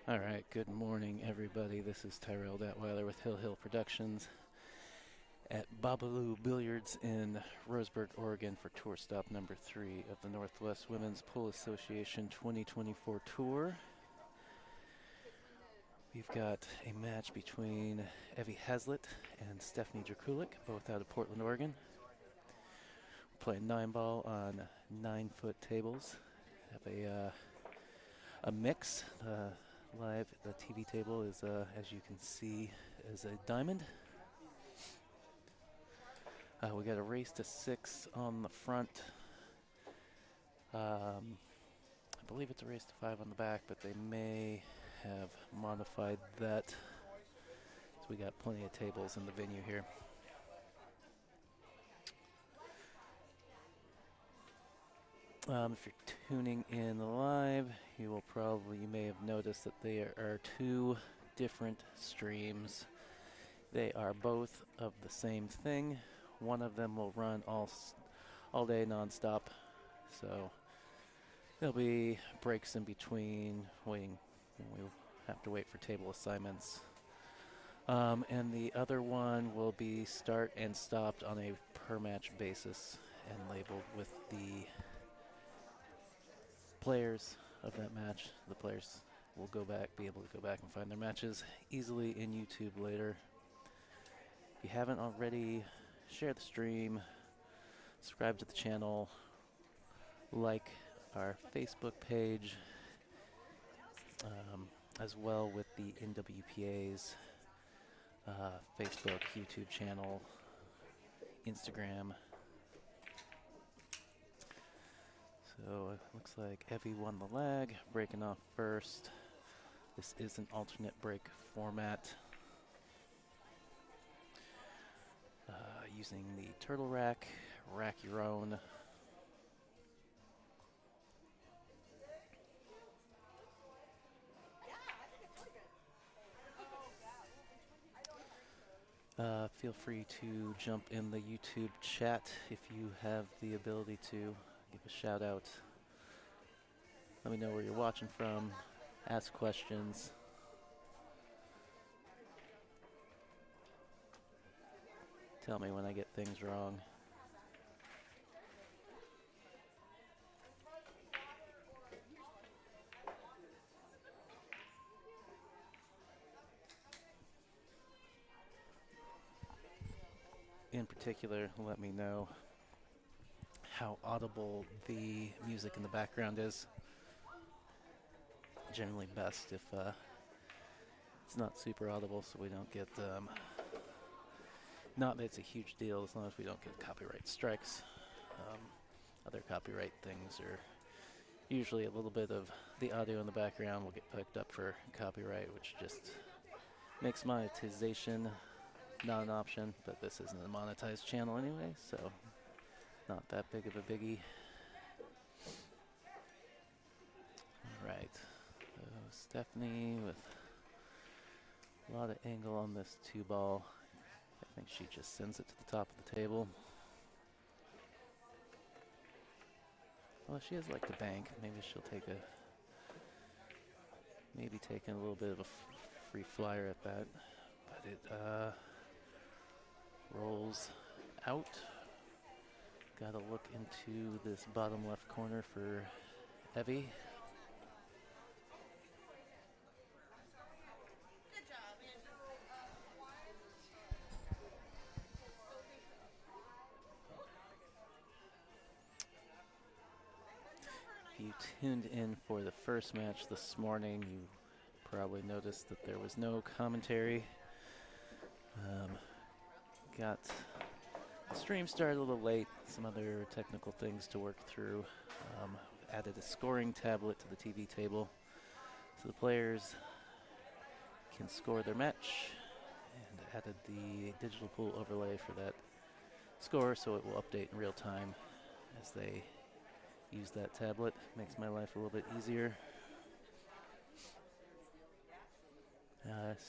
All right, good morning, everybody. This is Tyrell Datweiler with Hill Hill Productions at Bobalou Billiards in Roseburg, Oregon for tour stop number 3 of the Northwest Women's Pool Association 2024 Tour. We've got a match between Evie Hazlitt and Stephanie Drakulik, both out of Portland, Oregon. We're playing 9-ball on 9-foot tables. Have a mix. The TV table is, as you can see, is a diamond. We got a race to 6 on the front. I believe it's a race to 5 on the back, but they may have modified that. So we got plenty of tables in the venue here. If you're tuning in live, you may have noticed that there are 2 different streams. They are both of the same thing. One of them will run all day nonstop, so there'll be breaks in between waiting. We'll have to wait for table assignments. And the other one will be start and stopped on a per match basis and labeled with the players of that match. The players will be able to go back and find their matches easily in YouTube later. If you haven't already, share the stream, subscribe to the channel, like our Facebook page, as well with the NWPA's Facebook, YouTube channel, Instagram. So it looks like Evie won the leg, breaking off first. This is an alternate break format. Using the turtle rack your own. Feel free to jump in the YouTube chat if you have the ability to. Give a shout out. Let me know where you're watching from. Ask questions. Tell me when I get things wrong. In particular, let me know how audible the music in the background is. Generally best if it's not super audible, so we don't get not that it's a huge deal as long as we don't get copyright strikes. Other copyright things are usually a little bit of the audio in the background will get picked up for copyright, which just makes monetization not an option, but this isn't a monetized channel anyway, so not that big of a biggie. Alright, so Stephanie with a lot of angle on this 2-ball. I think she just sends it to the top of the table. Well, she has like the bank. Maybe she'll take a little bit of a free flyer at that, but it rolls out. Gotta look into this bottom left corner for Evie. If you tuned in for the first match this morning, you probably noticed that there was no commentary. Got the stream started a little late, some other technical things to work through. Added a scoring tablet to the TV table so the players can score their match, and added the digital pool overlay for that score so it will update in real time as they use that tablet. Makes my life a little bit easier.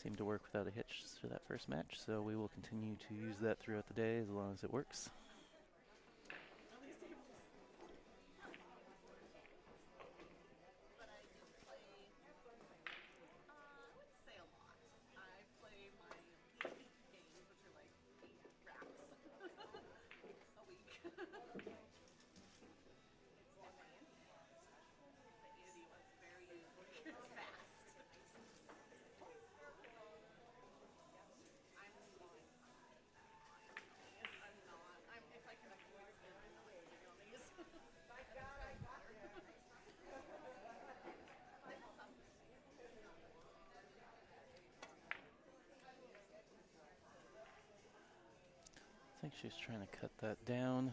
Seemed to work without a hitch for that first match, so we will continue to use that throughout the day as long as it works. think she's trying to cut that down.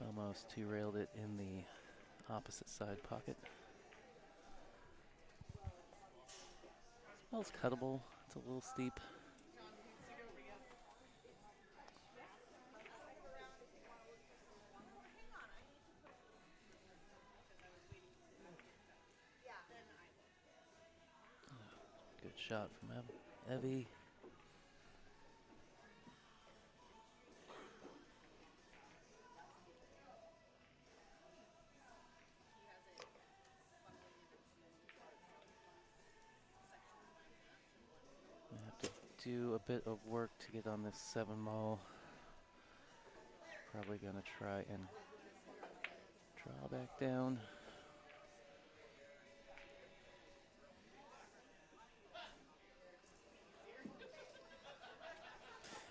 Almost two-railed it in the opposite side pocket. Well, it's cuttable. It's a little steep. Good shot from Evie. I have to do a bit of work to get on this 7-ball. Probably gonna try and draw back down.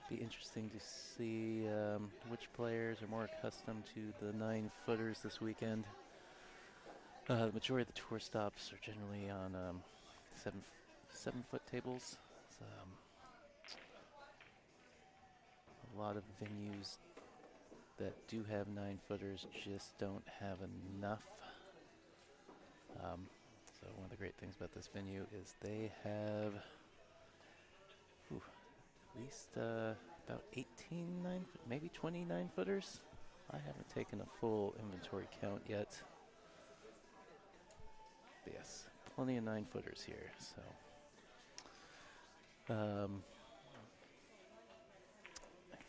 Be interesting to see which players are more accustomed to the 9-footers this weekend. The majority of the tour stops are generally on 7-foot tables. So, a lot of venues that do have 9-footers just don't have enough. So one of the great things about this venue is they have at least about 18 maybe 20 9-footers. I haven't taken a full inventory count yet. But yes, plenty of 9-footers here. So I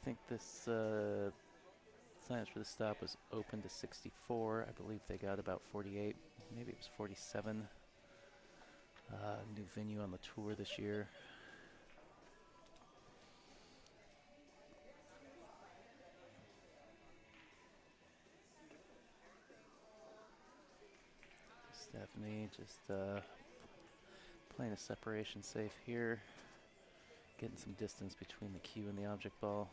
think this sign-ups for the stop was open to 64. I believe they got about 48. Maybe it was 47. New venue on the tour this year. Stephanie just playing a separation safe here. Getting some distance between the cue and the object ball.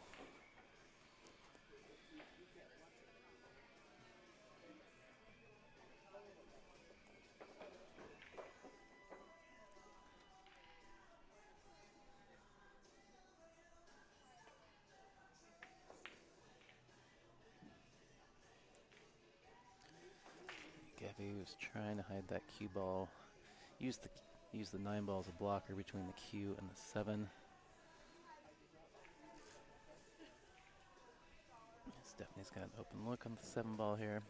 Gabby was trying to hide that cue ball. Use the 9-ball as a blocker between the cue and the 7. Stephanie's got an open look on the 7-ball here.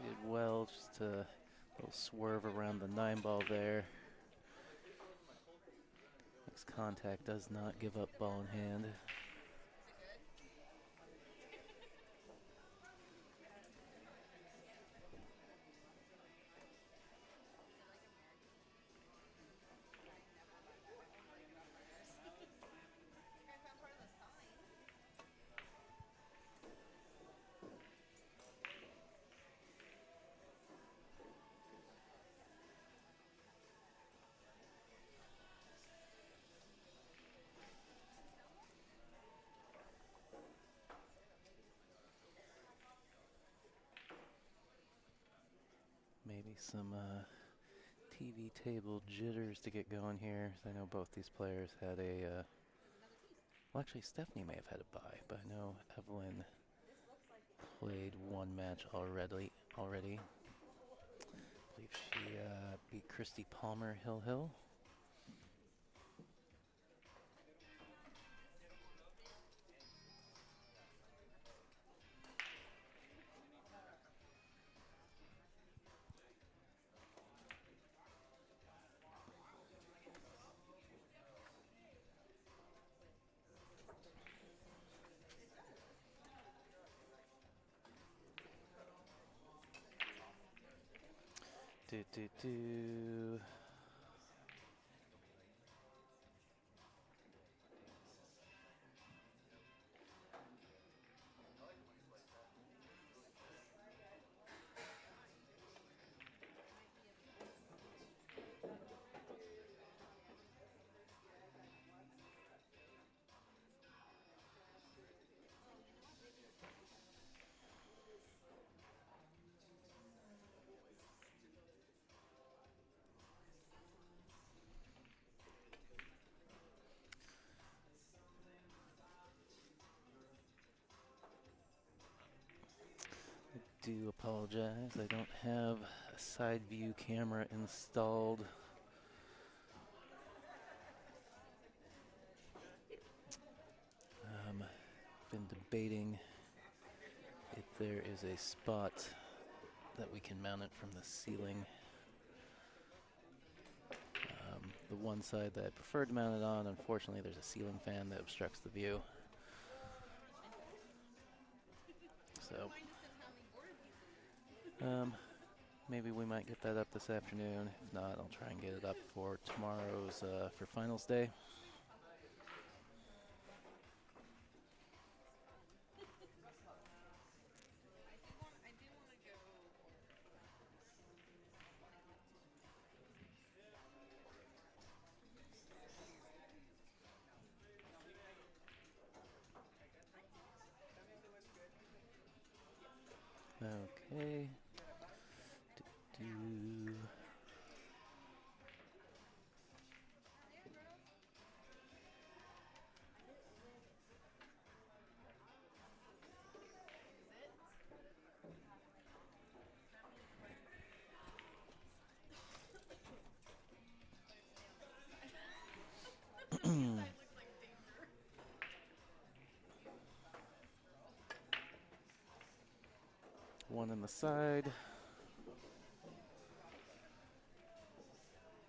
Did well, just a little swerve around the 9-ball there. Next contact does not give up ball in hand. Maybe some TV table jitters to get going here. I know both these players had a, well actually Stephanie may have had a bye, but I know Evelyn played one match already. I believe she beat Christy Palmer Hill. Do. Do apologize. I don't have a side view camera installed. Been debating if there is a spot that we can mount it from the ceiling. The one side that I prefer to mount it on, unfortunately, there's a ceiling fan that obstructs the view. So, maybe we might get that up this afternoon. If not, I'll try and get it up for tomorrow's, for finals day. Okay. Do. One on the side.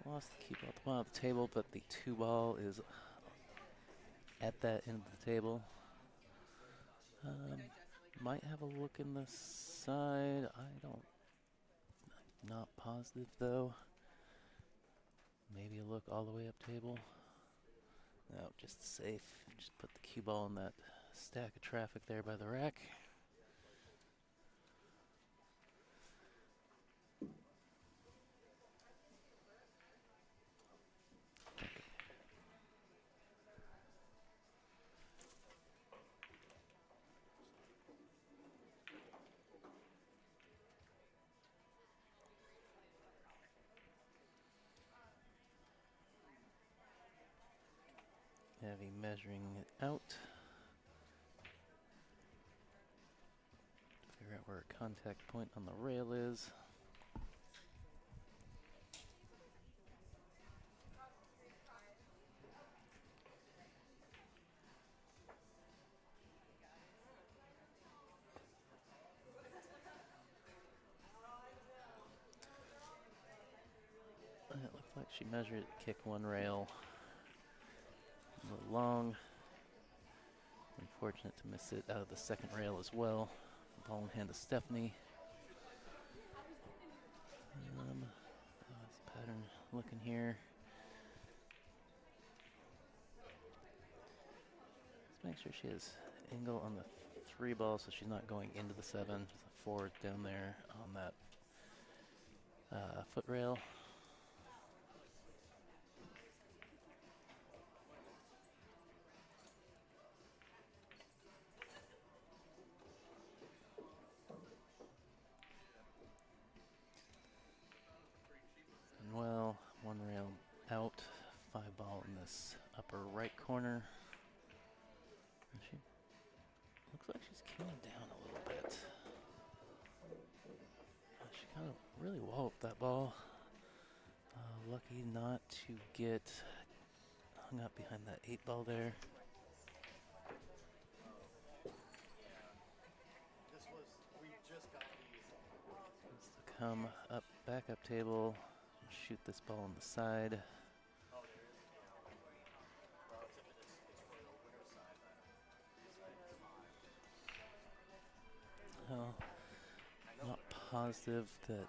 Lost the cue ball at the bottom of the table, but the 2-ball is at that end of the table. Might have a look in the side. I'm not positive though. Maybe a look all the way up table. No, just safe. Just put the cue ball in that stack of traffic there by the rack. Heavy measuring it out. Figure out where a contact point on the rail is. It looks like she measured, kick one rail. A little long. Unfortunate to miss it out of the second rail as well. Ball in hand to Stephanie. This pattern looking here. Let's make sure she has angle on the 3-ball so she's not going into the 7. There's a 4 down there on that foot rail. Well, 1 rail out, 5-ball in this upper right corner. And she looks like she's keying down a little bit. She kind of really walloped that ball. Lucky not to get hung up behind that 8-ball there. Let's come up, back up table, and shoot this ball on the side. Well, not positive that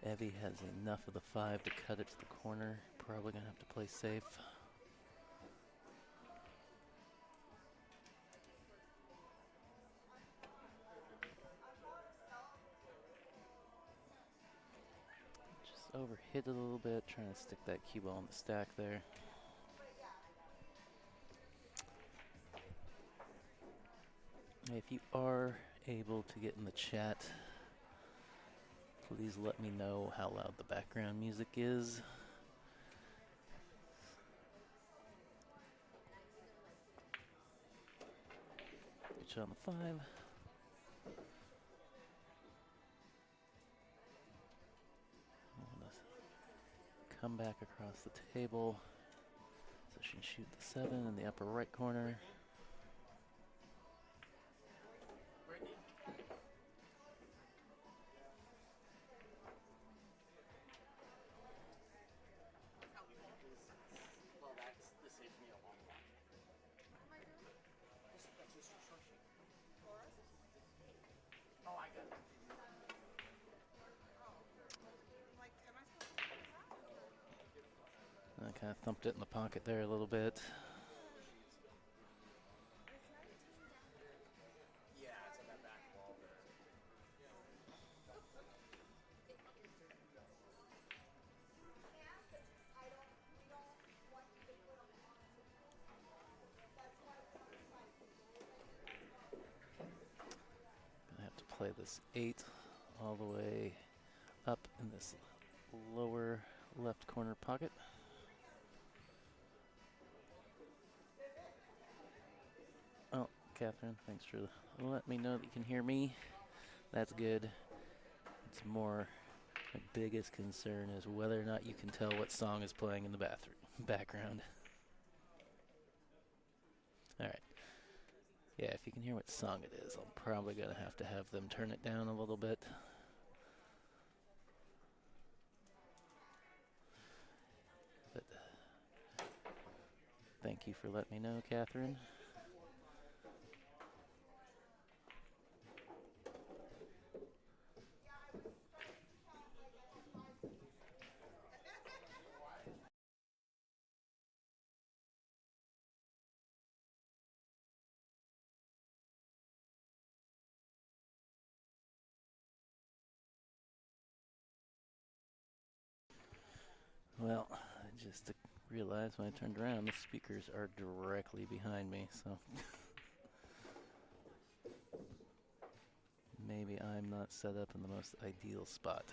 Evie has enough of the 5 to cut it to the corner. Probably going to have to play safe. Just overhit it a little bit, trying to stick that cue ball in the stack there. If you are able to get in the chat, please let me know how loud the background music is. Pitch on the 5. Come back across the table. So she can shoot the 7 in the upper right corner. I kind of thumped it in the pocket there a little bit. Gonna have to play this 8 all the way up in this lower left corner pocket. Oh, Catherine, thanks for letting me know that you can hear me. That's good. It's more, my biggest concern is whether or not you can tell what song is playing in the background. All right. Yeah, if you can hear what song it is, I'm probably going to have them turn it down a little bit. But thank you for letting me know, Catherine. Well, I just realized when I turned around, the speakers are directly behind me, so maybe I'm not set up in the most ideal spot.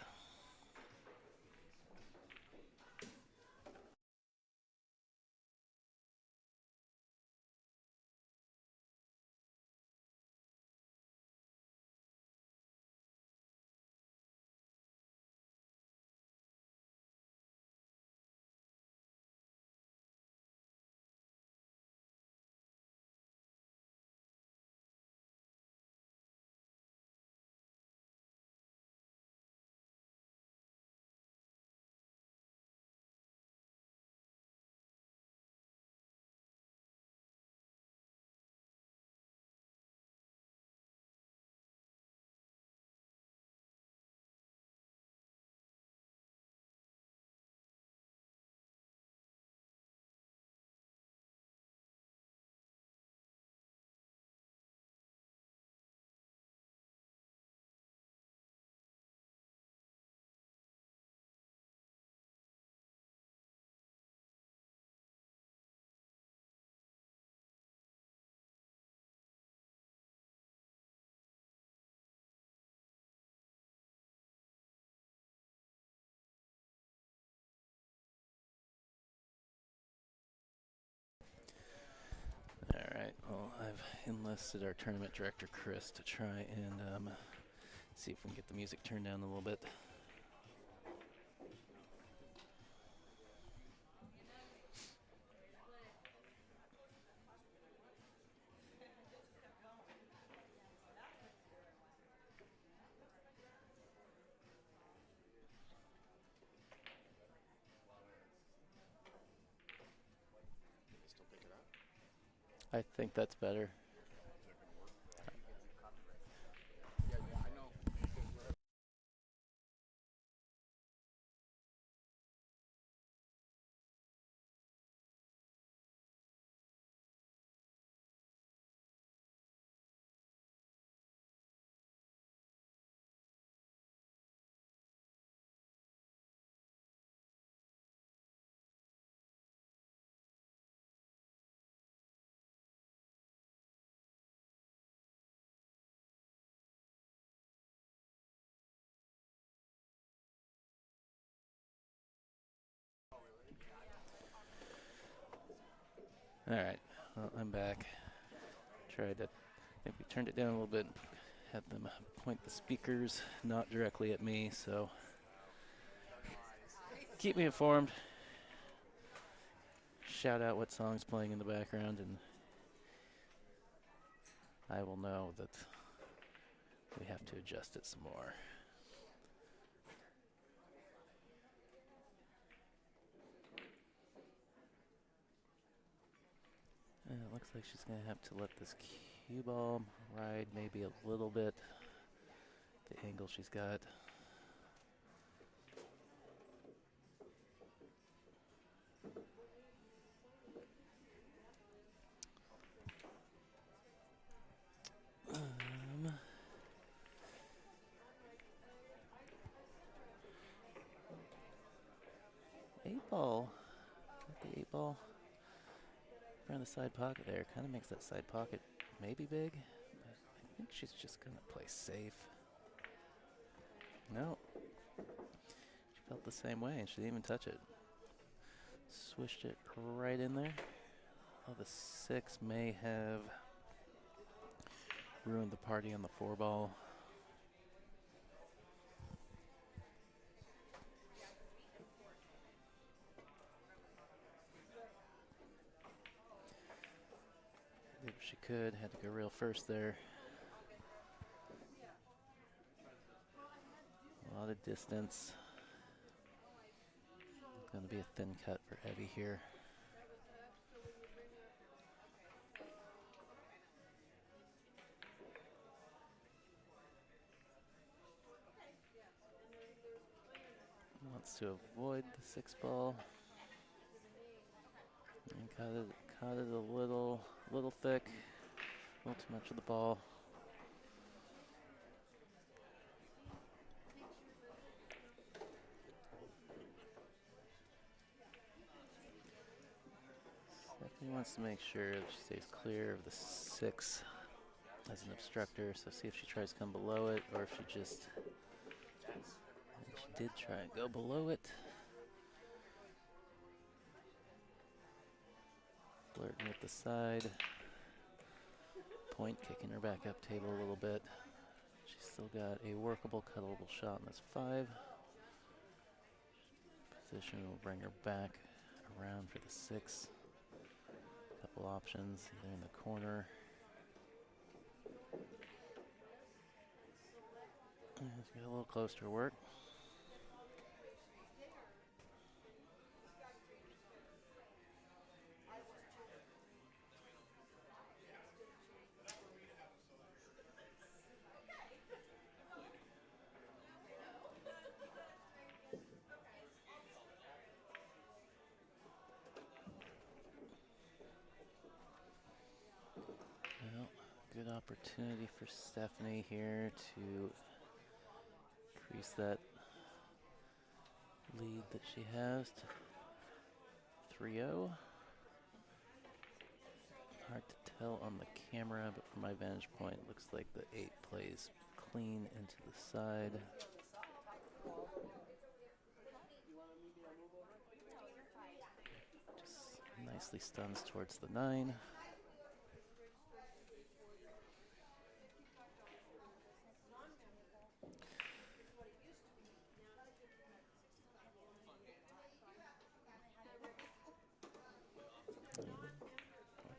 Alright, well, I've enlisted our tournament director, Chris, to try and see if we can get the music turned down a little bit. I think that's better. All right, well, I'm back. Tried to, I think we turned it down a little bit, had them point the speakers not directly at me, so keep me informed. Shout out what song's playing in the background, and I will know that we have to adjust it some more. It looks like she's going to have to let this cue ball ride maybe a little bit. The angle she's got. Eight ball. Got the eight ball around the side pocket there. Kind of makes that side pocket maybe big. But I think she's just going to play safe. No. She felt the same way, and she didn't even touch it. Swished it right in there. Oh, the 6 may have ruined the party on the 4 ball. Did what she could, had to go real first there. A lot of distance. It's going to be a thin cut for Evie here. Wants to avoid the 6 ball. And caught it a little thick. A little too much of the ball. Stephanie wants to make sure that she stays clear of the 6 as an obstructor. So see if she tries to come below it, or if she just... She did try and go below it. Flirting with the side. Point kicking her back up table a little bit. She's still got a workable, cuttable shot in this 5. Position will bring her back around for the 6. Couple options, either in the corner. She's got a little close to her work. Good opportunity for Stephanie here to increase that lead that she has to 3-0. Hard to tell on the camera, but from my vantage point, it looks like the 8 plays clean into the side. Just nicely stuns towards the 9.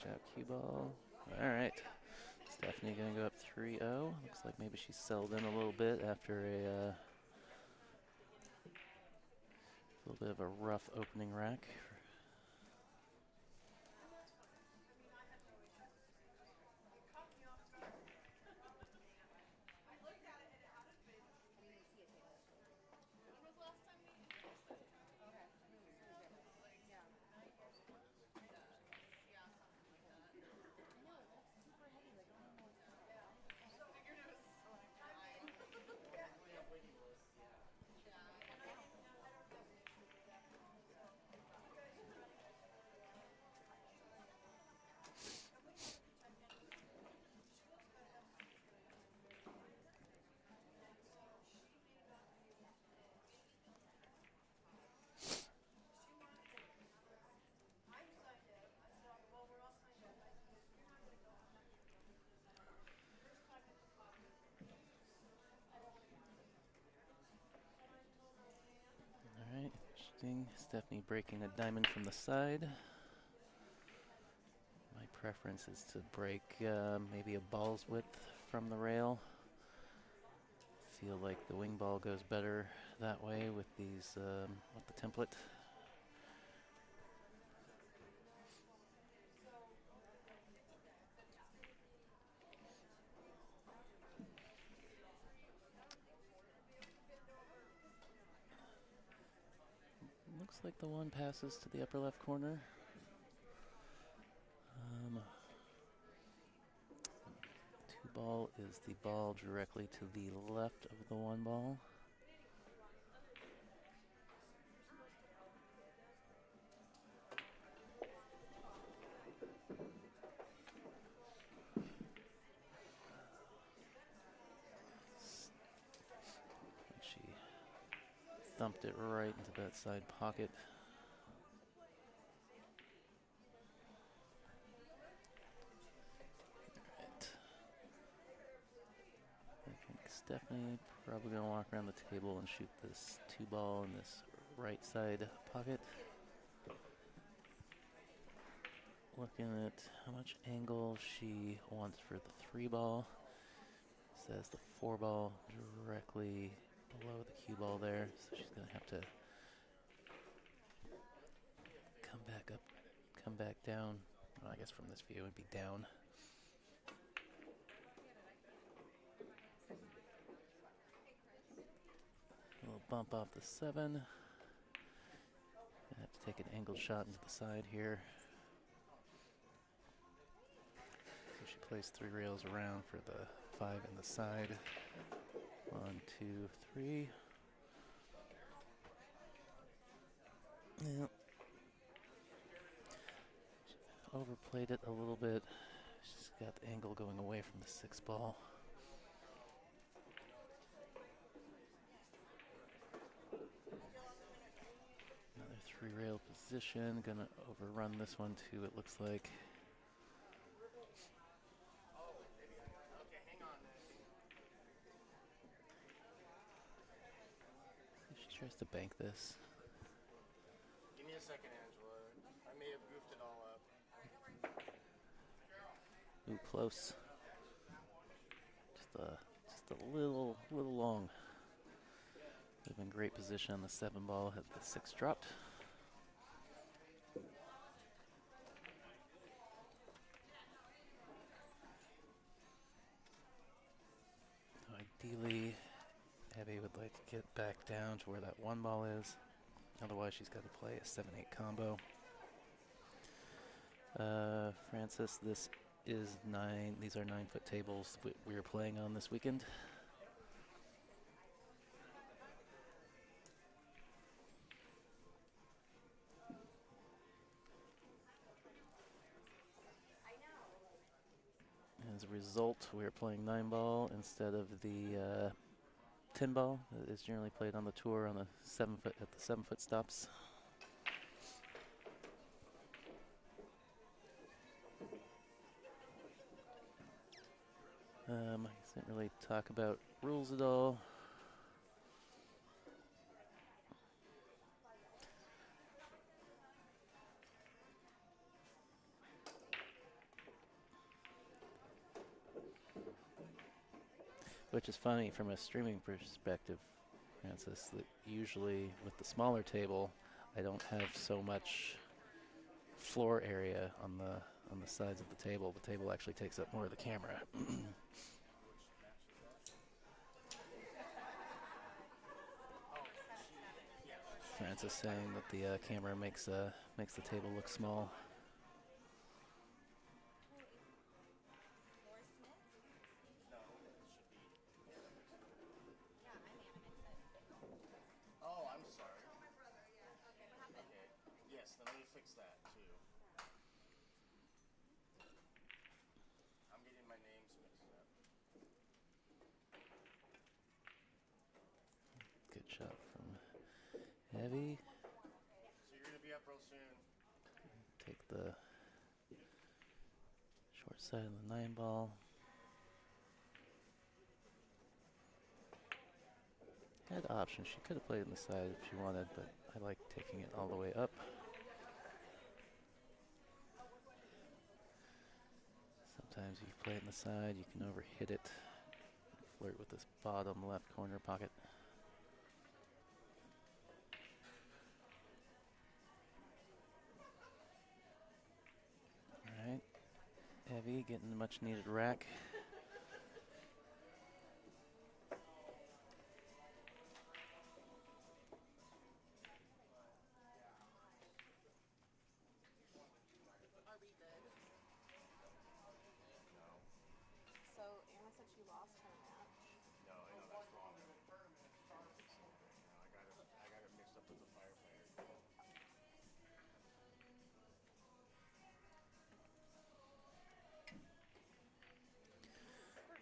Watch out, cue ball. All right. Stephanie going to go up 3-0. Looks like maybe she settled in a little bit after a little bit of a rough opening rack. Stephanie breaking a diamond from the side. My preference is to break maybe a ball's width from the rail. Feel like the wing ball goes better that way with these with the template. Looks like the one passes to the upper left corner. Two ball is the ball directly to the left of the one ball. She thumped it right into that side pocket. Stephanie probably going to walk around the table and shoot this two ball in this right side pocket. Looking at how much angle she wants for the three ball. Says the four ball directly below the cue ball there, so she's going to have to come back up, come back down. Well, I guess from this view it would be down. A little bump off the seven. I have to take an angled shot into the side here. So she plays three rails around for the five in the side. 1, 2, 3. Yep. Overplayed it a little bit. She's got the angle going away from the six ball. Another three rail position. Gonna overrun this one too, it looks like. She tries to bank this. Give me a second, Angela. I may have goofed it all up. Ooh, close. Just a little long. Would have been great position on the seven ball. Had the six dropped. Ideally, Abby would like to get back down to where that one ball is. Otherwise, she's got to play a 7-8 combo. Francis, this is 9. These are 9-foot tables we are playing on this weekend. As a result, we are playing 9-ball instead of the 10-ball that is generally played on the tour on the 7-foot at the 7-foot stops. I didn't really talk about rules at all. Which is funny from a streaming perspective, Francis, that usually with the smaller table, I don't have so much floor area on the sides of the table. The table actually takes up more of the camera. Francis saying that the camera makes the table look small. Oh, I'm sorry. Okay. Yes, then let me fix that too. I'm getting my names mixed up. Good shot from Heavy. So you're gonna be up real soon. Take the short side of the 9-ball. Had options. She could have played on the side if she wanted, but I like taking it all the way up. Sometimes if you play it in the side, you can overhit it, flirt with this bottom left corner pocket. All right, Evie getting the much needed rack. Are we good? So Anna said she lost her match. No, I know that's wrong. I got it mixed up with the firefighter. We're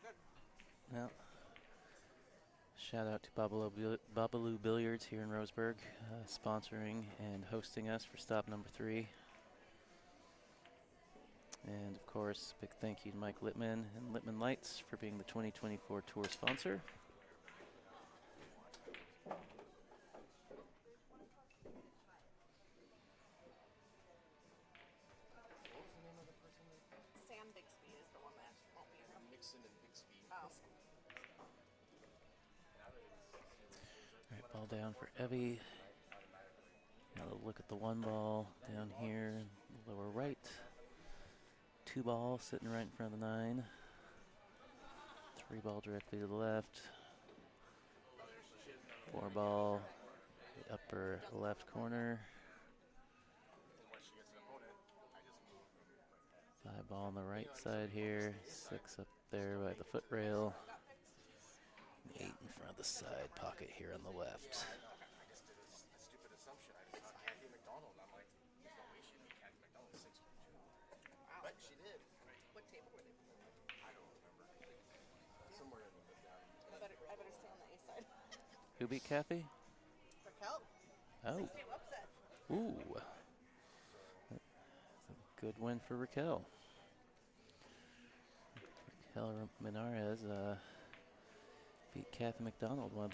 good. Now, shout out to Bobalou Billiards here in Roseburg, sponsoring and hosting us for stop number 3. And of course, big thank you to Mike Littman and Littman Lights for being the 2024 tour sponsor. What was the name of the person that Sam Bixby is the one that won't be around. Nixon and Bixby? Oh. All right, ball down for Evie. Now a look at the 1 ball down here, lower right. 2 ball sitting right in front of the 9. 3 ball directly to the left. 4 ball, the upper left corner. 5 ball on the right side here. 6 up there by the foot rail. 8 in front of the side pocket here on the left. I just did a stupid assumption. I just thought Kathy McDonald. I'm like, there's no way she'd be Kathy McDonald 6'2". Wow. But she did. What table were they playing? I don't remember. Somewhere in the I better stay on the A side. Who beat Kathy? Raquel. Oh. 6-2 upset. Ooh. That's a good win for Raquel. Raquel Menares beat Kathy McDonald, one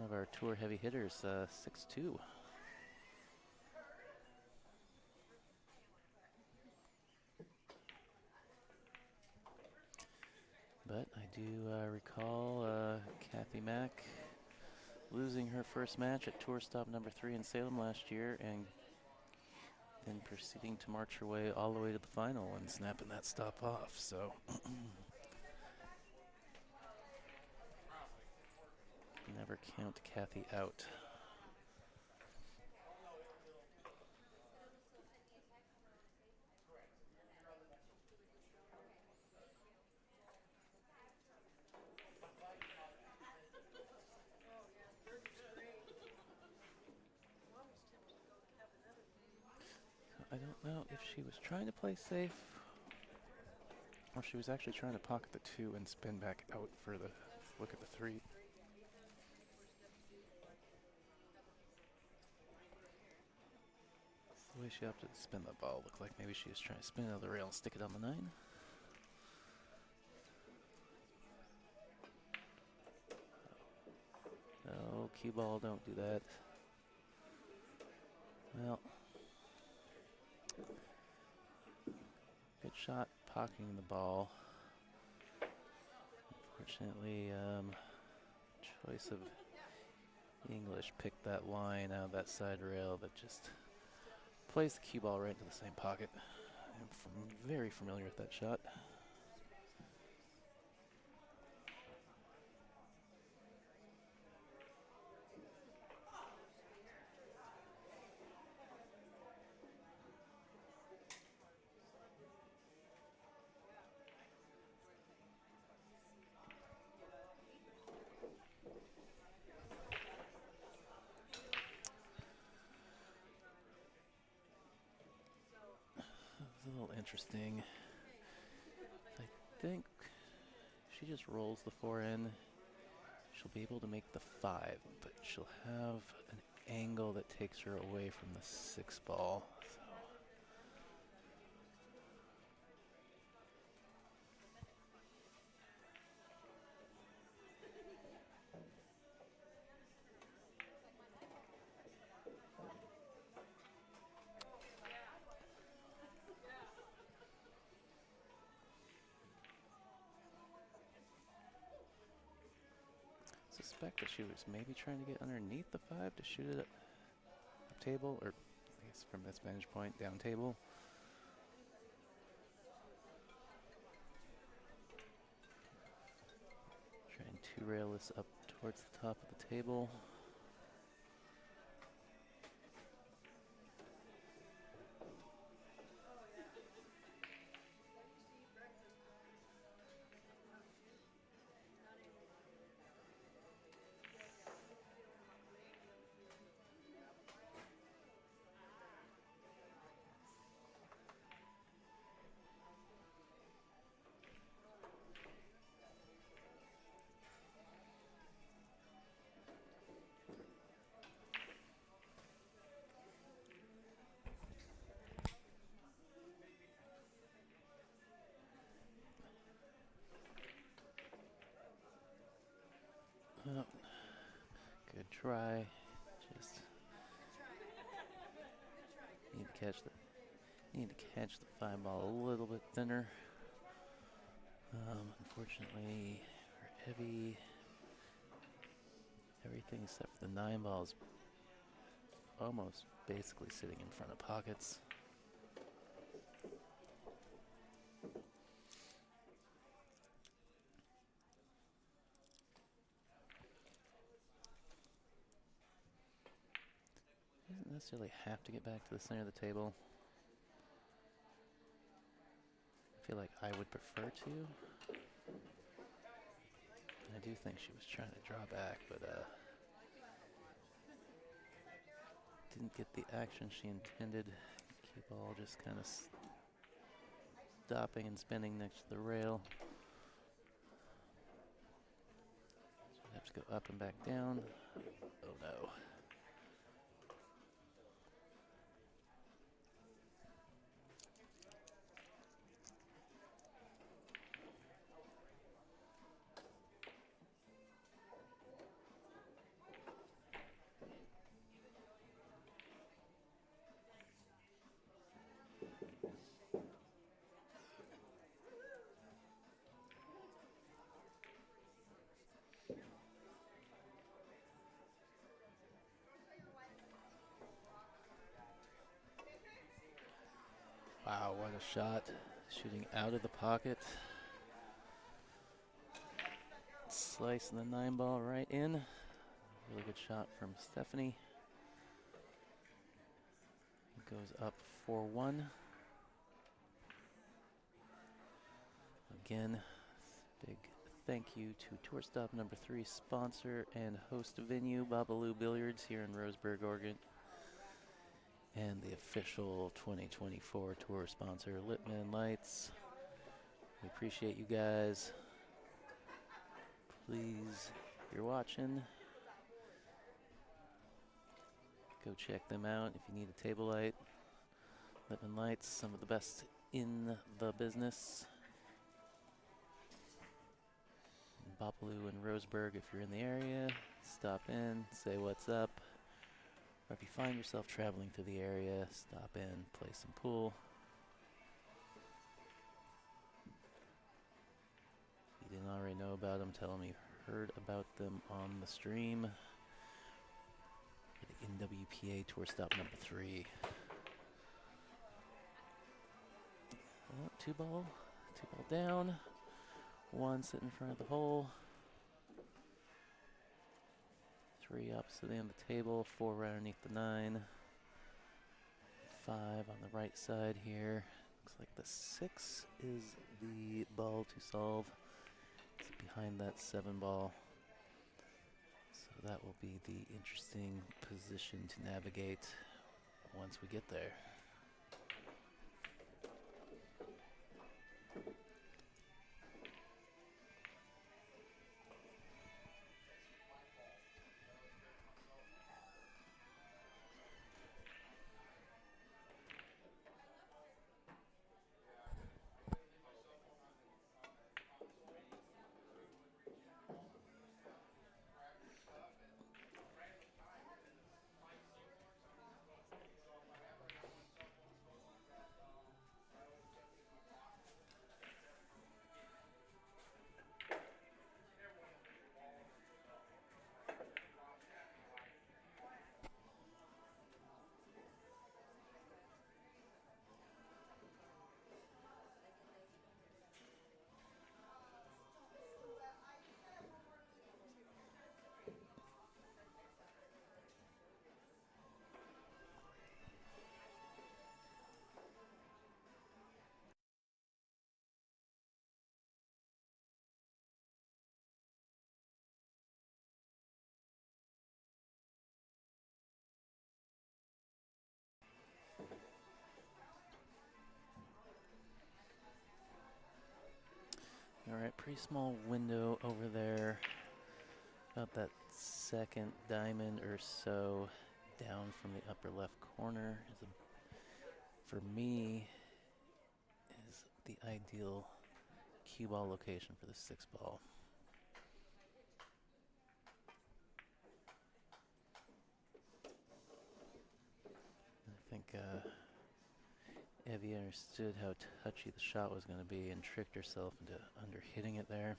of our tour heavy hitters, 6'2". But I do recall Kathy Mack losing her first match at tour stop number 3 in Salem last year, and then proceeding to march her way all the way to the final and snapping that stop off. So never count Kathy out. I don't know if she was trying to play safe or she was actually trying to pocket the 2 and spin back out for the look at the 3. The way she opted to spin the ball looked like maybe she was trying to spin it out of the rail and stick it on the 9. No, cue ball, don't do that. Well, good shot pocketing the ball. Unfortunately, choice of English picked that line out of that side rail that just plays the cue ball right into the same pocket. I'm very familiar with that shot. It's a little interesting. I think if she just rolls the 4 in, she'll be able to make the 5, but she'll have an angle that takes her away from the 6 ball. suspect that she was maybe trying to get underneath the 5 to shoot it up table, or I guess from this vantage point, down table. Trying to rail this up towards the top of the table. Oh, good try. Just need to catch the 5 ball a little bit thinner. Unfortunately, for Evie, everything except for the 9 ball is almost basically sitting in front of pockets. Doesn't necessarily have to get back to the center of the table. I feel like I would prefer to. I do think she was trying to draw back, but didn't get the action she intended. Cue ball just kind of stopping and spinning next to the rail. So we have to go up and back down. Oh no. Wow, what a shot. Shooting out of the pocket. Slicing the 9 ball right in. Really good shot from Stephanie. Goes up 4-1. Again, big thank you to Tour Stop number 3 sponsor and host venue, Bobalou Billiards here in Roseburg, Oregon. And the official 2024 tour sponsor, Litman Lights. We appreciate you guys. Please, if you're watching, go check them out if you need a table light. Litman Lights, some of the best in the business. Bobalou and Roseburg, if you're in the area, stop in, say what's up. Or if you find yourself traveling to the area, stop in, play some pool. If you didn't already know about them, tell them you heard about them on the stream. The NWPA Tour Stop number 3. 2 ball down. 1 sitting in front of the hole. 3 opposite the end of the table. 4 right underneath the 9. 5 on the right side here. Looks like the 6 is the ball to solve. It's behind that 7 ball. So that will be the interesting position to navigate once we get there. Alright, pretty small window over there. About that second diamond or so down from the upper left corner is for me is the ideal cue ball location for the 6 ball. I think Evie understood how touchy the shot was going to be and tricked herself into under hitting it there.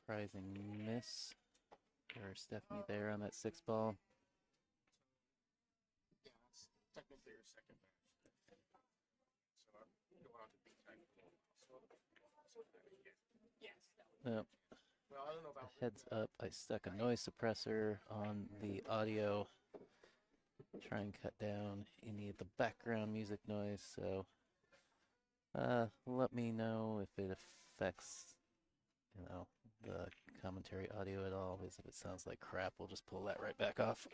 Surprising miss for Stephanie there on that 6 ball. Yeah, that's technically your second match. So I'm going on to beat type. Yes. Well, Well, I don't know about heads up, I stuck a noise suppressor on the audio. Try and cut down any of the background music noise, so let me know if it affects, the commentary audio at all, because if it sounds like crap, we'll just pull that right back off.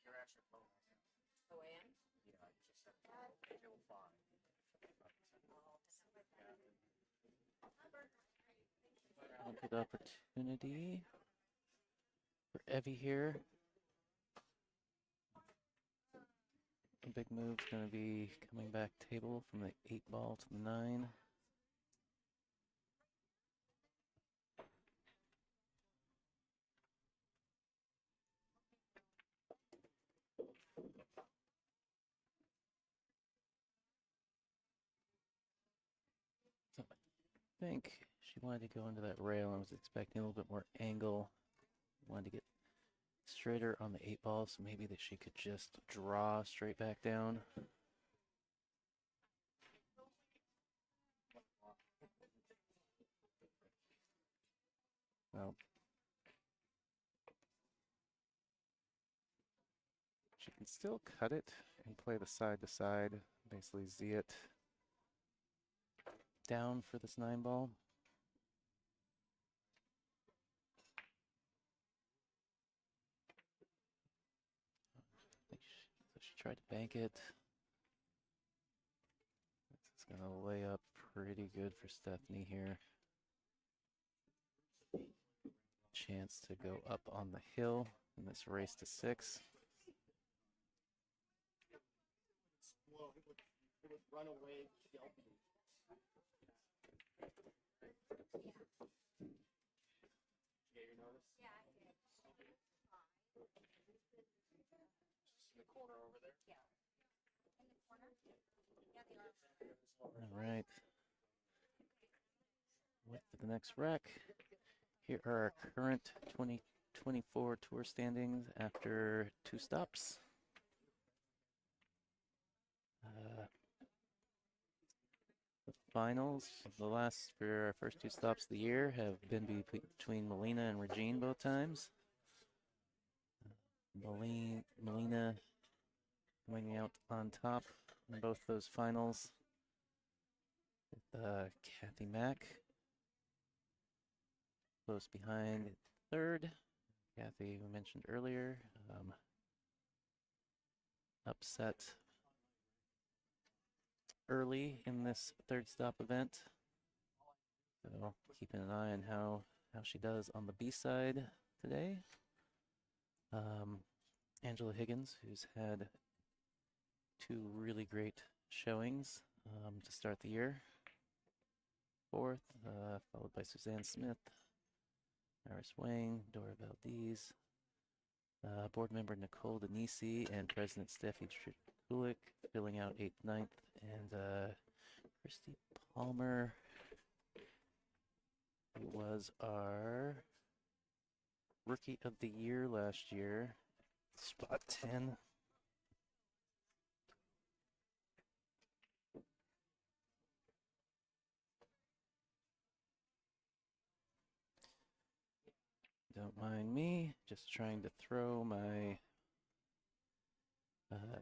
you're actually phone. Oh, I am? Yeah, I just said kill 5. Good opportunity for Evie here. A big move's going to be coming back table from the 8 ball to the 9. So I think she wanted to go into that rail and was expecting a little bit more angle. Wanted to get straighter on the 8 ball, so maybe that she could just draw straight back down. Well, she can still cut it and play the side to side, basically Z it down for this 9 ball. So she tried to bank it. This is going to lay up pretty good for Stephanie here. Chance to go up on the hill in this race to 6. Well, it would run away Shelby. Yeah, you notice? Yeah, I did. In the corner over there. Yeah. In the corner? Yeah, the arm. All right. Wait for the next rack. Here are our current 2024 tour standings after 2 stops. The finals, the last for our first 2 stops of the year, have been between Melina and Regine both times. Melina coming out on top in both those finals with Kathy Mack close behind third. Kathy, we mentioned earlier, upset early in this third stop event. So keeping an eye on how she does on the B side today. Angela Higgins, who's had two really great showings to start the year. Fourth, followed by Suzanne Smith, Iris Wang, Dora Valdez, board member Nicole Denisi, and President Steffi Trikulik filling out 8th, 9th, and Christy Palmer, who was our Rookie of the Year last year, spot 10. Don't mind me, just trying to throw my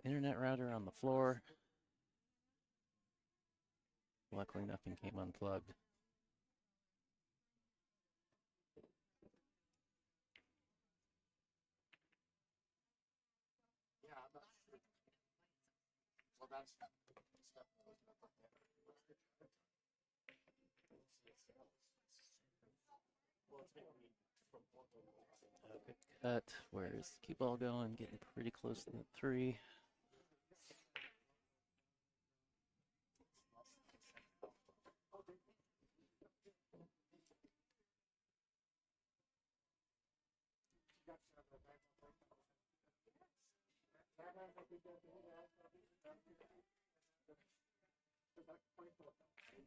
internet router on the floor. Luckily, nothing came unplugged. Yeah, I'm not sure. Well, that's stuff that was not like that. Well, it's making me from Portland. Good cut. Where's the cue ball going? Getting pretty close to the 3.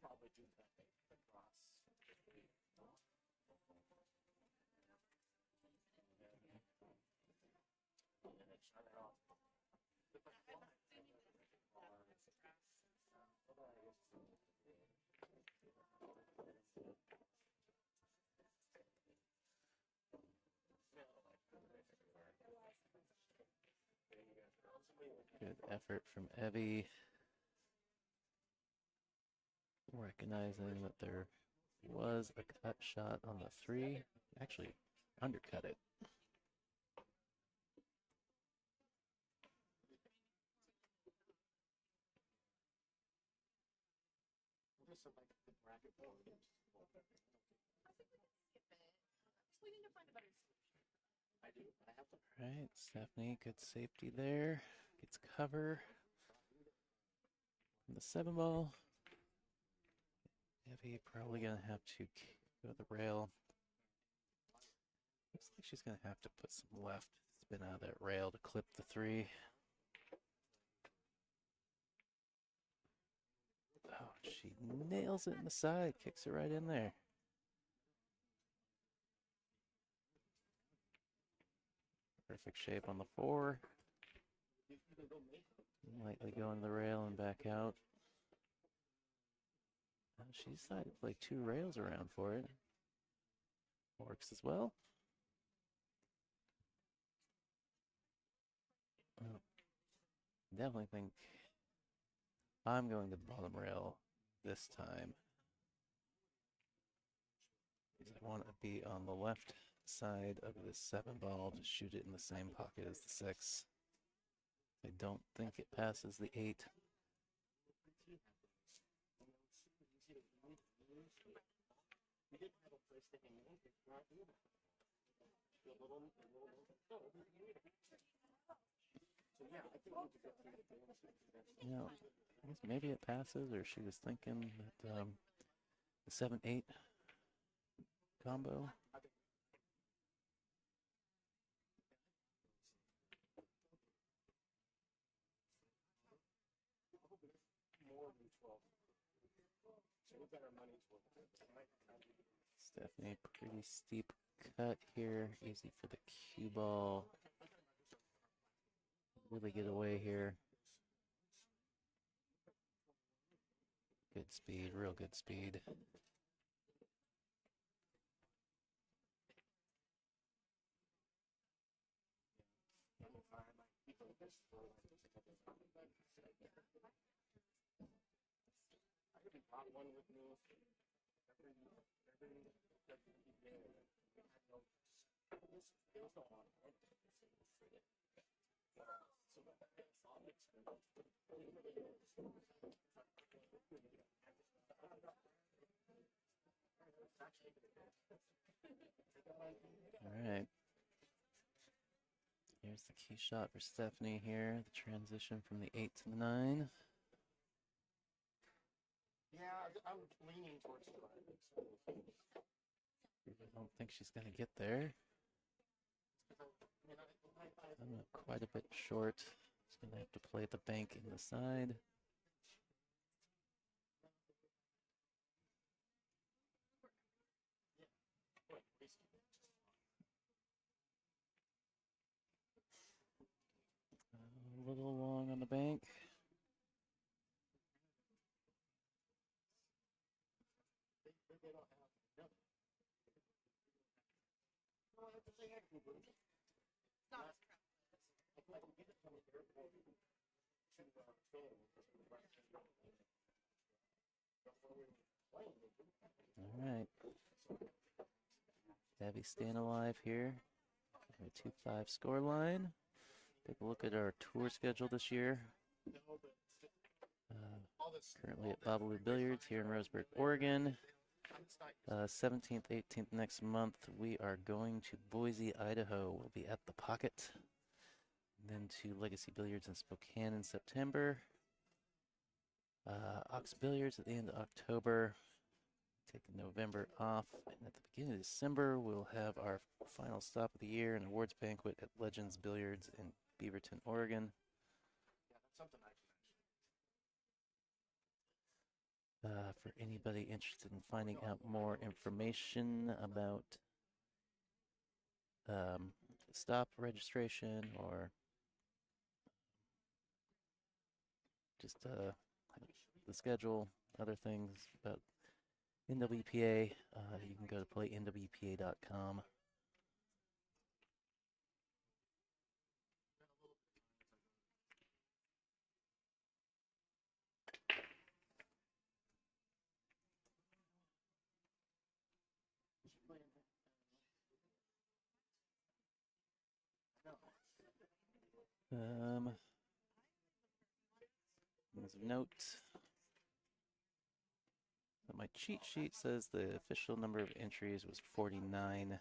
Probably do that across. Good effort from Evie. Recognizing that there was a cut shot on the 3. Actually, undercut it. Right, Stephanie, good safety there. Gets cover. The 7 ball. Evie probably gonna have to go to the rail. Looks like she's gonna have to put some left spin out of that rail to clip the 3. Oh, she nails it in the side, kicks it right in there. Perfect shape on the 4. Lightly going to the rail and back out. She decided to play 2 rails around for it. Works as well. Oh, definitely think I'm going to the bottom rail this time. Because I want to be on the left side of the 7 ball to shoot it in the same pocket as the 6. I don't think it passes the 8. You know, I guess maybe it passes, or she was thinking that the 7-8 combo. Stephanie, pretty steep cut here. Easy for the cue ball. Really get away here. Good speed, real good speed. All right. Here's the key shot for Stephanie here. The transition from the 8 to the 9. Yeah, I'm leaning towards the right. I don't think she's going to get there. I'm quite a bit short. She's going to have to play the bank in the side. A little long on the bank. All right. Debbie staying alive here. A 2-5 score line. Take a look at our tour schedule this year. Currently at Bobalou Billiards here in Roseburg, Oregon. 17th, 18th next month, we are going to Boise, Idaho. We'll be at the Pocket. Then to Legacy Billiards in Spokane in September. Ox Billiards at the end of October. Take November off. And at the beginning of December, we'll have our final stop of the year, an awards banquet at Legends Billiards in Beaverton, Oregon. Yeah, that's something I can For anybody interested in finding out more information about stop registration or just the schedule, other things about NWPA, you can go to playnwpa.com. As a note, my cheat sheet says the official number of entries was 49.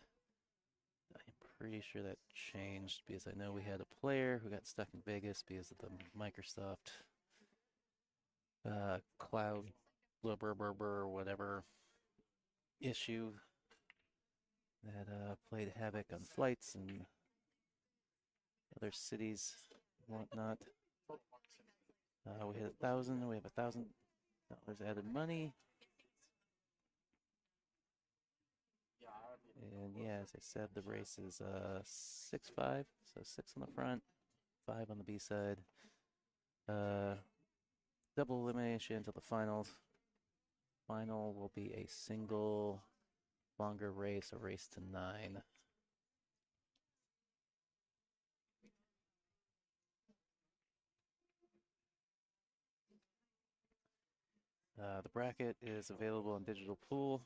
I'm pretty sure that changed because I know we had a player who got stuck in Vegas because of the Microsoft cloud blah, blah, blah, blah, whatever issue that played havoc on flights and other cities and whatnot. We had 1,000. We have $1,000 added money. And yeah, as I said, the race is 6-5, so 6 on the front, 5 on the B side. Double elimination until the finals. Final will be a single longer race, a race to 9. The bracket is available on Digital Pool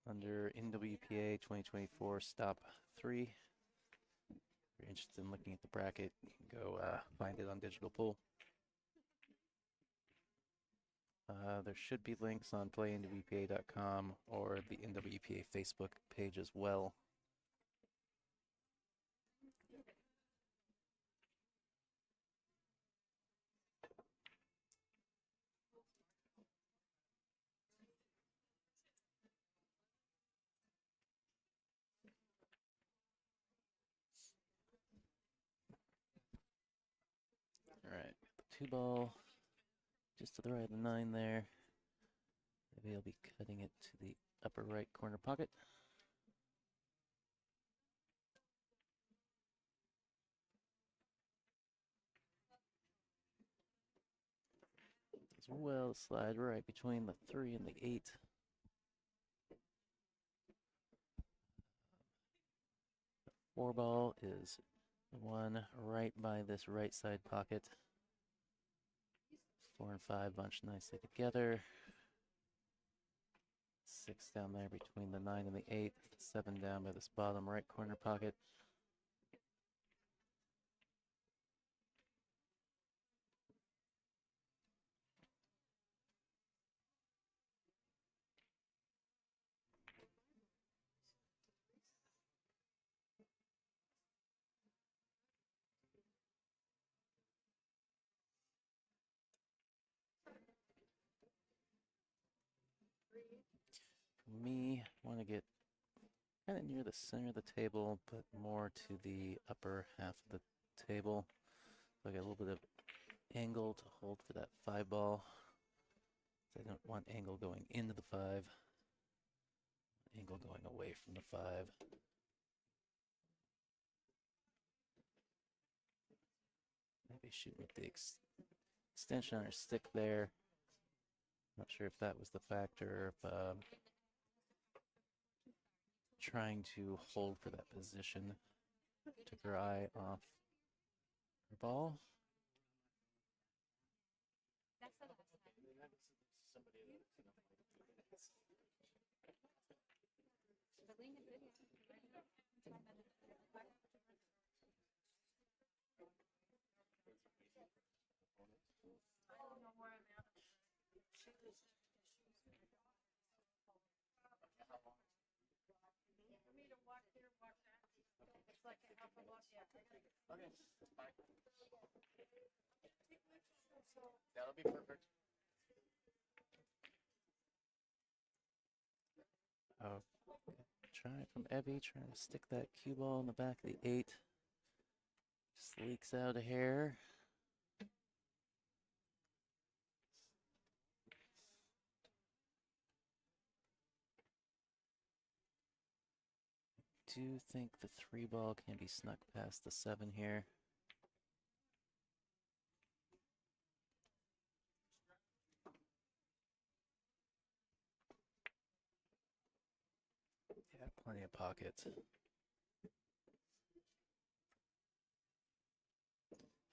under NWPA 2024 Stop 3. If you're interested in looking at the bracket, you can go find it on Digital Pool. There should be links on playnwpa.com or the NWPA Facebook page as well. All right, the 2-ball just to the right of the 9 there. Maybe I'll be cutting it to the upper right corner pocket. As well, slide right between the 3 and the 8. The 4-ball is the one right by this right side pocket. 4 and 5 bunch nicely together. 6 down there between the 9 and the 8. 7 down by this bottom right corner pocket. For me, I want to get kind of near the center of the table, but more to the upper half of the table. So I got a little bit of angle to hold for that 5 ball. I don't want angle going into the 5. Angle going away from the 5. Maybe shoot with the extension on her stick there. Not sure if that was the factor of trying to hold for that position. Took her eye off her ball. That's the last time. The link is in here. I don't know where I'm at. For me to walk here, walk that. It's like a half a walk. Yeah. Okay, fine. That'll be perfect. Oh, try from Evie, trying to stick that cue ball in the back of the 8. Just leaks out a hair. Do think the 3 ball can be snuck past the 7 here. Yeah, plenty of pockets.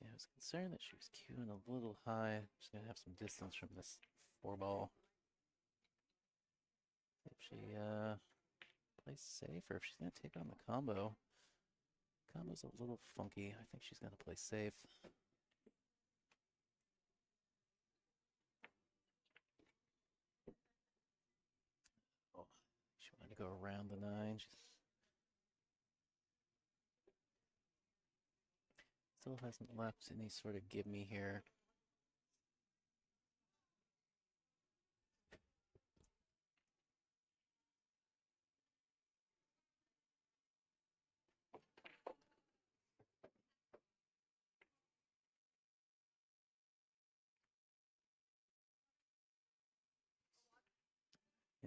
Yeah, I was concerned that she was cueing a little high. She's gonna have some distance from this 4 ball. If she plays safe, or if she's gonna take on the combo. Combo's a little funky. I think she's gonna play safe. Oh, she wanted to go around the 9. She still hasn't left any sort of give me here.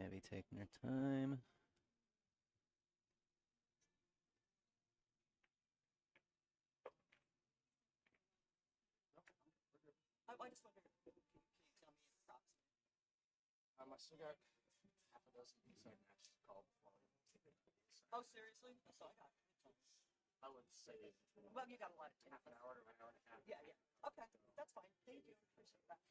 Abby taking her time. I just wondered, can you tell me approximately? I still got half a dozen inside matches called before. Oh, seriously? Oh, so I got it. I would say. Well, you got a lot of half an hour to an hour and a half. Yeah, yeah. Okay, that's fine. Thank you. Appreciate that.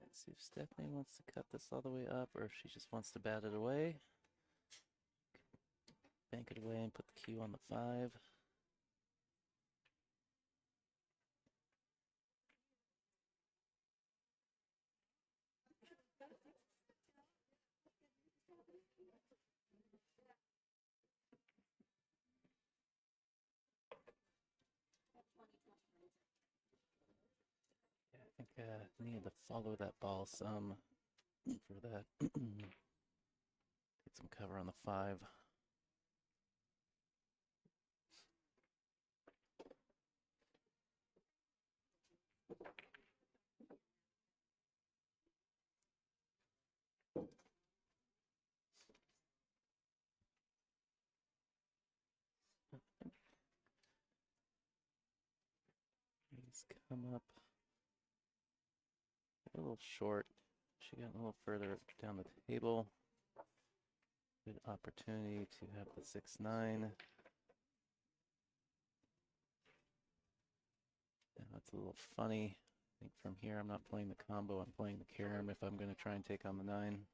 Let's see if Stephanie wants to cut this all the way up or if she just wants to bat it away. Bank it away and put the cue on the 5. Yeah, I think I needed to follow that ball some for that. Get some cover on the 5. He's come up a little short. She got a little further down the table. Good opportunity to have the 6-9. And that's a little funny. I think from here I'm not playing the combo, I'm playing the carom if I'm going to try and take on the 9.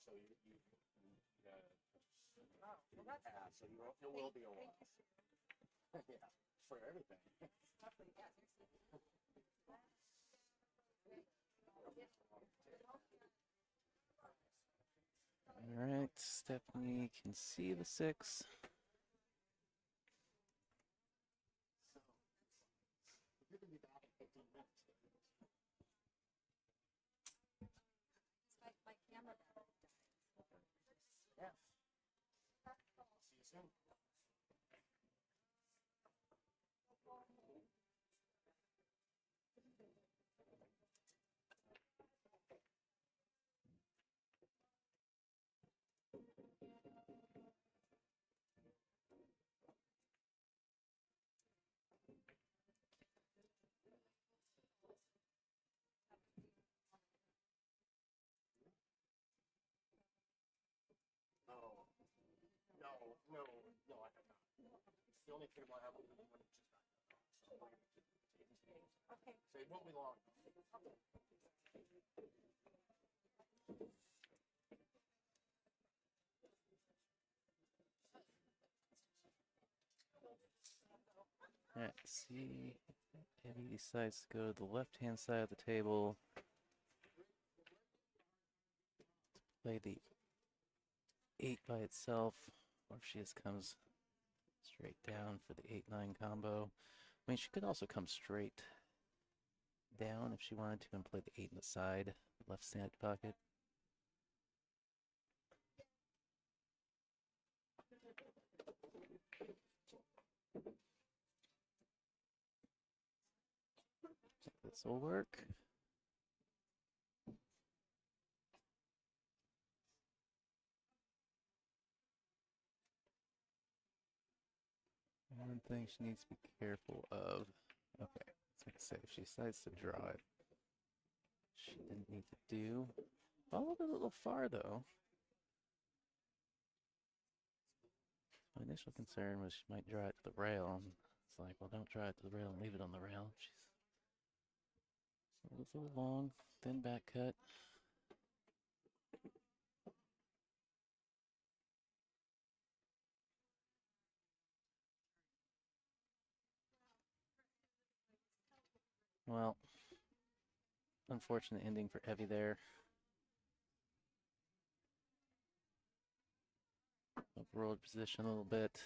So you got Oh, well, that's so you will be a while. Yeah, for everything. All right, Stephanie can see the 6. You're gonna be back in 15 minutes. My camera battery died. Yeah. See you soon. Oh, no, I have not. It's the only table I have when it just got done. Okay. So it won't be long. All right, see, Evie decides to go to the left-hand side of the table, play the 8 by itself, or if she just comes straight down for the 8-9 combo. I mean, she could also come straight down if she wanted to and play the 8 in the side, left side pocket. This will work. One thing she needs to be careful of. Okay, I was gonna say, if she decides to draw it, she didn't need to do. Followed it a little far though. My initial concern was she might draw it to the rail. And it's like, well, don't draw it to the rail and leave it on the rail. She's a little long, thin back cut. Well, unfortunate ending for Evie there. Overrolled position a little bit.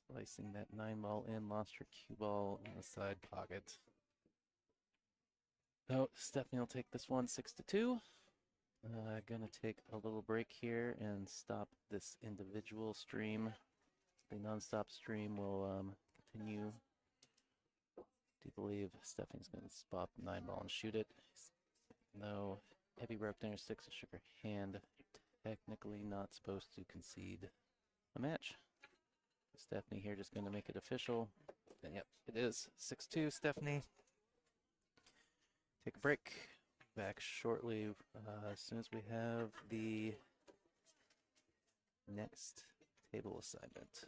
Slicing that 9-ball in, lost her cue ball in the side pocket. So Stephanie will take this one 6-2. Gonna take a little break here and stop this individual stream. The non-stop stream will continue. Do believe Stephanie's gonna spot the 9-ball and shoot it. Though Evie broke down her 6 and shook her hand, technically not supposed to concede a match. Stephanie here just gonna make it official. And yep, it is 6-2, Stephanie. Take a break. Back shortly as soon as we have the next table assignment.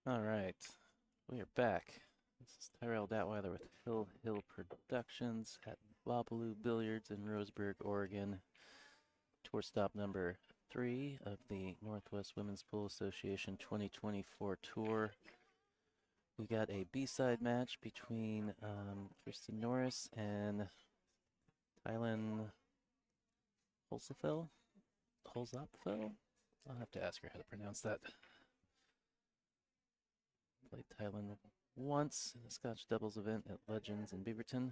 All right, we are back. This is Tyrell Datweiler with Hill Productions at Bobalou Billiards in Roseburg, Oregon. Tour stop number 3 of the Northwest Women's Pool Association 2024 tour. We got a B-side match between Kirsten Norris and Tylen Holzapfel. I'll have to ask her how to pronounce that. Played Tylen once in a Scotch doubles event at Legends in Beaverton.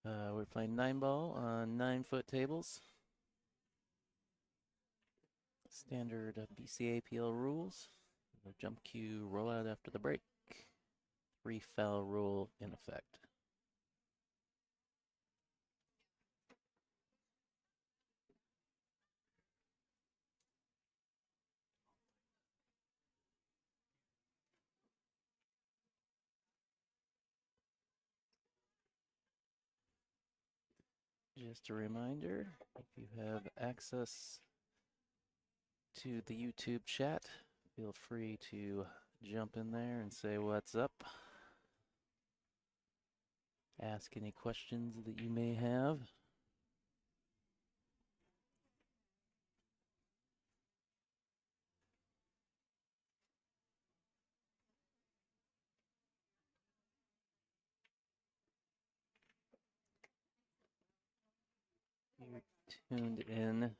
We're playing 9-ball on 9-foot tables. Standard BCAPL rules. No jump cue, roll out after the break. 3 foul rule in effect. Just a reminder, if you have access to the YouTube chat, feel free to jump in there and say what's up. Ask any questions that you may have. You're tuned in.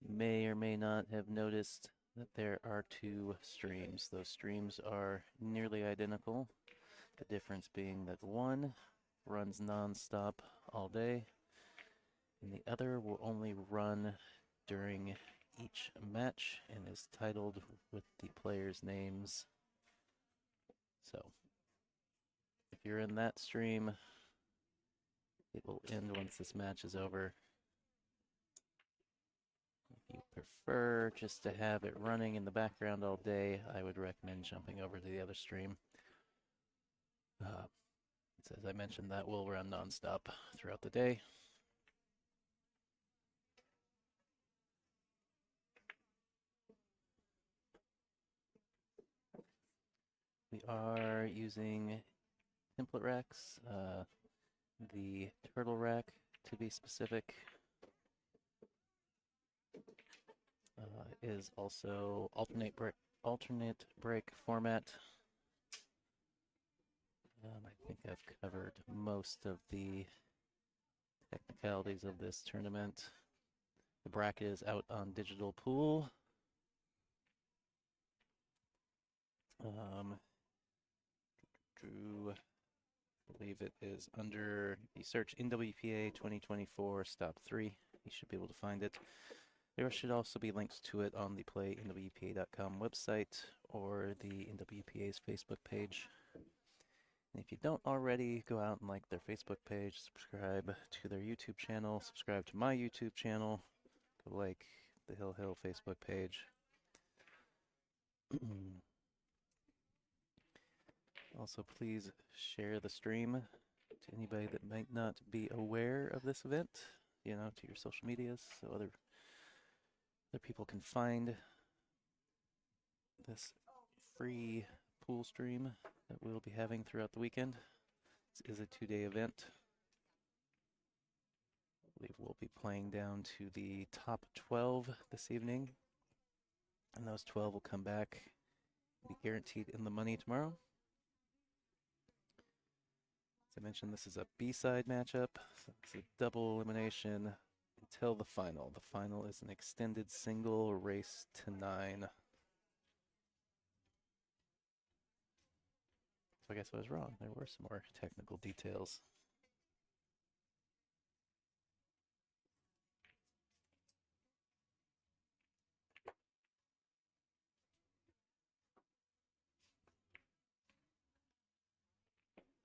You may or may not have noticed that there are 2 streams. Those streams are nearly identical. The difference being that one runs non-stop all day, and the other will only run during each match and is titled with the players' names. So, if you're in that stream, it will end once this match is over. If you prefer just to have it running in the background all day, I would recommend jumping over to the other stream. As I mentioned, that will run nonstop throughout the day. We are using template racks, the turtle rack to be specific. Is also alternate break format. I think I've covered most of the technicalities of this tournament. The bracket is out on Digital Pool. I believe it is under, if you search NWPA 2024 stop 3, you should be able to find it. There should also be links to it on the playnwpa.com website or the NWPA's Facebook page. And if you don't already, go out and like their Facebook page, subscribe to their YouTube channel, subscribe to my YouTube channel, go like the Hill Facebook page. Also, please share the stream to anybody that might not be aware of this event, to your social medias, so other people can find this free pool stream that we'll be having throughout the weekend. This is a 2-day event. I believe we'll be playing down to the top 12 this evening, and those 12 will come back, be guaranteed in the money tomorrow. As I mentioned, this is a B-side matchup, so it's a double elimination until the final. The final is an extended single race to 9. So I guess I was wrong. There were some more technical details.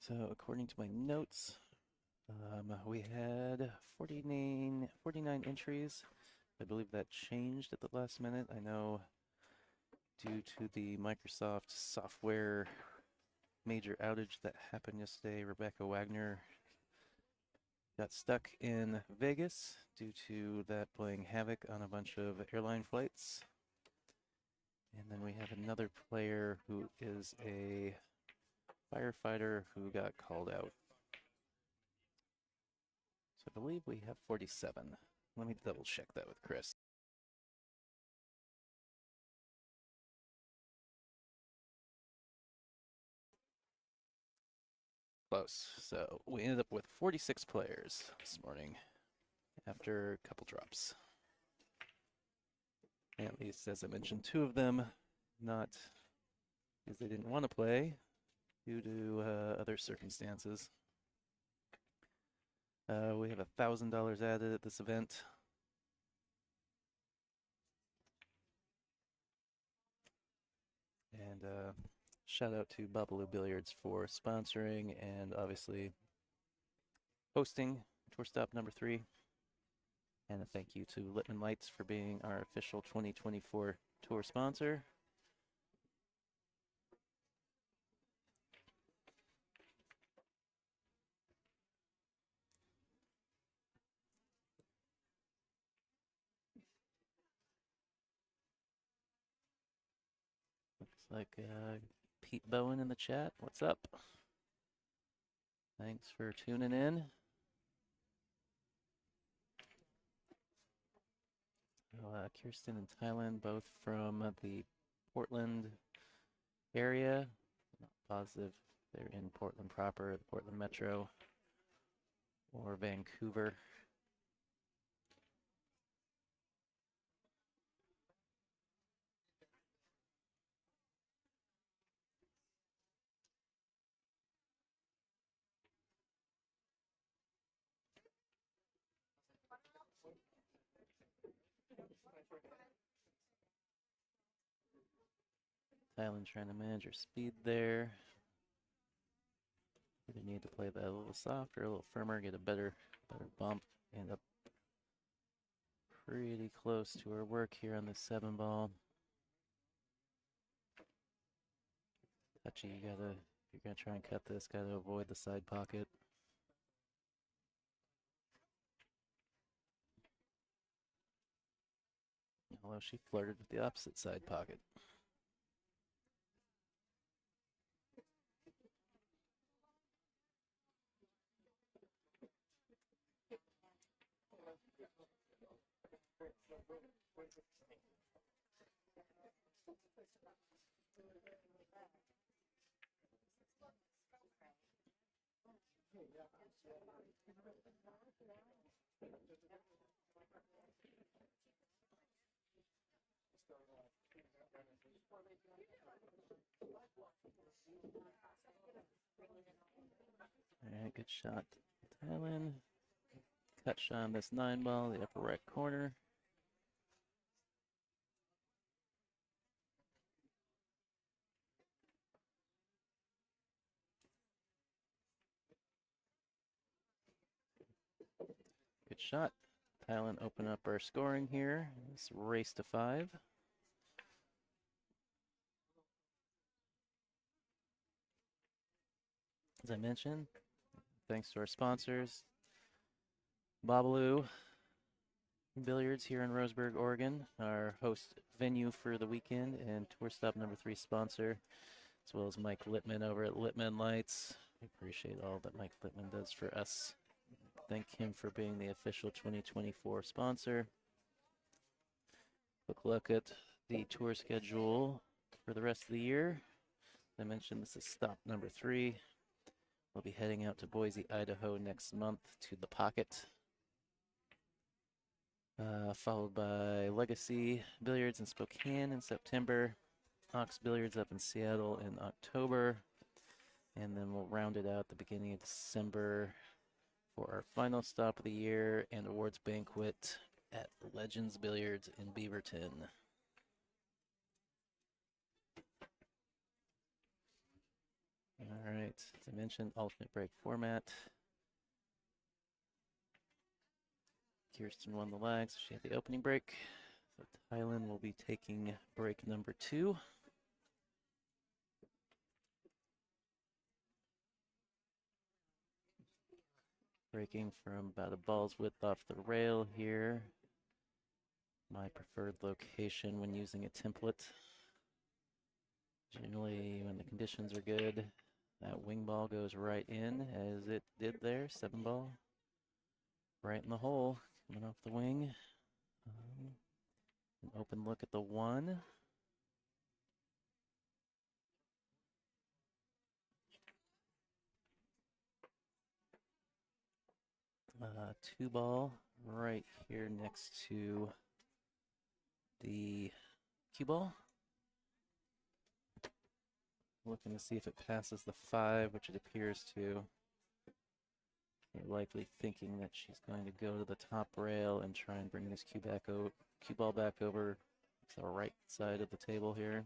So according to my notes, we had 49 entries. I believe that changed at the last minute. I know due to the Microsoft software major outage that happened yesterday, Rebecca Wagner got stuck in Vegas due to that playing havoc on a bunch of airline flights. And then we have another player who is a firefighter who got called out. So I believe we have 47. Let me double check that with Chris. Close. So we ended up with 46 players this morning after a couple drops. At least, as I mentioned, 2 of them not because they didn't want to play due to other circumstances. We have $1,000 added at this event. And shout out to Bobalou Billiards for sponsoring and obviously hosting tour stop number 3. And a thank you to Littman Lights for being our official 2024 tour sponsor. Looks like Pete Bowen in the chat. What's up? Thanks for tuning in. Kirsten and Thailand, both from the Portland area. Not positive they're in Portland proper, the Portland Metro, or Vancouver. Thailand trying to manage her speed there. Either need to play that a little softer, a little firmer, get a better bump. End up pretty close to her work here on this 7 ball. Touchy, if you're gonna try and cut this, gotta avoid the side pocket. Although she flirted with the opposite side pocket. All right, good shot, Thailand. Cut shot on this 9 ball, the upper right corner. Good shot. Thailand open up our scoring here. Let's race to 5. As I mentioned, thanks to our sponsors, Bobalou Billiards here in Roseburg, Oregon, our host venue for the weekend and tour stop number 3 sponsor, as well as Mike Littman over at Littman Lights. We appreciate all that Mike Littman does for us. Thank him for being the official 2024 sponsor. Quick look at the tour schedule for the rest of the year. As I mentioned, this is stop number 3. We'll be heading out to Boise, Idaho next month to the Pocket. Followed by Legacy Billiards in Spokane in September, Ox Billiards up in Seattle in October, and then we'll round it out the beginning of December for our final stop of the year and awards banquet at Legends Billiards in Beaverton. All right, as I mentioned, alternate break format. Kirsten won the lag, so she had the opening break. So Thailand will be taking break number 2. Breaking from about a ball's width off the rail here. My preferred location when using a template. Generally, when the conditions are good, that wing ball goes right in, as it did there. 7-ball. Right in the hole, coming off the wing. An open look at the 1. 2-ball right here next to the cue ball. Looking to see if it passes the 5, which it appears to. You're likely thinking that she's going to go to the top rail and try and bring this cue ball back over to the right side of the table here.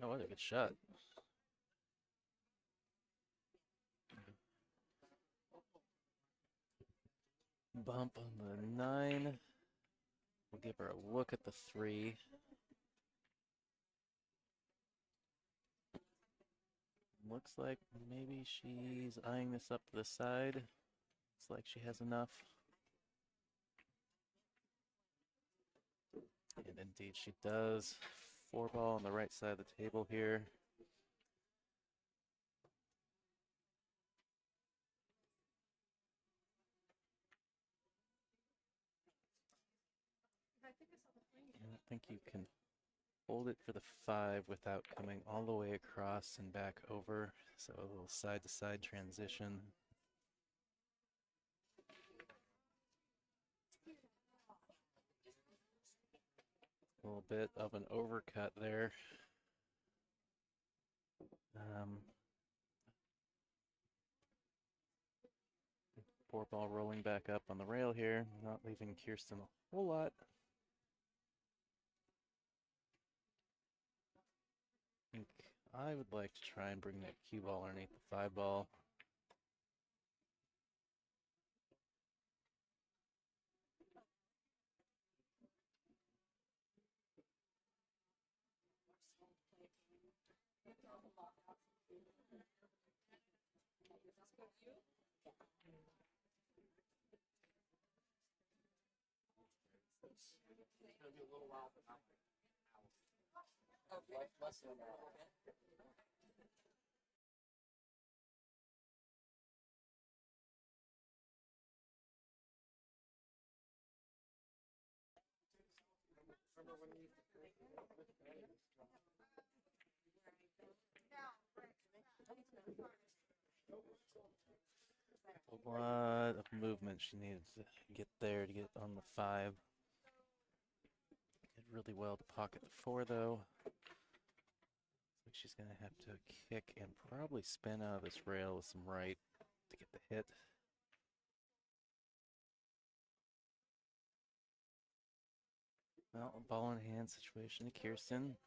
Oh, what a good shot. Bump on the 9. We'll give her a look at the 3. Looks like maybe she's eyeing this up to the side. Looks like she has enough. And indeed she does. 4-ball on the right side of the table here. I don't think you can hold it for the 5 without coming all the way across and back over. So a little side-to-side transition. A little bit of an overcut there. 4-ball rolling back up on the rail here, not leaving Kirsten a whole lot. I think I would like to try and bring that cue ball underneath the 5-ball. It's gonna be a little while, but not like hours. Okay. Less than an hour. Okay. Remember when we used to play? A lot of movement she needed to get there to get on the 5. Did really well to pocket the 4 though. Looks like she's gonna have to kick and probably spin out of this rail with some right to get the hit. Well, a ball in hand situation to Kirsten.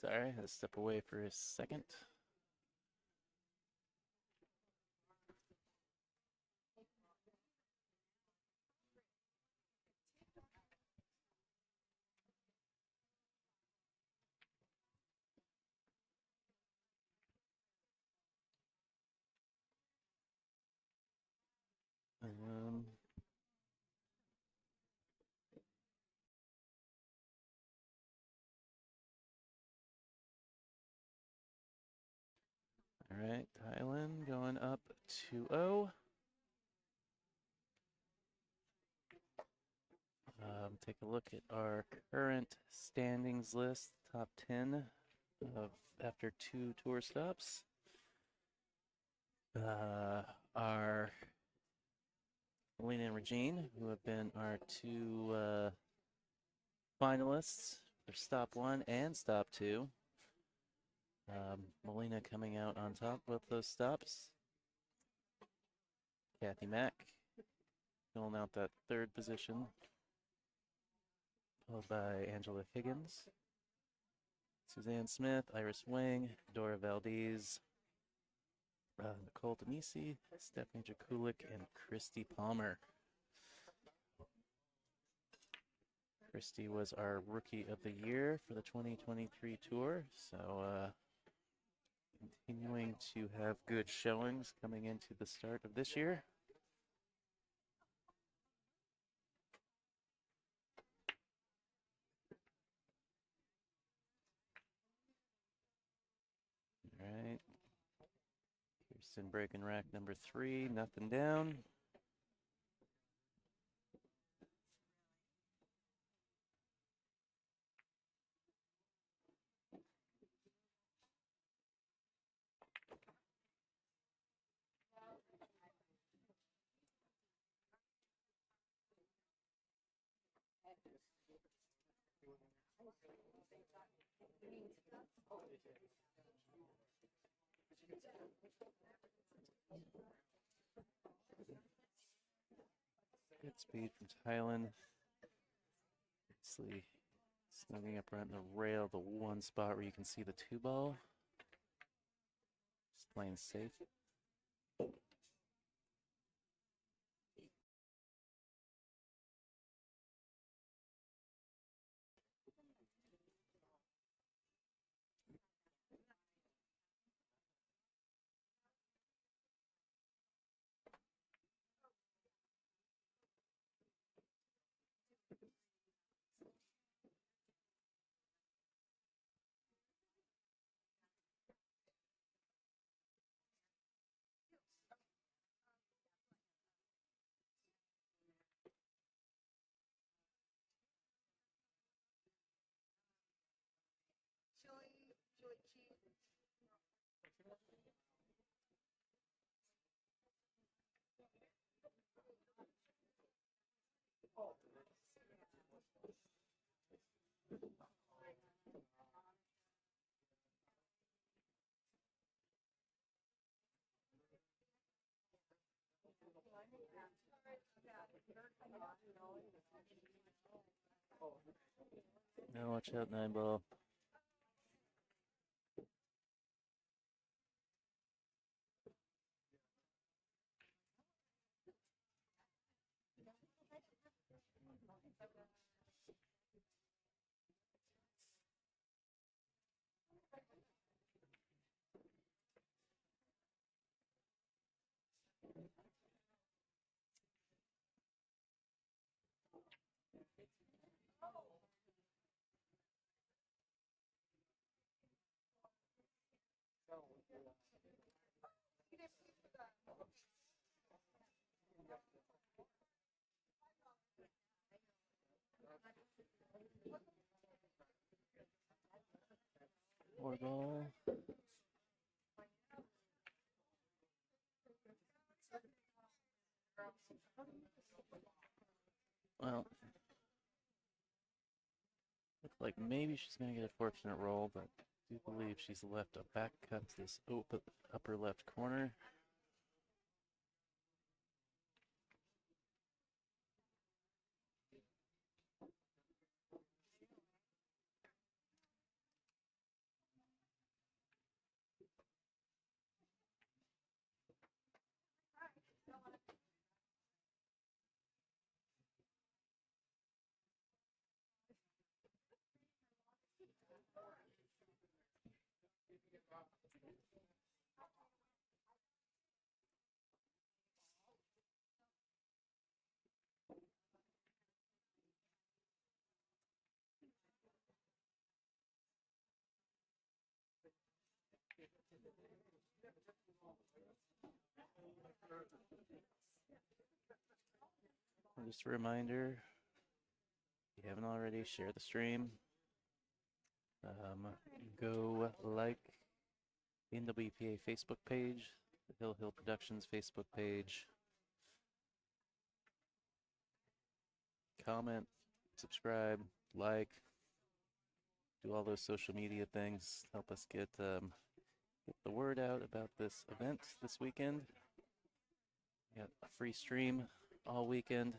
Sorry, had to step away for a second. one up 2-0. Take a look at our current standings list, top 10 of after 2 tour stops. Our Melina and Regine, who have been our 2 finalists for stop 1 and stop 2. Melina coming out on top both those stops. Kathy Mack filling out that 3rd position, followed by Angela Higgins, Suzanne Smith, Iris Wang, Dora Valdez, Nicole Denisi, Stephanie Jakulik, and Christy Palmer. Christy was our Rookie of the Year for the 2023 tour, so continuing to have good showings coming into the start of this year. All right. Kirsten breaking rack number 3, nothing down. Good speed from Thailand. Nicely snugging up right in the rail, the one spot where you can see the 2-ball. Just playing safe. Now watch out, 9-ball. Four ball. Well, looks like maybe she's going to get a fortunate roll, but I do believe she's left a back cut to this upper left corner. And just a reminder, if you haven't already, share the stream. Go like the NWPA Facebook page, the Hill Hill Productions Facebook page. Comment, subscribe, like, do all those social media things. Help us get the word out about this event this weekend. We got a free stream all weekend.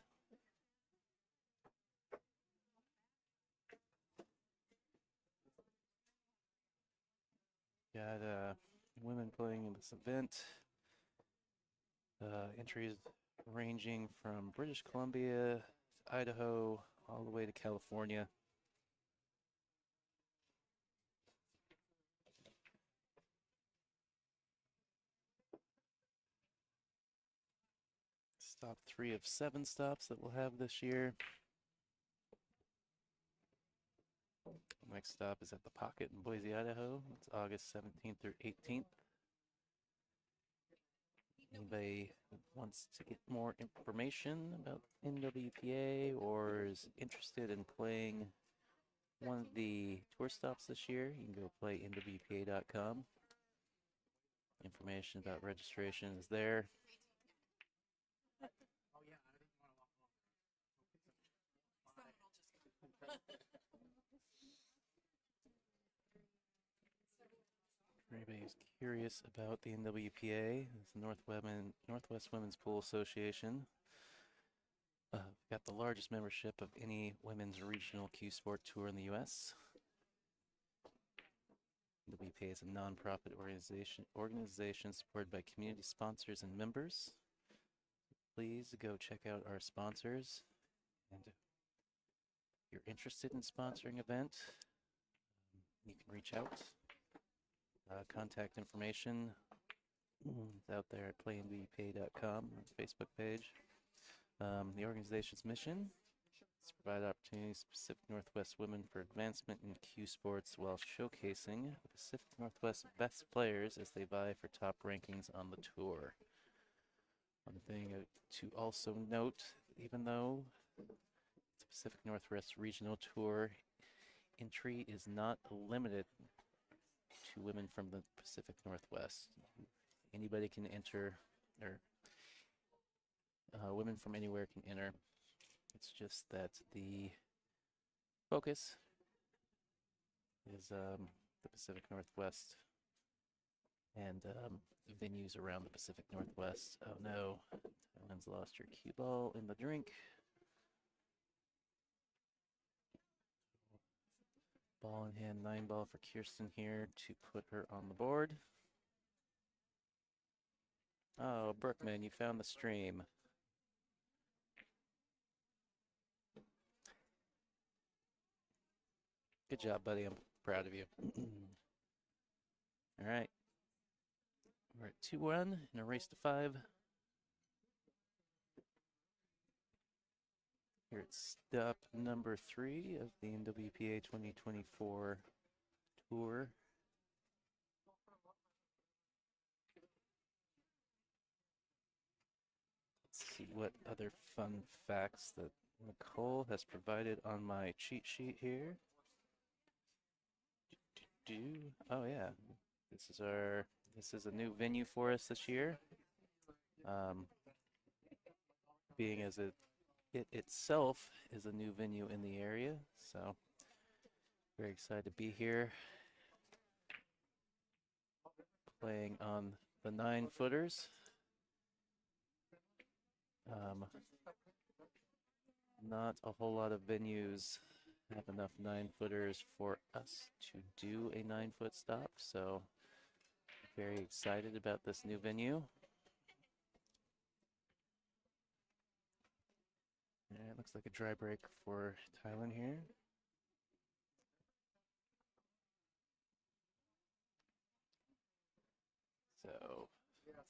Got women playing in this event. Entries ranging from British Columbia to Idaho, all the way to California. Stop 3 of 7 stops that we'll have this year. Next stop is at the Pocket in Boise, Idaho. It's August 17th through 18th. Anybody wants to get more information about NWPA or is interested in playing one of the tour stops this year, you can go play NWPA.com. Information about registration is there. For anybody who's curious about the NWPA, it's the Northwest Women's Pool Association. Got the largest membership of any women's regional Q Sport tour in the U.S. NWPA is a nonprofit organization supported by community sponsors and members. Please go check out our sponsors. And if you're interested in sponsoring an event, you can reach out. Contact information is out there at playnwpa.com Facebook page. The organization's mission is to provide opportunities to Pacific Northwest women for advancement in Q sports while showcasing the Pacific Northwest best players as they vie for top rankings on the tour. One thing to also note, even though it's a Pacific Northwest Regional Tour, entry is not limited to women from the Pacific Northwest. Anybody can enter, or women from anywhere can enter. It's just that the focus is the Pacific Northwest and venues around the Pacific Northwest. Oh no, Thailand's lost your cue ball in the drink. Ball in hand, 9-ball for Kirsten here to put her on the board. Oh, Brookman, you found the stream. Good job, buddy. I'm proud of you. All right. We're at 2-1 in a race to 5. Here at stop number 3 of the NWPA 2024 tour. Let's see what other fun facts that Nicole has provided on my cheat sheet here. Oh yeah, this is a new venue for us this year. Being as it itself is a new venue in the area, so very excited to be here playing on the 9-footers. Not a whole lot of venues have enough 9-footers for us to do a 9-foot stop, so very excited about this new venue. Yeah, it looks like a dry break for Thailand here. So,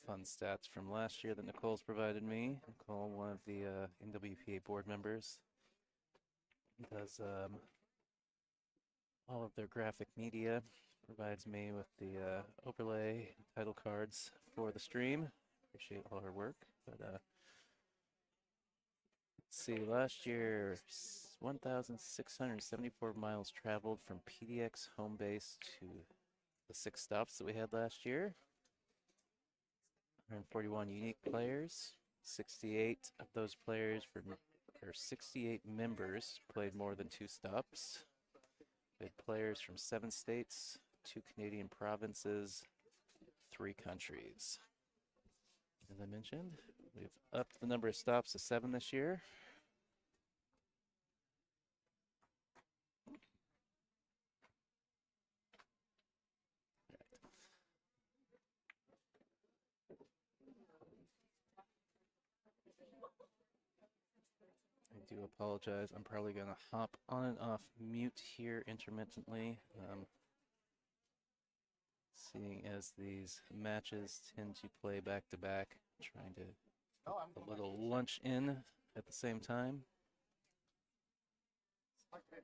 fun stats from last year that Nicole's provided me. Nicole, one of the NWPA board members, does all of their graphic media provides me with the overlay title cards for the stream. Appreciate all her work. But let's see, last year, 1,674 miles traveled from PDX home base to the 6 stops that we had last year. 141 unique players. 68 of those players or 68 members played more than 2 stops. We had players from 7 states, 2 Canadian provinces, 3 countries. As I mentioned, we've upped the number of stops to 7 this year. I do apologize. I'm probably going to hop on and off mute here intermittently. Seeing as these matches tend to play back to back, trying to No, I'm get a little lunch in at the same time. okay.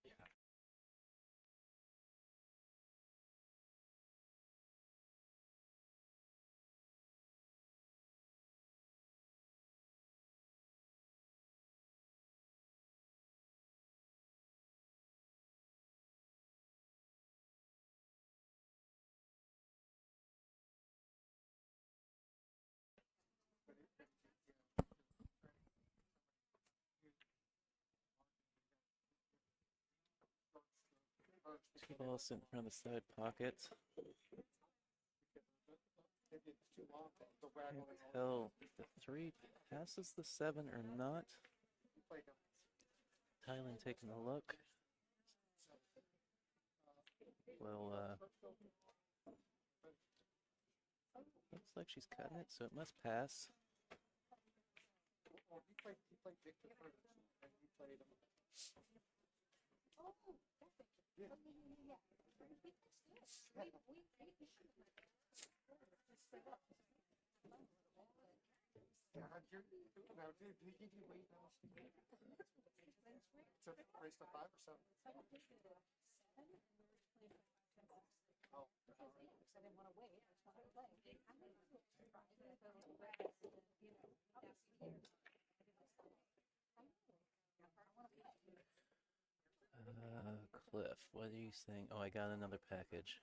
Yeah. Two balls sitting in front of the side pocket. Can't tell if the 3 passes the 7 or not. Thailand taking a look. Well, looks like she's cutting it, so it must pass. Now, did he give you weight now? To race to 5 or 7? Oh, I didn't want to wait. I just wanted to play. Cliff, what are you saying? Oh, I got another package.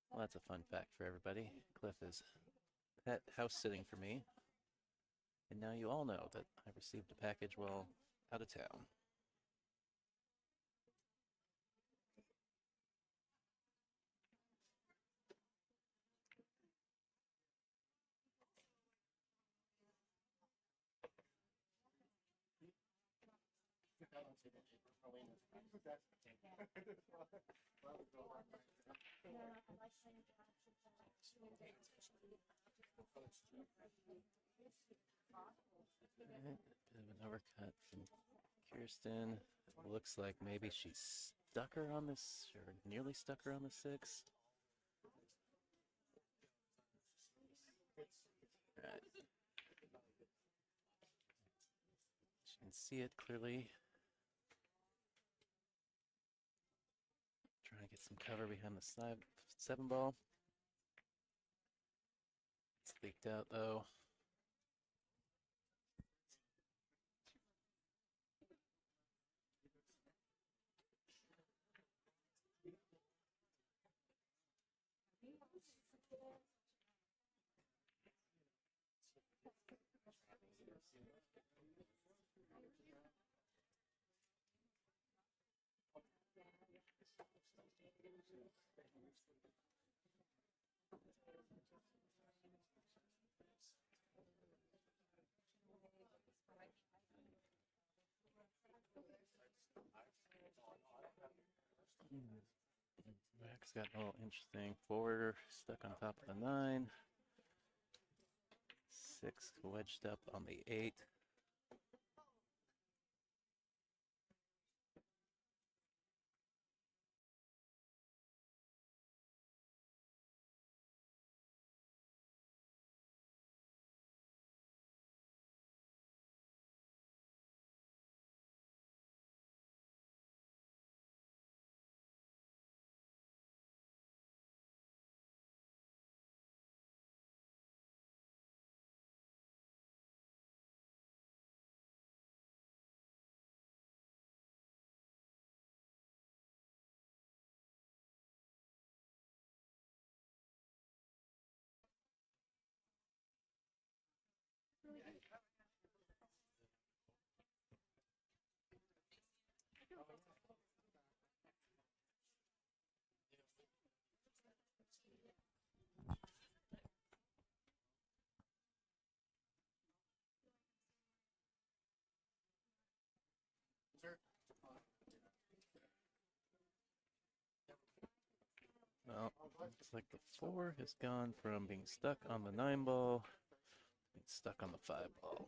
Well, that's a fun fact for everybody. Cliff is pet house sitting for me. And now you all know that I received a package while out of town. Right, bit of an overcut from Kirsten. It looks like maybe she stuck her on this, or nearly stuck her on the 6. Right. She can see it clearly. Trying to get some cover behind the 7 ball. It's leaked out though. Back's got a little interesting. Forwarder stuck on top of the 9. 6 wedged up on the 8. Looks like the 4 has gone from being stuck on the 9 ball to being stuck on the 5 ball.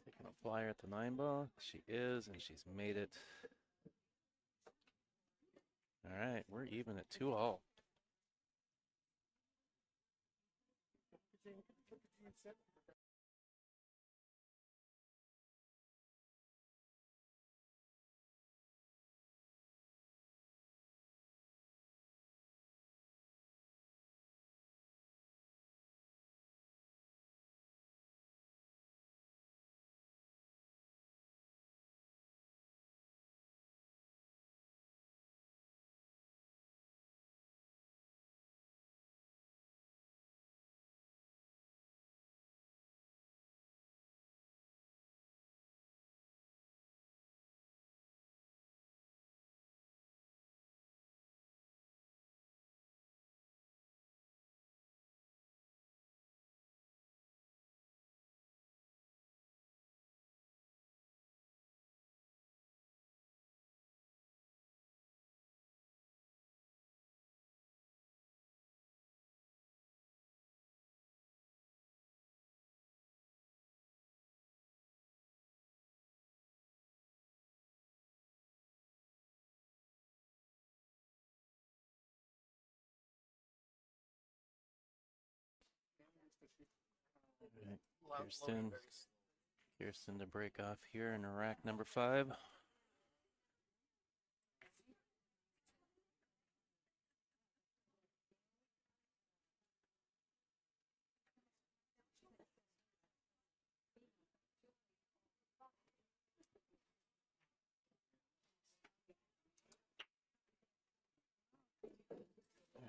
Taking a flyer at the 9 ball. She is, and she's made it. All right, we're even at 2-all. All right, Kirsten to break off here in rack number 5. All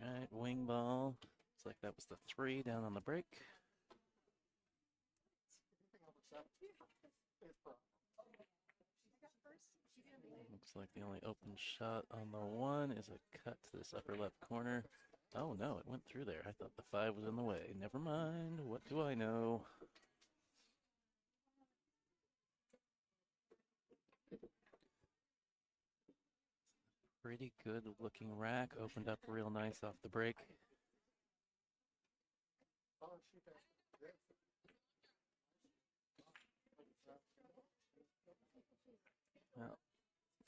right, wing ball. Looks like that was the 3 down on the break. Looks like the only open shot on the 1 is a cut to this upper left corner. Oh no, it went through there. I thought the 5 was in the way. Never mind. What do I know? Pretty good looking rack. Opened up real nice off the break. Well,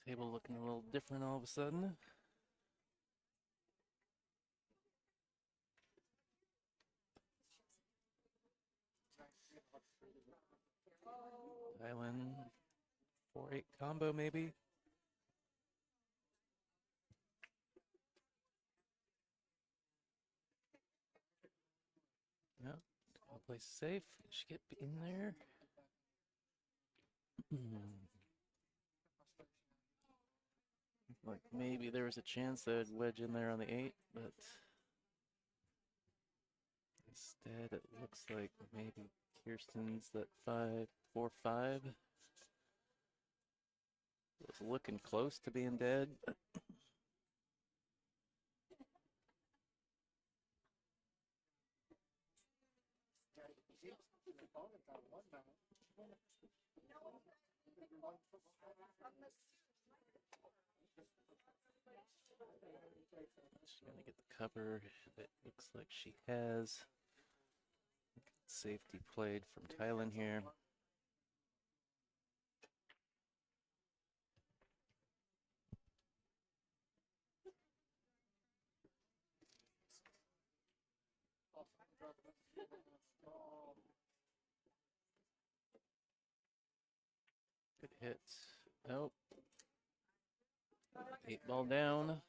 table looking a little different all of a sudden. Island 4-8 combo maybe. No, I'll play safe. She get in there. Like maybe there was a chance they'd wedge in there on the 8, but instead it looks like maybe Kirsten's that 5-4-5 was looking close to being dead. She's gonna get the cover. It looks like she has. Safety played from Thailand here. Good hit. Nope. 8 ball down.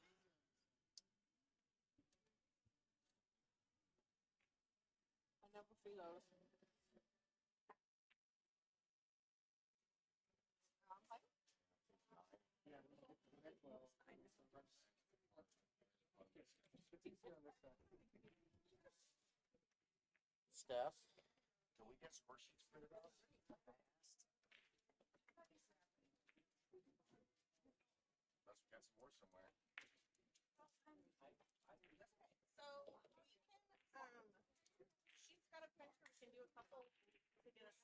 Steph, can we get score sheets printed out? Unless we got some more somewhere. So you can, she's got a printer. We can do a couple to get us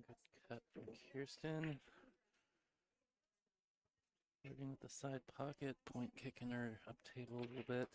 Good cut from Kirsten. Flirting with the side pocket, point kicking her up table a little bit.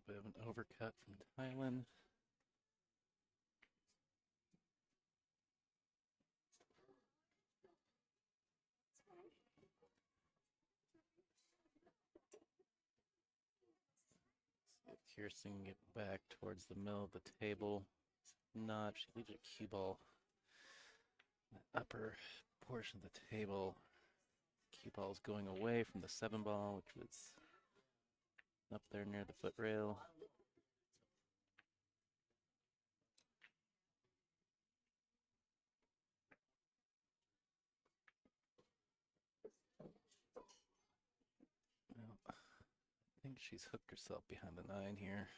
A bit of an overcut from Thailand. See if Kirsten can get back towards the middle of the table. Not, she leaves her cue ball in the upper portion of the table. Cue ball is going away from the 7 ball, which was up there near the foot rail. Well, I think she's hooked herself behind the 9 here.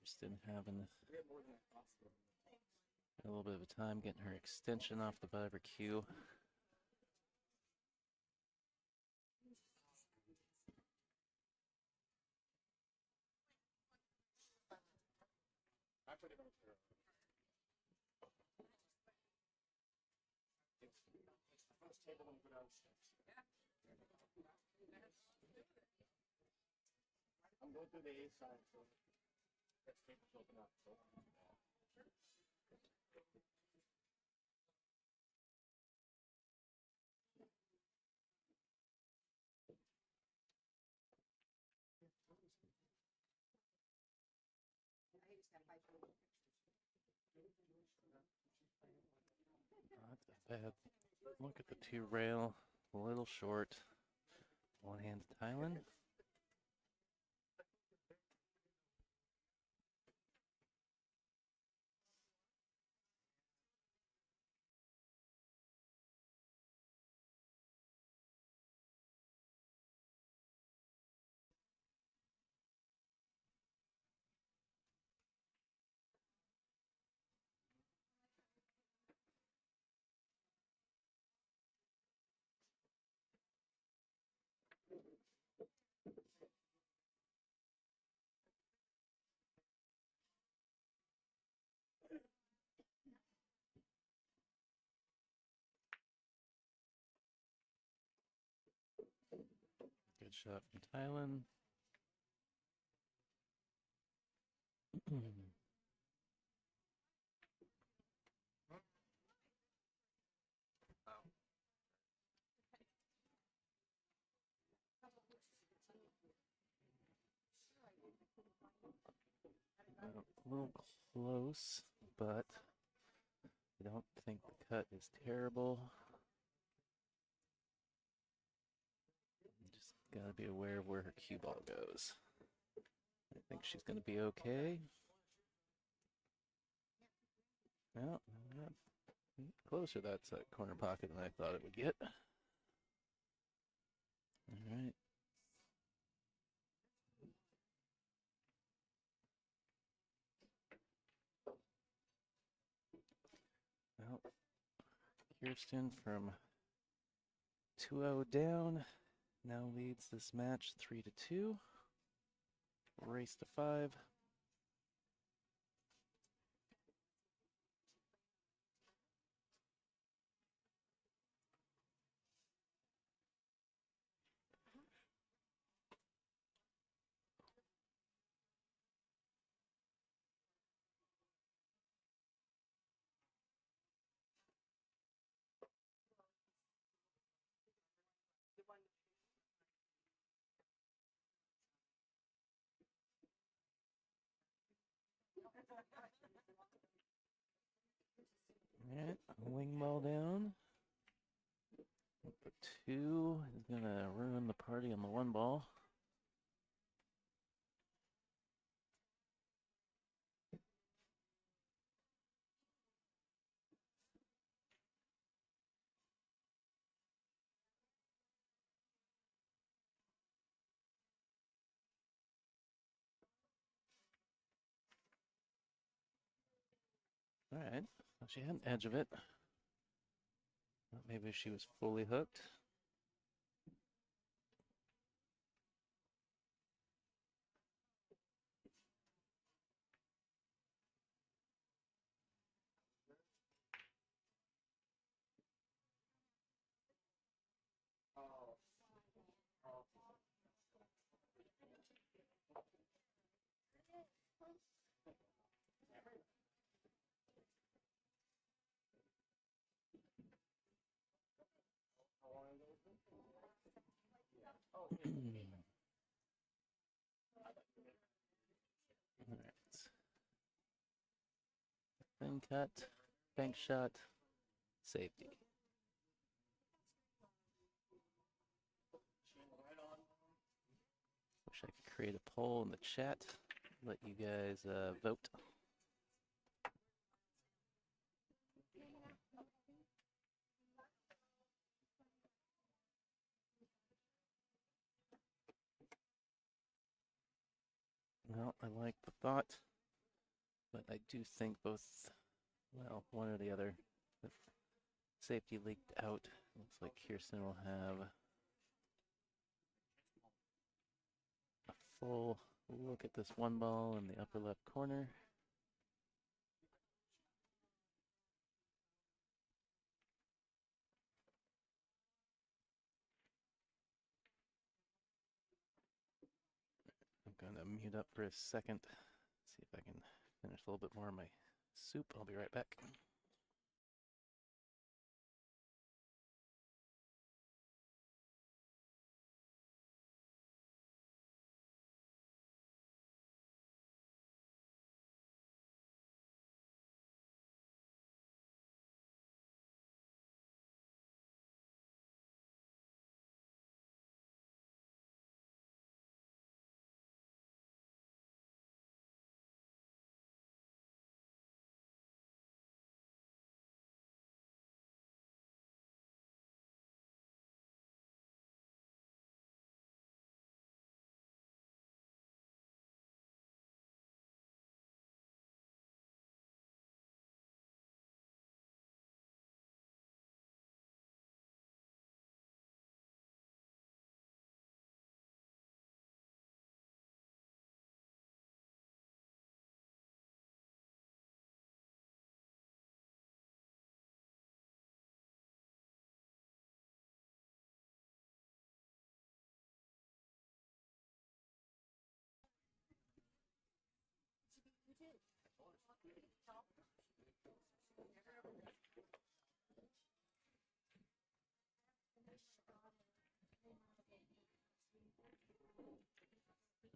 Kirsten having a little bit of a time getting her extension off the butt of her cue. I put it on her. It's the first table when we go down the steps. I'm going through the A side, so that table's open up. So. Not a bad look at the 2 rail, a little short. One hand to Thailand. Good shot from Thailand. A little close, but I don't think the cut is terrible. Just gotta be aware of where her cue ball goes. I think she's gonna be okay. Well, closer to that corner pocket than I thought it would get. All right. Well, Kirsten from 2-0 down now leads this match 3-2. Race to 5. Alright, wing ball down. The 2 is gonna ruin the party on the 1 ball. Alright, well, she had an edge of it. Maybe she was fully hooked. Alright. Thin cut, bank shot, safety. Wish I could create a poll in the chat, let you guys vote. Well, I like the thought, but I do think both, well, one or the other. The safety leaked out. Looks like Kirsten will have a full look at this 1 ball in the upper left corner. I'm going to mute up for a second, see if I can finish a little bit more of my soup. I'll be right back.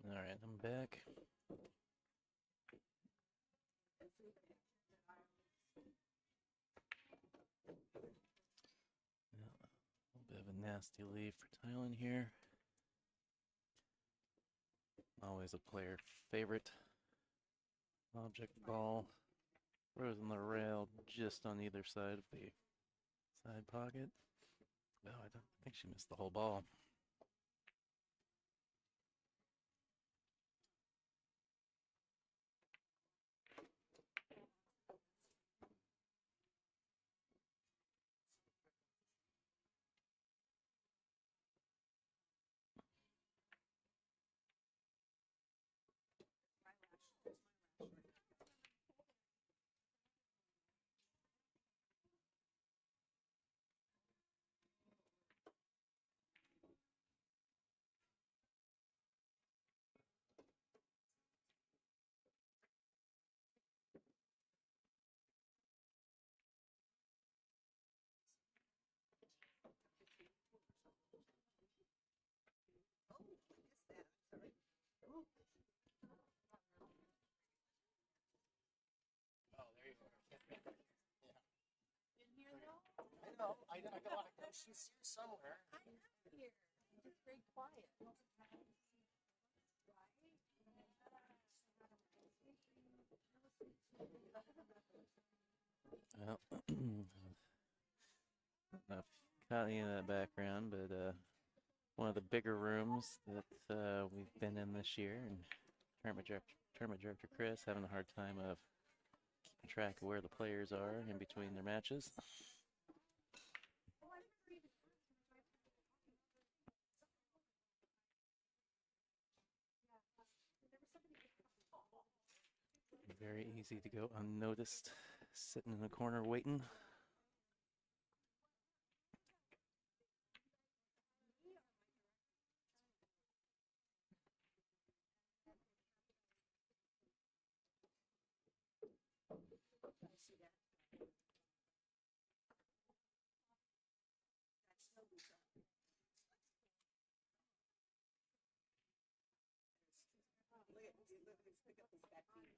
All right, I'm back. Yeah, a little bit of a nasty leave for Thailand here. Always a player favorite. Object ball. Throws on the rail just on either side of the side pocket. No, I don't think she missed the whole ball. know. I want to go. She's here somewhere. I'm not here. I'm just very quiet. Well, I don't know if you caught any of that background, but one of the bigger rooms that we've been in this year, and tournament director Chris having a hard time of keeping track of where the players are in between their matches. Very easy to go unnoticed, sitting in the corner waiting. Pick up his back feet.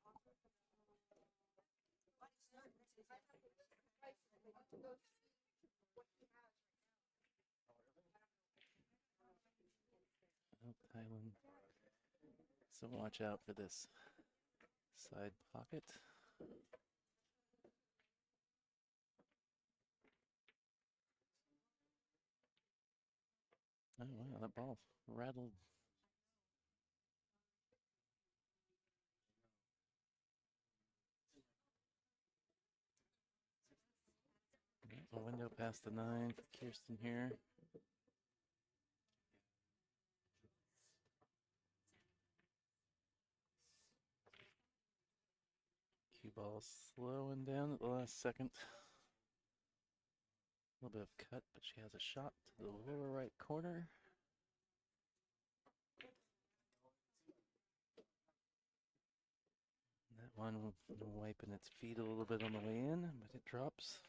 Oh, Thailand. So watch out for this side pocket. Oh wow, that ball rattled. A window past the 9 for Kirsten here. Cue ball slowing down at the last second. A little bit of cut, but she has a shot to the lower right corner. That one wiping its feet a little bit on the way in, but it drops.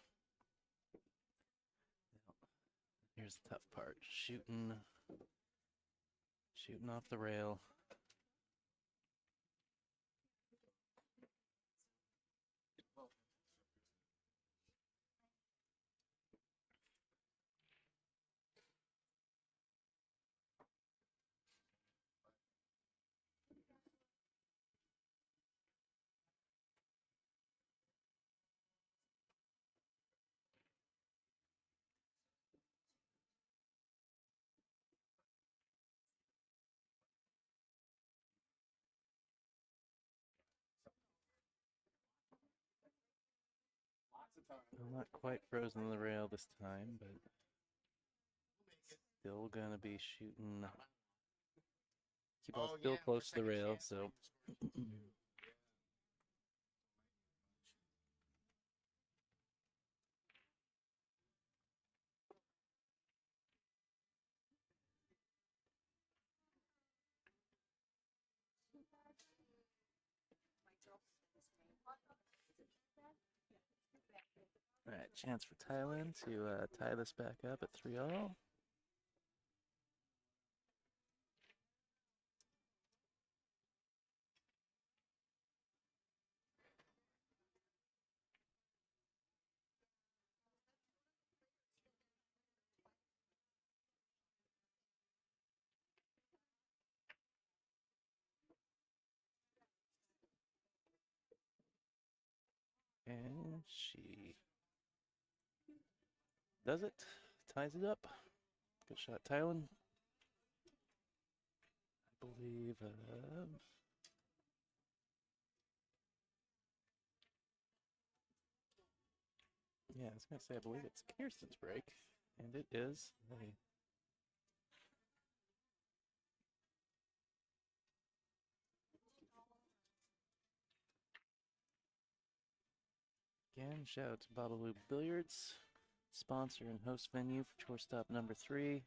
Now, here's the tough part: shooting off the rail. Lots of time. Well, not quite frozen on the rail this time, but still gonna be shooting. Cue ball's still close to the rail, so. All right, chance for Thailand to tie this back up at 3-all. And she does it, ties it up. Good shot, Thailand. I believe, yeah, I was gonna say, I believe it's Kirsten's break, and it is. Again, shout out to Bobalou Billiards, sponsor and host venue for tour stop number 3.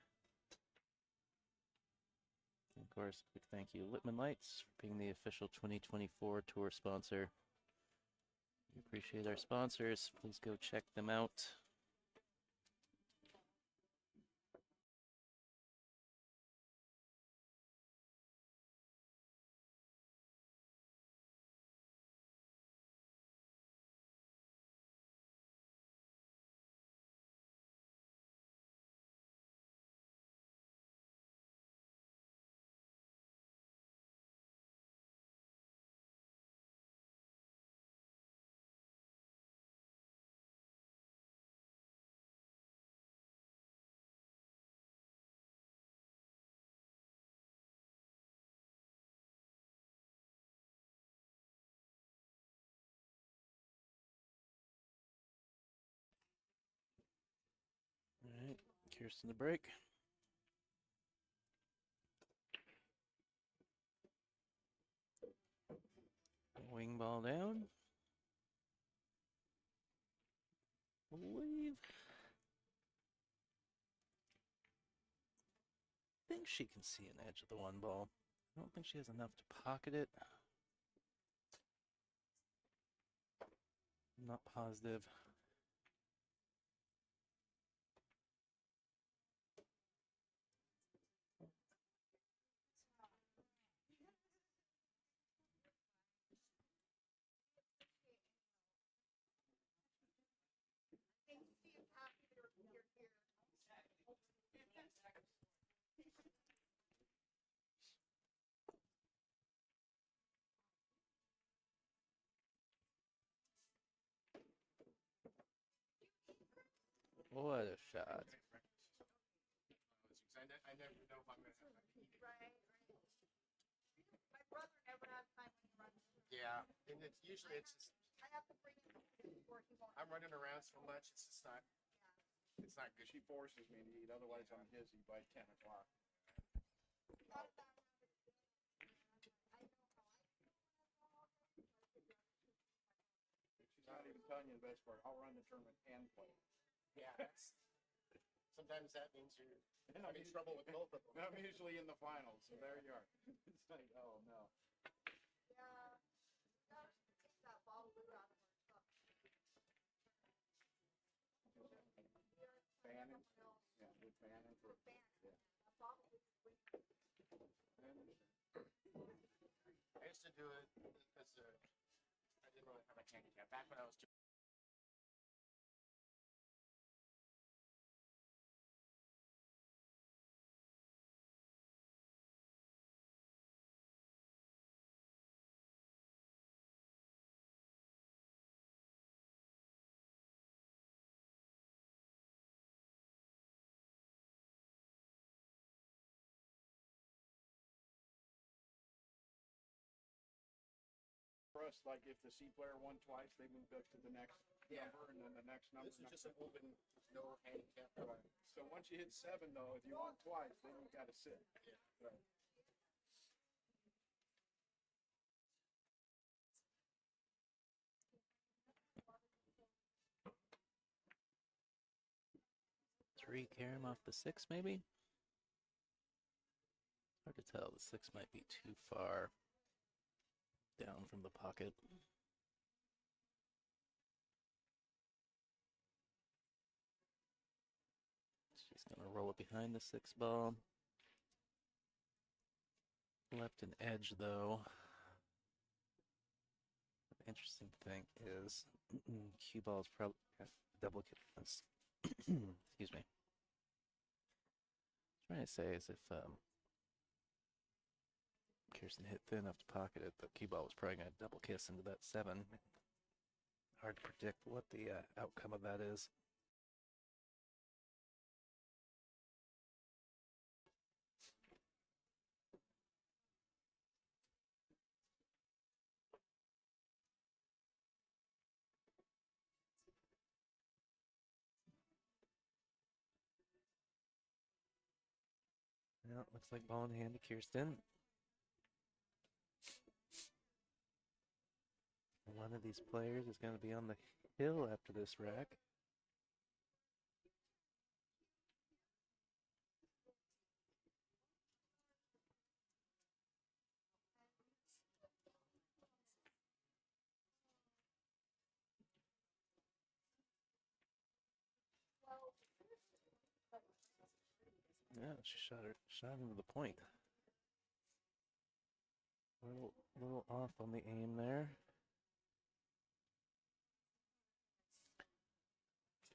And of course, big thank you, Littman Lights, for being the official 2024 tour sponsor. We appreciate our sponsors. Please go check them out. Kirsten to break. Wing ball down. Believe. I think she can see an edge of the one ball. I don't think she has enough to pocket it. I'm not positive. What a shot. I never know if I'm going to have to eat it. Right. My brother never has time when he runs. Yeah, and it's usually it's just, I have to bring him before he won't. I'm running around so much, it's just not, it's not good. She forces me to eat, otherwise I'm dizzy by 10 o'clock. She's not even telling you the best part. I'll run the tournament and play. Yeah, that's, sometimes that means you're having trouble with both of them. I'm usually in the finals, so there you are. It's like, oh no. Yeah. Gotta take that Bobalou out of our stuff. Bannon? Yeah, with Bannon. Yeah. That Bobalou is weak. I used to do it because I didn't really have a handicap. Back when I was For us, like if the C player won twice, they moved up to the next number, and then the next number. This is just an open, no handicap. Right. So once you hit 7, though, if you won twice, then you got to sit. Yeah. Right. Three carom off the 6, maybe? Hard to tell. The 6 might be too far down from the pocket. She's going to roll it behind the 6 ball. Left an edge, though. The interesting thing is, cue ball is probably double kiss. Excuse me. Trying to say is if Kirsten hit thin enough to pocket it, the cue ball was probably going to double kiss into that 7. Hard to predict what the outcome of that is. Well, looks like ball in hand to Kirsten. One of these players is going to be on the hill after this rack. Yeah, she shot into the point. Little off on the aim there.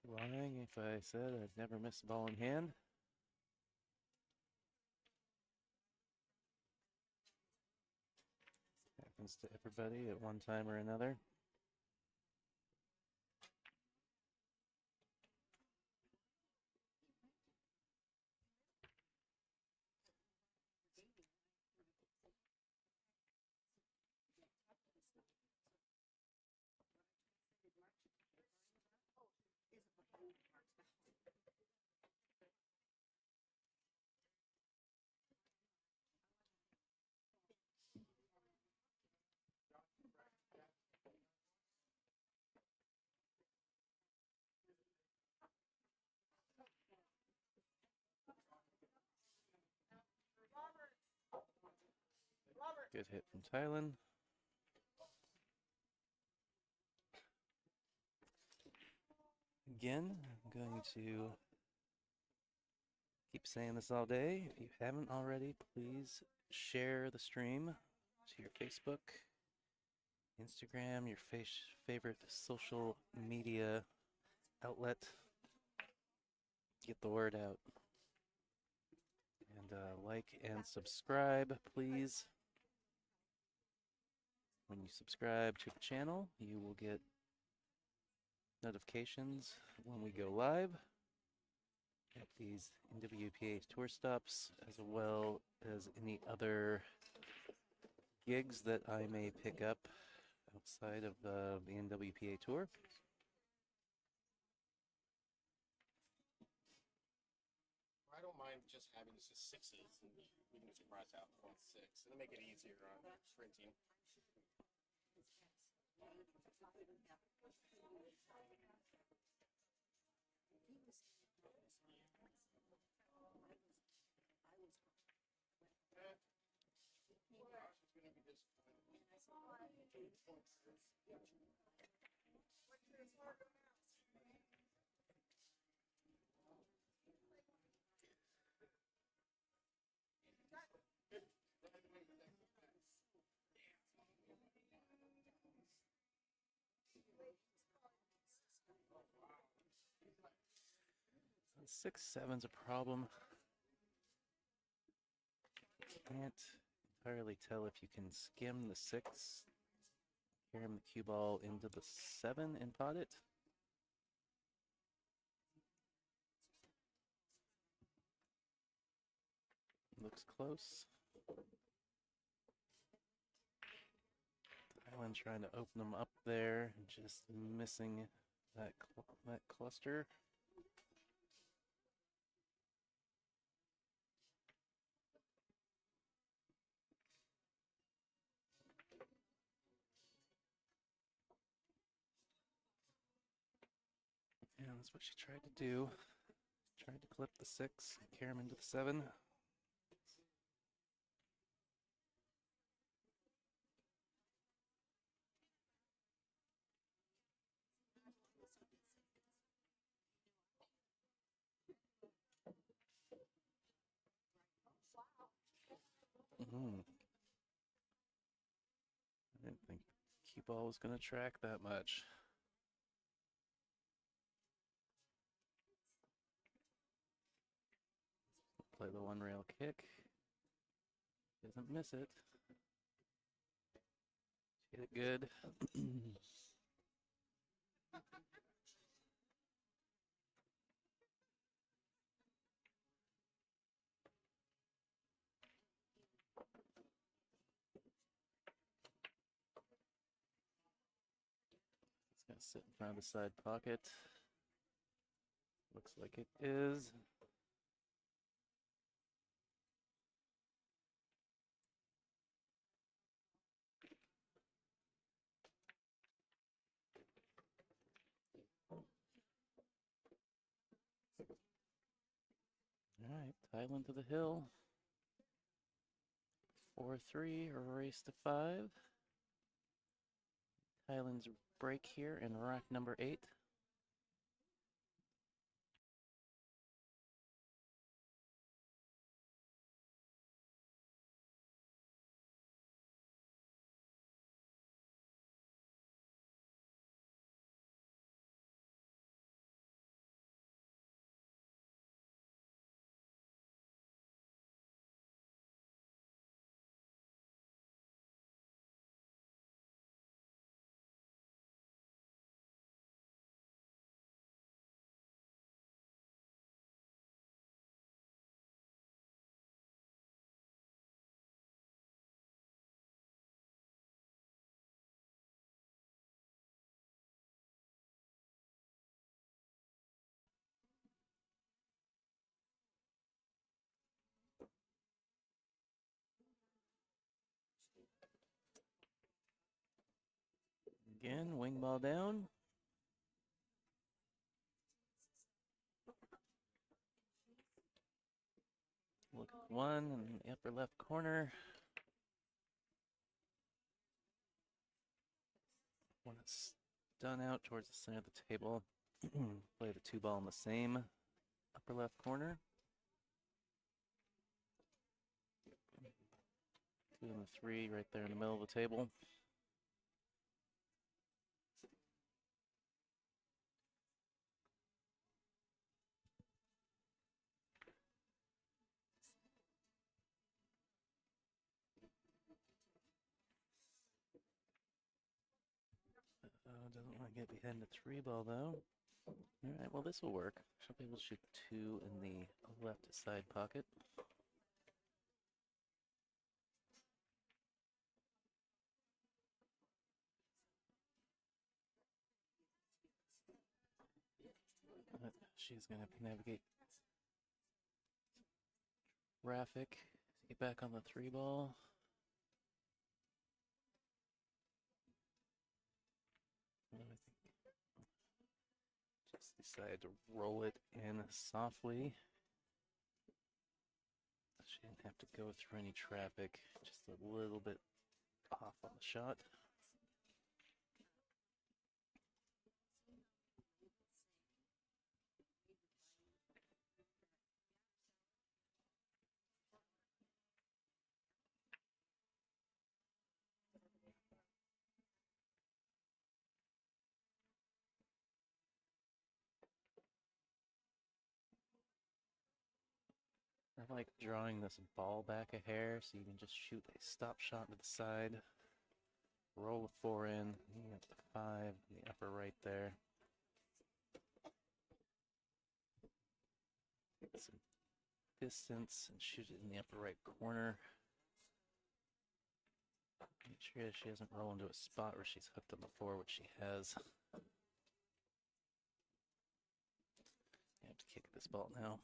Lying if I said I'd never miss a ball in hand. Happens to everybody at one time or another. Good hit from Thailand. Again, I'm going to keep saying this all day. If you haven't already, please share the stream to your Facebook, Instagram, your favorite social media outlet. Get the word out. And like and subscribe, please. When you subscribe to the channel, you will get notifications when we go live at these NWPA tour stops, as well as any other gigs that I may pick up outside of the NWPA tour. I don't mind just having just sixes, and we can just cross out 1-6. It'll make it easier on printing. So 6-7's a problem. Can't entirely tell if you can skim the 6, carry the cue ball into the 7 and pot it. Looks close. Thailand trying to open them up there, just missing that cluster. And that's what she tried to do. Tried to clip the 6, carry him into the 7. I didn't think cue ball was going to track that much. Play the one rail kick. Doesn't miss it. Hit it good. It's gonna sit in front of the side pocket. Looks like it is. All right, Thailand to the hill. 4-3, race to 5. Thailand's break here in rack number 8. Again, wing ball down. Look at one in the upper left corner. stun out towards the center of the table. Play the 2 ball in the same upper left corner. 2 and the 3 right there in the middle of the table. Doesn't want to get behind the 3 ball though. Alright, well this will work. She'll be able to shoot 2 in the left side pocket. She's going to navigate traffic, get back on the 3 ball. Just decided to roll it in softly. She didn't have to go through any traffic, just a little bit off on the shot. I like drawing this ball back a hair so you can just shoot a stop shot to the side, roll a 4 in, you get the 5 in the upper right there. Get some distance and shoot it in the upper right corner. Make sure she doesn't roll into a spot where she's hooked on before, which she has. You have to kick this ball now.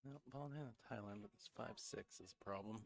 Nope, ball in the Thailand, but this 5-6 is a problem.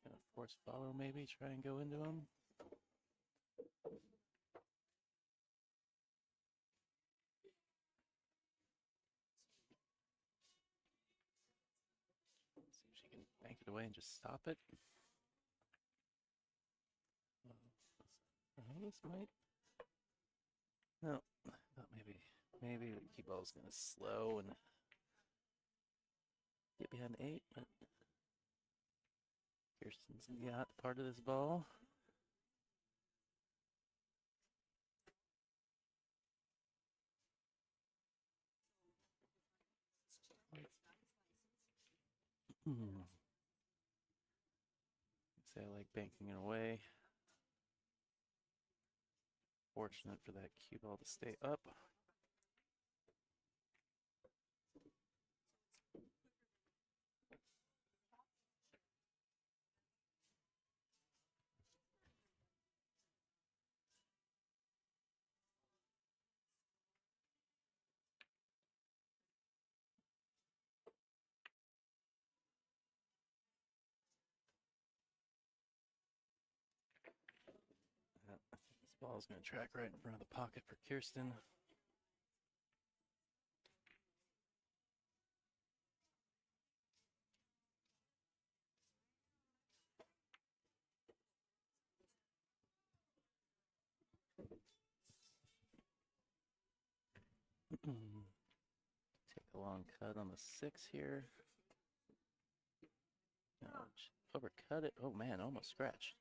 Gonna force follow maybe, try and go into him. See if she can bank it away and just stop it. This might. No, I thought maybe the cue ball's gonna slow and get behind 8, but Kirsten's got part of this ball. Say I like banking it away. Fortunate for that cue ball to stay up. Ball's going to track right in front of the pocket for Kirsten. Take a long cut on the 6 here. Ouch. Overcut it. Oh man, almost scratched.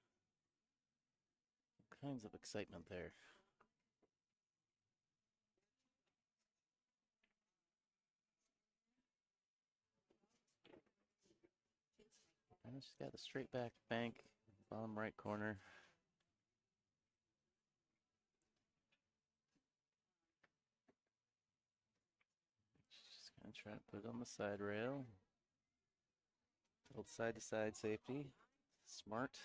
All kinds of excitement there. And she's got a straight back bank, bottom right corner. She's just gonna try to put it on the side rail. Build side to side safety. Smart.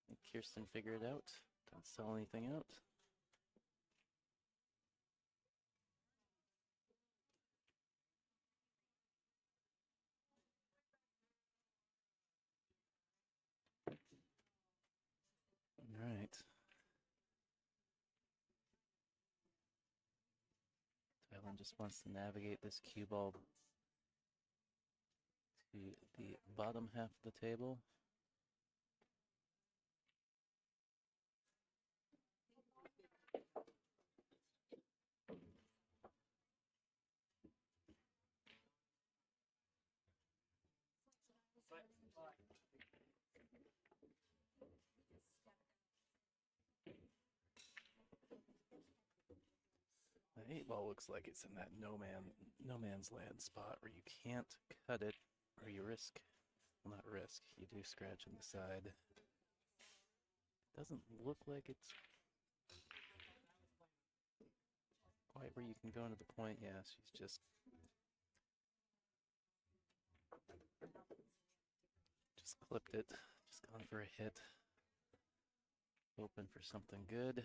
Let Kirsten figure it out. Don't sell anything out. All right. Tylen just wants to navigate this cue ball to the bottom half of the table. The 8 ball looks like it's in that no man's land spot where you can't cut it or you risk, well, not risk, you do scratch on the side. Doesn't look like it's quite where you can go into the point. Yeah, she's just clipped it, just gone for a hit. Hoping for something good.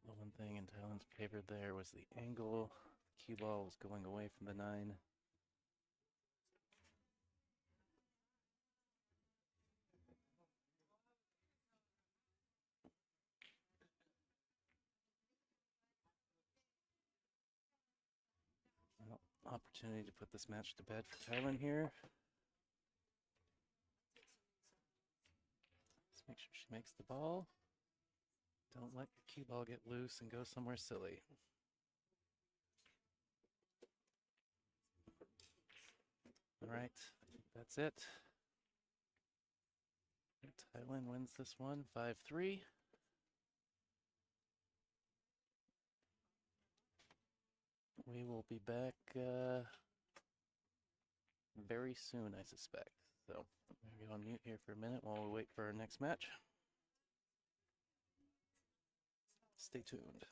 The one thing in Tylen's favor there was the angle. The cue ball was going away from the 9. Well, opportunity to put this match to bed for Tylen here. Let's make sure she makes the ball. Don't let your cue ball get loose and go somewhere silly. All right, I think that's it. Tylen wins this one, 5-3. We will be back very soon, I suspect. So I'm going to go on mute here for a minute while we wait for our next match. Stay tuned.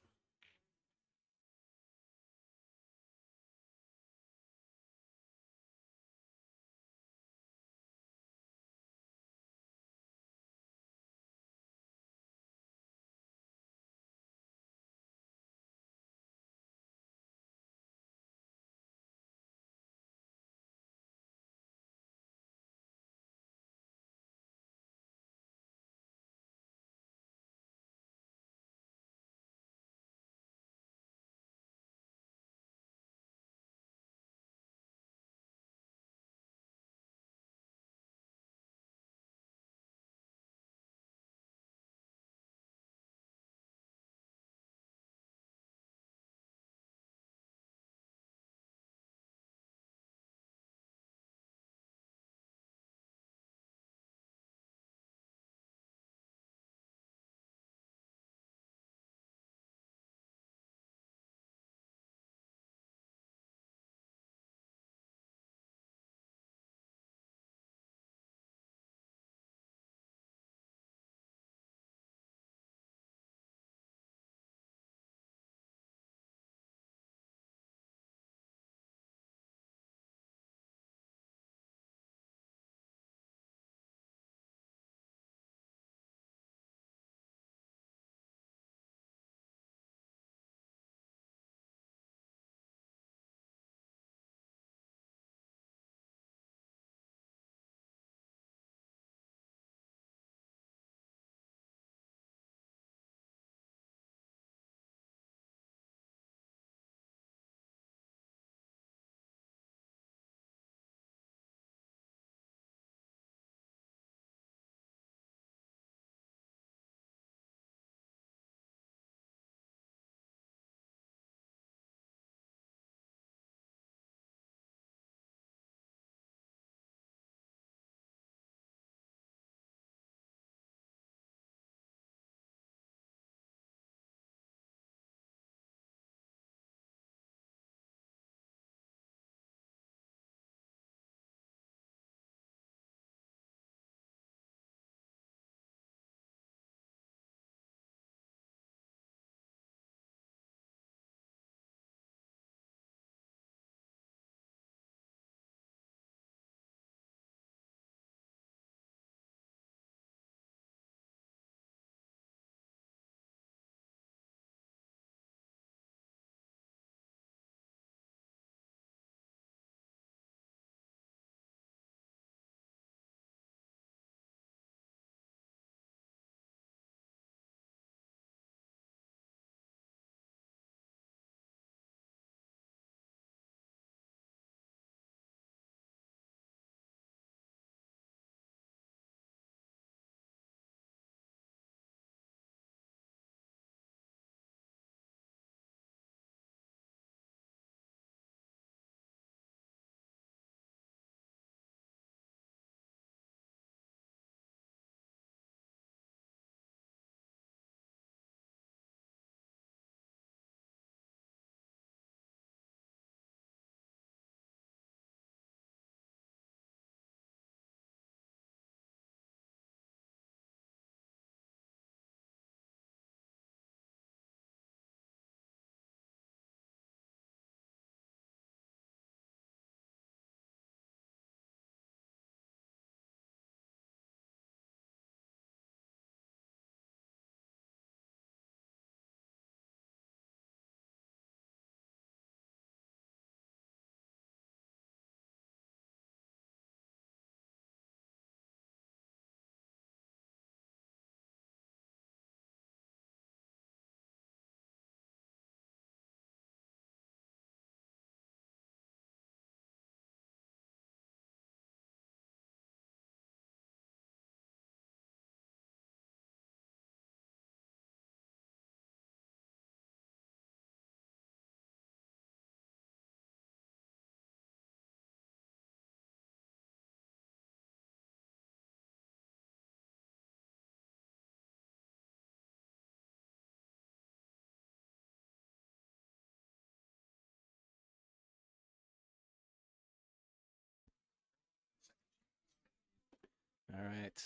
All right.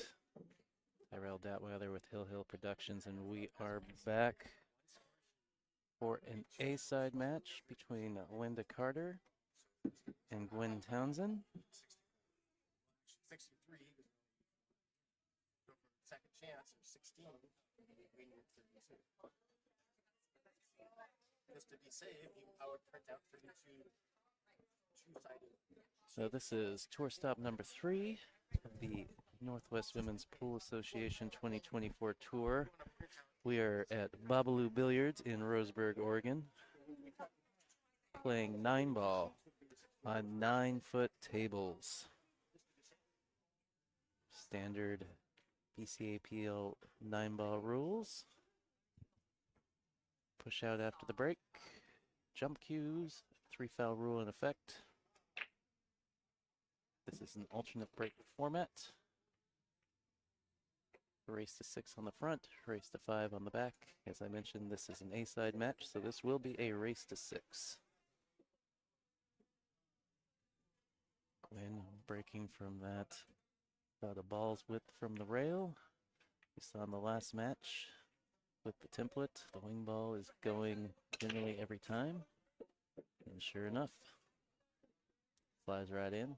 Tyrell Datweather with Hill Hill Productions, and we are back for an A-side match between Linda Carter and Gwen Townsend. 63. Go for the second chance of 16. Win your 32. Just to be safe, I would print out 32 two-sided. So this is tour stop number 3 of the Northwest Women's Pool Association 2024 tour. We are at Bobalou Billiards in Roseburg, Oregon, playing 9-ball on 9-foot tables. Standard BCAPL 9-ball rules. Push out after the break. Jump cues. 3-foul rule in effect. This is an alternate break format. Race to 6 on the front, race to 5 on the back. As I mentioned, this is an A-side match, so this will be a race to 6. Gwen breaking from that about a ball's width from the rail. We saw in the last match with the template, the wing ball is going generally every time. And sure enough, flies right in.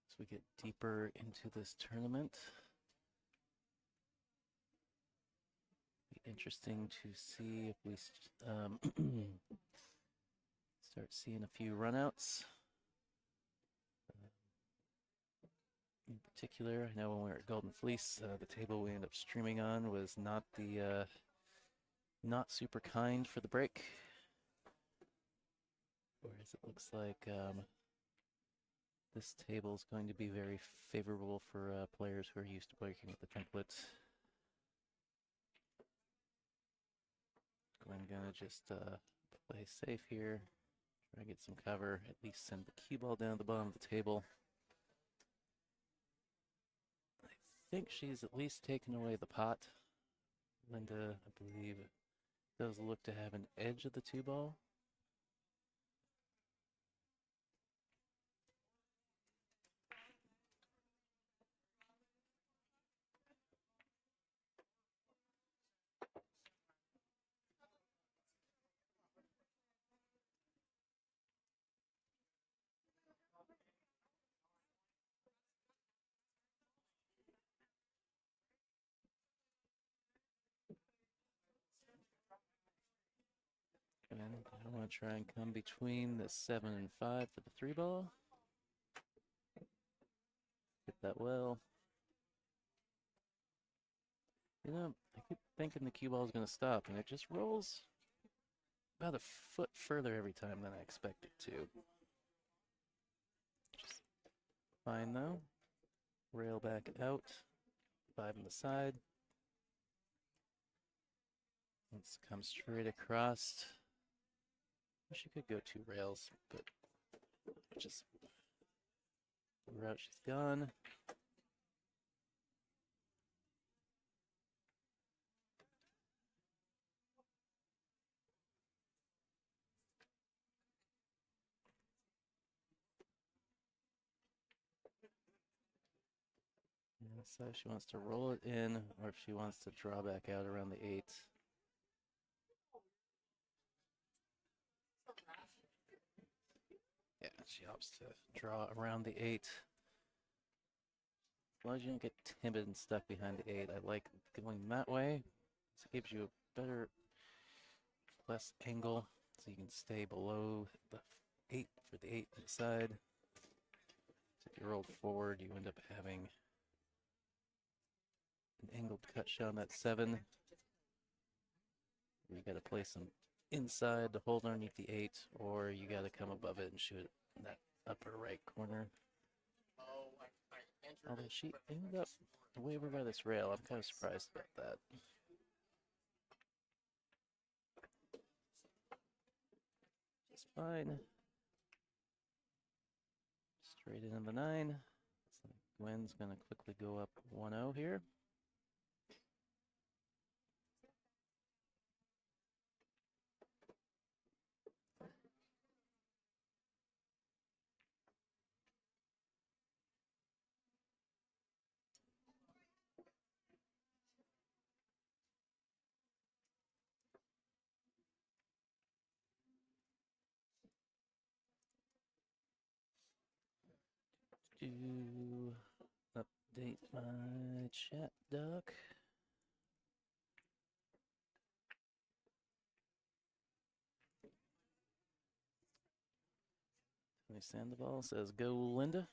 As we get deeper into this tournament, be interesting to see if we start seeing a few runouts. In particular, I know when we were at Golden Fleece, the table we ended up streaming on was not the not super kind for the break. Whereas it looks like this table is going to be very favorable for players who are used to breaking with the template. I'm gonna just play safe here, try to get some cover, at least send the cue ball down to the bottom of the table. I think she's at least taken away the pot. Linda, I believe, does look to have an edge of the 2-ball. And I want to try and come between the 7 and 5 for the 3-ball. Hit that well. You know, I keep thinking the cue ball is going to stop, and it just rolls about a foot further every time than I expect it to. Just fine, though. Rail back out. 5 on the side. Let's come straight across. Wish you could go 2 rails, but just the route she's gone. Yeah, so if she wants to roll it in, or if she wants to draw back out around the 8. Yeah, she opts to draw around the 8. As long as you don't get timid and stuck behind the 8, I like going that way. It gives you a better, less angle, so you can stay below the 8 for the 8 on the side. So if you roll forward, you end up having an angled cut shot on that 7. You got to place them inside to hold underneath the 8, or you got to come above it and shoot in that upper right corner. Although she ended up way over by this rail, I'm kind of surprised about that. Just fine. Straight into the 9. So Gwen's going to quickly go up 1-0 here. to update my chat doc. Tony Sandoval says, "Go, Linda."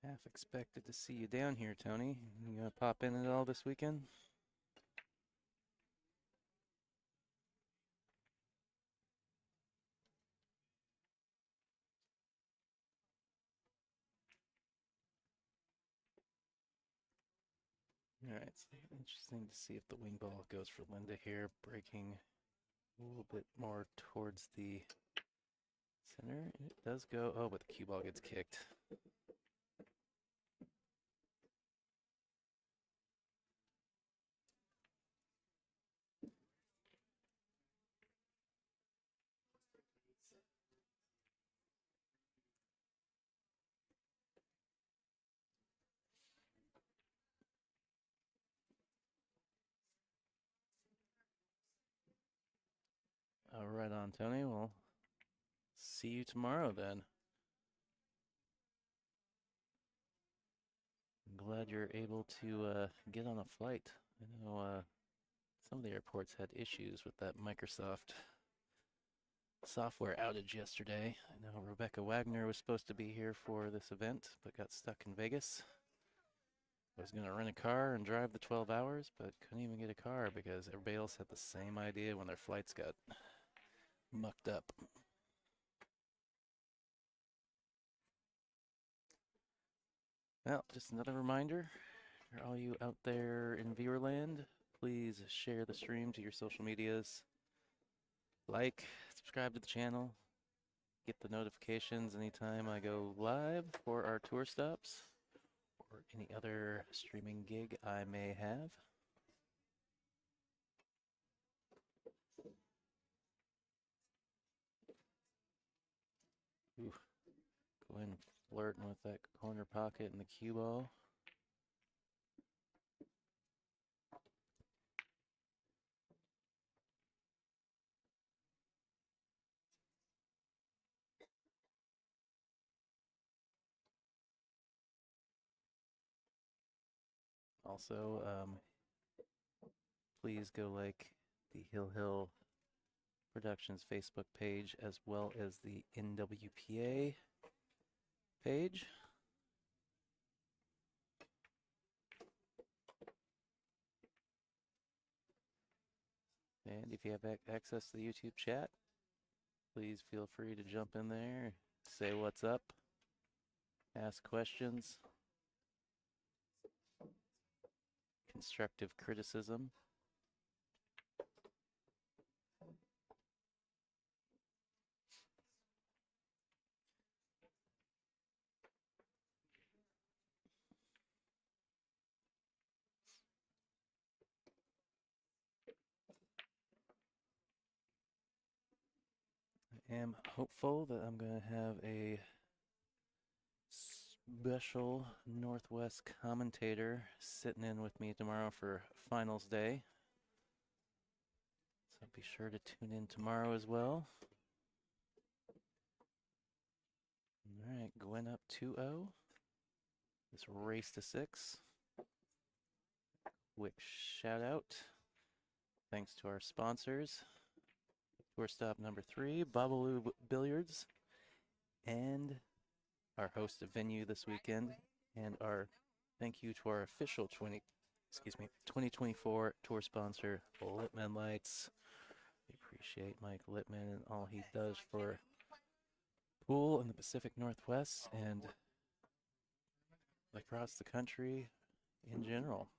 Half expected to see you down here, Tony. You gonna pop in at all this weekend? All right, so interesting to see if the wing ball goes for Linda here, breaking a little bit more towards the center. It does go. Oh, but the cue ball gets kicked. Right on, Tony. Well, see you tomorrow then. I'm glad you're able to get on a flight. I know some of the airports had issues with that Microsoft software outage yesterday. I know Rebecca Wagner was supposed to be here for this event, but got stuck in Vegas. Was going to rent a car and drive the 12 hours, but couldn't even get a car because everybody else had the same idea when their flights got mucked up. Well, just another reminder for all you out there in Viewerland, please share the stream to your social medias. Like, subscribe to the channel, get the notifications anytime I go live for our tour stops or any other streaming gig I may have. Ooh, go ahead and flirting with that corner pocket and the cue ball. Also, please go like the Hill Productions Facebook page as well as the NWPA page. And if you have access to the YouTube chat, please feel free to jump in there, say what's up, ask questions, constructive criticism. I am hopeful that I'm going to have a special Northwest commentator sitting in with me tomorrow for finals day. So be sure to tune in tomorrow as well. All right, Gwen up 2-0. This race to 6. Quick shout out. Thanks to our sponsors. Tour stop number 3, Bobalou Billiards, and our host of venue this weekend, and our thank you to our official 2024 tour sponsor, Littman Lights. We appreciate Mike Littman and all he does for pool in the Pacific Northwest and across the country in general.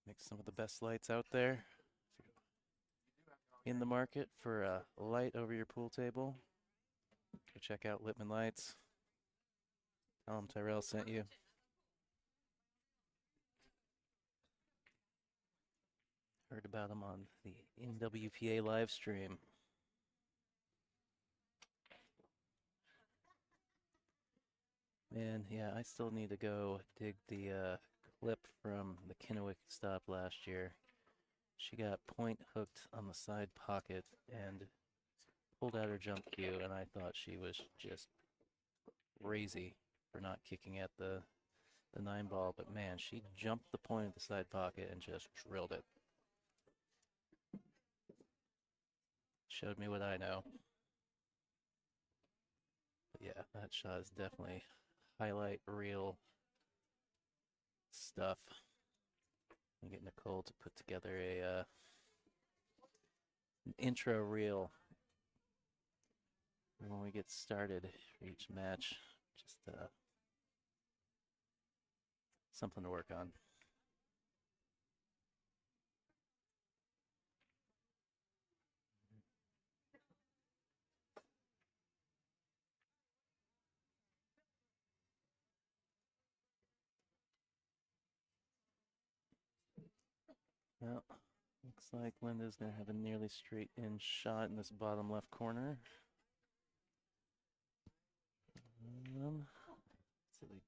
Makes some of the best lights out there. In the market for a light over your pool table, go check out Littman Lights. Tell them Tyrell sent you. Heard about them on the NWPA live stream. And yeah, I still need to go dig the clip from the Kennewick stop last year. She got point hooked on the side pocket and pulled out her jump cue, and I thought she was just crazy for not kicking at the 9 ball, but man, she jumped the point of the side pocket and just drilled it. Showed me what I know. But yeah, that shot is definitely highlight reel stuff. I'm get Nicole to put together an intro reel when we get started for each match. Just something to work on. Well, looks like Linda's going to have a nearly straight in shot in this bottom left corner. So the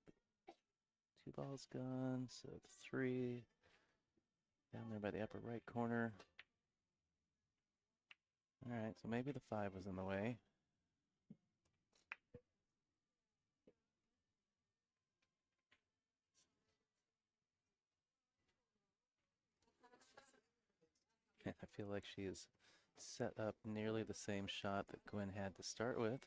2 balls gone, so the 3 down there by the upper right corner. All right, so maybe the 5 was in the way. I feel like she is set up nearly the same shot that Gwen had to start with.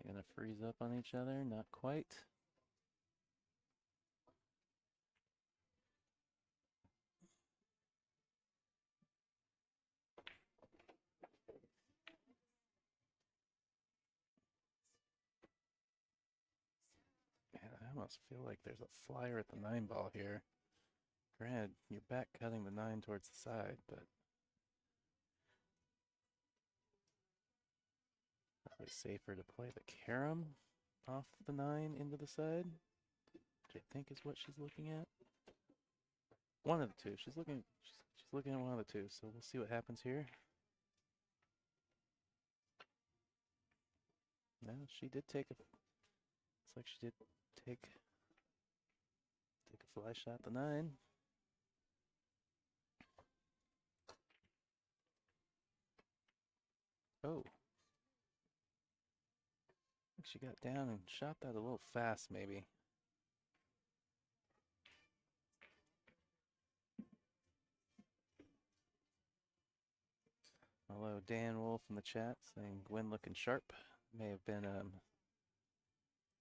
They're gonna freeze up on each other, not quite. Man, I almost feel like there's a flyer at the 9 ball here. Granted, you're back cutting the 9 towards the side, but probably safer to play the carom off the 9 into the side, which I think is what she's looking at. One of the two. She's looking at one of the two, so we'll see what happens here. No, she did take a. Looks like she did take a fly shot at the 9. Oh. I think she got down and shot that a little fast, maybe. Hello, Dan Wolf in the chat saying Gwen looking sharp. May have been a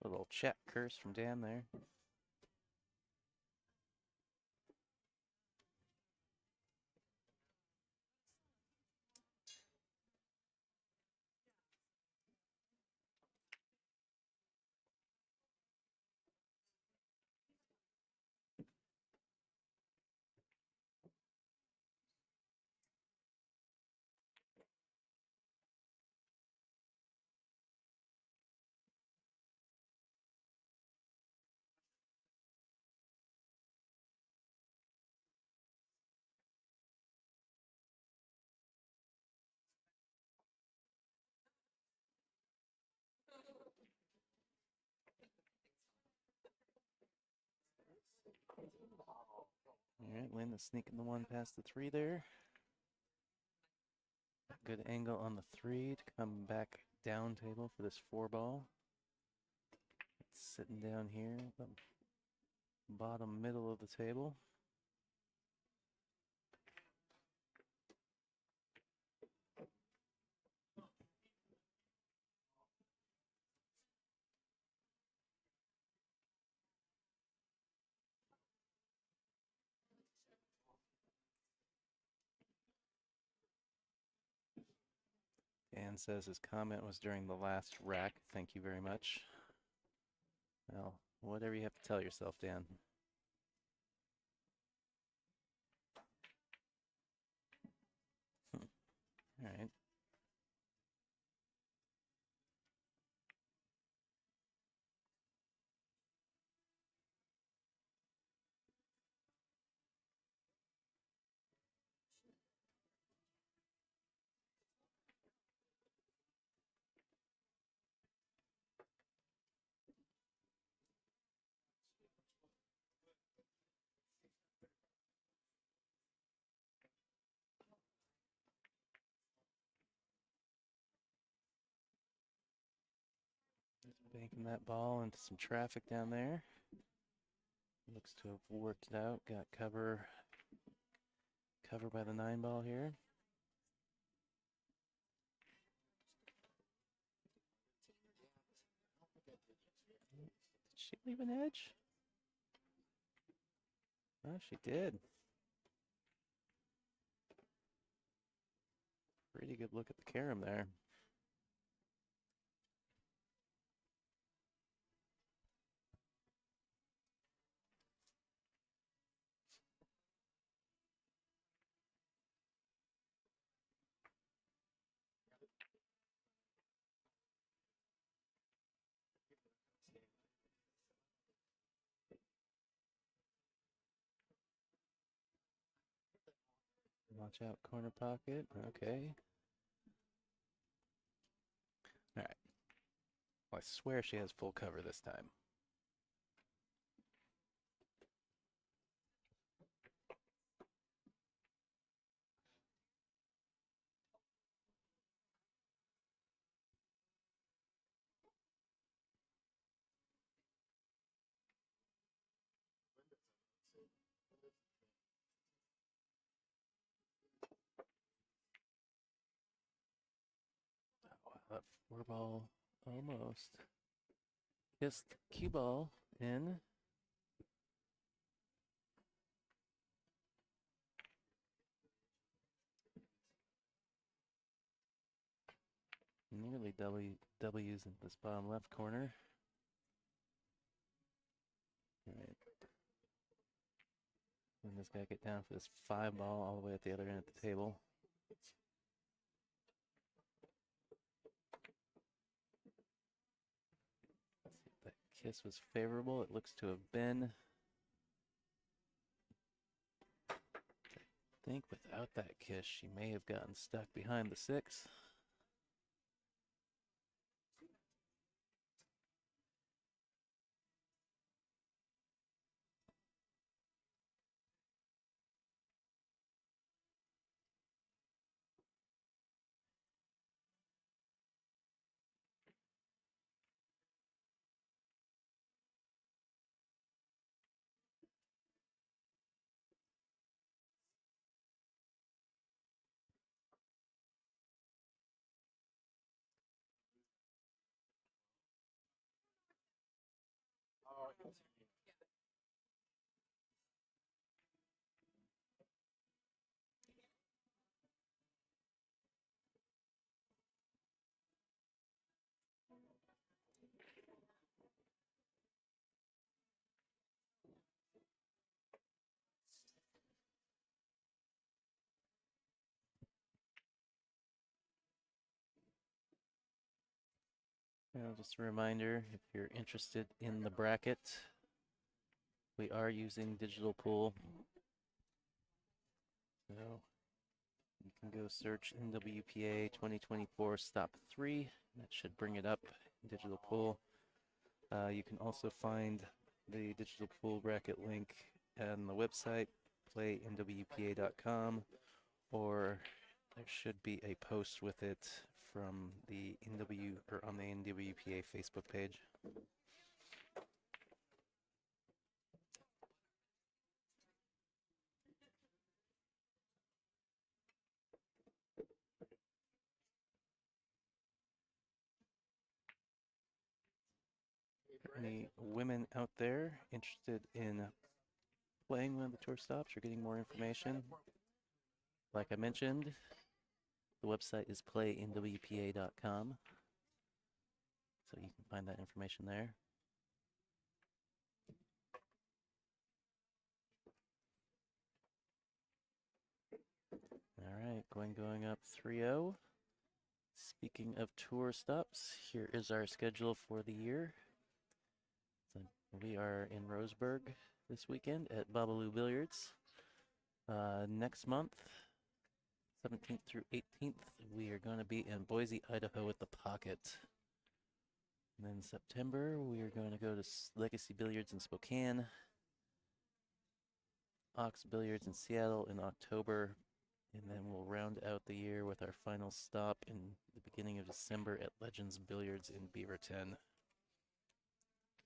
little chat curse from Dan there. All right, Linda sneaking the 1 past the 3 there. Good angle on the 3 to come back down table for this 4 ball. It's sitting down here, the bottom middle of the table. Dan says his comment was during the last rack. Thank you very much. Well, whatever you have to tell yourself, Dan. All right. Banking that ball into some traffic down there. Looks to have worked it out. Got cover by the 9 ball here. Did she leave an edge? Oh, she did. Pretty good look at the carom there. Watch out, corner pocket. Okay. All right. Well, I swear she has full cover this time. Oh, wow, that 4 ball almost kissed cue ball in. Nearly W's in this bottom left corner. All right. And this guy get down for this 5 ball all the way at the other end of the table. Let's see if that kiss was favorable. It looks to have been. I think without that kiss, she may have gotten stuck behind the 6. Oh, Now, just a reminder, if you're interested in the bracket, we are using digital pool. So you can go search NWPA 2024 Stop 3. That should bring it up in digital pool. You can also find the digital pool bracket link on the website, playnwpa.com, or there should be a post with it from the on the NWPA Facebook page. Any women out there interested in playing one of the tour stops or getting more information? Like I mentioned, the website is playnwpa.com, so you can find that information there. All right, going up 3-0. Speaking of tour stops, here is our schedule for the year. So we are in Roseburg this weekend at Bobalou Billiards. Next month, 17th through 18th, we are going to be in Boise, Idaho at the Pocket. And then in September, we are going to go to Legacy Billiards in Spokane, Ox Billiards in Seattle in October, and then we'll round out the year with our final stop in the beginning of December at Legends Billiards in Beaverton.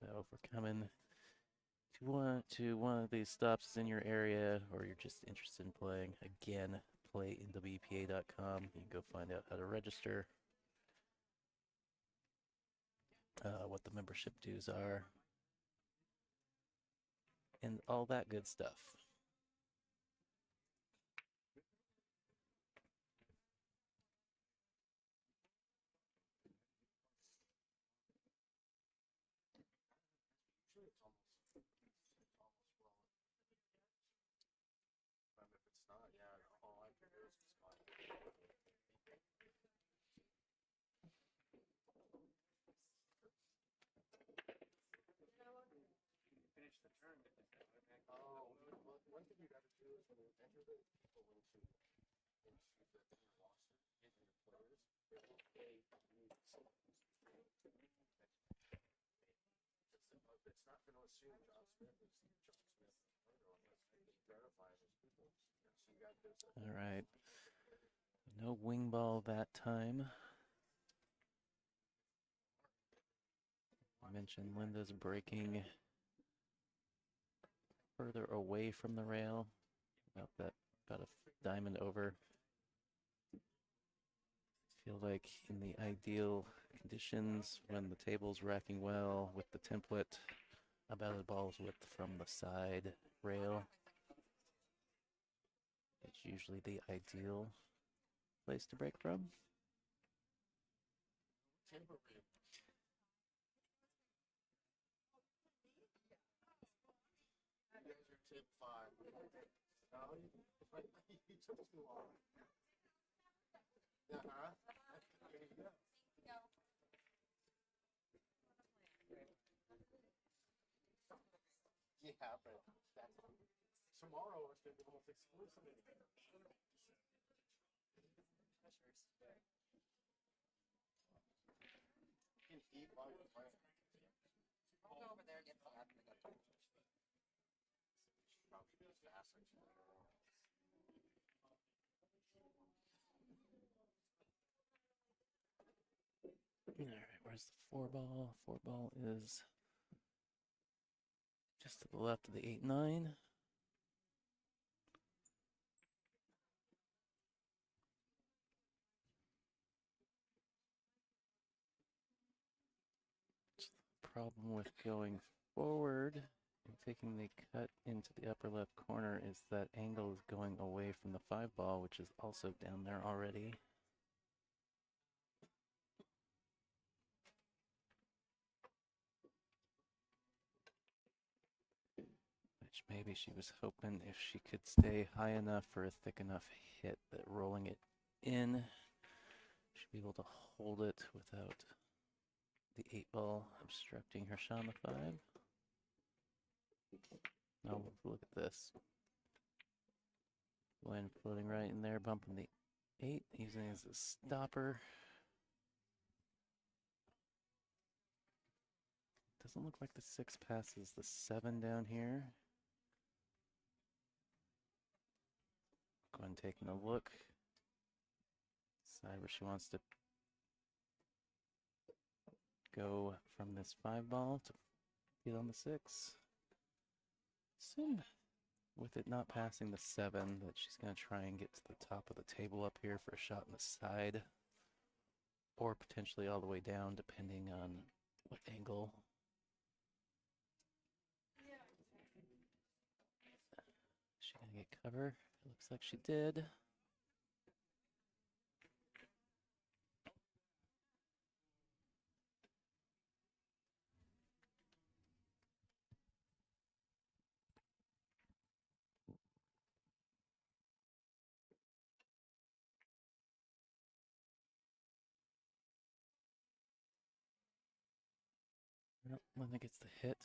So if we're coming to one of these stops in your area, or you're just interested in playing, again, play NWPA.com. You can go find out how to register, what the membership dues are, and all that good stuff. Usually it's almost rolling. But if it's not, yeah, all I can do is just find it. Finish the tournament. Oh, well, one thing you got to do is when you enter the people into the roster, into your players, they will play needs. It's not going to assume John Smith is John Smith unless they verify his people. So you got this. All right. No wing ball that time. I mentioned Linda's breaking further away from the rail, about a diamond over. Feel like in the ideal conditions, when the table's racking well with the template, about a ball's width from the side rail. It's usually the ideal place to break from. Timber rib. You guys are tip 5. No, you took too long. Uh-huh. There you go. Yeah, but that's tomorrow it's gonna be the most exclusive. You can eat while you're playing. I'll go over there and get some after the gun. Probably be faster. All right, where's the 4 ball? 4 ball is just to the left of the 8-9. Problem with going forward and taking the cut into the upper left corner is that angle is going away from the 5 ball, which is also down there already. Which maybe she was hoping if she could stay high enough for a thick enough hit that rolling it in, she'd be able to hold it without the 8 ball obstructing her shot on the 5. Now look at this. Gwen floating right in there, bumping the 8, using it as a stopper. Doesn't look like the 6 passes the 7 down here. Gwen taking a look. Decide where she wants to go from this 5 ball to get on the 6. Assume with it not passing the 7 that she's going to try and get to the top of the table up here for a shot on the side. Or potentially all the way down, depending on what angle. Is she going to get cover? It looks like she did. Well, Linda gets the hit.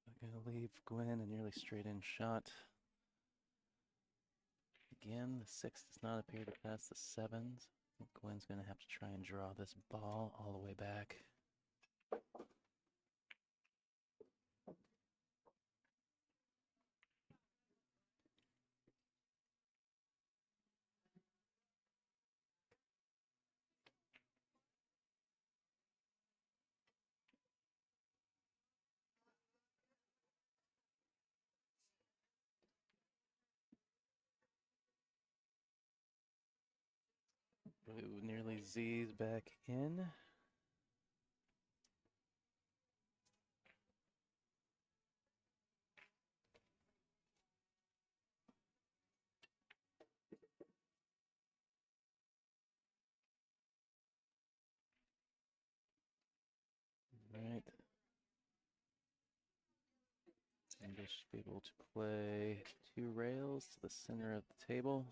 I'm going to leave Gwen a nearly straight in shot. Again, the 6 does not appear to pass the 7s. I think Gwen's going to have to try and draw this ball all the way back. Ooh, nearly Z's back in. Right. And they should be able to play 2 rails to the center of the table.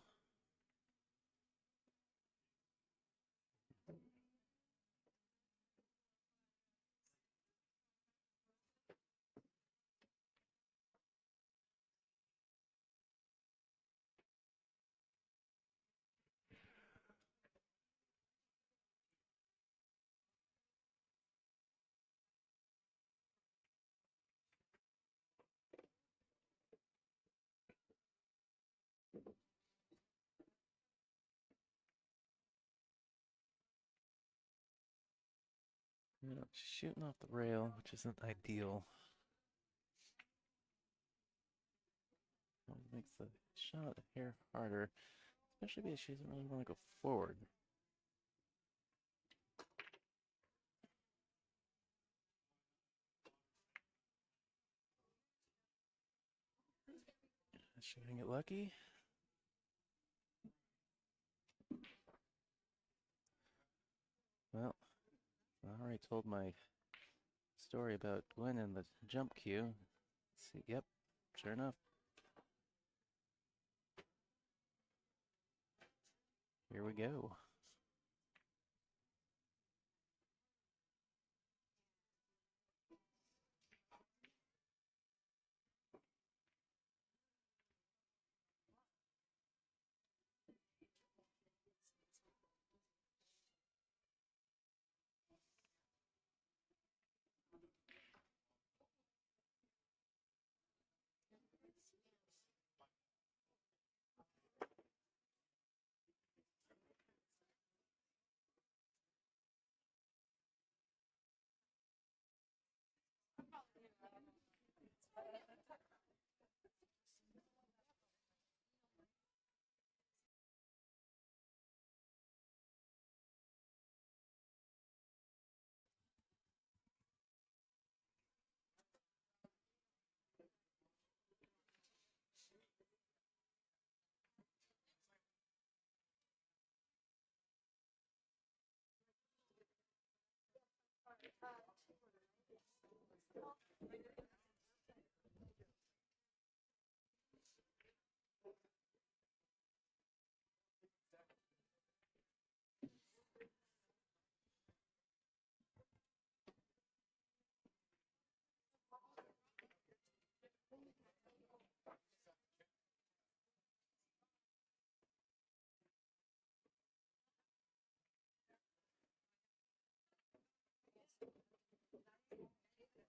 You know, shooting off the rail, which isn't ideal. Always makes the shot a hair harder, especially because she doesn't really want to go forward. Is she gonna get lucky? Well, I already told my story about Gwen and the jump cue. Let's see, yep, sure enough. Here we go.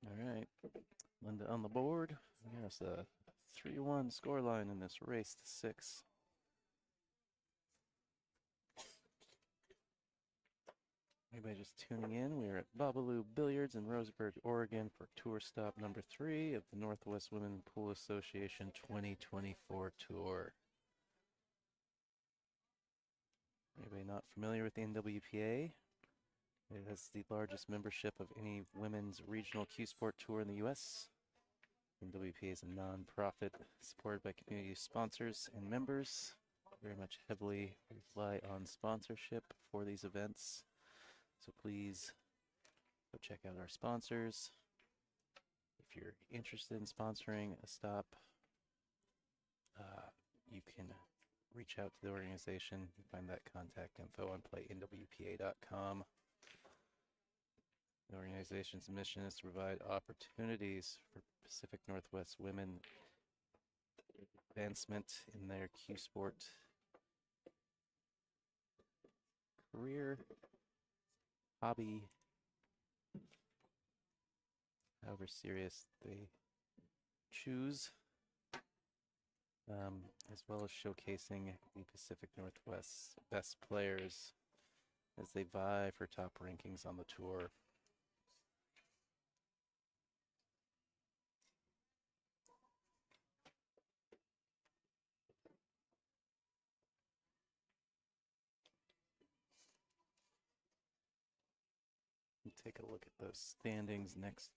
All right, Linda on the board. Yes, a 3-1 scoreline in this race to 6. Anybody just tuning in, we are at Bobalou Billiards in Roseburg, Oregon for tour stop number 3 of the Northwest Women Pool Association 2024 tour. Anybody not familiar with the NWPA? It has the largest membership of any women's regional cue sport tour in the U.S. NWPA is a non-profit supported by community sponsors and members. Very much heavily rely on sponsorship for these events. So please go check out our sponsors. If you're interested in sponsoring a stop, you can reach out to the organization. You can find that contact info on playnwpa.com. The organization's mission is to provide opportunities for Pacific Northwest women advancement in their cue sport career, hobby, however serious they choose, as well as showcasing the Pacific Northwest's best players as they vie for top rankings on the tour. take a look at those standings next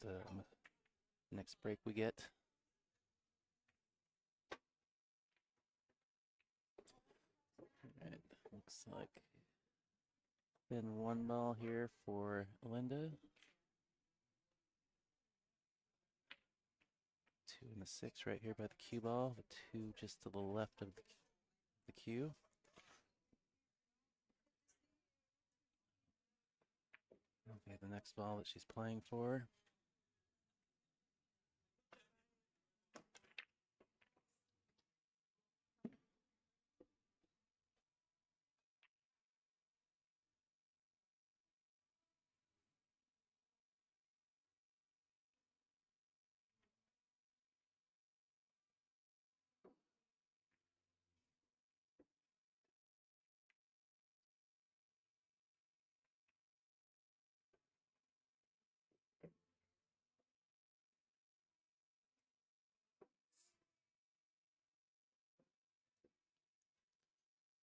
break we get. Alright, looks like been 1 ball here for Linda. 2 and the 6 right here by the cue ball. The 2 just to the left of the cue. Okay, the next ball that she's playing for.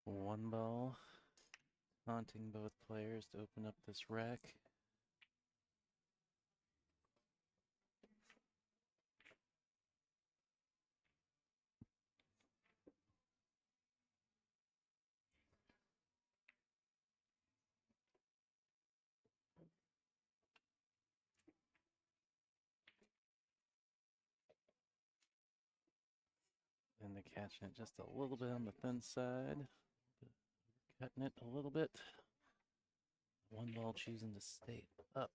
One ball, taunting both players to open up this rack. And they're catching it just a little bit on the thin side. Cutting it a little bit. One ball choosing to stay up.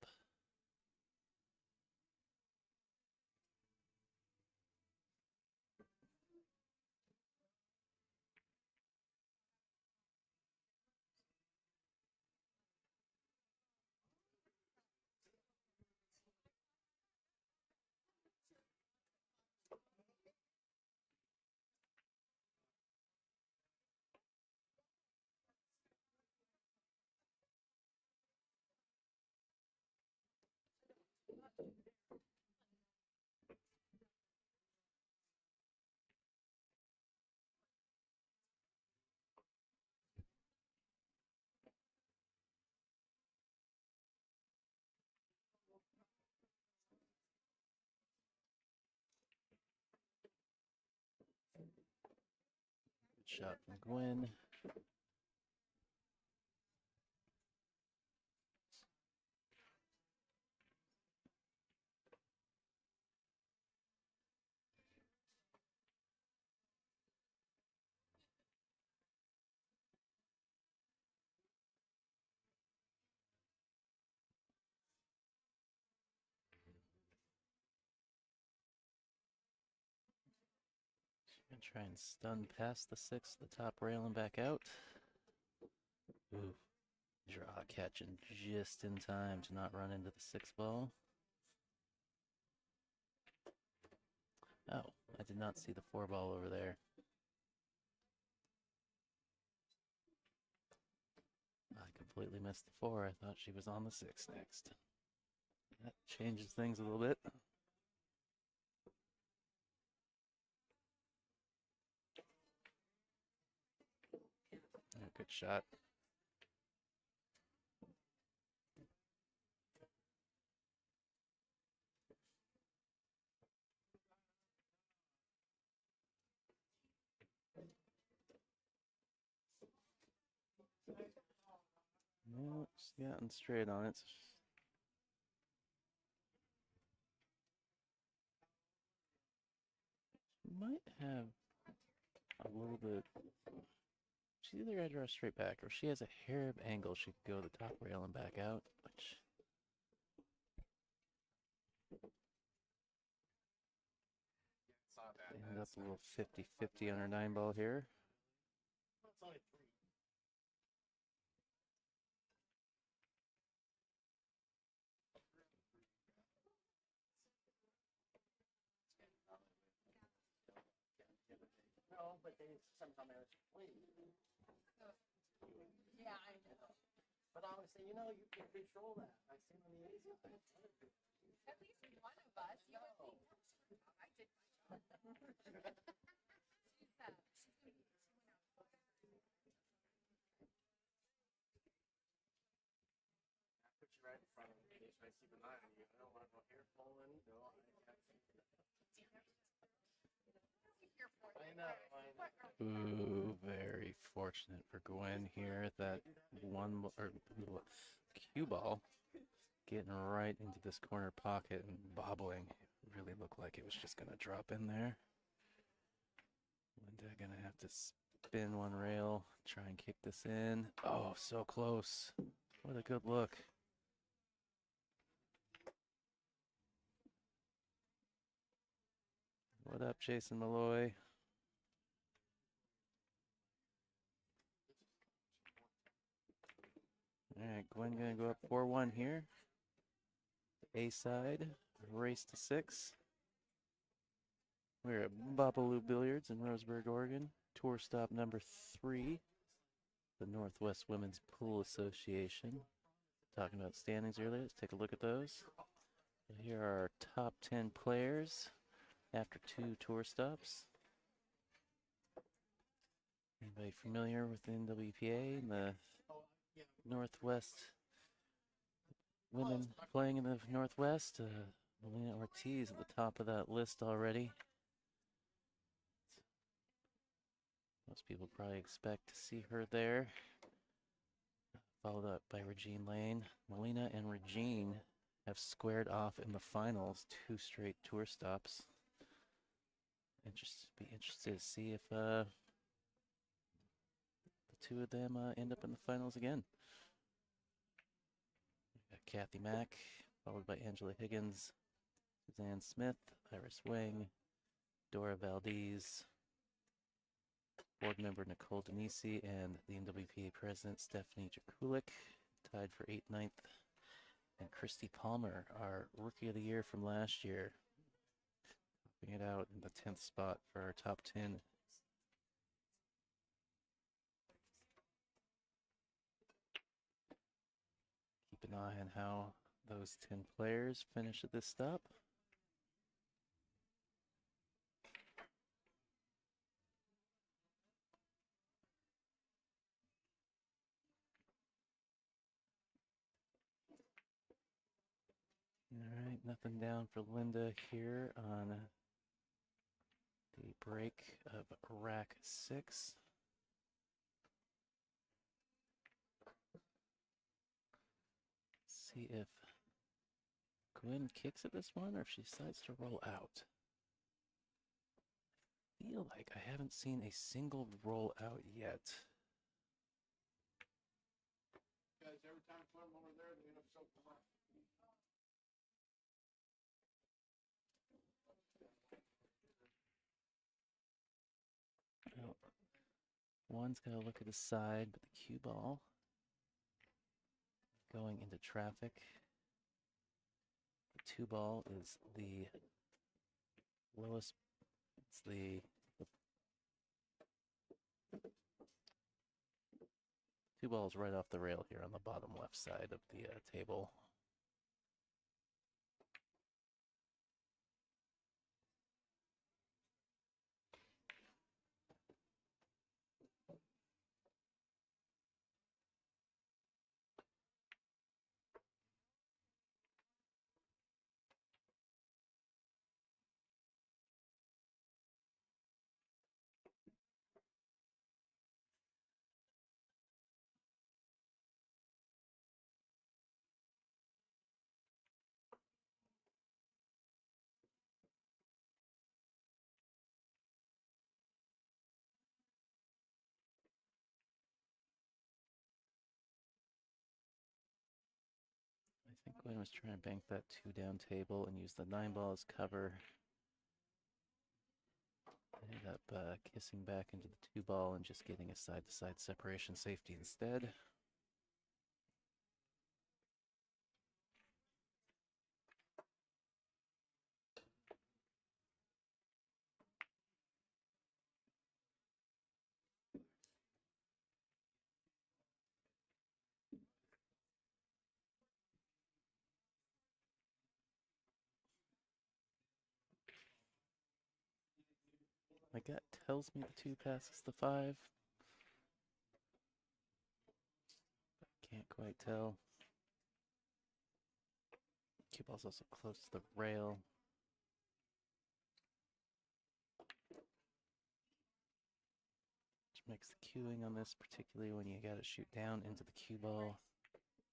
Good shot from Gwen. Gonna try and stun past the 6, the top rail and back out. Ooh, draw catching just in time to not run into the 6 ball. Oh, I did not see the 4 ball over there. I completely missed the 4. I thought she was on the 6 next. That changes things a little bit. Oh, good shot. No, she's gotten straight on it. She might have a little bit. She's either got to draw straight back or she has a hair of angle. She could go the top rail and back out, which Saw that. ended up a little 50-50 on her 9 ball here. It's only 3. No, but they somehow managed to win. Yeah, I know. But I always say, you know, you can control that. I see on the easy side. At least one of us, you would think, I did my job. She's gonna be, she went out. Put you right in front of the case I keep an eye on you. I don't want no hair falling. No, I Ooh, very fortunate for Gwen here. That one or cue ball getting right into this corner pocket and bobbling. It really looked like it was just gonna drop in there. Linda gonna have to spin one rail, try and kick this in. Oh, so close. What a good look. What up, Jason Malloy? All right, Gwen gonna go up 4-1 here. A side, race to 6. We're at Bobalou Billiards in Roseburg, Oregon. Tour stop number 3, the Northwest Women's Pool Association. Talking about standings earlier, let's take a look at those. Here are our top 10 players after 2 tour stops. Anybody familiar with the NWPA and the Northwest women playing in the Northwest? Melina Ortiz at the top of that list already. Most people probably expect to see her there. Followed up by Regine Lane. Melina and Regine have squared off in the finals, 2 straight tour stops. Be interested to see if the 2 of them end up in the finals again. Got Kathy Mack, followed by Angela Higgins, Suzanne Smith, Iris Wang, Dora Valdez, board member Nicole Denisi, and the NWPA president Stephanie Jakulik, tied for 8th, 9th. And Christy Palmer, our rookie of the year from last year, topping it out in the 10th spot for our top 10. Keep an eye on how those 10 players finish at this stop. All right, nothing down for Linda here on the break of rack 6. See if Gwen kicks at this one or if she decides to roll out. I feel like I haven't seen a single roll out yet. Guys, every time I put them over there, they end up soaking them up. Well, one's got to look at the side, but the cue ball going into traffic. The 2 ball is the lowest. It's the 2 balls right off the rail here on the bottom left side of the table. I think Gwen was trying to bank that 2 down table and use the 9 ball as cover. Ended up kissing back into the 2 ball and just getting a side-to-side separation safety instead. My gut tells me the 2 passes the 5. But can't quite tell. Cue ball's also close to the rail. Which makes the cueing on this, particularly when you gotta shoot down into the cue ball,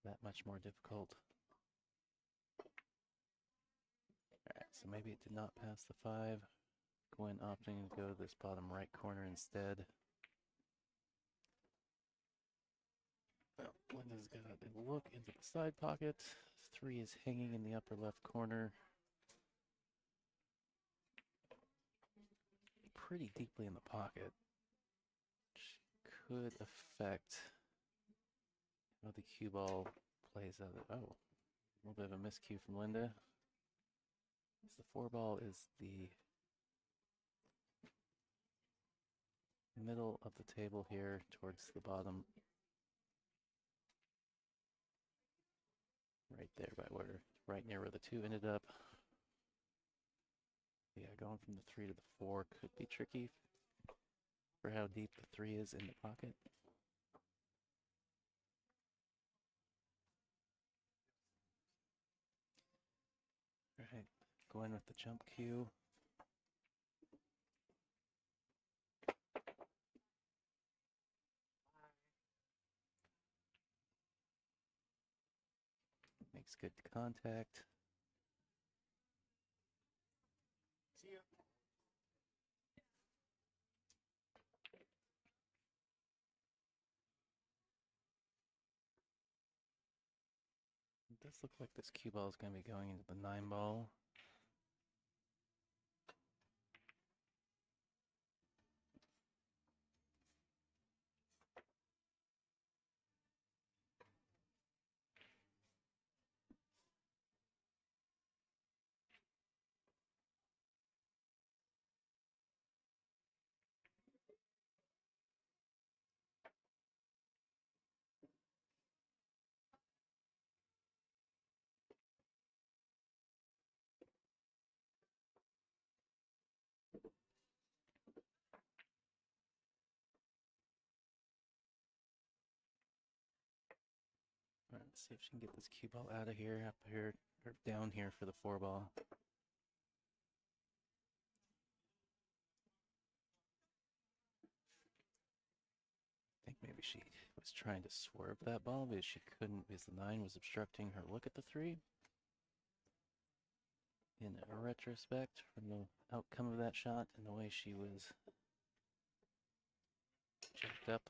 that much more difficult. Alright, so maybe it did not pass the 5. Gwen opting to go to this bottom right corner instead. Well, Linda's got a look into the side pocket. 3 is hanging in the upper left corner. Pretty deeply in the pocket, which could affect how the cue ball plays out. Oh, a little bit of a miscue from Linda. As the 4 ball is the middle of the table here towards the bottom. Right there by where, right near where the 2 ended up. Yeah, going from the 3 to the 4 could be tricky for how deep the 3 is in the pocket. Alright, going with the jump cue. Makes good contact. See ya. It does look like this cue ball is going to be going into the 9 ball. All right, let's see if she can get this cue ball out of here, up here, or down here for the 4 ball. I think maybe she was trying to swerve that ball, but she couldn't because the 9 was obstructing her look at the 3. In retrospect, from the outcome of that shot and the way she was jacked up.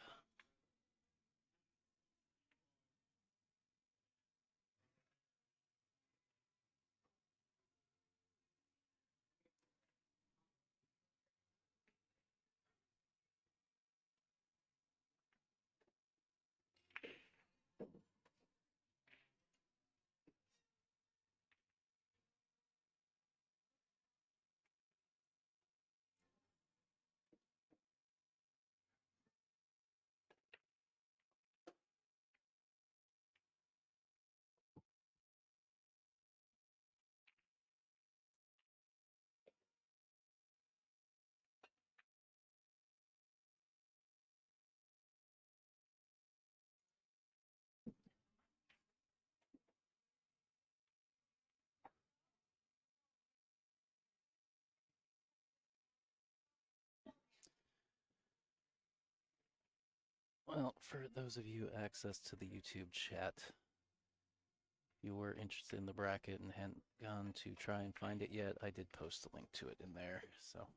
Well, for those of you access to the YouTube chat, if you were interested in the bracket and hadn't gone to try and find it yet, I did post a link to it in there, so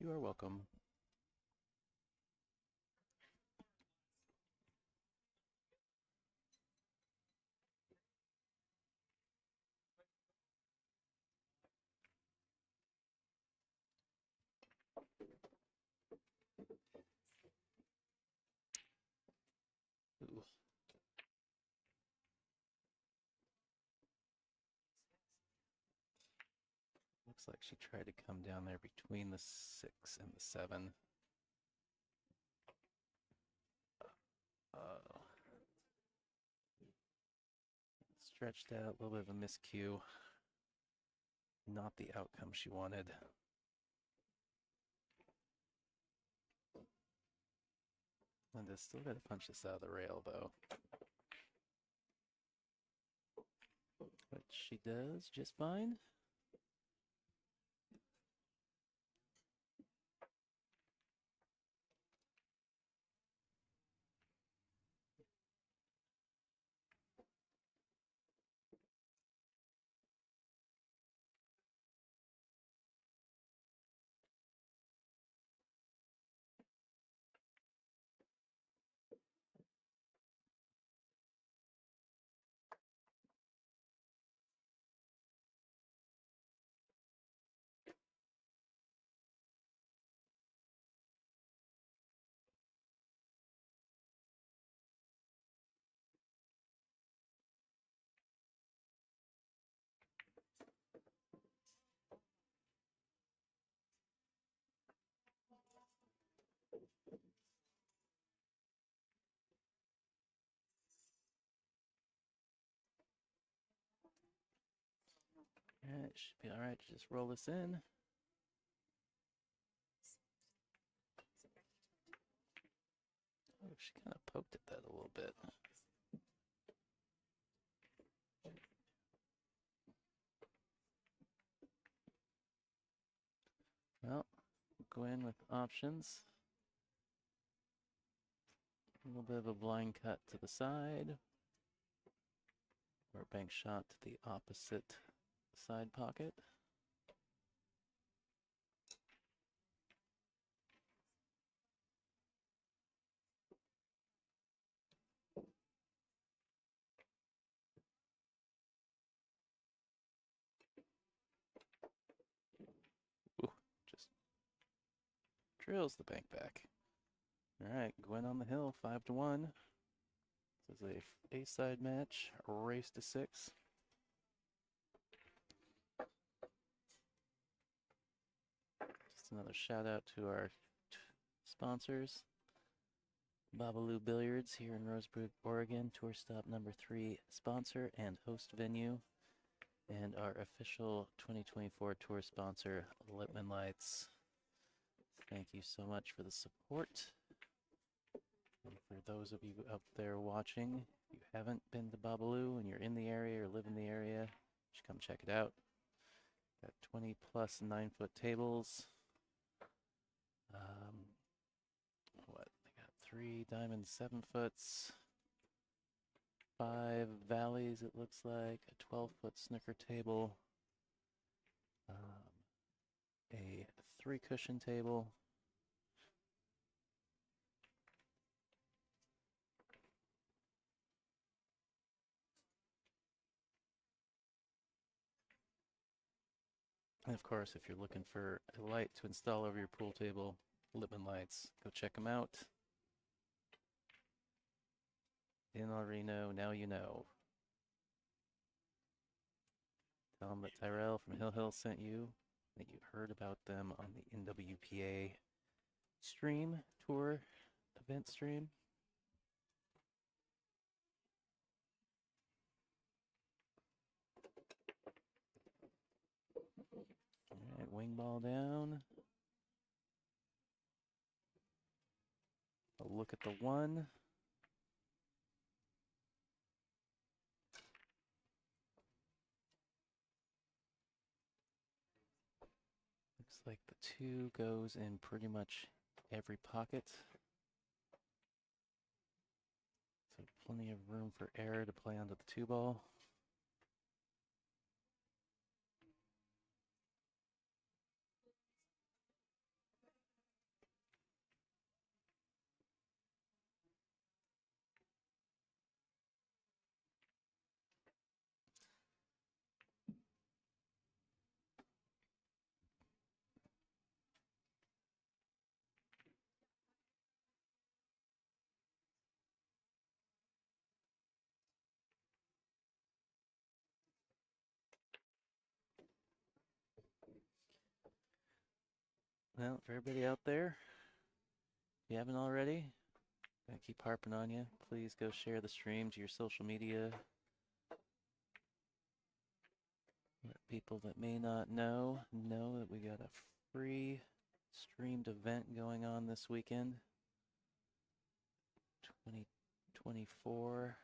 you are welcome. Ooh. Looks like she tried to come down there between the 6 and the 7. Stretched out, a little bit of a miscue. Not the outcome she wanted. Linda's still got to punch this out of the rail, though. She does just fine. It should be all right to just roll this in. Oh, she kind of poked at that a little bit. Well, go in with options. A little bit of a blind cut to the side, or a bank shot to the opposite side pocket. Ooh, just drills the bank back. All right, Gwen on the hill, 5-1. This is a A-side match, race to 6. Just another shout out to our sponsors. Bobalou Billiards here in Rosebud, Oregon, tour stop number 3 sponsor and host venue. And our official 2024 tour sponsor, Lipman Lights. Thank you so much for the support. And for those of you out there watching, if you haven't been to Bobalou and you're in the area or live in the area, you should come check it out. Got 20 plus 9-foot tables. They got 3 diamond 7-foots, 5 valleys, it looks like, a 12-foot snooker table, a 3-cushion table, and of course, if you're looking for a light to install over your pool table, Lipman Lights, go check them out. Didn't already know, now you know. Tell them that Tyrell from Hill Hill sent you, that you heard about them on the NWPA stream, tour, event stream. All right, wing ball down. A look at the 1. Looks like the 2 goes in pretty much every pocket. So plenty of room for error to play onto the 2 ball. Well, for everybody out there, if you haven't already, I keep harping on you. Please go share the stream to your social media. Let people that may not know that we got a free streamed event going on this weekend. 2024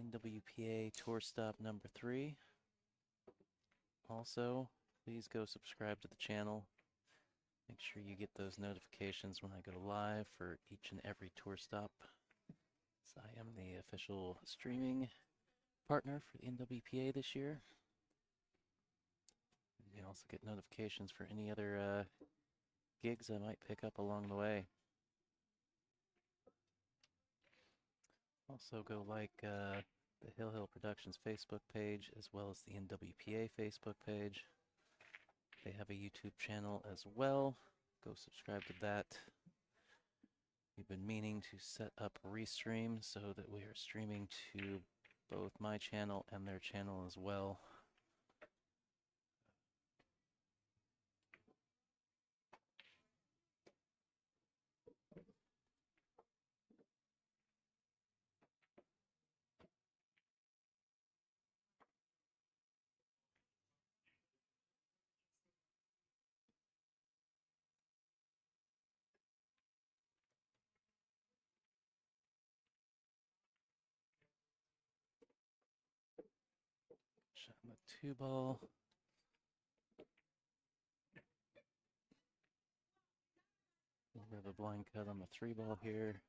NWPA tour stop number 3. Also, please go subscribe to the channel. Make sure you get those notifications when I go live for each and every tour stop. So I am the official streaming partner for the NWPA this year. You also get notifications for any other gigs I might pick up along the way. Also go like the Hill Hill Productions Facebook page as well as the NWPA Facebook page. They have a YouTube channel as well. Go subscribe to that. We've been meaning to set up Restream so that we are streaming to both my channel and their channel as well. Shot on the 2-ball. We have a blind cut on the 3-ball here.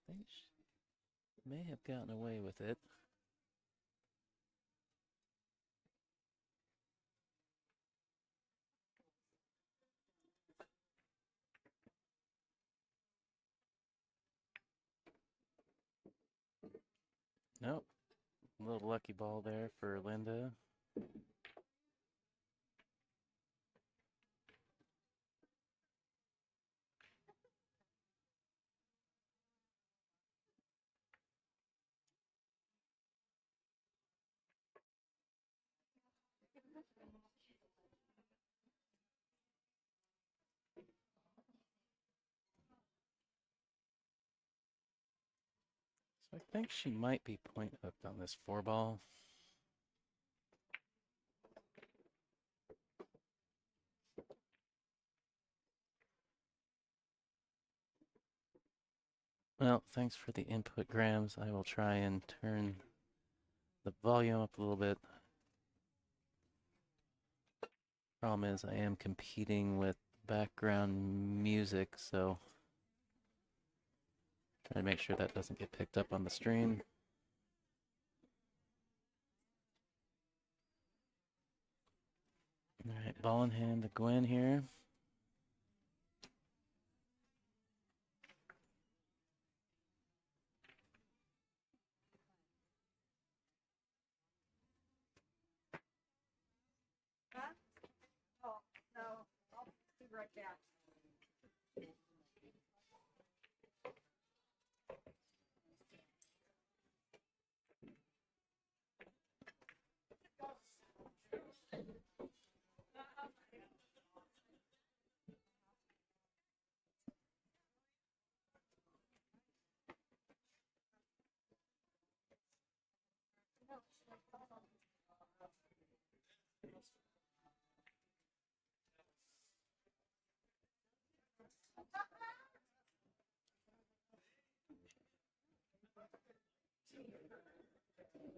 I think she may have gotten away with it. Nope. A little lucky ball there for Linda. So I think she might be point hooked on this 4-ball. Well, thanks for the input, Grams. I will try and turn the volume up a little bit. Problem is I am competing with background music, so try to make sure that doesn't get picked up on the stream. All right, ball in hand to Gwen here. Huh? Oh, no, I'll be right back.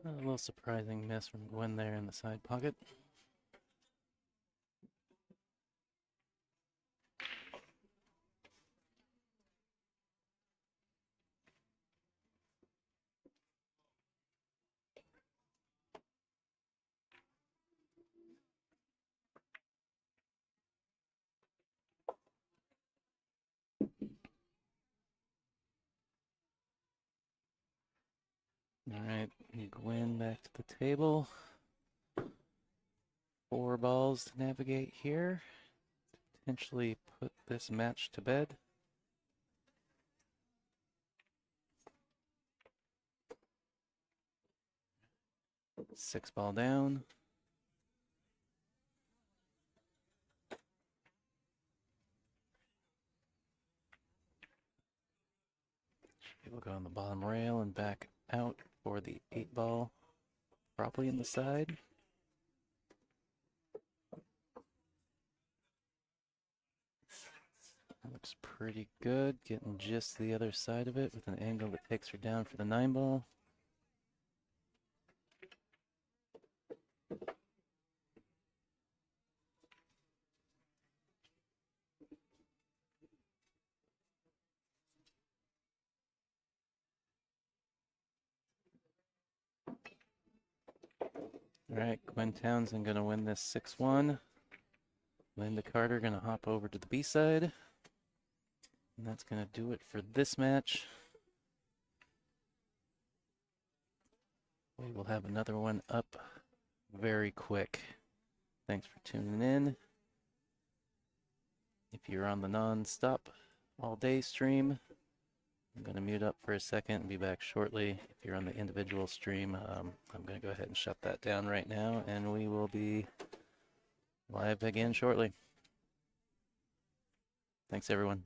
A little surprising miss from Gwen there in the side pocket. All right, Gwen back to the table. 4 balls to navigate here. Potentially put this match to bed. Six ball down. We'll go on the bottom rail and back out for the 8-ball, probably in the side. Looks pretty good. Getting just the other side of it with an angle that takes her down for the 9 ball. All right, Gwen Townsend gonna win this 6-1. Linda Carter gonna hop over to the B side. And that's gonna do it for this match. We will have another one up very quick. Thanks for tuning in. If you're on the non-stop all day stream, I'm going to mute up for a second and be back shortly. If you're on the individual stream, I'm going to go ahead and shut that down right now, and we will be live again shortly. Thanks, everyone.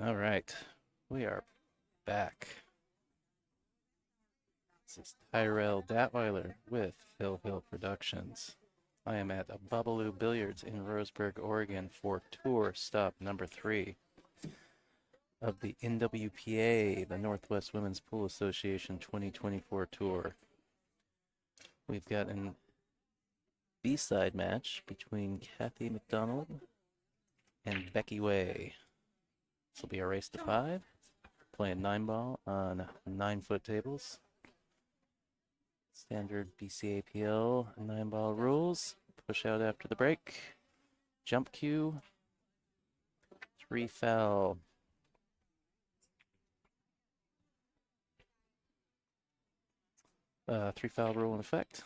All right, we are back. This is Tyrell Datweiler with Hill Hill Productions. I am at Bobalou Billiards in Roseburg, Oregon for tour stop number 3 of the NWPA, the Northwest Women's Pool Association 2024 tour. We've got an B-side match between Kathy McDonald and Becky Way. This will be a race to 5, playing 9-ball on 9-foot tables. Standard BCAPL 9-ball rules. Push out after the break. Jump cue. 3 foul. Three foul rule in effect.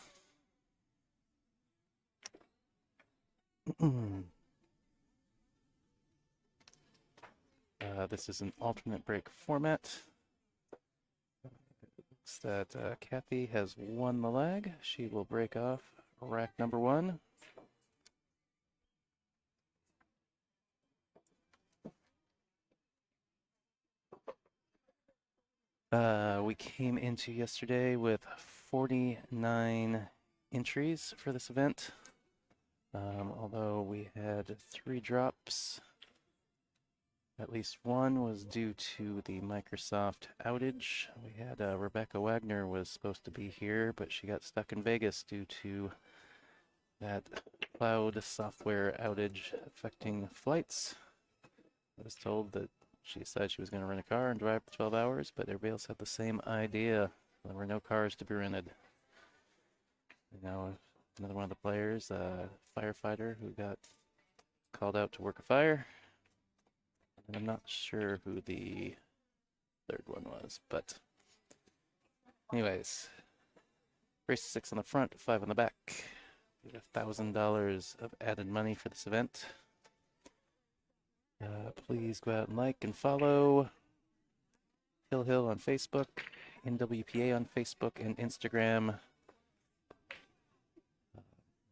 This is an alternate break format. Looks that Kathy has won the leg. She will break off rack number 1. We came into yesterday with 49 entries for this event. Although we had 3 drops, at least one was due to the Microsoft outage. We had Rebecca Wagner was supposed to be here, but she got stuck in Vegas due to that cloud software outage affecting flights. I was told that she decided she was going to rent a car and drive for 12 hours, but everybody else had the same idea. There were no cars to be rented. You know, another one of the players, a firefighter who got called out to work a fire. And I'm not sure who the third one was, but anyways, race 6 on the front, 5 on the back. We have $1,000 of added money for this event. Please go out and like and follow Hill Hill on Facebook, NWPA on Facebook and Instagram.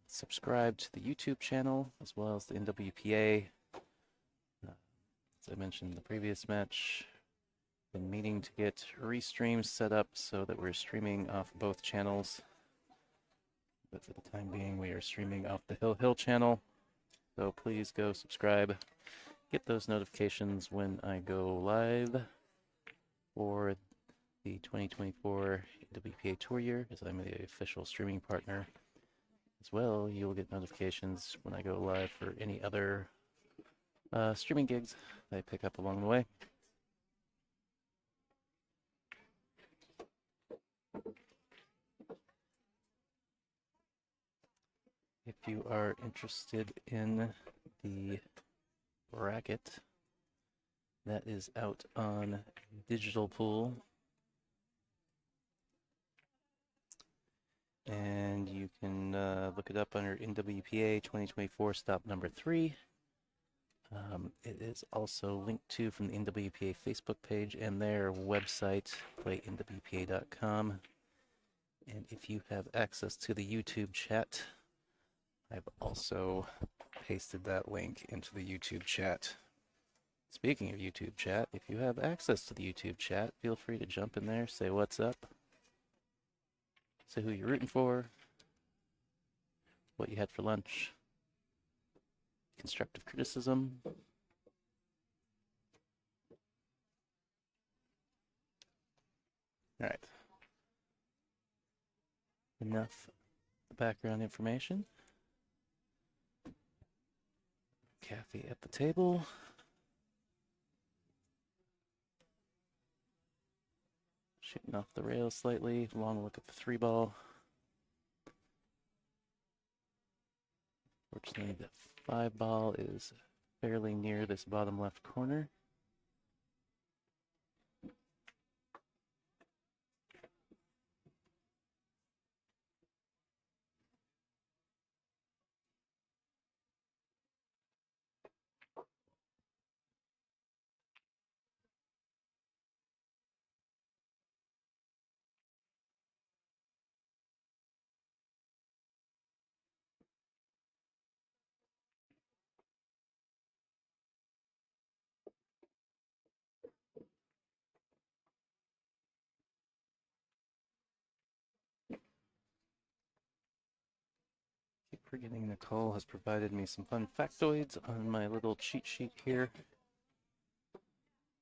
Subscribe to the YouTube channel as well as the NWPA. As I mentioned in the previous match, been meaning to get restreams set up so that we're streaming off both channels. But for the time being, we are streaming off the Hill Hill channel. So please go subscribe. Get those notifications when I go live for the 2024 NWPA Tour year, as I'm the official streaming partner. As well, you'll get notifications when I go live for any other streaming gigs I pick up along the way. If you are interested in the bracket that is out on Digital Pool, and you can look it up under NWPA 2024 stop number 3. It is also linked to from the NWPA Facebook page and their website, playnwpa.com. And if you have access to the YouTube chat, I've also pasted that link into the YouTube chat. Speaking of YouTube chat, if you have access to the YouTube chat, feel free to jump in there, say what's up, say who you're rooting for, what you had for lunch, constructive criticism. All right. Enough background information. Kathy at the table. Shooting off the rails slightly. Long look at the 3-ball. Fortunately, the 5-ball is fairly near this bottom left corner. Forgetting Nicole has provided me some fun factoids on my little cheat sheet here.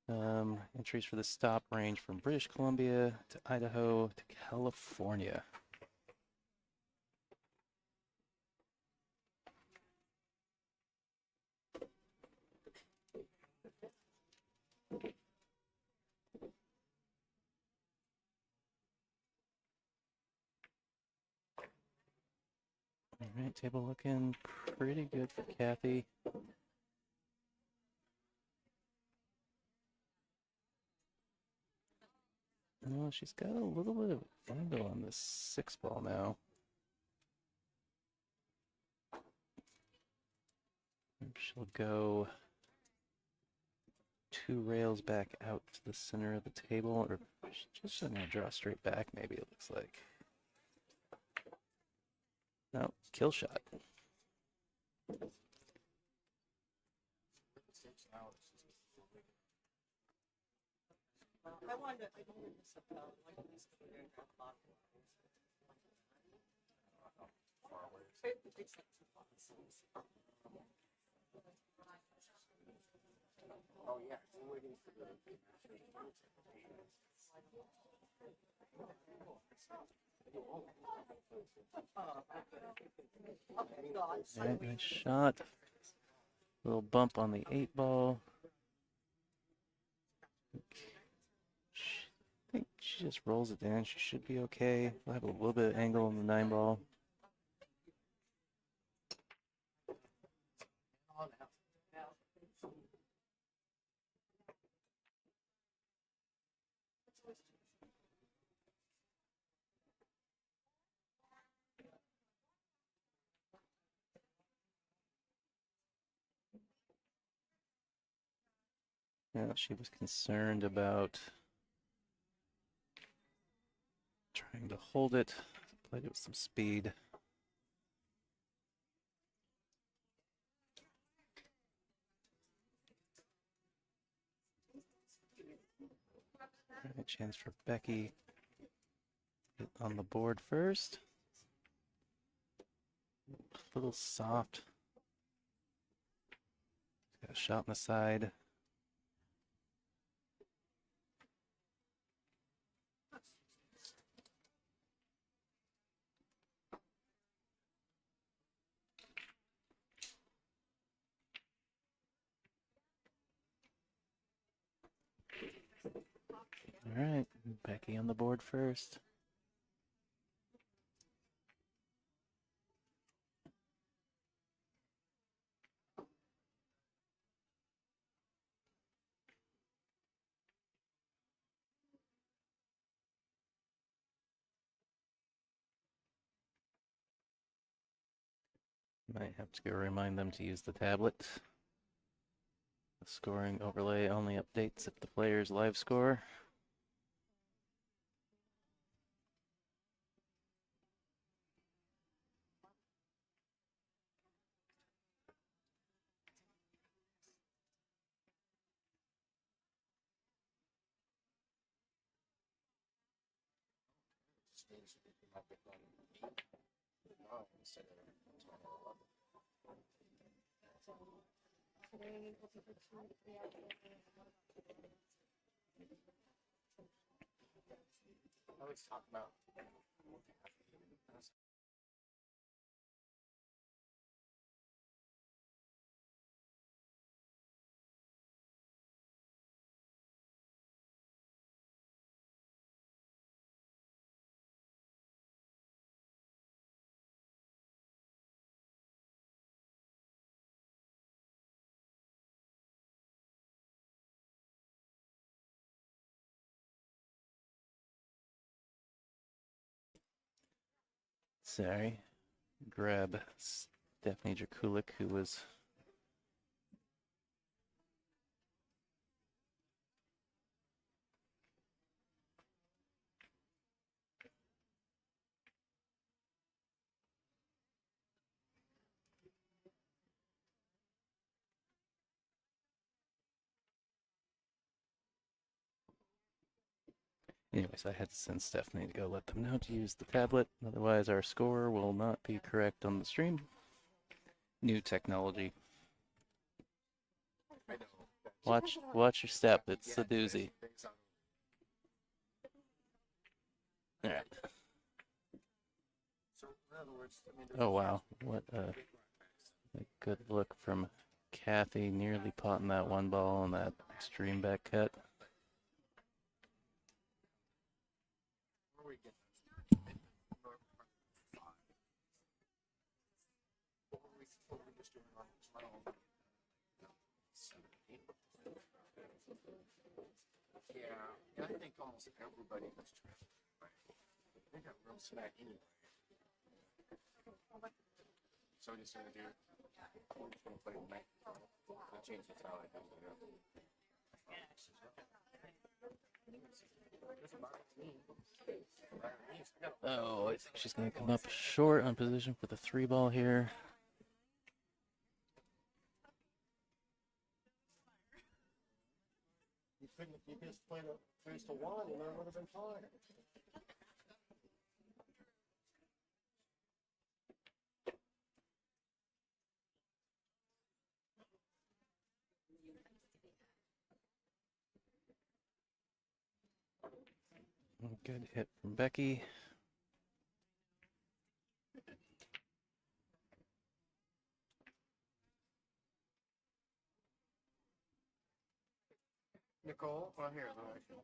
Entries for the stop range from British Columbia to Idaho to California. All right, table looking pretty good for Kathy. Oh, she's got a little bit of angle on this 6-ball now. She'll go 2 rails back out to the center of the table, or just gonna draw straight back, maybe it looks like. No, kill shot. I wanted to miss a bell. Like this Oh yeah, we're waiting for the All right, nice shot. Little bump on the 8-ball. I think she just rolls it in. She should be okay. We'll have a little bit of angle on the 9-ball. Yeah, she was concerned about trying to hold it. Played it with some speed. All right, chance for Becky. Get on the board first. A little soft. Got a shot on the side. All right, Becky on the board first. Might have to go remind them to use the tablet. The scoring overlay only updates if the players live score. instead of 10 or 11. I was talking about Sorry. Grab Stephanie Drakulik, who was anyways, I had to send Stephanie to go let them know to use the tablet. Otherwise, our score will not be correct on the stream. New technology. I know. Watch your step. It's a doozy. All right. So in other words, I mean, Oh wow, what a good look from Kathy, nearly potting that one ball on that extreme back cut. where are we getting what were we just doing on this round? 7, 8. Yeah, I think almost everybody was trying. They got real smack anyway. So we're just gonna do. We're just gonna play tonight. That changes how I do it. Oh, I think she's gonna come up short on position for the 3-ball here. You couldn't have just played a 3-1 and that would have been fine. Good hit from Becky. Nicole, well here, let me show.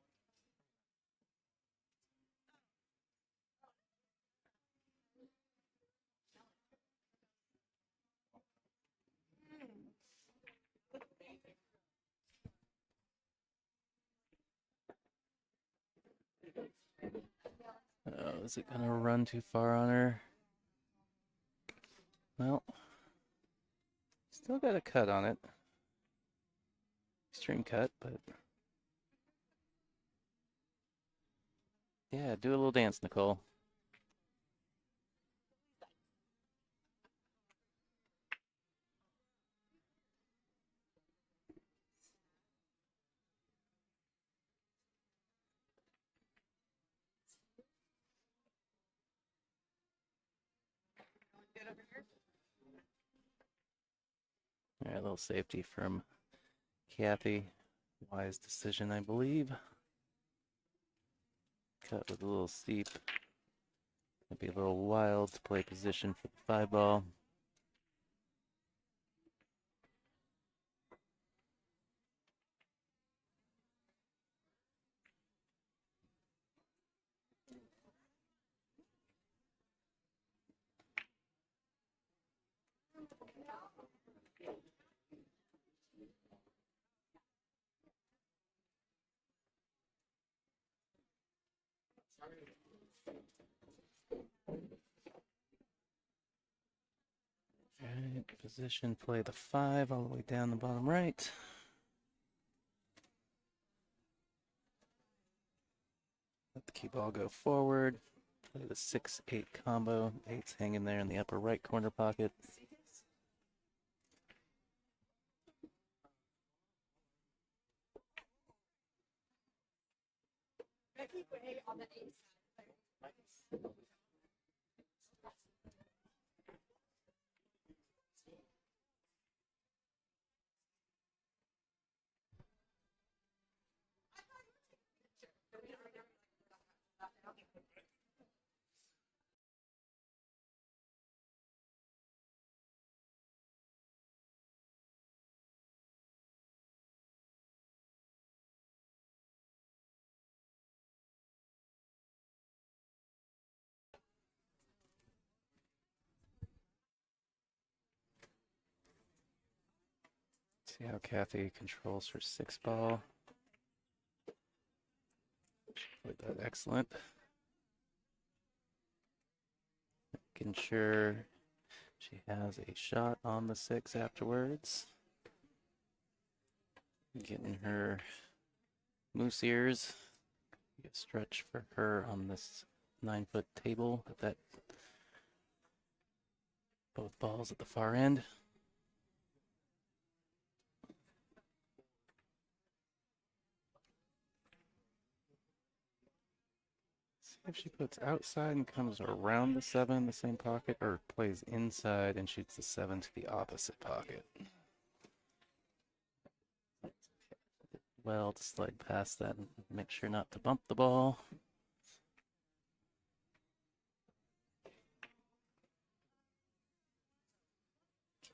Oh, is it gonna run too far on her? Well, still got a cut on it. Extreme cut, but yeah, do a little dance, Nicole. All right, a little safety from Kathy. Wise decision, I believe. Cut was a little steep. Might be a little wild to play position for the 5-ball. Alright, position, play the 5 all the way down the bottom right. Let the cue ball go forward. Play the 6-8 combo. 8's hanging there in the upper right corner pocket. On the 8th. See how Kathy controls her 6-ball. Played that excellent. Making sure she has a shot on the 6 afterwards. Getting her moose ears. Be a stretch for her on this 9-foot table at that both balls at the far end. If she puts outside and comes around the 7, the same pocket, or plays inside and shoots the 7 to the opposite pocket. Well, to slide past that and make sure not to bump the ball.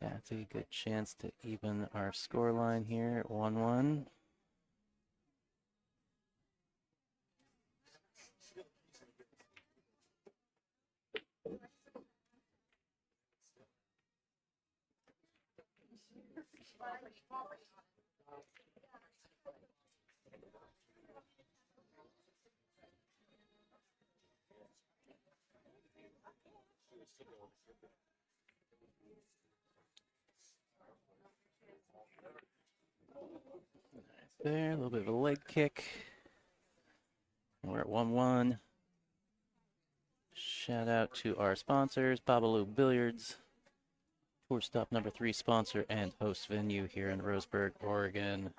Kathy, good chance to even our score line here at 1-1. There, a little bit of a leg kick. And we're at 1-1. Shout out to our sponsors, Bobalou Billiards, tour stop number 3 sponsor and host venue here in Roseburg, Oregon.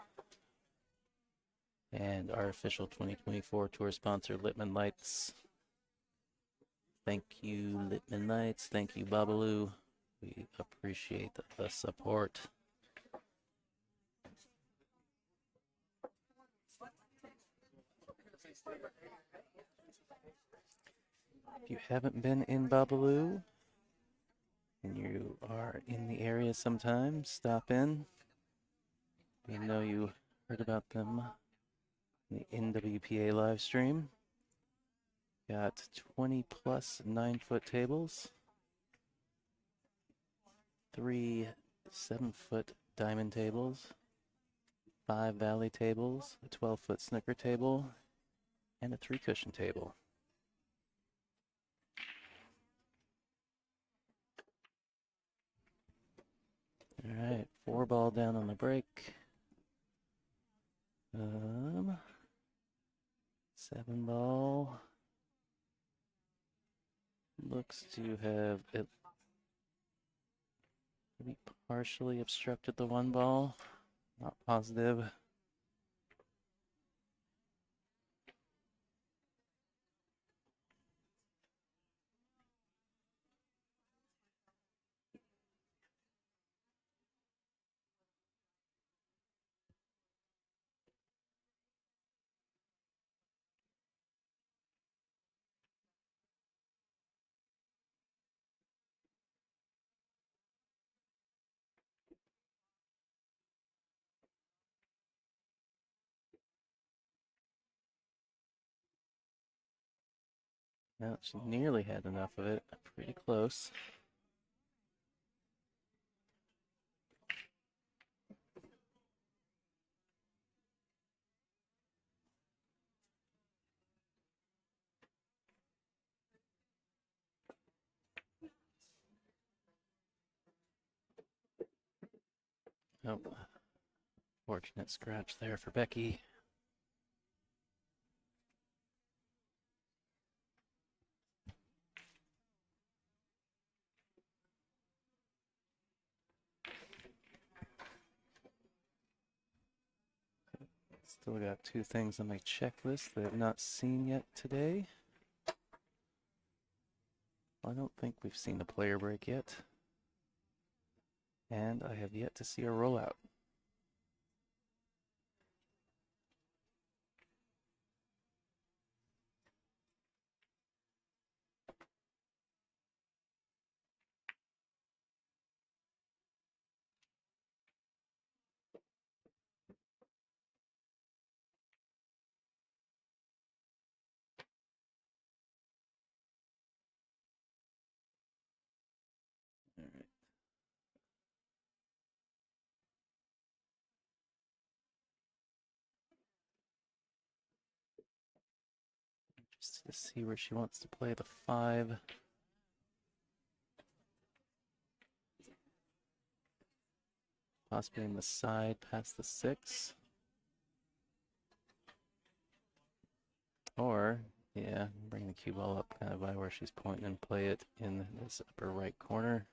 And our official 2024 tour sponsor, Littman Lights. Thank you, Littman Lights. Thank you, Bobalou. We appreciate the support. If you haven't been in Bobalou and you are in the area sometime, stop in. We know you heard about them in the NWPA live stream. Got 20 plus 9-foot tables, 3 7-foot diamond tables, 5 valley tables, a 12-foot snooker table, and a 3-cushion table. All right, 4 ball down on the break. 7 ball. Looks to have it maybe partially obstructed the 1 ball. Not positive. Well, she nearly had enough of it. Pretty close. Oh, fortunate scratch there for Becky. Still got 2 things on my checklist that I have not seen yet today. I don't think we've seen a player break yet. And I have yet to see a rollout. All right. Just to see where she wants to play the 5. Possibly in the side past the 6. Or, yeah, bring the cue ball up kind of by where she's pointing and play it in this upper right corner.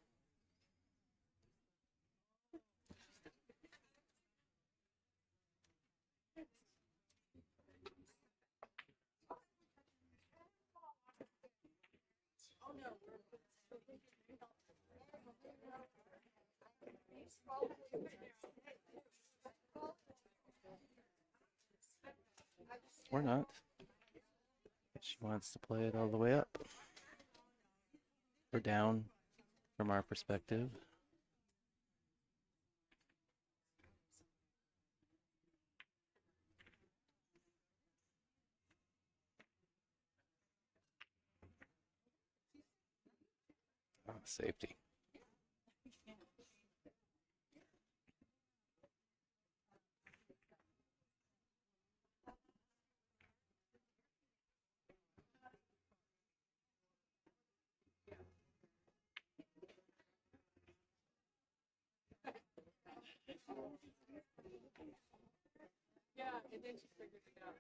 Or not. She wants to play it all the way up. Or down from our perspective. Oh, safety. Yeah, and then she figured it out.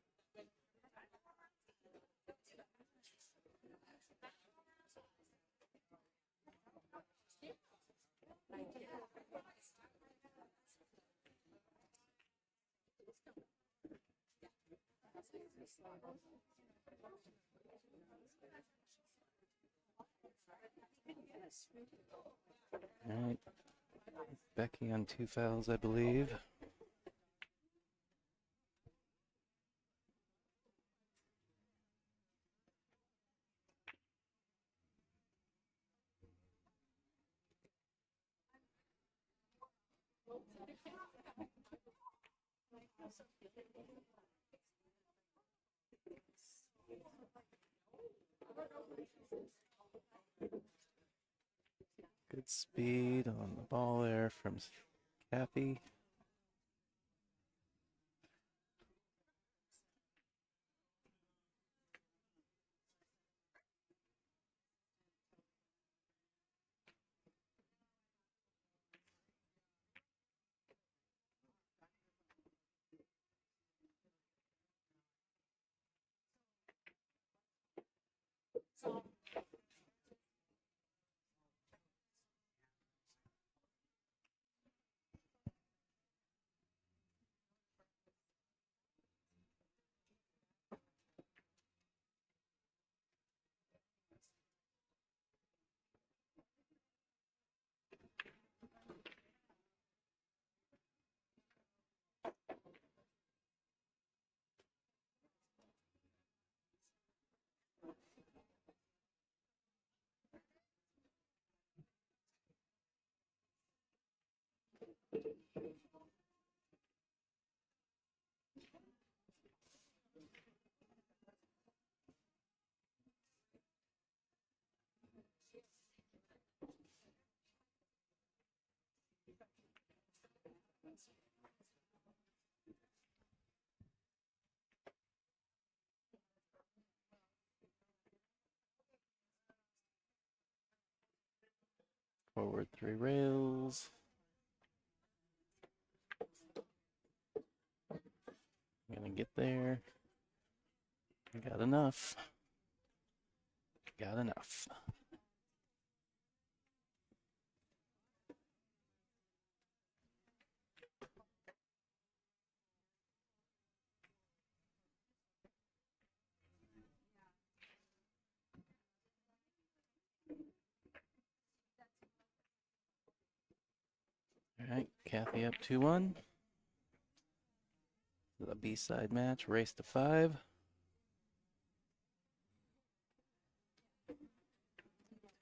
All right. Becky on 2 fouls, I believe. Good speed on the ball there from Kathy. Forward 3 rails. Gonna get there. Got enough. Got enough. All right, Kathy up 2-1. The B-side match, race to 5.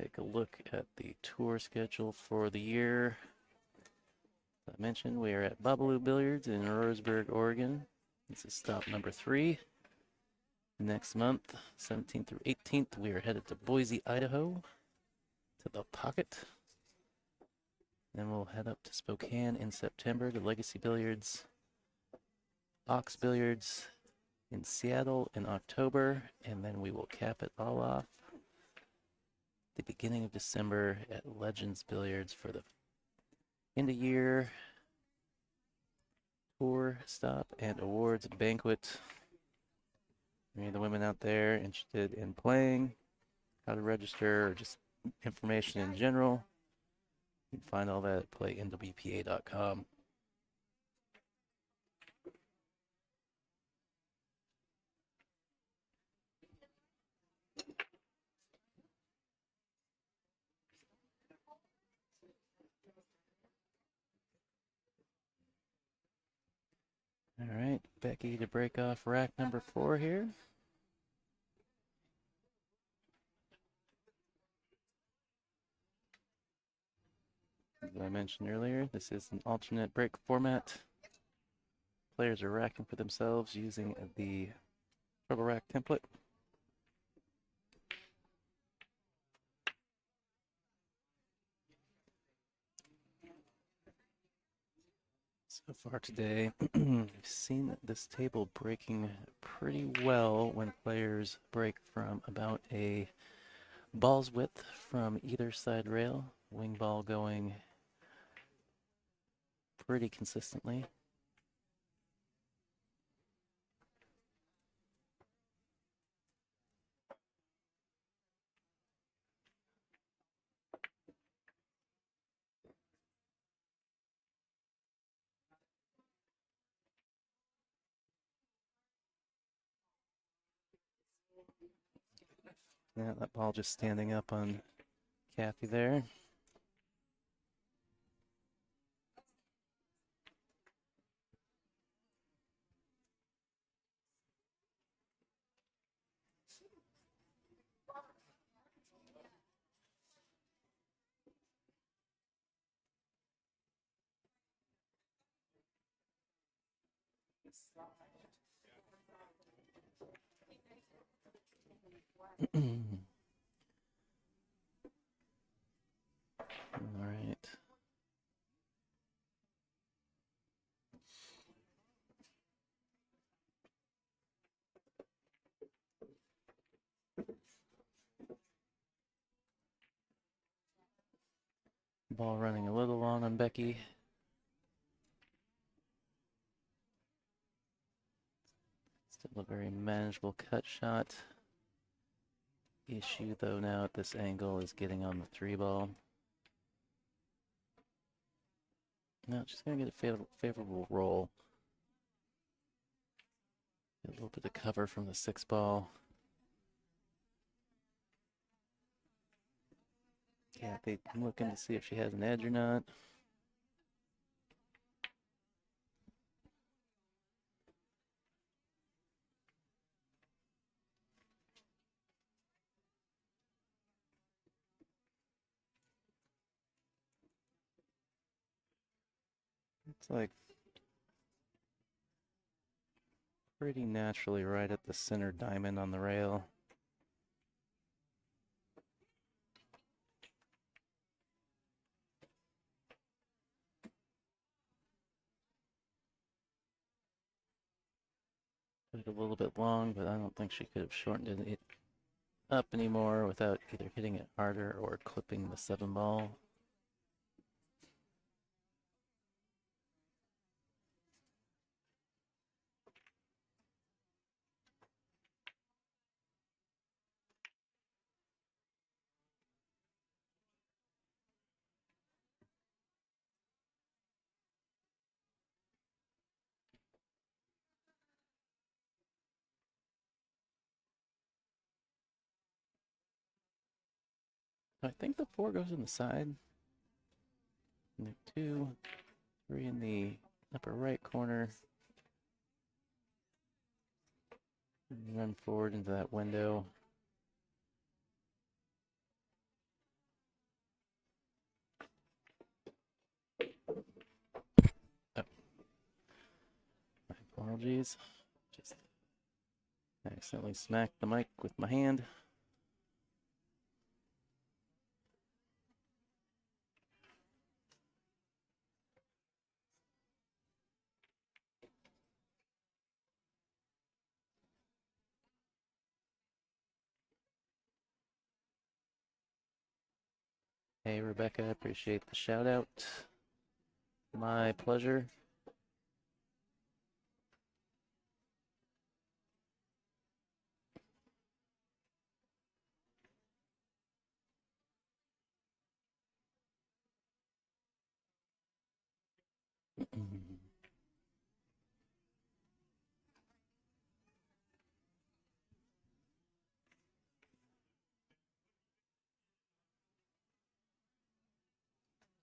Take a look at the tour schedule for the year. As I mentioned, we are at Bobalou Billiards in Roseburg, Oregon. This is stop number 3. Next month, 17th through 18th, we are headed to Boise, Idaho, to the Pocket. Then we'll head up to Spokane in September to Legacy Billiards, Ox Billiards in Seattle in October, and then we will cap it all off the beginning of December at Legends Billiards for the end of year tour stop and awards banquet. Any of the women out there interested in playing, how to register, or just information in general, you can find all that at playnwpa.com. Becky to break off rack number 4 here. As I mentioned earlier, this is an alternate break format. Players are racking for themselves using the treble rack template. So far today, we've seen this table breaking pretty well when players break from about a ball's width from either side rail, wing ball going pretty consistently. Yeah, that ball just standing up on Kathy there. All right. Ball running a little long on Becky. Still a very manageable cut shot. Issue though now at this angle is getting on the 3 ball. No, she's going to get a favorable roll. Get a little bit of cover from the 6 ball. Kathy looking to see if she has an edge or not. It's like pretty naturally right at the center diamond on the rail. Put it a little bit long, but I don't think she could have shortened it up anymore without either hitting it harder or clipping the 7 ball. I think the 4 goes in the side. And the 2, 3 in the upper right corner. And run forward into that window. Oh. My apologies. Just accidentally smacked the mic with my hand. Hey, Rebecca, I appreciate the shout out. My pleasure.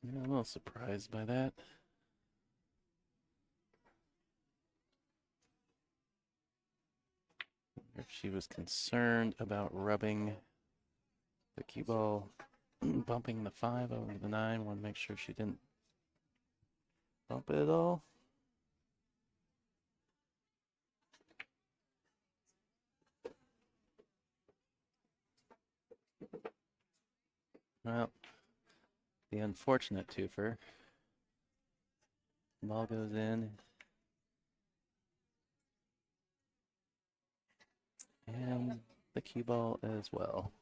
Yeah, I'm a little surprised by that. If she was concerned about rubbing the cue ball, bumping the 5 over the 9. Want to make sure she didn't bump it at all. Well, the unfortunate twofer. Ball goes in. And the cue ball as well.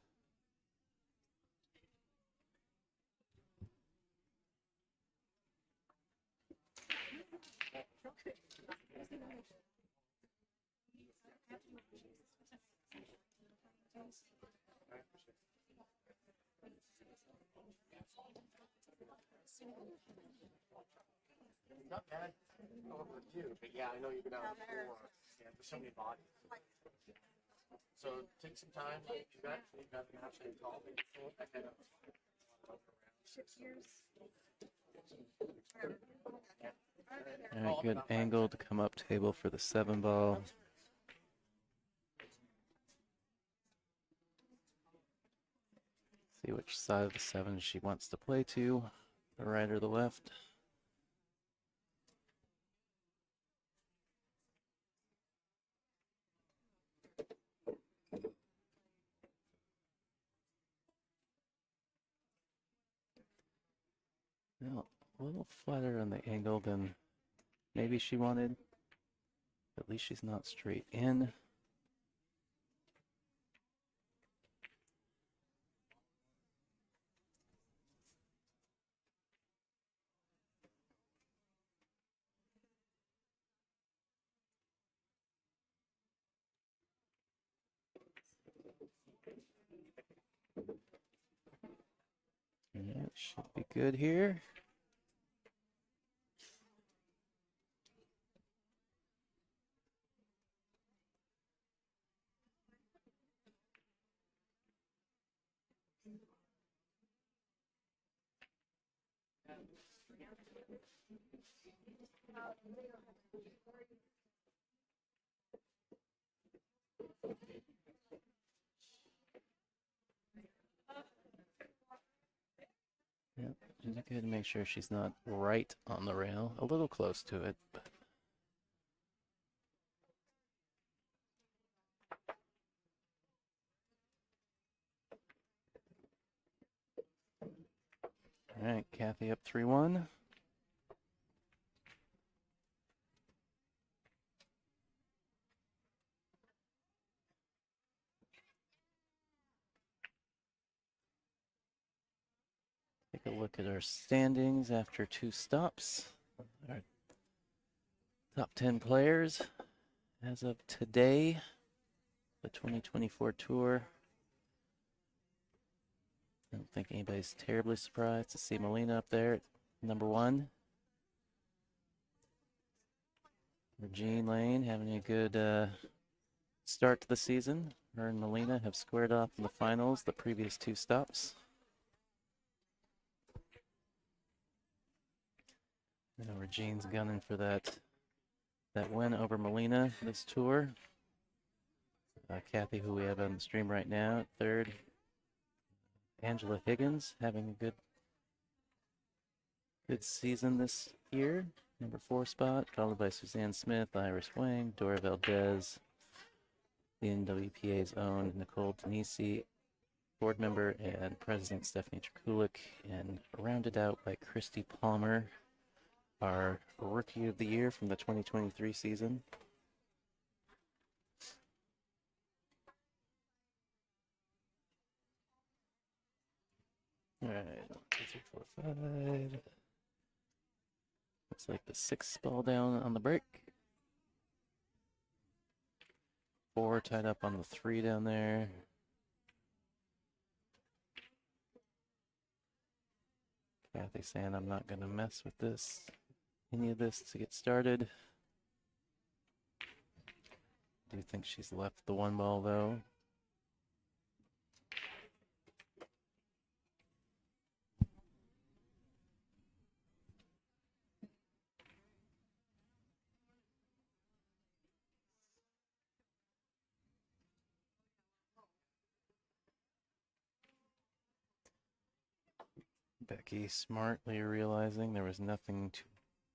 Not bad over with you, but yeah, I know you've been out before. Yeah, there's so many bodies. So take some time. If you got an option to call me. I kind of Shift gears. All right, good angle to come up table for the 7 ball. See which side of the 7 she wants to play to, the right or the left. Well, a little flatter on the angle than maybe she wanted. At least she's not straight in. Yeah, should be good here. Yep, just good to make sure she's not right on the rail, a little close to it. But all right, Kathy up 3-1. Take a look at our standings after 2 stops. Our top 10 players as of today, the 2024 tour. I don't think anybody's terribly surprised to see Melina up there at number 1. Regine Lane having a good start to the season. Her and Melina have squared off in the finals the previous 2 stops. Regine's gunning for that win over Melina this tour. Kathy, who we have on the stream right now, at 3rd. Angela Higgins having a good season this year. Number 4 spot, followed by Suzanne Smith, Iris Wang, Dora Valdez, the NWPA's own Nicole Denisi, board member and president Stephanie Trakulik, and rounded out by Christy Palmer, our rookie of the year from the 2023 season. All right, 1, 2, 3, 4, 5. Looks like the 6th ball down on the break. 4 tied up on the 3 down there. Kathy saying I'm not going to mess with any of this to get started. I do think she's left the 1 ball though. Becky smartly realizing there was nothing to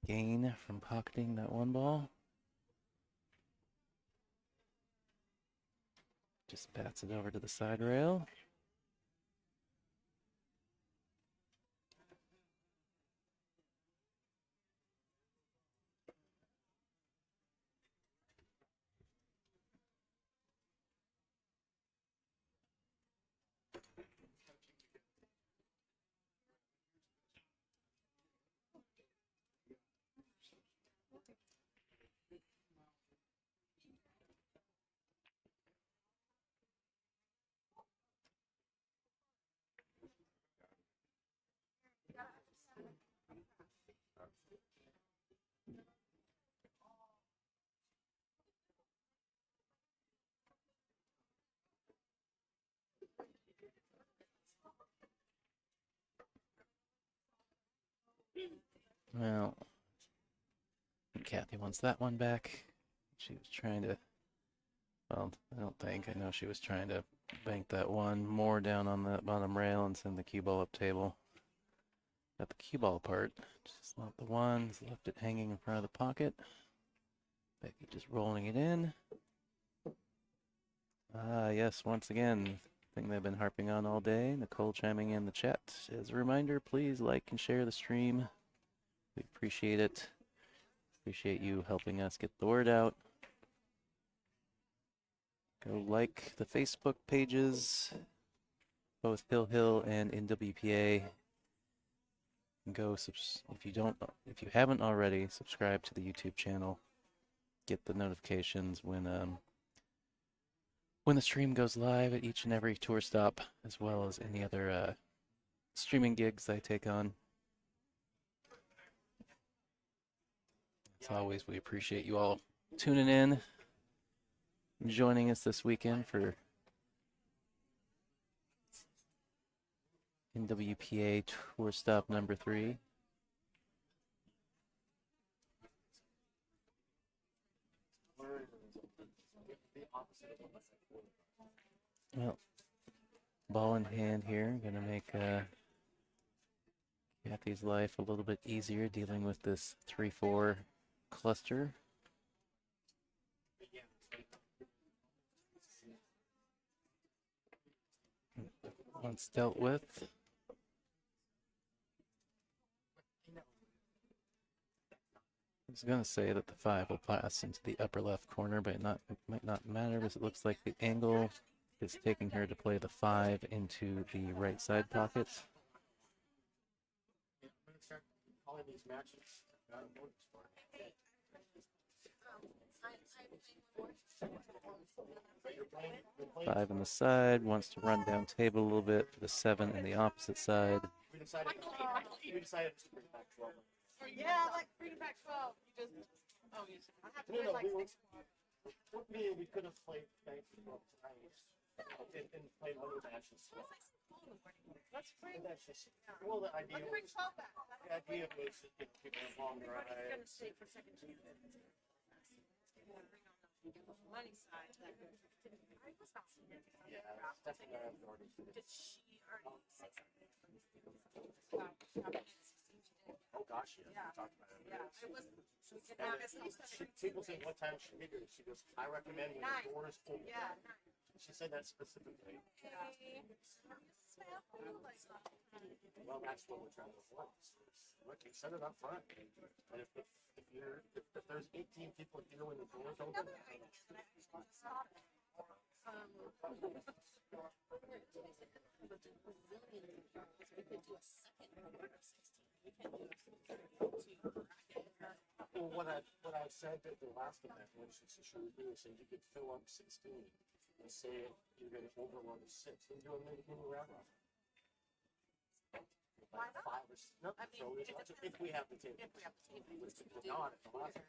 gain from pocketing that one ball. Just bats it over to the side rail. Well, Kathy wants that one back. She was trying to, well, I don't think, I know she was trying to bank that one more down on that bottom rail and send the cue ball up table. Got the cue ball part, just not the ones, left it hanging in front of the pocket. Becky just rolling it in. Ah, yes, once again, thing they've been harping on all day. Nicole chiming in the chat. As a reminder, please like and share the stream. We appreciate it. Appreciate you helping us get the word out. Go like the Facebook pages, both Hill Hill and NWPA. Go if you haven't already, subscribe to the YouTube channel. Get the notifications when the stream goes live at each and every tour stop, as well as any other streaming gigs I take on. As always, we appreciate you all tuning in and joining us this weekend for NWPA Tour Stop number 3. Well, ball in hand here, gonna make Kathy's life a little bit easier dealing with this 3-4 cluster. Once dealt with. I was going to say that the 5 will pass into the upper left corner, but it might not matter because it looks like the angle is taking her to play the 5 into the right side pocket. Five on the side, wants to run down table a little bit for the 7 in the opposite side. We decided to bring it back 12. Yeah, like bring it back 12. You just, I have to wait like 6 months. We could have played bank 12 times and played other matches. Let's bring, That's just, well, the idea let's bring was, 12 back. to get people along the Everybody's ride. gonna stay for second chance. They want to bring on the money side. I was not seeing it. Yeah, it's definitely not authority. Did she already say something? About having it 16 she did. Oh gosh, yeah. Yeah. We talked about it. Yeah, it was, so we did And not miss people say what time she did it. She goes, I recommend when the 9. doors open. Yeah. She said that specifically. Hey, Well, that's what we're trying to avoid. Look, you set it up front. And if there's 18 people here when the doors open, well, what I said at the last event when she was doing this, you could fill up 16 and say you're going to overload 6. Then do a mini round off. Why not? 5 or 6. No, I mean, so if we have the table. If we have the table, Which we did not at the last one.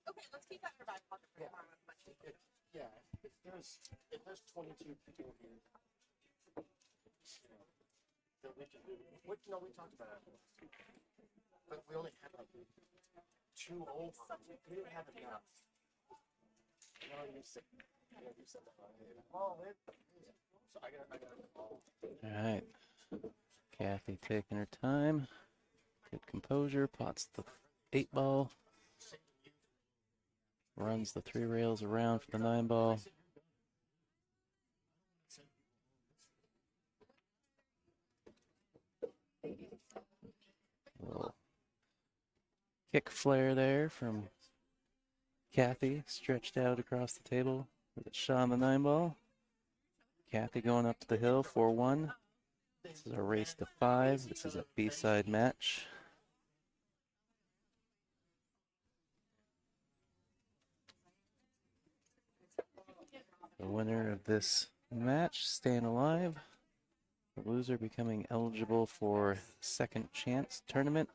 okay, let's keep that in your back pocket for tomorrow. Yeah, if there's 22 people here, then we can do. No, we talked about it. But we only had like 2 old ones. We didn't have enough. No, you said that. Oh, so I got. All right. Kathy taking her time. Good composure. Pots the 8-ball. Runs the 3 rails around for the 9-ball. Little kick flare there from Kathy, stretched out across the table with a shot on the 9-ball. Kathy going up to the hill, 4-1. This is a race to 5. This is a B-side match. The winner of this match staying alive. The loser becoming eligible for second chance tournament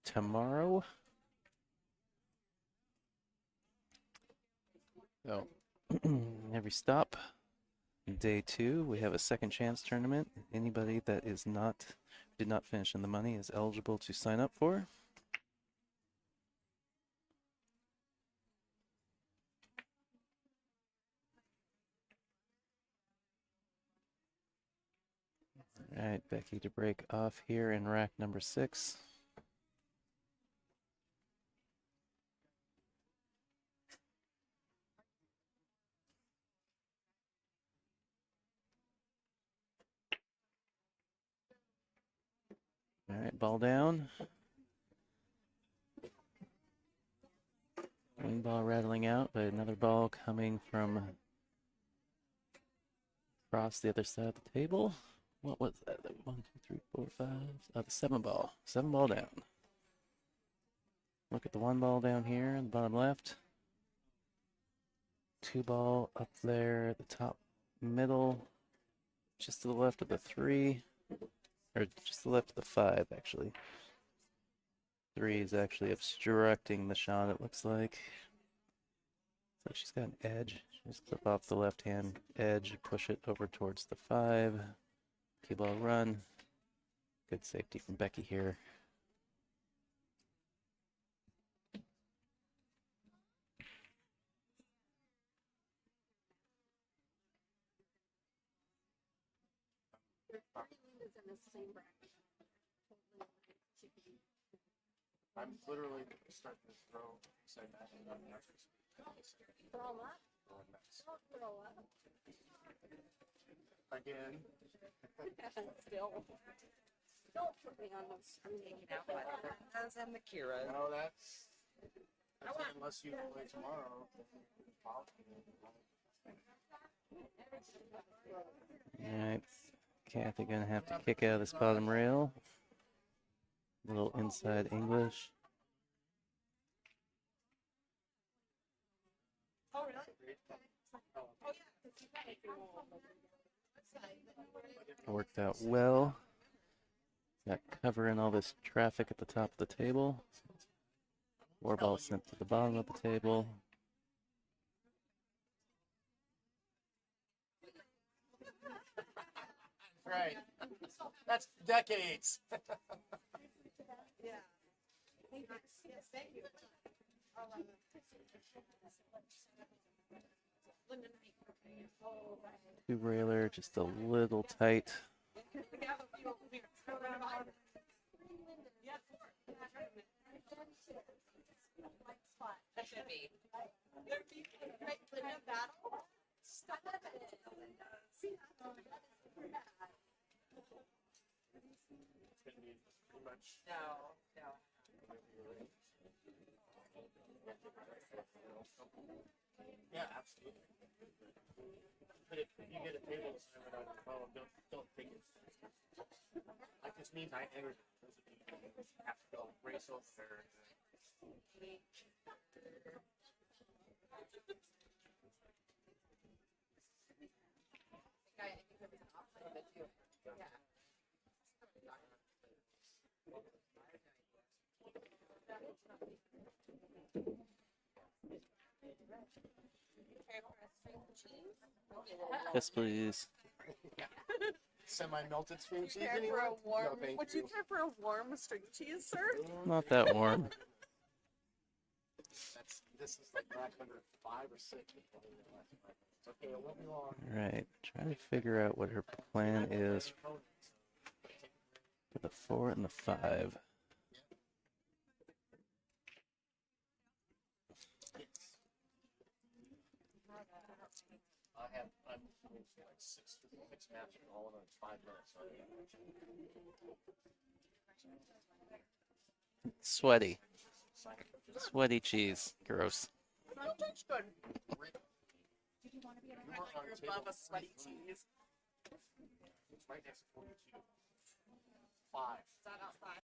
tomorrow. So every stop, day 2, we have a second chance tournament. Anybody that did not finish in the money is eligible to sign up for. All right, Becky to break off here in rack number 6. All right, ball down. One ball rattling out, but another ball coming from across the other side of the table. What was that? 1, 2, 3, 4, 5. Oh, the 7-ball. 7-ball down. Look at the 1 ball down here in the bottom left. 2-ball up there at the top middle, just to the left of the 3, or just to the left of the 5, actually. 3 is actually obstructing the shot, it looks like. So she's got an edge. Just clip off the left-hand edge, push it over towards the 5. Cue ball run. Good safety from Becky here. I'm literally starting to throw side back and I'm actually Throw up. throwing backs. Don't throw up. Again. Still. Don't put me on the screen. Out by the Hernandez and the Kira. No, that's unless you play tomorrow. All right, Kathy gonna have to kick out of this bottom rail. A little inside English. Oh, really? Oh, yeah. Worked out well. Got covering all this traffic at the top of the table. 4 balls sent to the bottom of the table. Right. That's decades. Yeah. Yes, thank you. Two railer, just a little tight. That should be. It's gonna be pretty much. No, no. Yeah, absolutely. But if you get a table assignment on your phone, don't take it. Like this means I entered. Have to go race over there. Yes, please. Semi-melted string cheese. Care Anyone? for a warm? No, thank Would you care for a warm string cheese, sir? Not that warm. This is like rack number 5 or 6. It's okay, it won't be long. All right, trying to figure out what her plan is to the 4 and the 5. I'm like six matches, all of them in 5 minutes. Sweaty. Sweaty cheese. Gross. No, that's good. You're above a sweaty cheese. It's right next to 42. 5. Is that outside?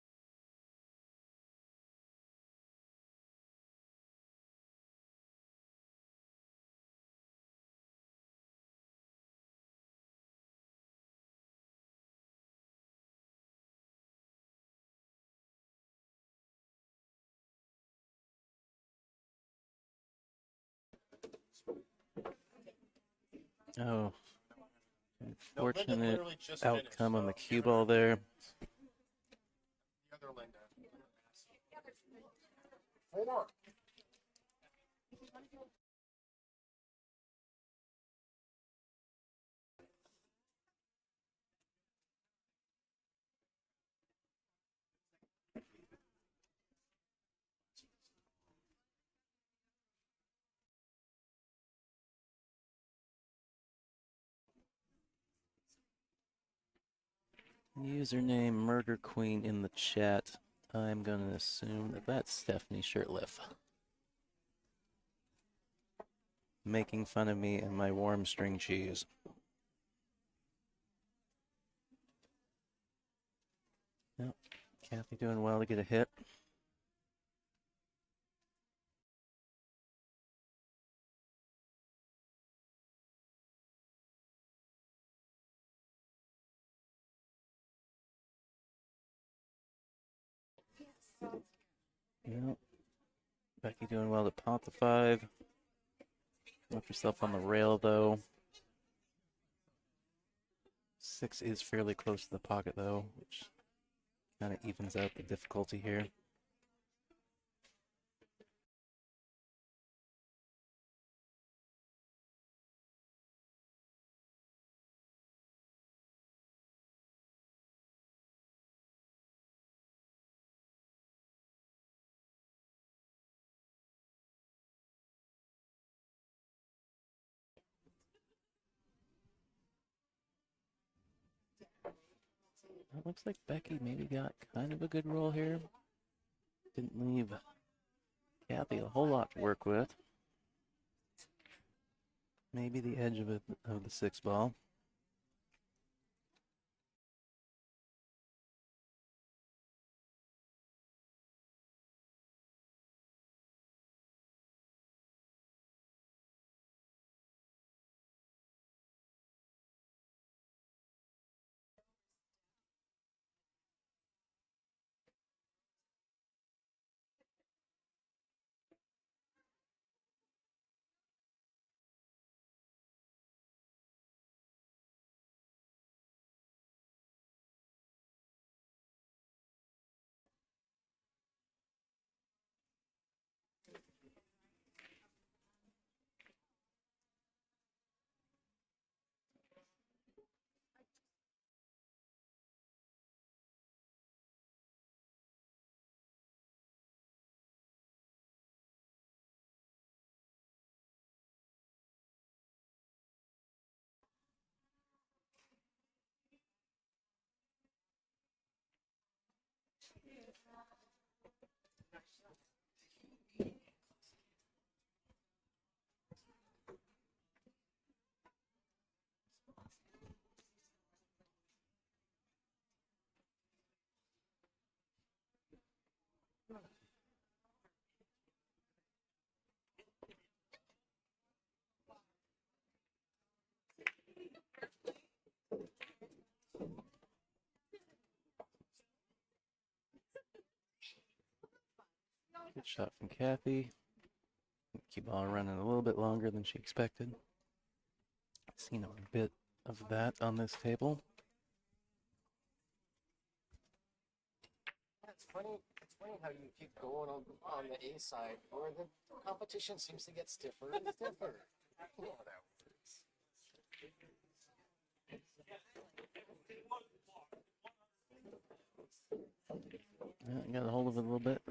Oh. No, Linda Unfortunate literally just outcome on the finished, cue give her ball there. the other Linda. 4. Username Murder Queen in the chat. I'm going to assume that that's Stephanie Shirtliff. Making fun of me and my warm string cheese. Yep. Kathy doing well to get a hit. Yep. Becky doing well to pot the 5. Left herself on the rail though. 6 is fairly close to the pocket though, which kind of evens out the difficulty here. It looks like Becky maybe got kind of a good roll here. Didn't leave Kathy a whole lot to work with. Maybe the edge of the 6 ball. Good shot from Kathy. Keep ball running a little bit longer than she expected. Seen a bit of that on this table. It's funny how you keep going on the A side where the competition seems to get stiffer and stiffer. You know how that works. got a hold of it a little bit.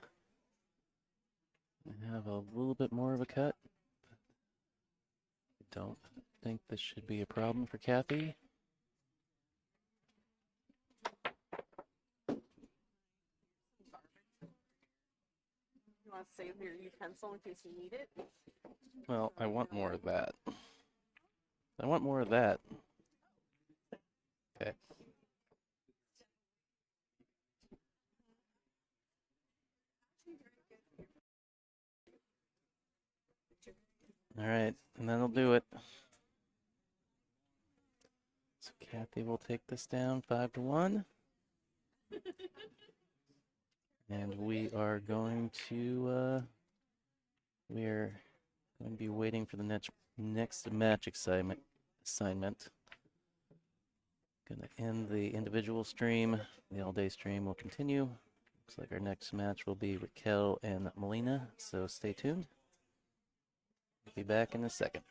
I have a little bit more of a cut. I don't think this should be a problem for Kathy. You want to save your utensil in case you need it? Well, I want more of that. I want more of that. Okay. All right, and that'll do it. So Kathy will take this down 5-1. And we are going to be waiting for the next match assignment. Gonna end the individual stream. The all-day stream will continue. Looks like our next match will be Raquel and Melina, so stay tuned. We'll be back in a second.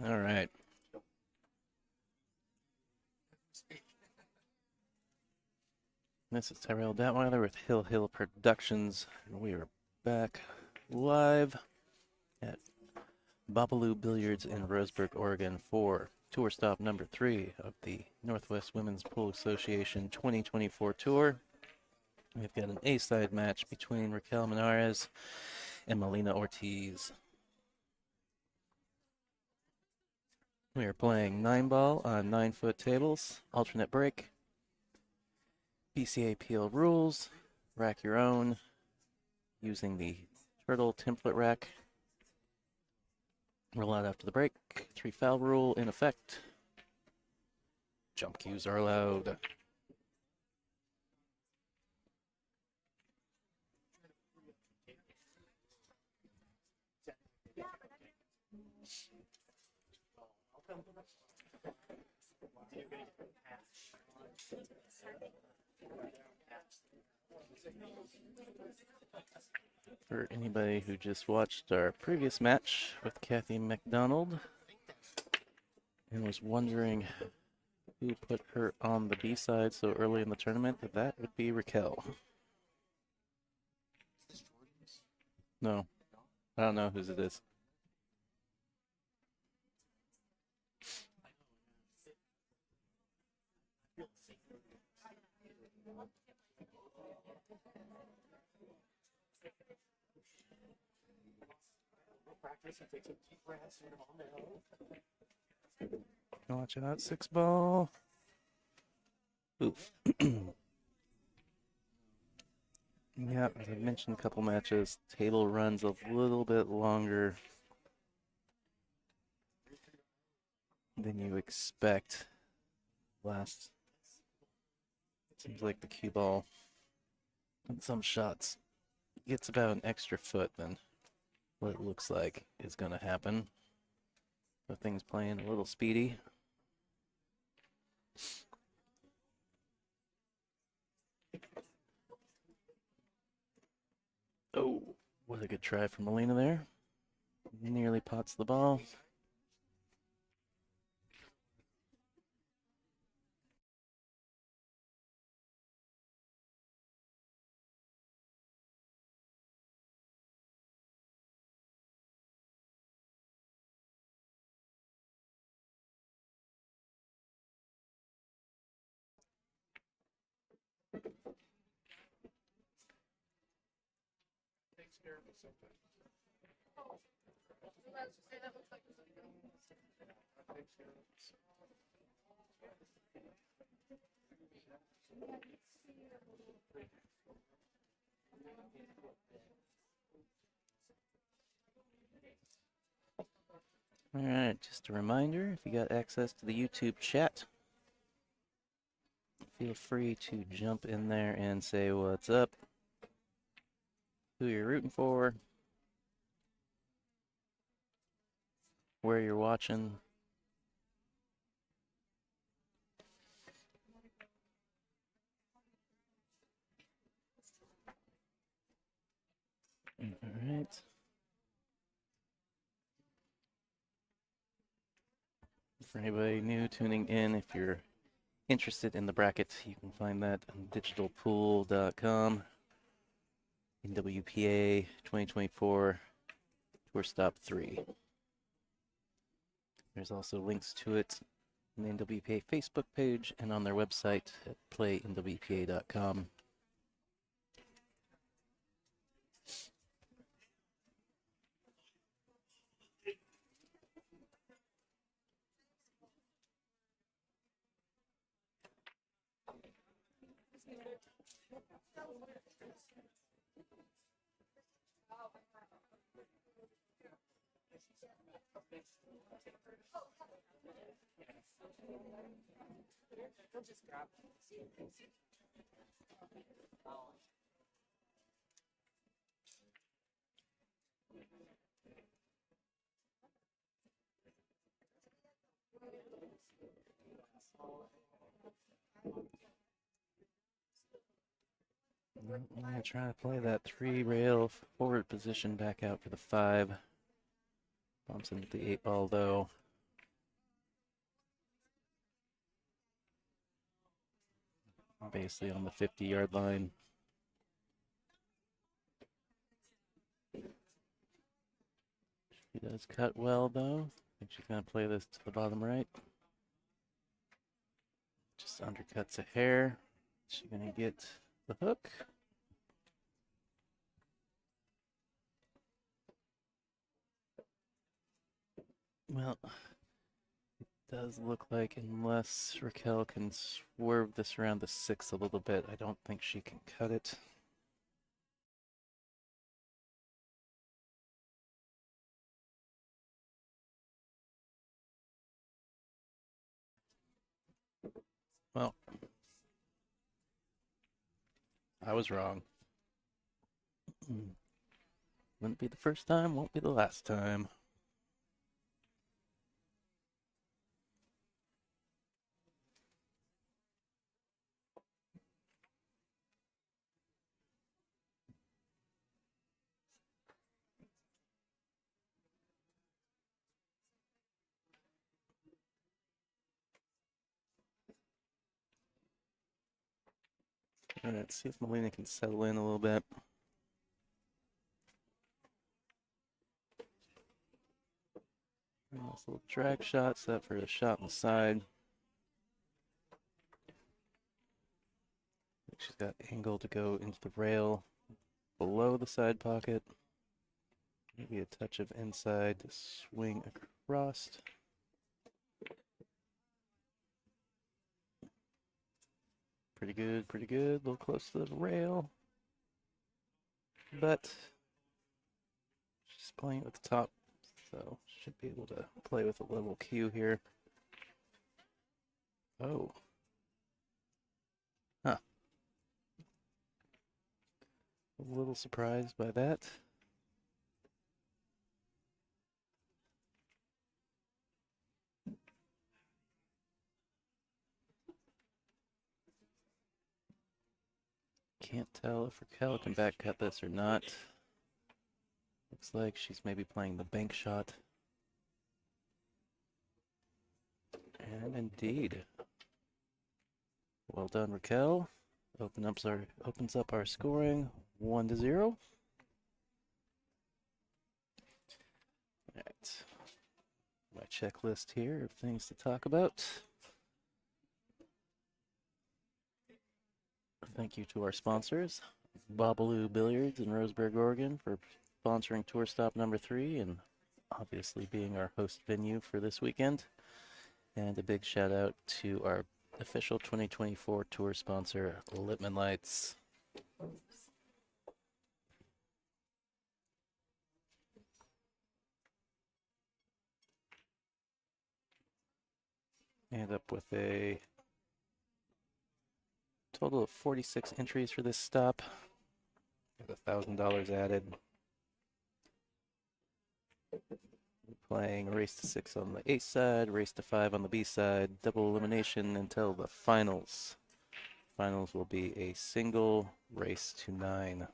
All right. This is Tyrell Datweiler with Hill Hill Productions, and we are back live at Bobalou Billiards in Roseburg, Oregon for tour stop number 3 of the Northwest Women's Pool Association 2024 tour. We've got an A-side match between Raquel Menares and Melina Ortiz. We are playing 9-ball on 9-foot tables, alternate break, BCA peel rules, rack your own, using the turtle template rack. Roll out after the break, 3 foul rule in effect. Jump cues are allowed. For anybody who just watched our previous match with Kathy McDonald and was wondering who put her on the B side so early in the tournament, that would be Raquel. No, I don't know whose it is. Practice and take some deep breaths and on now. Watch out, 6-ball. Oof. Yeah, as I mentioned a couple matches, table runs a little bit longer than you expect. Last, seems like the cue ball on some shots gets about an extra foot than what it looks like is going to happen. So things playing a little speedy. Oh, what a good try from Melina there. Nearly pots the ball. Takes care of it sometimes. That takes care of it. All right, just a reminder, if you got access to the YouTube chat, feel free to jump in there and say what's up, who you're rooting for, where you're watching. All right. For anybody new tuning in, if you're interested in the bracket, you can find that on digitalpool.com. NWPA 2024 Tour Stop 3. There's also links to it on the NWPA Facebook page and on their website at playnwpa.com. They'll just grab I'm going to try to play that 3-rail forward position back out for the 5. Bumps into the 8-ball though. basically on the 50-yard line. She does cut well, though. I think she's going to play this to the bottom right. Just undercuts a hair. She's going to get the hook. Well, it does look like unless Raquel can swerve this around the 6 a little bit, I don't think she can cut it. Well, I was wrong. Wouldn't be the first time, won't be the last time. All right, see if Melina can settle in a little bit. Nice little drag shot, set for a shot on the side. She's got angle to go into the rail below the side pocket. Maybe a touch of inside to swing across. Pretty good, pretty good. A little close to the rail. But she's playing at the top, so should be able to play with a level cue here. Oh. Huh. A little surprised by that. Can't tell if Raquel can back cut this or not. Looks like she's maybe playing the bank shot. And indeed. Well done, Raquel. Opens up our scoring 1-0. All right. My checklist here of things to talk about. Thank you to our sponsors, Bobalou Billiards in Roseburg, Oregon, for sponsoring Tour Stop number 3 and obviously being our host venue for this weekend. And a big shout out to our official 2024 tour sponsor, Lippman Lights. End up with a total of 46 entries for this stop. Got $1,000 added. Playing race to 6 on the A side, race to 5 on the B side, double elimination until the finals. Finals will be a single race to 9.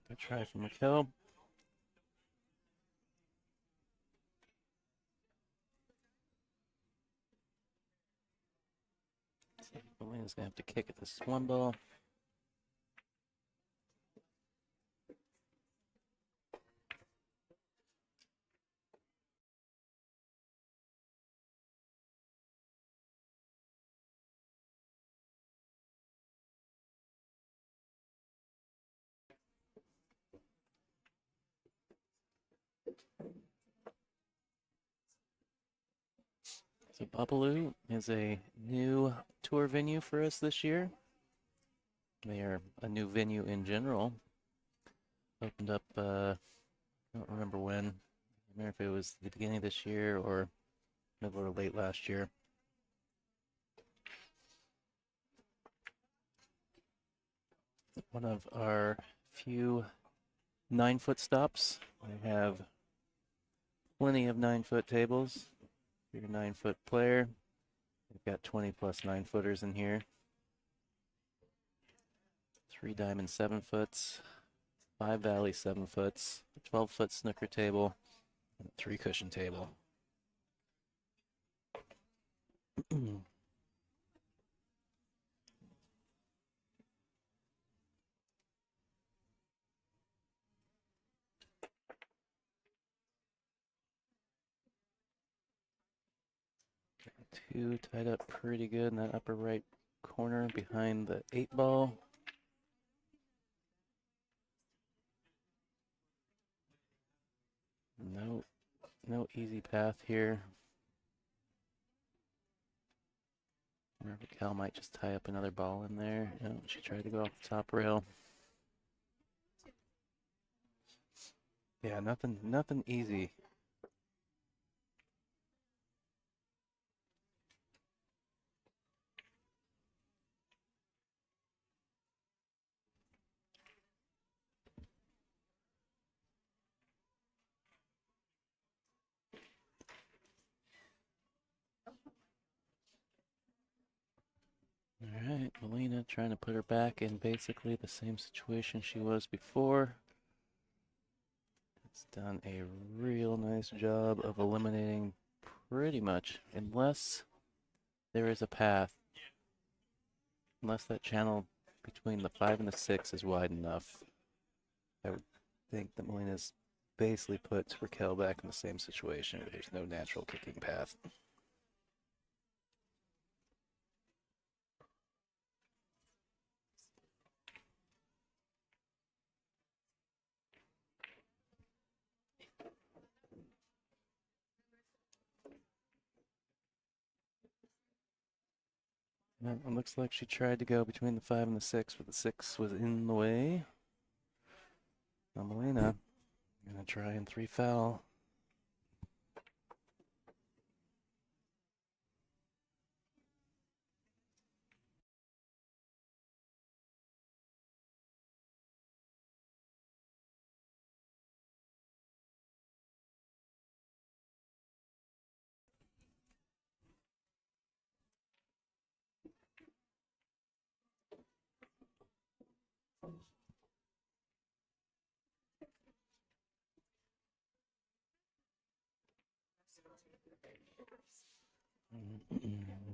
Good try from Raquel. Melina's going to have to kick at this one ball. So Bobalou is a new tour venue for us this year. They are a new venue in general. Opened up, I don't remember when. I remember if it was the beginning of this year or middle or late last year. one of our few 9-foot stops. We have plenty of 9-foot tables. If you're a 9-foot player, we've got 20 plus 9-footers in here. 3 diamond 7-foots, 5 valley 7-foots, a 12-foot snooker table, and a 3 cushion table. Two tied up pretty good in that upper right corner behind the 8-ball. No easy path here. I wonder if Cal might just tie up another ball in there. No, she tried to go off the top rail. Yeah, nothing easy. All right, Melina trying to put her back in basically the same situation she was before. It's done a real nice job of eliminating pretty much, unless there is a path, unless that channel between the 5 and the 6 is wide enough. I would think that Melina's basically put Raquel back in the same situation. There's no natural kicking path. It looks like she tried to go between the 5 and the 6, but the 6 was in the way. Now Melina gonna try and 3 foul.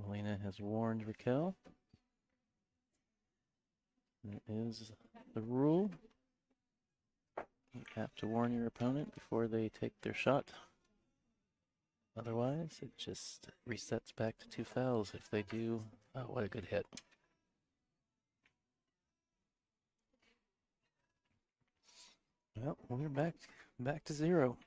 Melina has warned Raquel. That is the rule. You have to warn your opponent before they take their shot. Otherwise, it just resets back to 2 fouls if they do. Oh, what a good hit. Well, we're back to 0.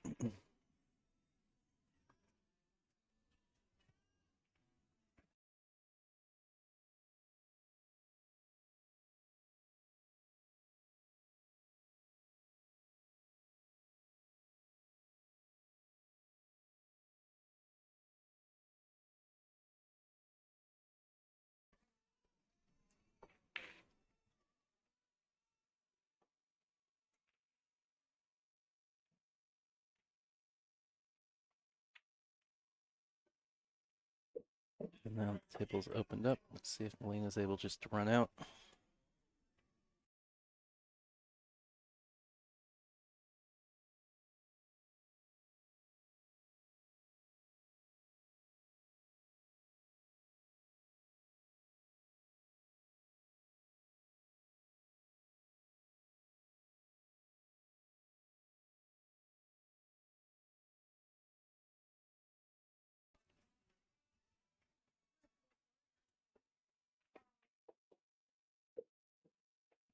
And now the table's opened up. Let's see if Melina's able just to run out.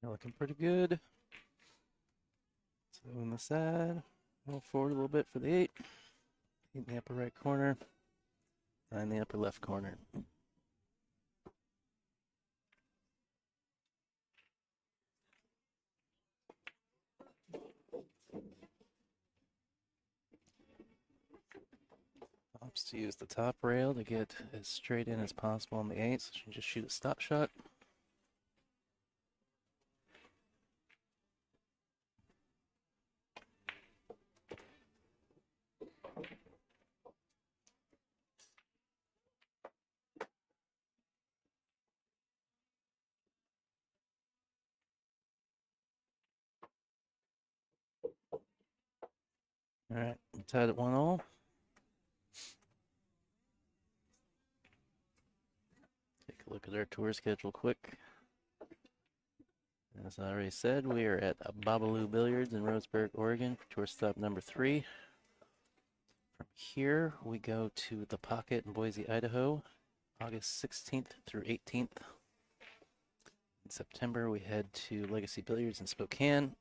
You're looking pretty good. So on the side, roll forward a little bit for the 8. In the upper right corner, and the upper left corner. Opts to use the top rail to get as straight in as possible on the 8, so she can just shoot a stop shot. All right, tied at 1-all. Take a look at our tour schedule quick. As I already said, we are at Bobalou Billiards in Roseburg, Oregon for tour stop number 3. From here, we go to The Pocket in Boise, Idaho, August 16th through 18th. In September, we head to Legacy Billiards in Spokane,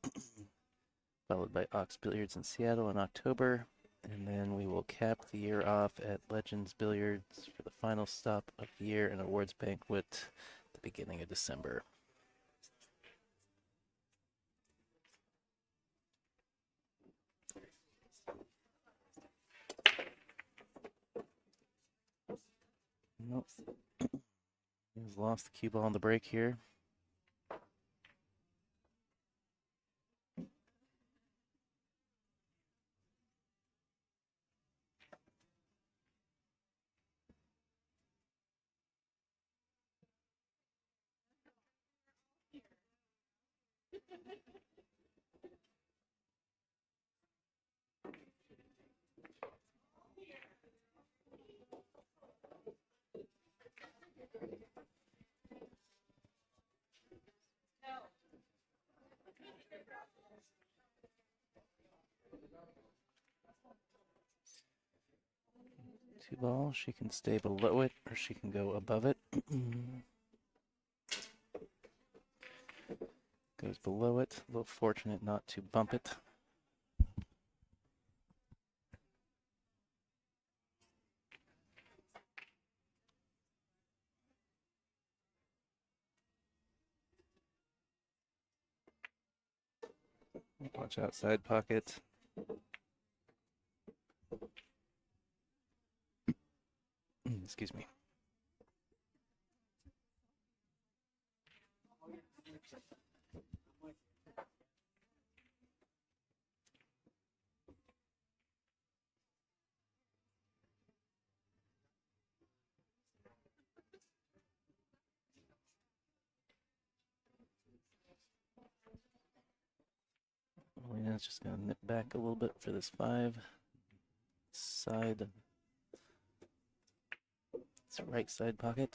followed by Ox Billiards in Seattle in October. And then we will cap the year off at Legends Billiards for the final stop of the year and awards banquet at the beginning of December. Nope. He's lost the cue ball on the break here. Two ball, she can stay below it or she can go above it. Goes below it, a little fortunate not to bump it. Watch outside pocket. Excuse me. Lena's just going to nip back a little bit for this 5. Side. It's right side pocket.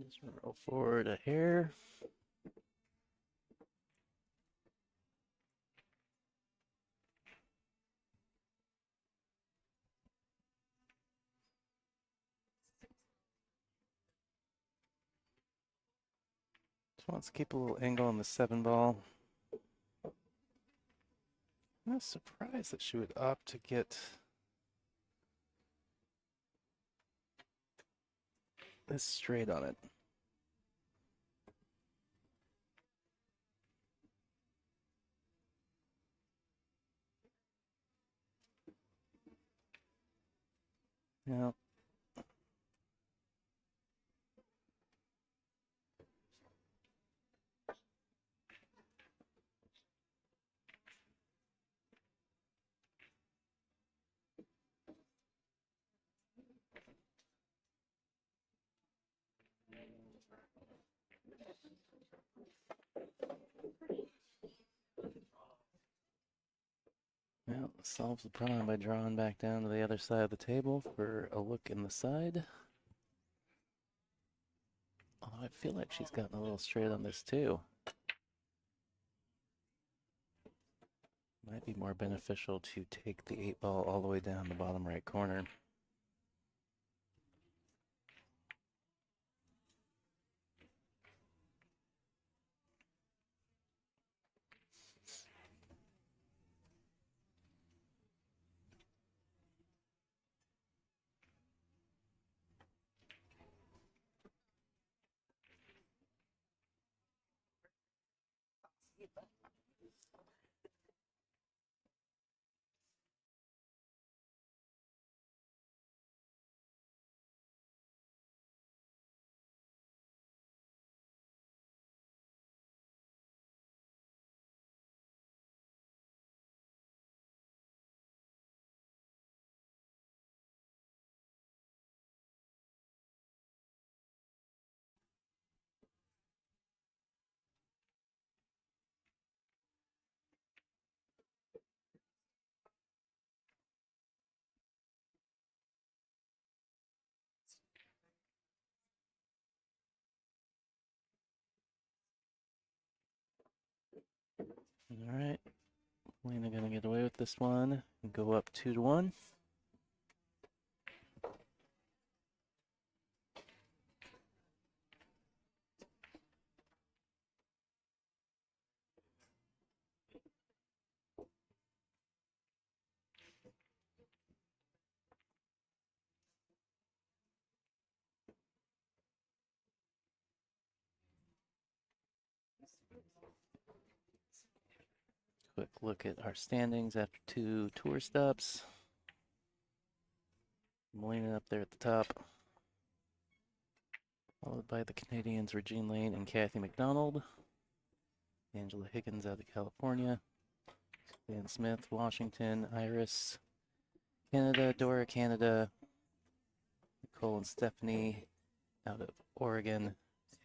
Just roll forward a hair. Just wants to keep a little angle on the 7 ball. I'm surprised that she would opt to get this straight on it. Yeah. Well, solves the problem by drawing back down to the other side of the table for a look in the side. Although I feel like she's gotten a little straight on this too. Might be more beneficial to take the 8 ball all the way down the bottom right corner. All right. Lena gonna get away with this one and go up 2-1. Quick look at our standings after 2 tour stops. Melina up there at the top, followed by the Canadians Regine Lane and Kathy McDonald. Angela Higgins out of California. Dan Smith, Washington. Iris, Canada. Dora, Canada. Nicole and Stephanie out of Oregon.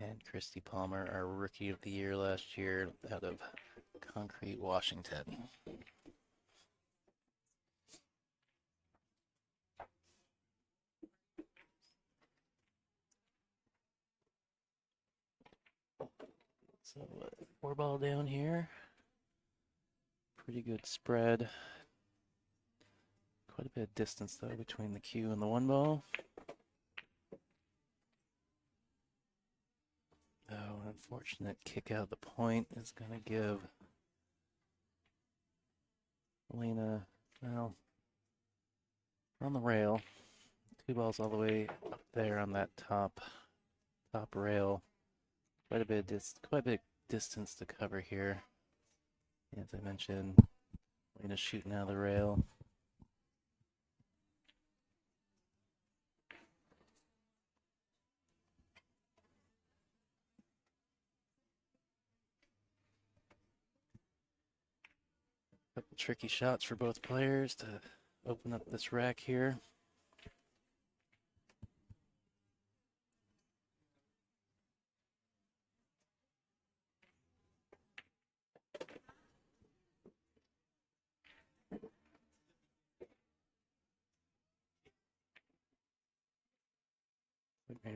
And Christy Palmer, our Rookie of the Year last year, out of Concrete, Washington. So 4-ball down here. Pretty good spread. Quite a bit of distance though between the cue and the 1-ball. Oh, an unfortunate kick out of the point is going to give Lena, well, on the rail. 2 balls all the way up there on that top rail. Quite a bit of distance to cover here. As I mentioned, Lena's shooting out of the rail. Couple tricky shots for both players to open up this rack here.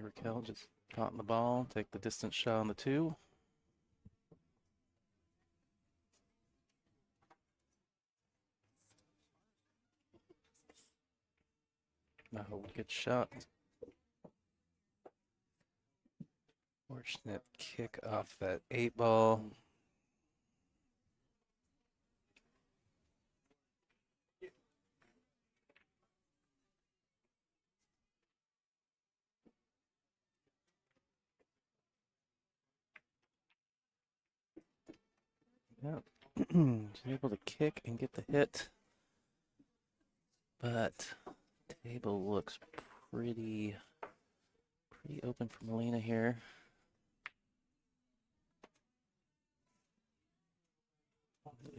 Raquel just caught in the ball, take the distance shot on the 2. Oh, good shot. Fortunate kick off that 8-ball. Yep. She's able to kick and get the hit. But table looks pretty open for Melina here.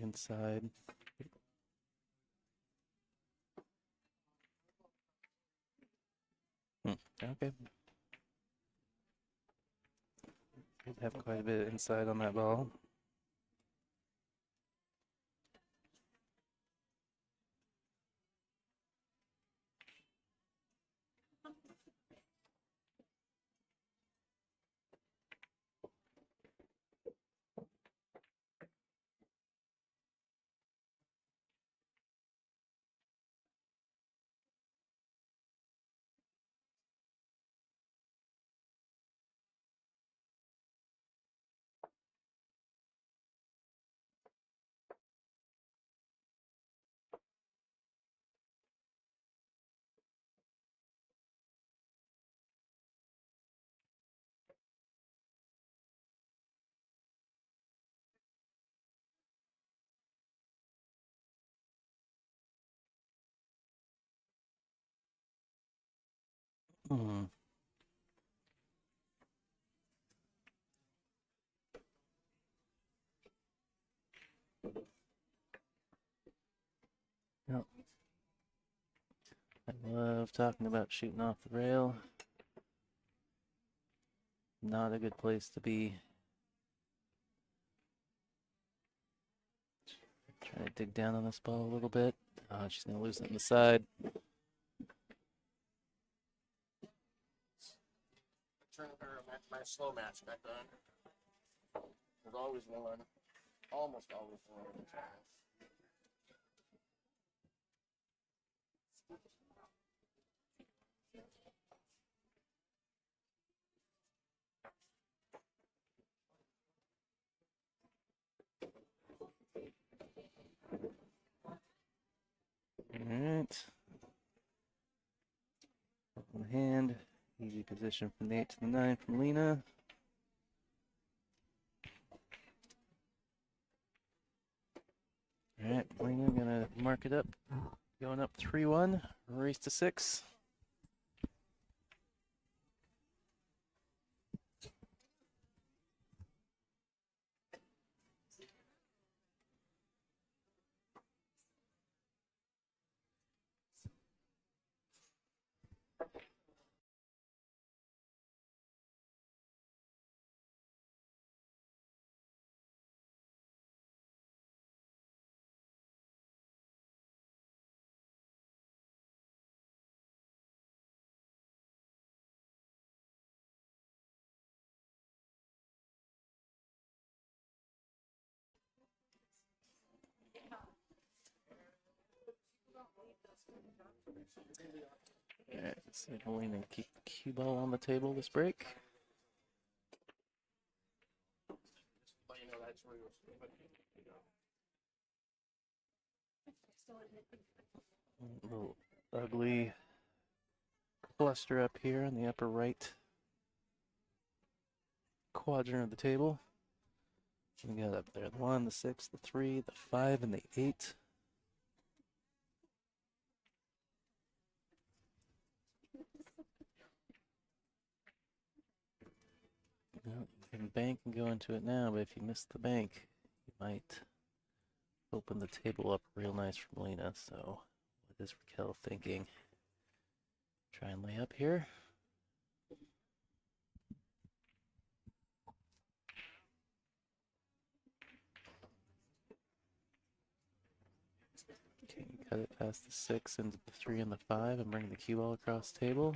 Inside. Okay. Did have quite a bit inside on that ball. Hmm. Yep. I love talking about shooting off the rail. Not a good place to be. Trying to dig down on this ball a little bit. She's going to lose it on the side. My slow match got done. There's always one. almost always the one. Alright. Open hand. Easy position from the 8 to the 9 from Lena. Alright, Lena gonna mark it up. Going up 3-1. Race to 6. Alright, let's see if Lena can keep the cue ball on the table this break. But you know, that's where you're. A little ugly cluster up here in the upper right quadrant of the table. We got up there the 1, the 6, the 3, the 5, and the 8. You can bank and go into it now, but if you miss the bank, you might open the table up real nice from Lena. So what is Raquel thinking? Try and lay up here. Okay, cut it past the 6 into the 3 and the 5 and bring the cue ball across the table.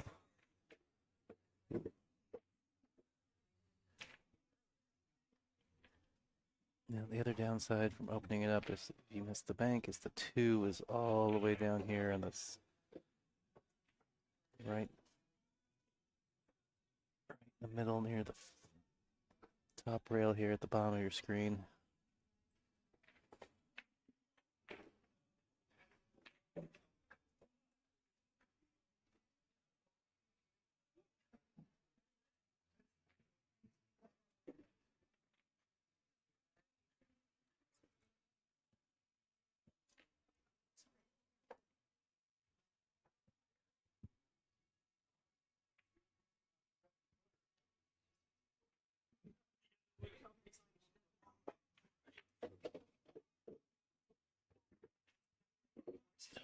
Now the other downside from opening it up is if you miss the bank is the 2 is all the way down here and this right in the middle near the top rail here at the bottom of your screen.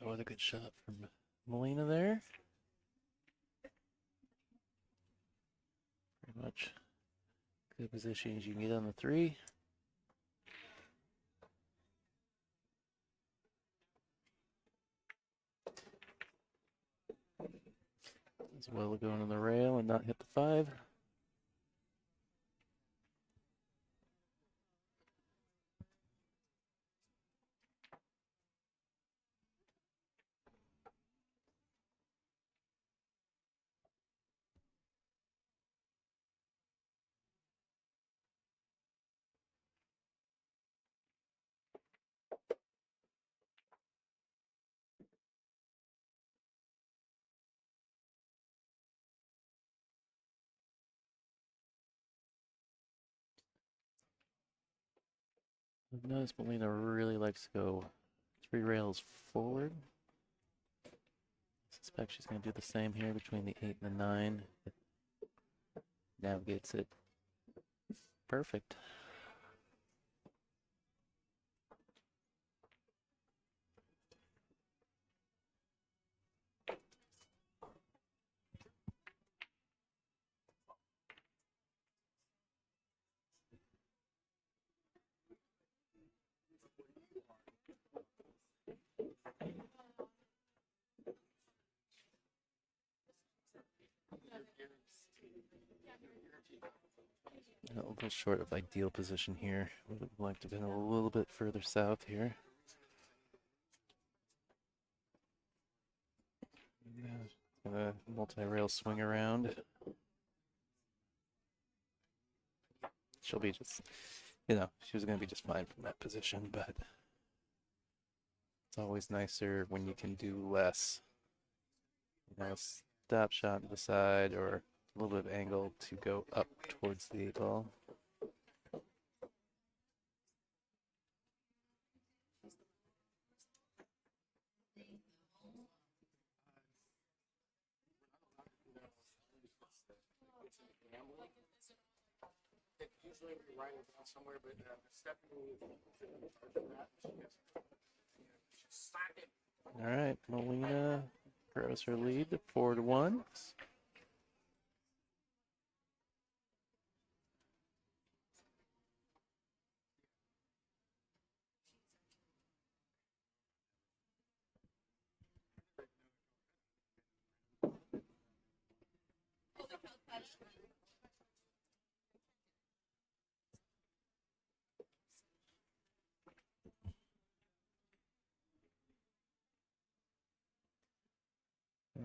Oh, what a good shot from Molina there. Pretty much good position as you can get on the 3. As well as going on the rail and not hit the 5. I've noticed Molina really likes to go 3 rails forward. I suspect she's going to do the same here between the 8 and the 9. It navigates it perfect. A little short of ideal position here. Would have liked to have been a little bit further south here. Multi-rail swing around. She'll be just, she was going to be just fine from that position, but it's always nicer when you can do less. Stop shot to the side or a little bit of angle to go up towards the 8-ball. Usually we write it down somewhere, but Stephanie is in charge of that. She slack it. All right, Molina grows her lead to 4-1.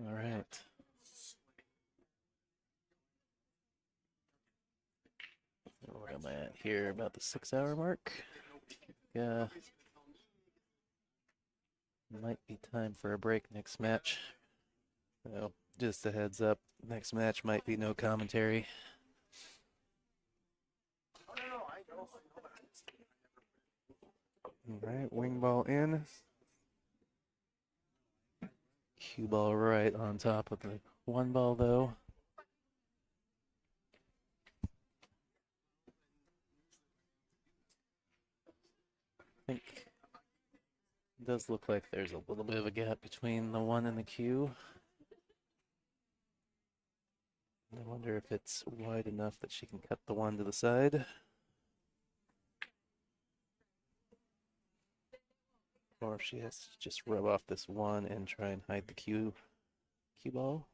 All right. Where am I at here? About the 6-hour mark. Yeah. Might be time for a break next match. So, just a heads up, next match might be no commentary. All right, wing ball in. Cue ball right on top of the 1-ball though. I think it does look like there's a little bit of a gap between the 1 and the cue. I wonder if it's wide enough that she can cut the 1 to the side. Or if she has to just rub off this 1 and try and hide the cue ball.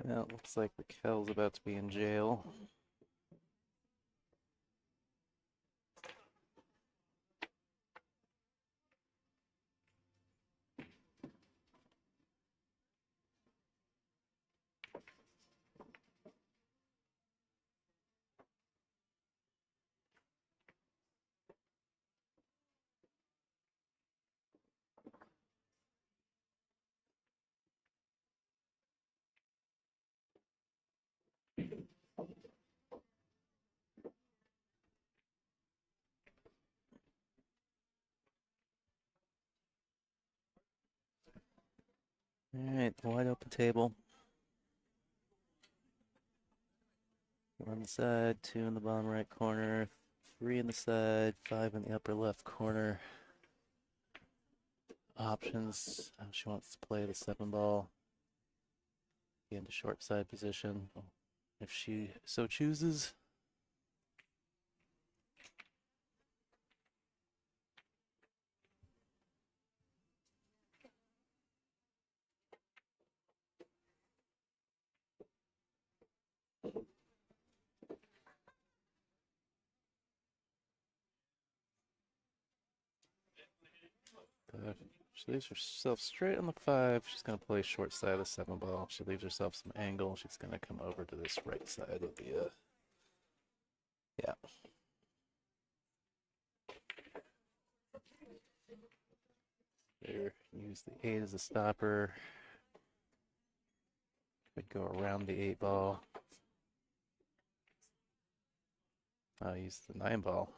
Now it looks like Raquel's about to be in jail. All right, wide open table. 1 on the side, 2 in the bottom right corner, 3 in the side, 5 in the upper left corner. Options, how she wants to play the 7-ball. Into short side position, if she so chooses. She leaves herself straight on the 5. She's going to play short side of the 7-ball. She leaves herself some angle. She's going to come over to this right side of the, yeah. There, use the 8 as a stopper. Could go around the 8-ball. I'll use the 9 ball.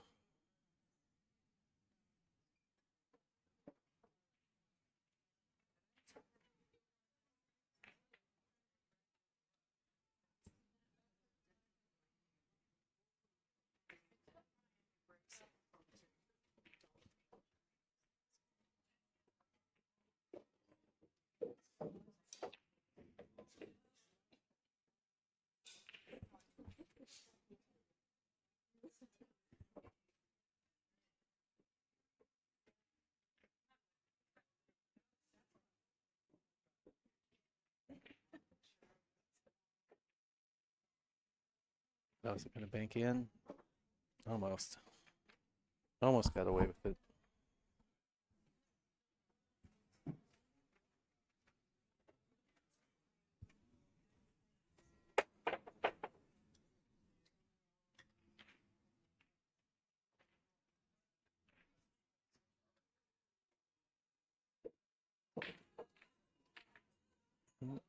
Oh, is it going to bank in? Almost. Almost got away with it.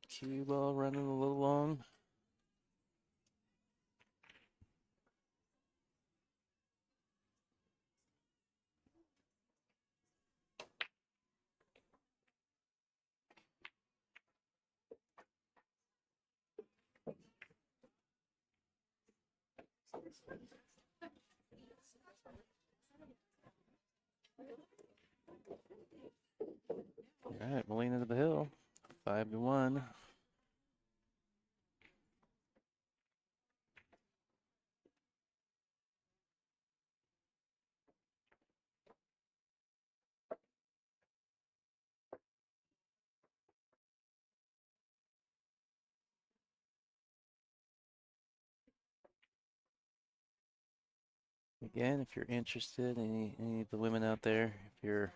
Cue ball running a little long. All right, Molina to the hill. 5-1. Again, if you're interested, any of the women out there, if you're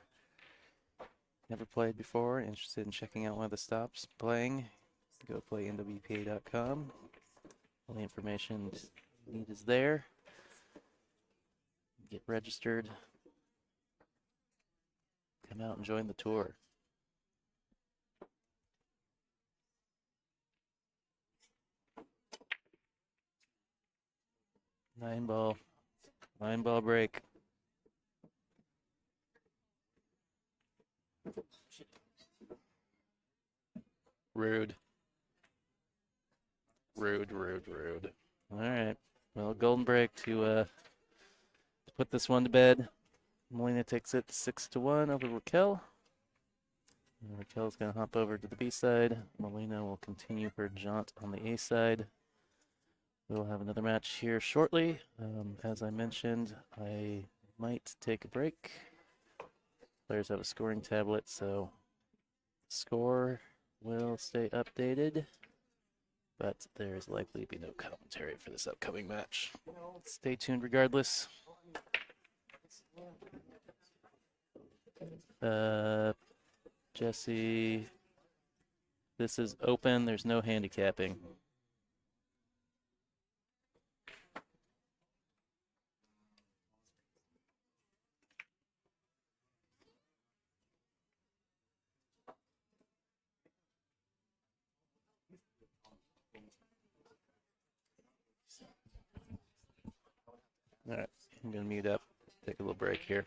never played before, interested in checking out one of the stops playing, go play NWPA.com. All the information you need is there. Get registered. Come out and join the tour. Nine ball break. Rude. Rude. All right. Well, golden break to put this one to bed. Molina takes it 6-1 over Raquel. And Raquel's going to hop over to the B side. Molina will continue her jaunt on the A side. We'll have another match here shortly. As I mentioned, I might take a break. Players have a scoring tablet, so score will stay updated, but there's likely to be no commentary for this upcoming match. Stay tuned regardless. Jesse, this is open. There's no handicapping. All right, I'm going to mute up, take a little break here.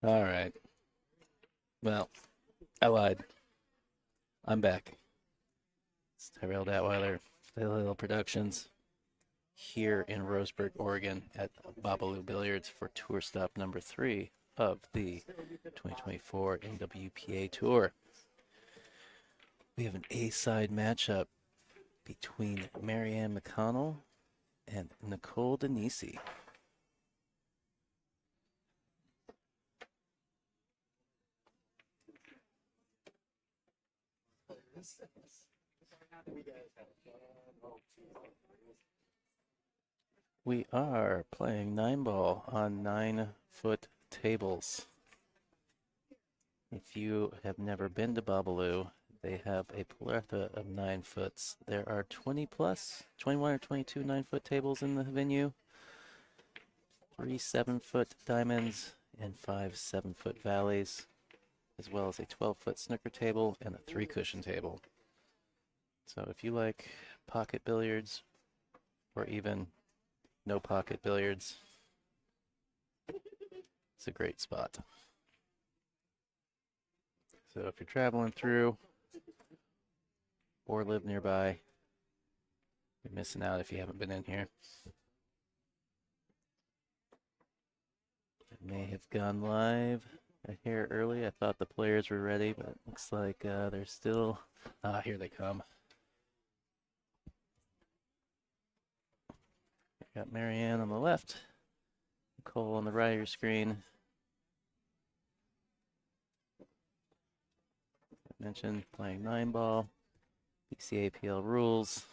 All right. Well, I lied. I'm back. It's Tyrell Datweiler, Little Productions, here in Roseburg, Oregon, at Bobalou Billiards for tour stop number 3 of the 2024 NWPA Tour. We have an A-side matchup between Marianne McConnell and Nicole Denisi. We are playing 9-ball on 9-foot tables. If you have never been to Bobaloo, they have a plethora of 9-foots. There are 20 plus, 21 or 22 9-foot tables in the venue, 3 7-foot diamonds, and 5 7-foot valleys, as well as a 12-foot snooker table and a 3-cushion table. So if you like pocket billiards, or even no pocket billiards, it's a great spot. So if you're traveling through or live nearby, you're missing out if you haven't been in here. It may have gone live a hair early. I thought the players were ready, but it looks like they're still... here they come. Got Marianne on the left, Nicole on the right of your screen. I mentioned playing 9-ball, BCAPL rules.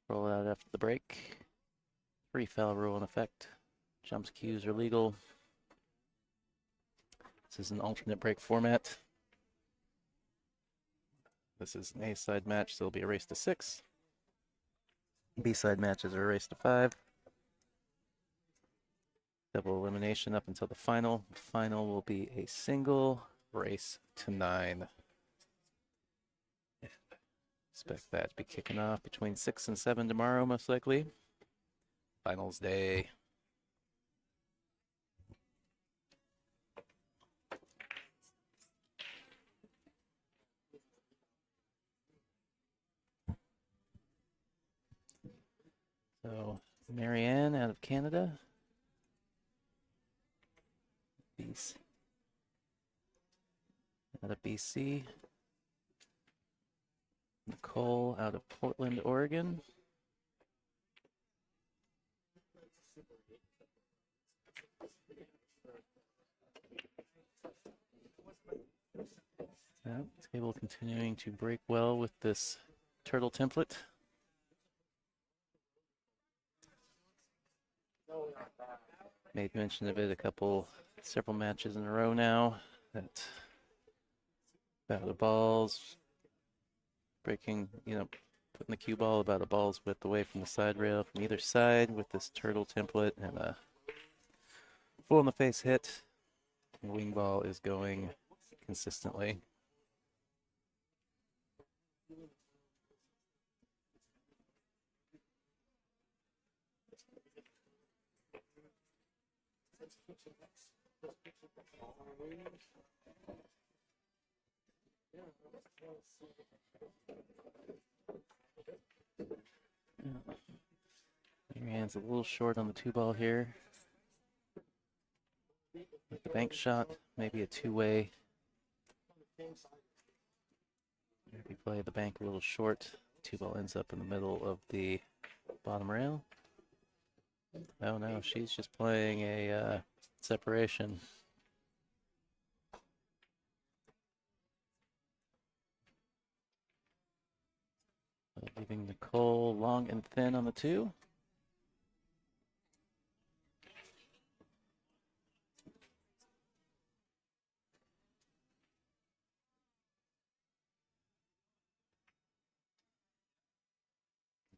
Roll out after the break. 3 foul rule in effect. Jumps cues are legal. This is an alternate break format. This is an A-side match, so it'll be a race to 6. B-side matches are a race to 5. Double elimination up until the final. The final will be a single race to 9. Expect that to be kicking off between 6 and 7 tomorrow, most likely. Finals day. So, Marianne out of Canada. Out of BC. Nicole out of Portland, Oregon. Table continuing to break well with this turtle template. Made mention of it several matches in a row now. That about the balls, breaking, putting the cue ball about a ball's width away from the side rail from either side with this turtle template and a full in the face hit. The wing ball is going consistently. Marianne's a little short on the 2-ball here. With the bank shot, maybe a 2-way. Maybe play the bank a little short. 2-ball ends up in the middle of the bottom rail. Oh no, she's just playing a separation. Leaving Nicole long and thin on the 2.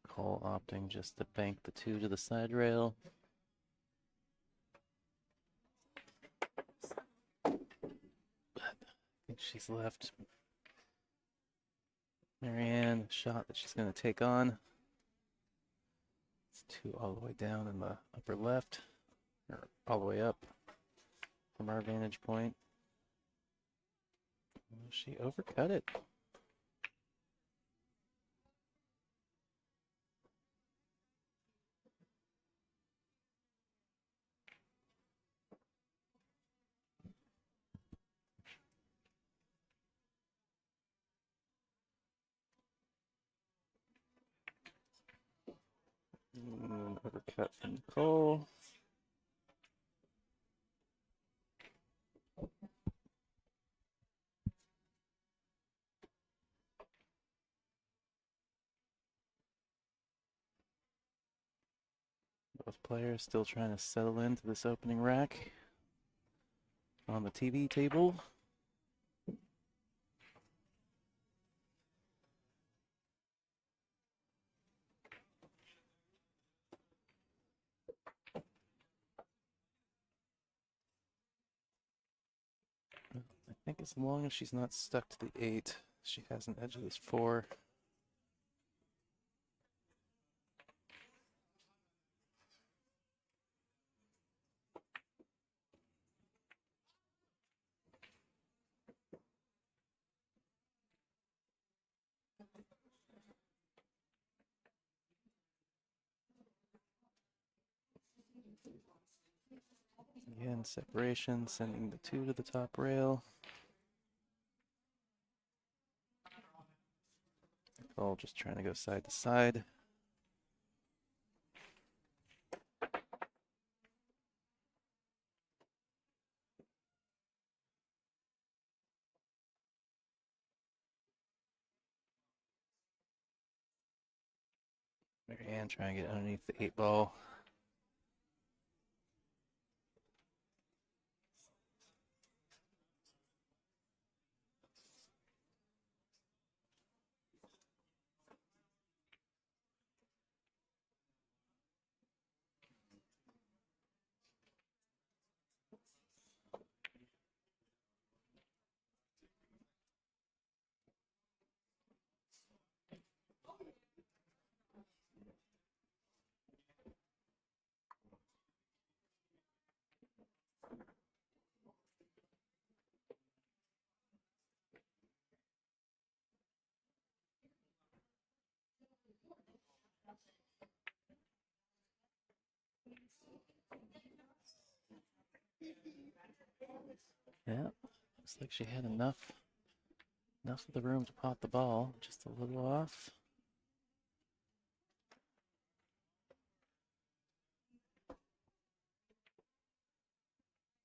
Nicole opting just to bank the 2 to the side rail. But I think she's left Marianne shot that she's going to take on. It's 2 all the way down in the upper left, or all the way up. from our vantage point. She overcut it. Overcut from Nicole. Both players still trying to settle into this opening rack on the TV table. I think as long as she's not stuck to the 8, she has an edge of this 4. Again, separation, sending the 2 to the top rail. Nicole just trying to go side to side. Marianne trying to get underneath the 8 ball. Yeah, looks like she had enough of the room to pot the ball, just a little off.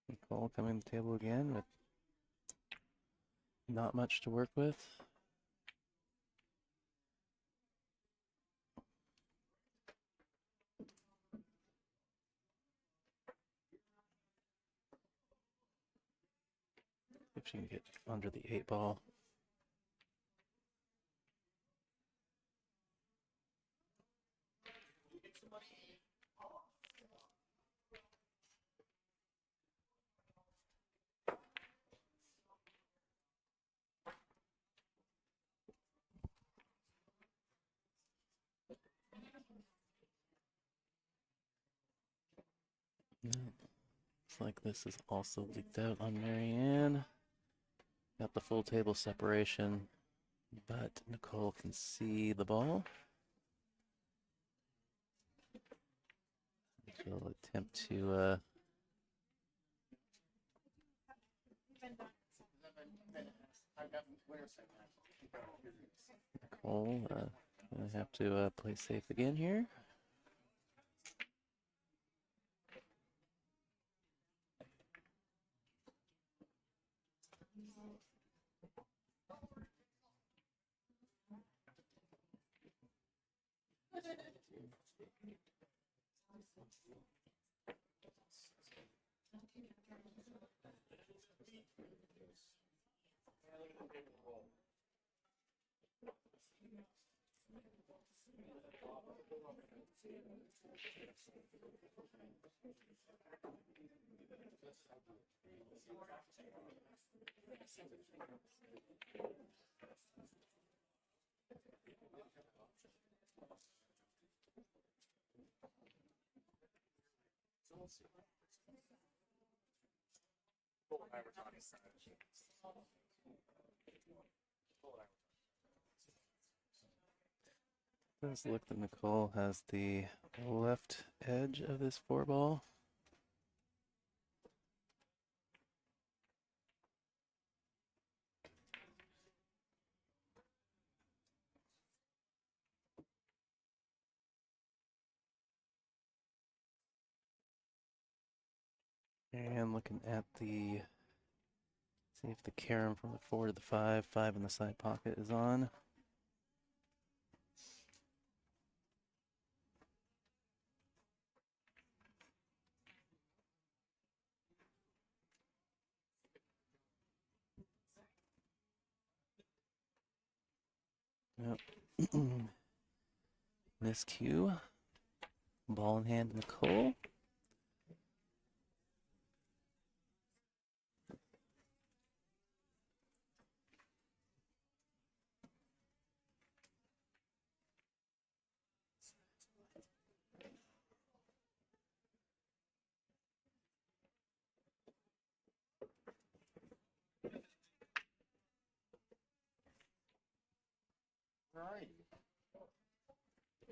Nicole coming to the table again with not much to work with. If she can get under the 8 ball. Yeah. Looks like this is also leaked out on Marianne. Got the full table separation, but Nicole can see the ball. She'll attempt to Nicole gonna have to play safe again here. Full average on his side. Full average. Does look that Nicole has the left edge of this 4-ball. And looking at the, see if the carom from the 4 to the 5, 5 in the side pocket is on. Yep. Miscue. Ball in hand, Nicole. Where are you?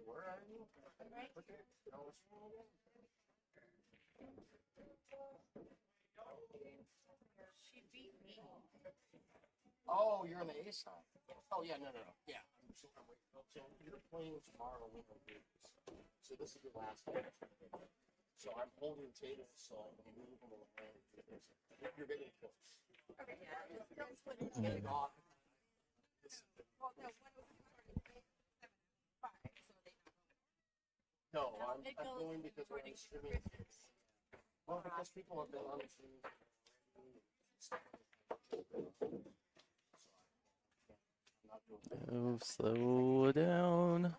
Where are you? Right. Okay. No, what's wrong with She beat me. Oh, you're on the A side. Oh yeah, no. Yeah. So you're playing tomorrow with the Billiards. So this is your last match. So I'm holding tables, so I can move them around. You're getting close. Okay, yeah. That's what it's Getting off. Well, no, one was 6:45, so they No, No, I'm it goes going because we're on according to streaming. Christmas. Well, because people have been on the stream. I'm not doing that. Oh, slow down.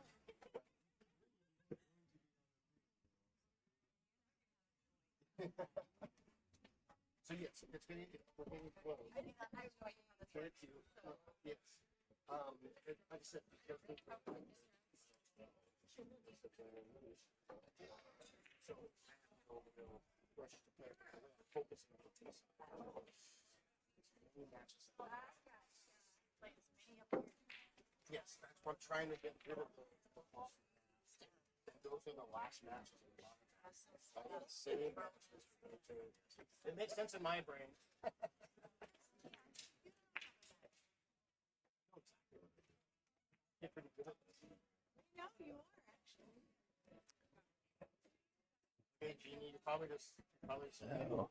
So yes, it's getting close. I know you on the Thank you. Yes. Like I said, because we so I have to rush to play. Focus on the team. Matches. Yes, that's what I'm trying to get rid of. Those are the last matches. I gotta save matches. It makes sense in my brain. Get pretty good at this. No, you are actually. Hey, Jeannie, you probably just Oh,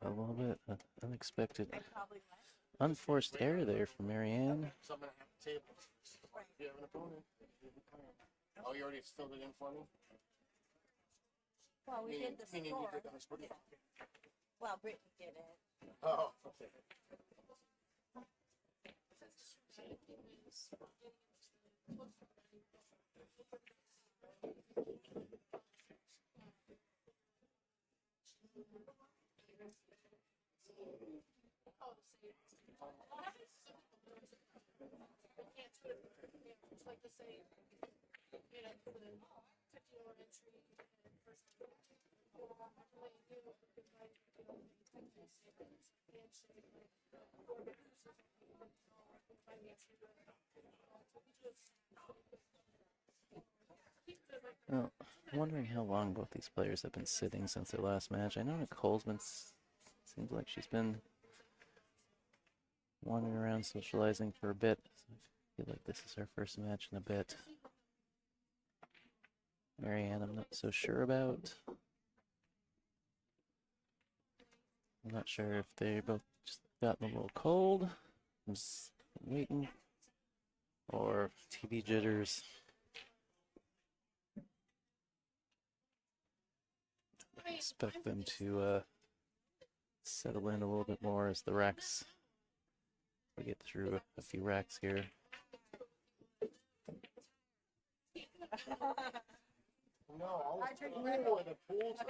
a little bit unexpected. I probably left. Unforced error there for Marianne. So I'm gonna have a table. Do you have an opponent? Oh, you already filled it in for me? Well, we did the Meaning you score. did the score? Well, Brittany did it. Oh, okay. It's like the same, you know, for the 50-hour entry and first way you do because like, you know, handshake, like, or the pieces, financial, so we just keep the, like, Well, I'm wondering how long both these players have been sitting since their last match. I know Nicole's been, seems like she's been wandering around socializing for a bit. I feel like this is her first match in a bit. Marianne, I'm not so sure about. I'm not sure if they both just gotten a little cold, just waiting, or TV jitters. I expect them to settle in a little bit more as the racks, we get through a few racks here. No, I was pool at a pool time.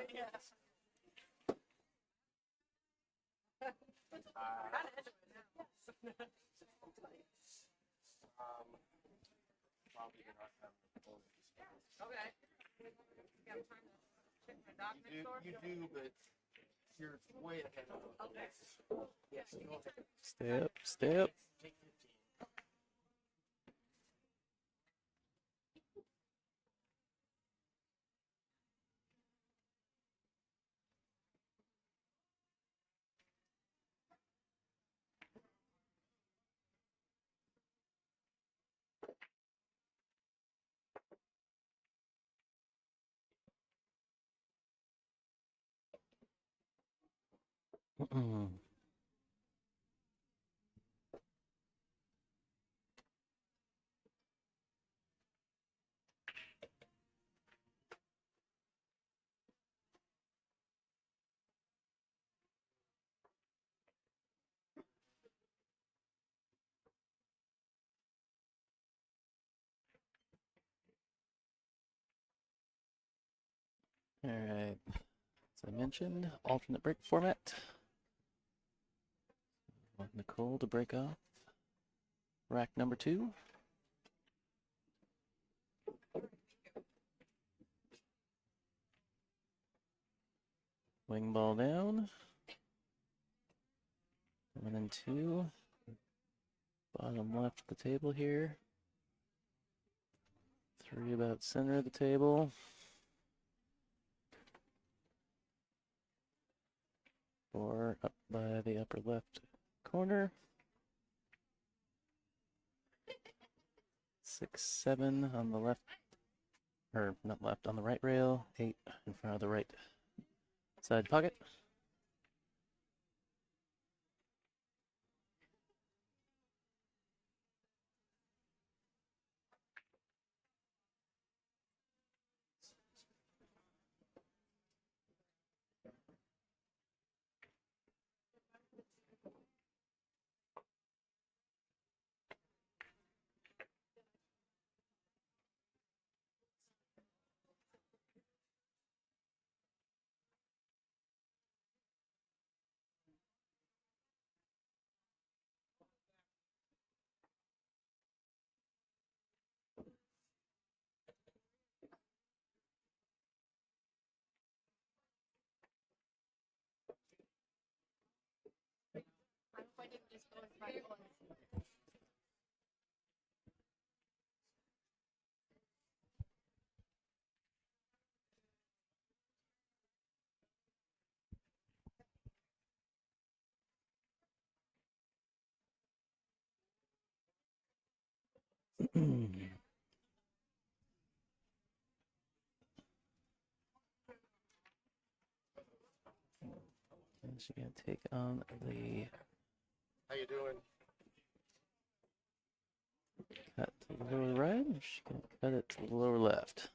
Probably not having a pool. okay. You have time to check my doctor's store? You do, but You're way ahead of them. Okay. Yes, go ahead. Step, step. Take 15. All right. As I mentioned, alternate break format. Want Nicole to break off rack number 2. Wing ball down. 1 and 2. Bottom left of the table here. 3 about center of the table. 4 up by the upper left corner. 6, 7 on the left, or not left, on the right rail. 8 in front of the right side pocket. I'm pointing just go with my voice. And she's going to take on the How you doing? cut to the lower right. She's going to cut it to the lower left.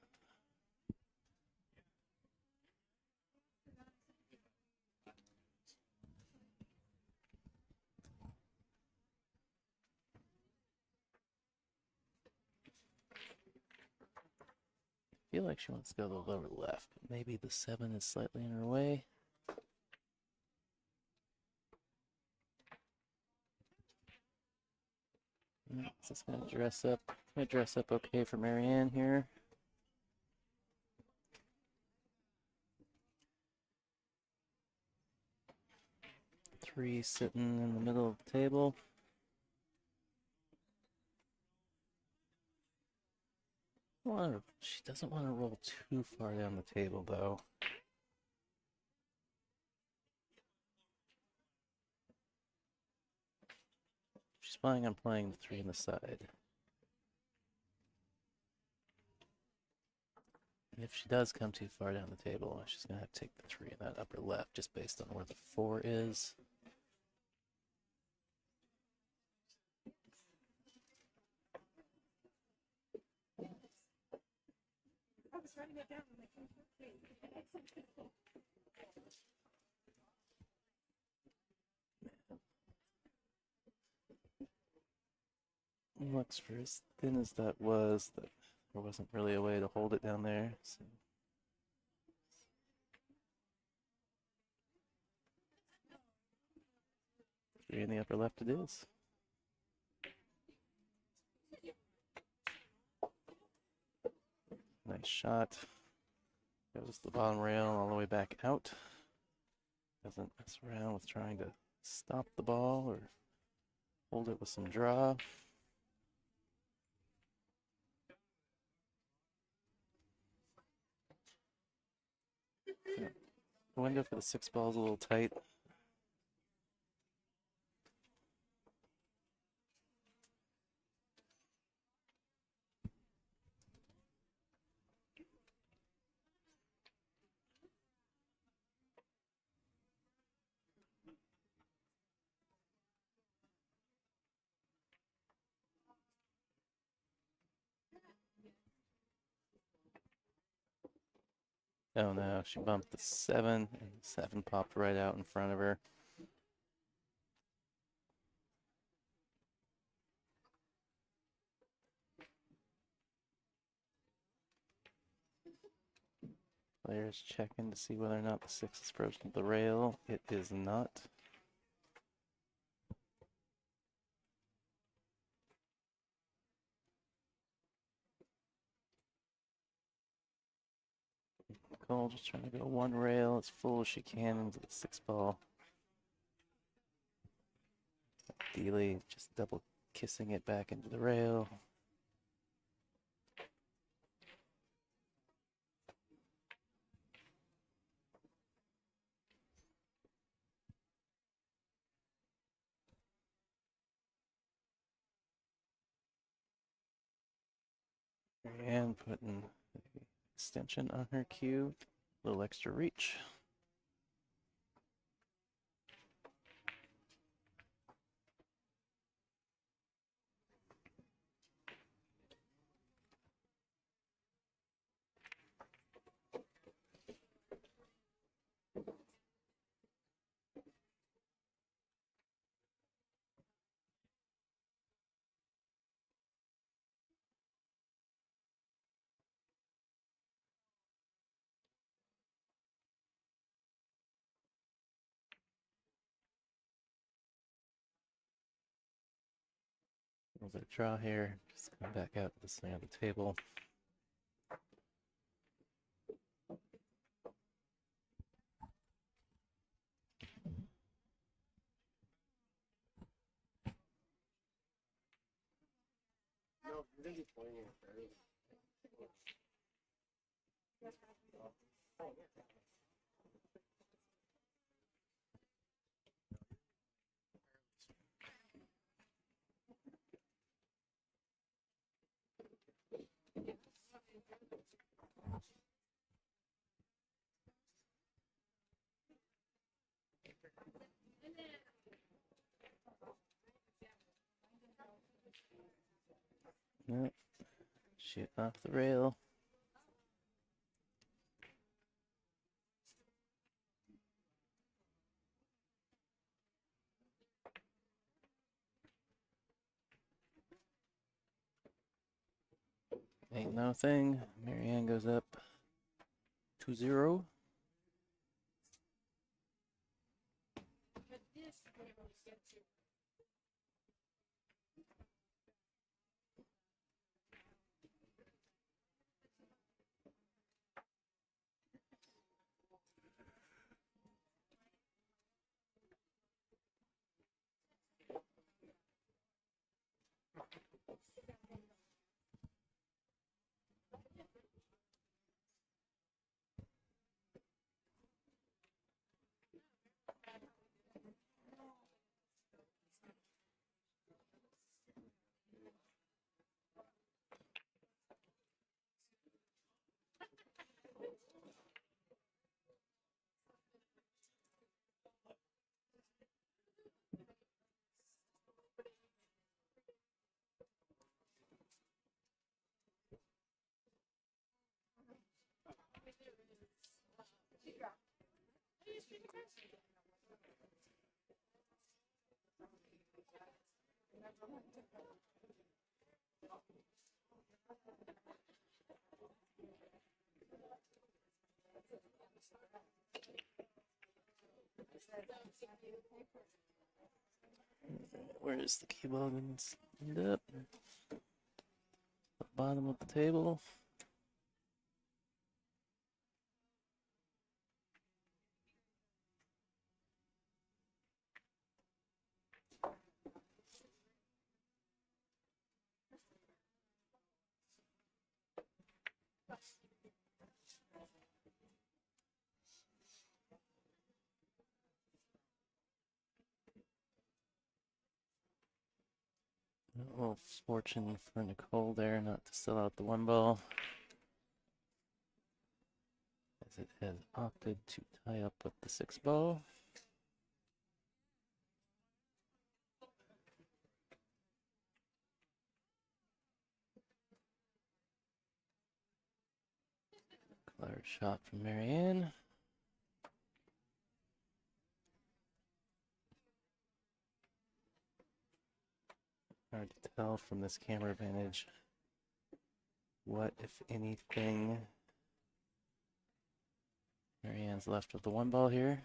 I feel like she wants to go to the lower left, but maybe the 7 is slightly in her way. This is going to dress up. Going to dress up okay for Marianne here. Three sitting in the middle of the table. She doesn't want to roll too far down the table, though. She's planning on playing the 3 on the side. And if she does come too far down the table, she's going to have to take the 3 in that upper left, just based on where the 4 is. I was writing it down. I'm like, okay. Looks for as thin as that was, that there wasn't really a way to hold it down there. So. Three in the upper left it is. Nice shot. Goes the bottom rail all the way back out. Doesn't mess around with trying to stop the ball or hold it with some draw. The window for the 6 ball is a little tight. Oh no, she bumped the 7, and the 7 popped right out in front of her. Player's checking to see whether or not the 6 is frozen to the rail. It is not. Nicole just trying to go one rail as full as she can into the 6 ball. Dealey just double kissing it back into the rail. And putting the extension on her cue. A little extra reach. A little bit of draw here. Just come back out to the center of the table. No, you're gonna be playing it early. Yep. Shoot off the rail. Ain't no thing. Marianne goes up 2-0. But this we never get to. Where is the cue ball going to end up? The bottom of the table. A little fortune for Nicole there not to sell out the one ball, as it has opted to tie up with the 6 ball. Clever shot from Marianne. Hard to tell from this camera vantage what, if anything, Marianne's left with the one ball here.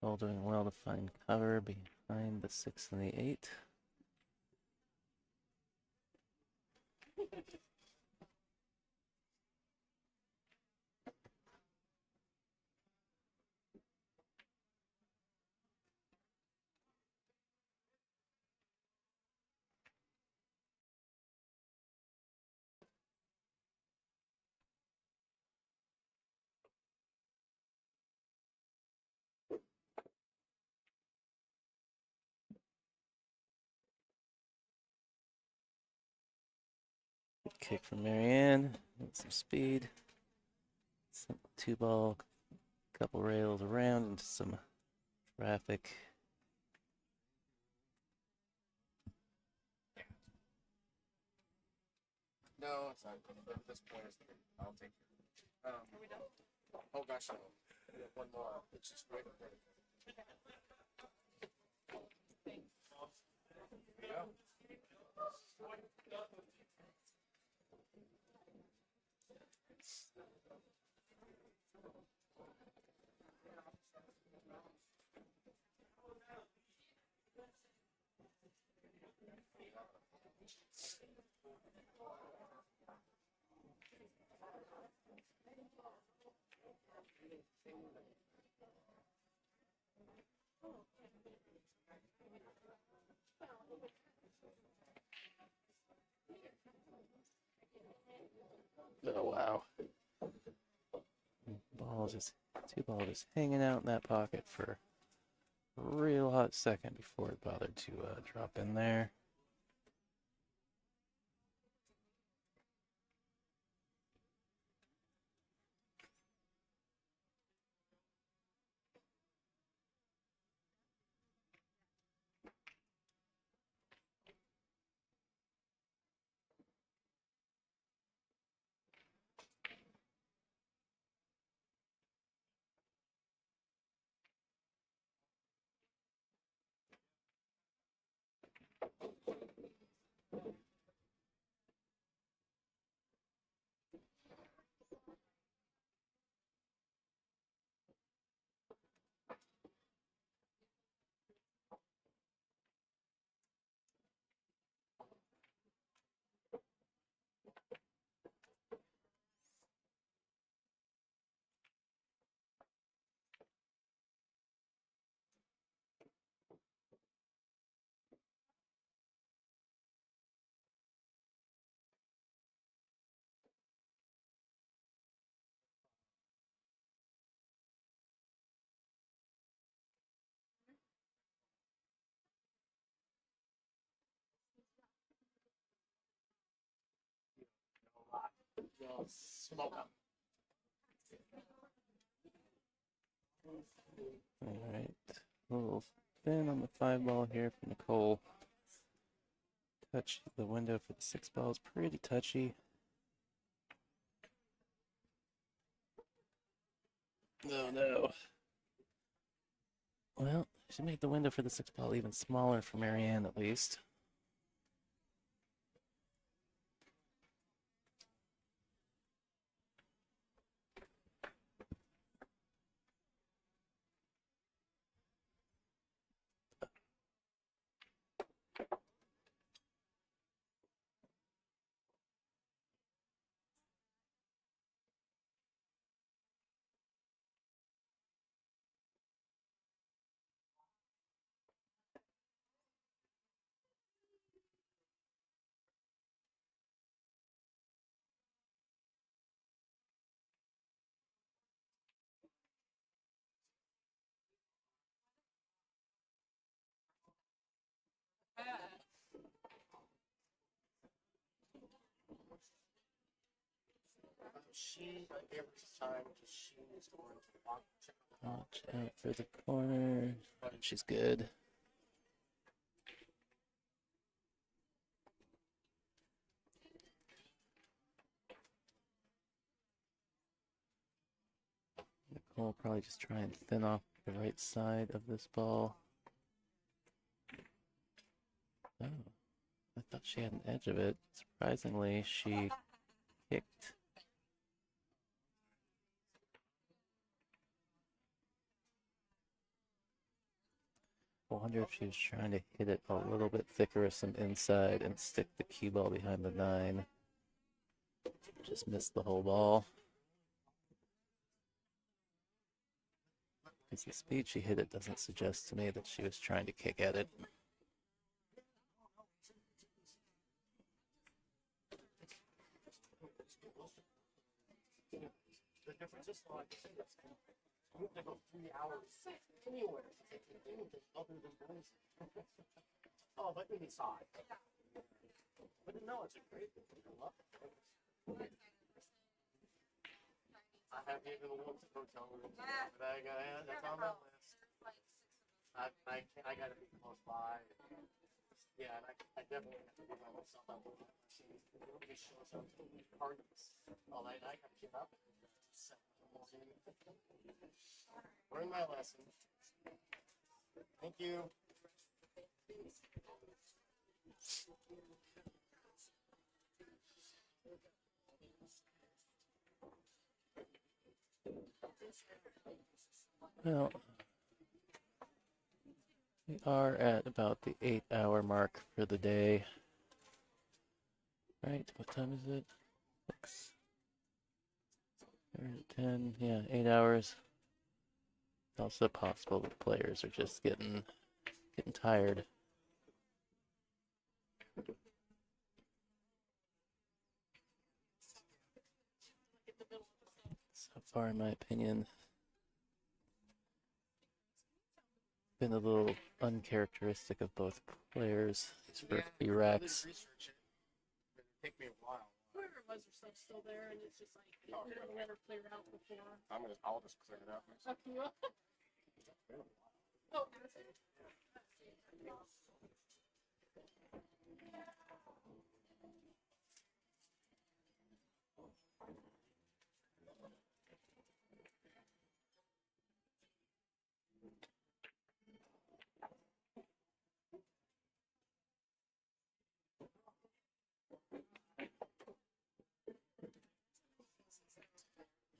All doing well to find cover behind the 6 and the 8. Kick from Marianne, with some speed. Sent the 2 ball, couple rails around into some traffic. No, it's not. At this point, I'll take it. Are we done? Oh gosh, no. We have one more. It's just right there. Yeah. Oh wow. Two ball just hanging out in that pocket for a real hot second before it bothered to drop in there. You'll smoke them. All right, a little thin on the 5 ball here from Nicole. Touch the window for the 6 ball is pretty touchy. Oh no. Well, she made the window for the 6 ball even smaller for Marianne at least. She every time she is going to walk. Watch out for the corner. She's good. Nicole will probably just try and thin off the right side of this ball. Oh, I thought she had an edge of it. Surprisingly, she kicked. I wonder if she was trying to hit it a little bit thicker with some inside and stick the cue ball behind the 9. Just missed the whole ball. Because the speed she hit it doesn't suggest to me that she was trying to kick at it. The difference is like you have to go 3 hours anywhere to take anything other than boys. Oh, but maybe side. But no, it's a great thing. I love it. I haven't even looked at hotel rooms, but that's on my list. I gotta be close by. Yeah, and I definitely have to be by myself. I'm going to see nobody shows up to parties all night. I gotta get up and set my morning. Learn my lesson. Thank you. Well, we are at about the 8-hour mark for the day. Right, what time is it? 6. 10, yeah, 8 hours. It's also possible that players are just getting tired. So far, in my opinion, been a little uncharacteristic of both players. These first few racks. Research it. It'll take me a while. Whoever it was, their stuff's still there, and it's just like, you know, let her clear it out before. I'll just clear it out myself. Okay, well. Oh,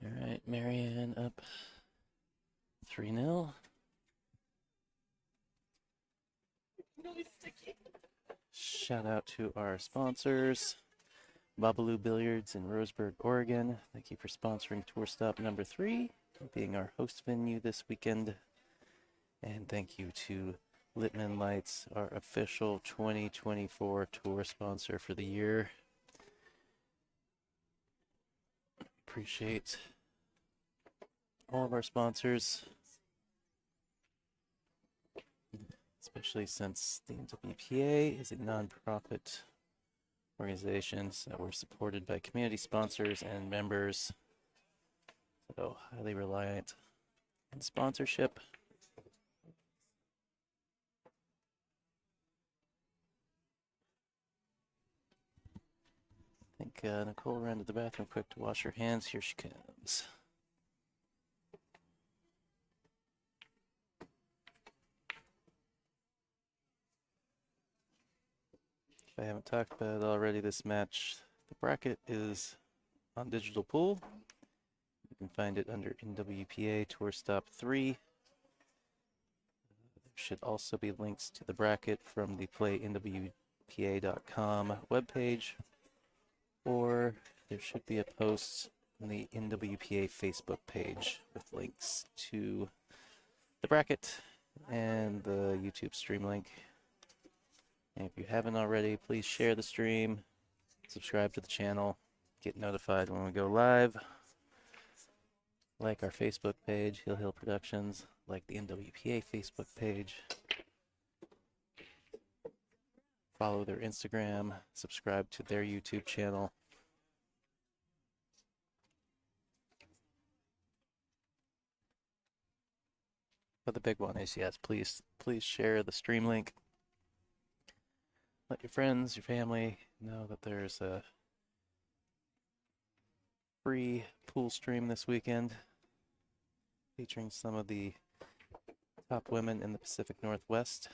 All right, Marianne up 3-0. Shout out to our sponsors, Bobalou Billiards in Roseburg, Oregon. Thank you for sponsoring tour stop number 3, being our host venue this weekend. And thank you to Littman Lights, our official 2024 tour sponsor for the year. Appreciate all of our sponsors, especially since the NWPA is a nonprofit organization, so we're supported by community sponsors and members, so highly reliant on sponsorship. I think Nicole ran to the bathroom quick to wash her hands. Here she comes. If I haven't talked about it already, this match, the bracket is on Digital Pool. You can find it under NWPA Tour Stop 3. There should also be links to the bracket from the playnwpa.com webpage, or there should be a post on the NWPA Facebook page with links to the bracket and the YouTube stream link. And if you haven't already, please share the stream, subscribe to the channel, get notified when we go live. Like our Facebook page, Hill Hill Productions, like the NWPA Facebook page. Follow their Instagram, subscribe to their YouTube channel. But the big one is, yes, please share the stream link. Let your friends, your family know that there's a free pool stream this weekend featuring some of the top women in the Pacific Northwest.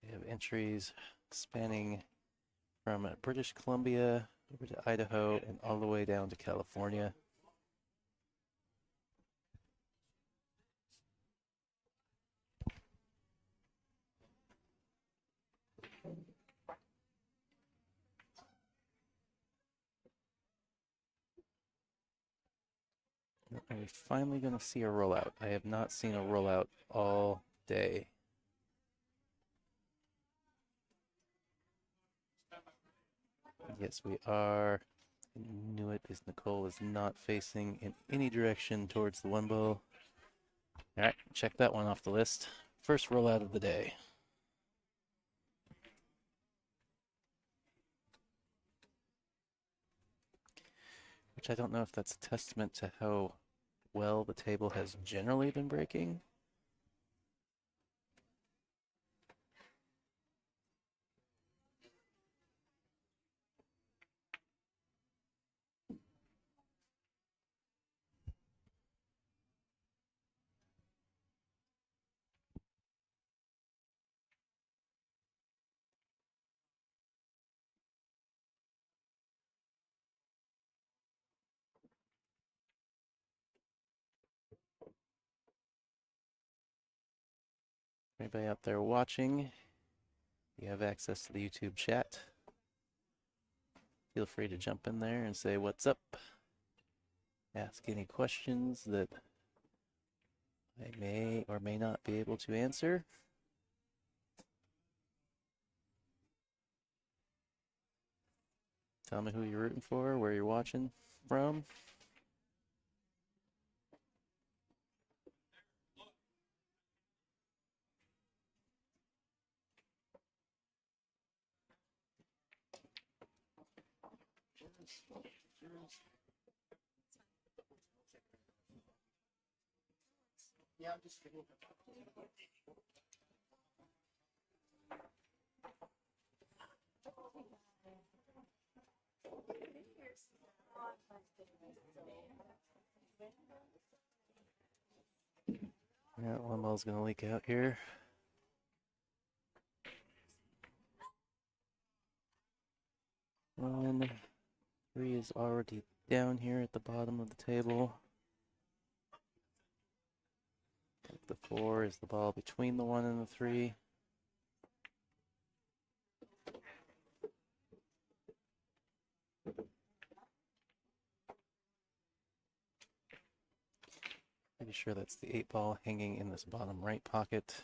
We have entries spanning from British Columbia over to Idaho and all the way down to California. Are we finally going to see a rollout? I have not seen a rollout all day. Yes, we are. I knew it, as Nicole is not facing in any direction towards the one ball. All right, check that one off the list. First rollout of the day. Which I don't know if that's a testament to how well the table has generally been breaking. Anybody out there watching, you have access to the YouTube chat. Feel free to jump in there and say what's up. Ask any questions that I may or may not be able to answer. Tell me who you're rooting for, where you're watching from. Yeah, I'm just kidding. Yeah, one ball's gonna leak out here. One, three is already down here at the bottom of the table. The four is the ball between the one and the three. Pretty sure that's the 8 ball hanging in this bottom right pocket.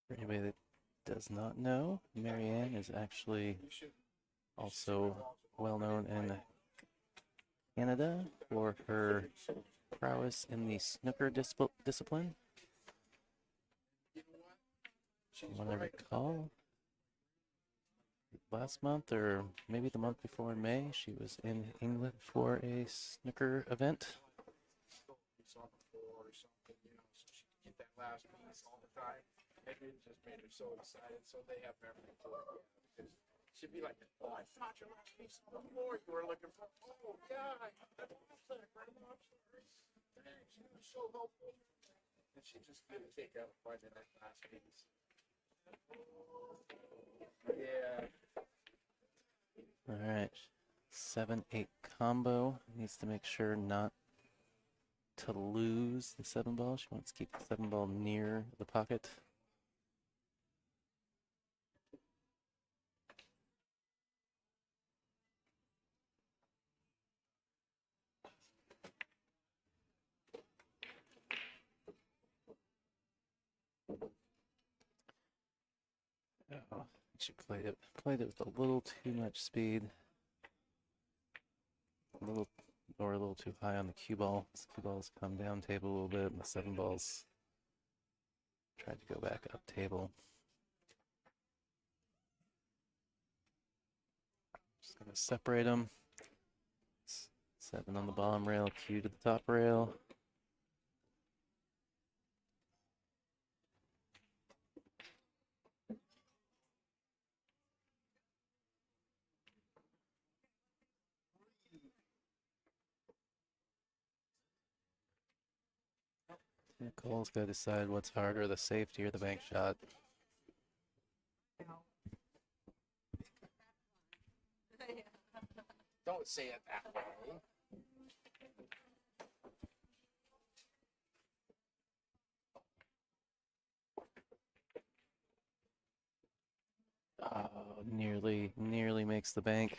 For anybody that does not know, Marianne is actually also well known in Canada for her prowess in the snooker discipline. When I recall, last month or maybe the month before in May, she was in England for a snooker event. Saw before or something, you know, so she could get that last piece all the time. And it just made her so excited. So they have memory for her. Because she'd be like, "Oh, I thought your last piece on the floor you were looking for." "Oh, yeah, I lost that, Grandma. I'm sorry. Thanks, you were so helpful." And she just couldn't take out finding that last piece. Yeah. All right, 7-8 combo. Needs to make sure not to lose the 7 ball. She wants to keep the 7 ball near the pocket. Oh, she played it with a little too much speed. A little too high on the cue ball. This cue ball's come down table a little bit, and the 7 balls tried to go back up table. Just gonna separate them. 7 on the bottom rail, cue to the top rail. Cole's got to decide what's harder, the safety or the bank shot. Don't say it that way. Oh, nearly makes the bank.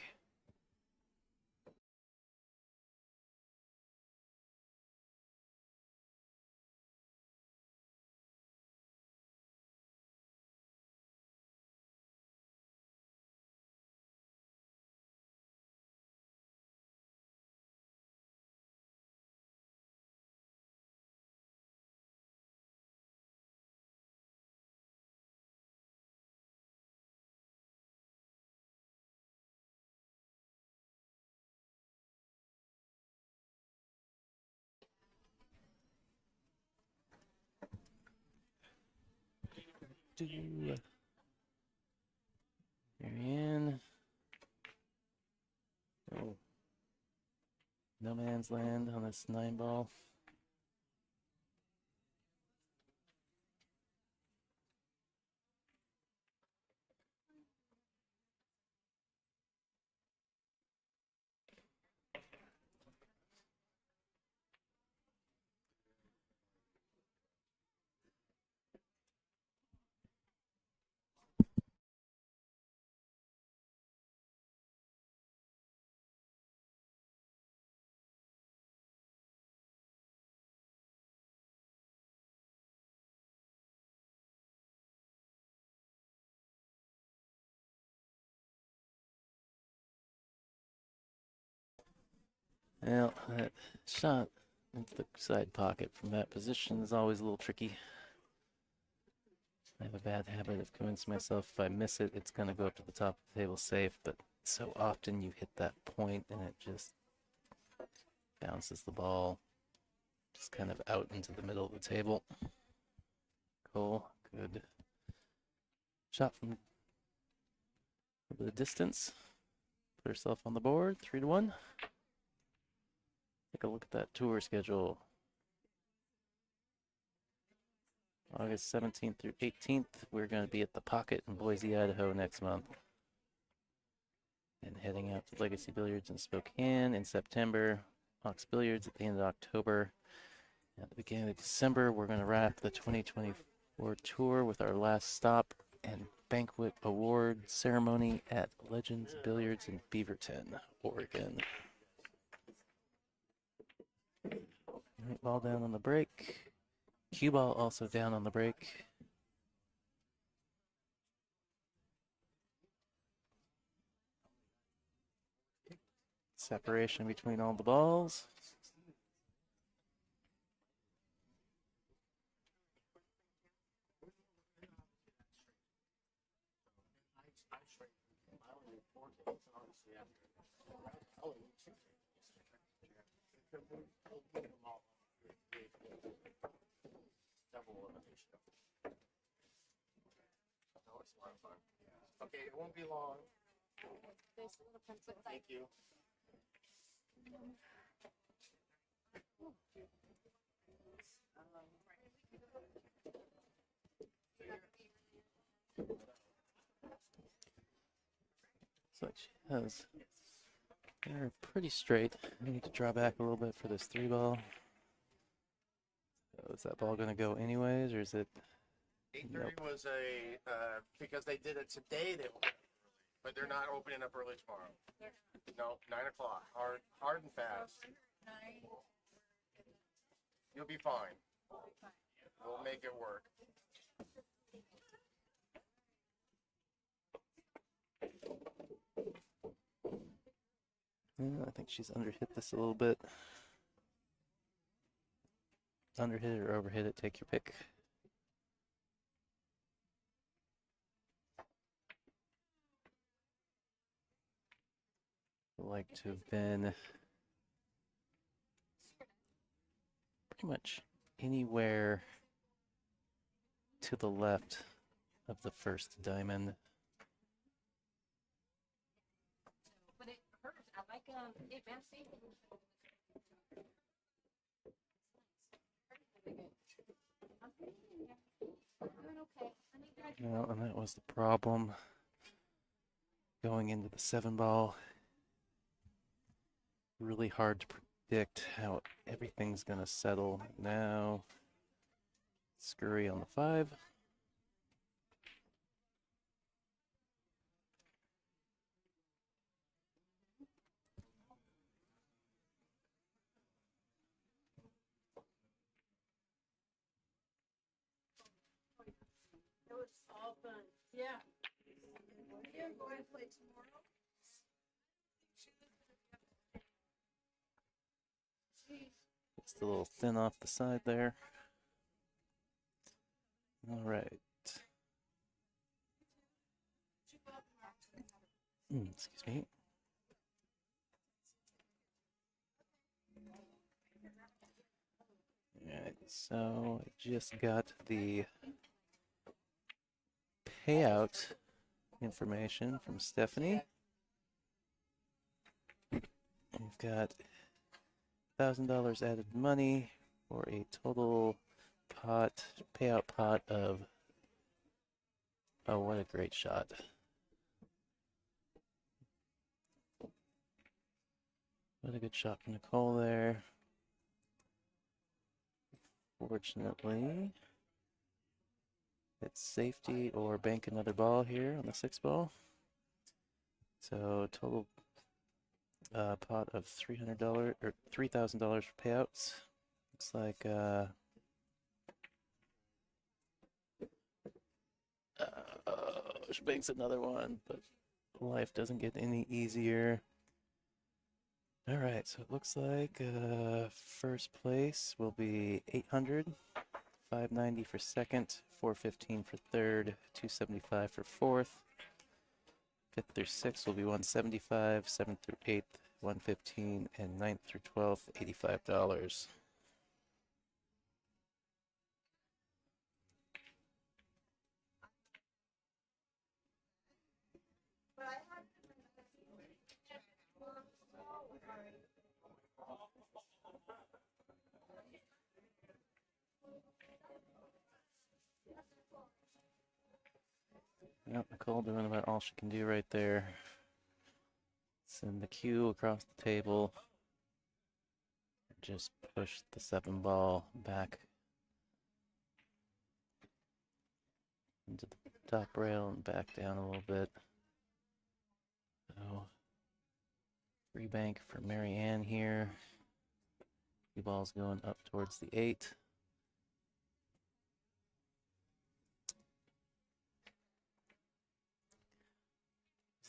Marianne. Oh. No man's land on this 9 ball. Well, that shot into the side pocket from that position is always a little tricky. I have a bad habit of convincing myself if I miss it, it's going to go up to the top of the table safe, but so often you hit that point and it just bounces the ball just kind of out into the middle of the table. Cole, good shot from the distance. Put herself on the board, 3-1. Take a look at that tour schedule. August 17th through 18th, we're going to be at the Pocket in Boise, Idaho next month. And heading out to Legacy Billiards in Spokane in September. Ox Billiards at the end of October. At the beginning of December, we're going to wrap the 2024 tour with our last stop and banquet award ceremony at Legends Billiards in Beaverton, Oregon. Right ball down on the break. Cue ball also down on the break. separation between all the balls. I straight. I only need 4 tickets, honestly. I only need 2 tickets. We'll get them all. Double elimination. No, it's a lot of fun. Okay, it won't be long. Thank you. So she has. They're pretty straight. I need to draw back a little bit for this 3-ball. Oh, is that ball going to go anyways, or is it? 8:30 Nope. was a because they did it today. They opened up early, but they're not opening up early tomorrow. No, 9 o'clock. Hard and fast. You'll be fine. We'll make it work. Yeah, I think she's underhit this a little bit. Underhit it or overhit it, take your pick. Like to have been pretty much anywhere to the left of the first diamond. But it hurts. I like it, man. See? I'm doing okay. I need that. No, and that was the problem going into the 7-ball. Really hard to predict how everything's going to settle. Now, scurry on the 5. It was all fun. Yeah. Yeah, going to play tomorrow. Just a little thin off the side there. All right. Excuse me. All right, so I just got the payout information from Stephanie. We've got $1,000 added money for a total payout pot of, oh, what a great shot. What a good shot from Nicole there. Fortunately, it's safety or bank another ball here on the 6-ball. So total pot of $300 or $3,000 for payouts. Looks like she banks another one, but life doesn't get any easier. All right, so it looks like first place will be 800, 590 for second, 415 for third, 275 for fourth. 5th through 6th will be 175, 7th through 8th, 115, and 9th through 12th, $85. Yep, Nicole doing about all she can do right there. Send the cue across the table. Just push the 7-ball back into the top rail and back down a little bit. So, free bank for Marianne here. 2 balls going up towards the 8.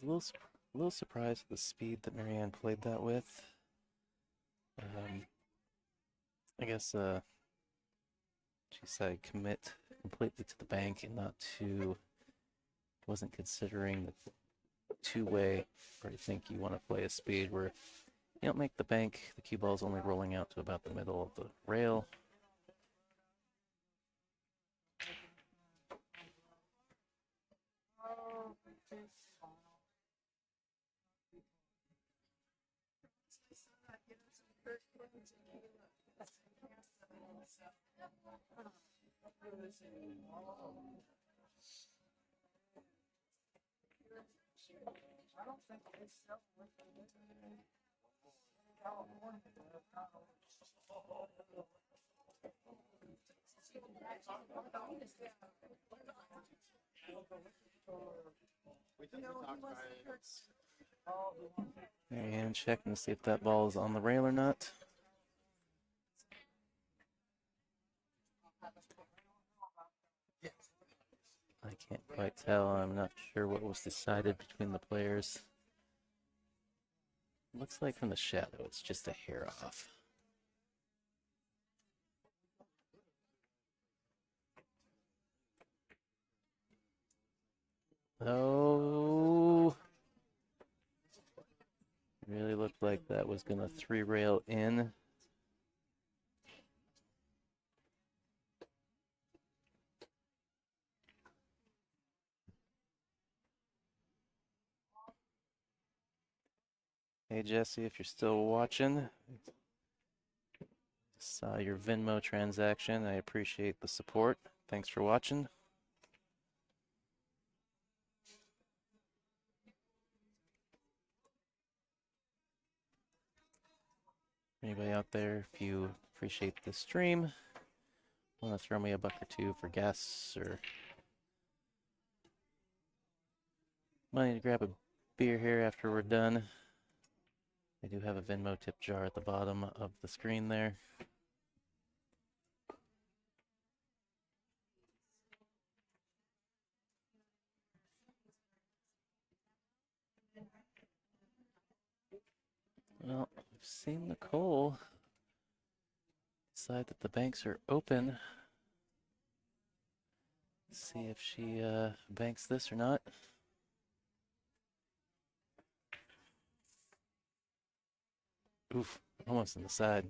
It's a A little surprised at the speed that Marianne played that with. I guess she said commit completely to the bank and not to, wasn't considering the two-way, or I think you want to play a speed where you don't make the bank, the cue ball is only rolling out to about the middle of the rail. I don't think it's stuff with California. Marianne checking to see if that ball is on the rail or not. I can't quite tell. I'm not sure what was decided between the players. Looks like from the shadow, it's just a hair off. Oh, really looked like that was gonna three rail in. Hey Jesse, if you're still watching, saw your Venmo transaction. I appreciate the support. Thanks for watching. Anybody out there, if you appreciate the stream, want to throw me a buck or two for gas or money to grab a beer here after we're done. I do have a Venmo tip jar at the bottom of the screen there. Well, we've seen Nicole decide that the banks are open. See if she banks this or not. Oof, almost on the side.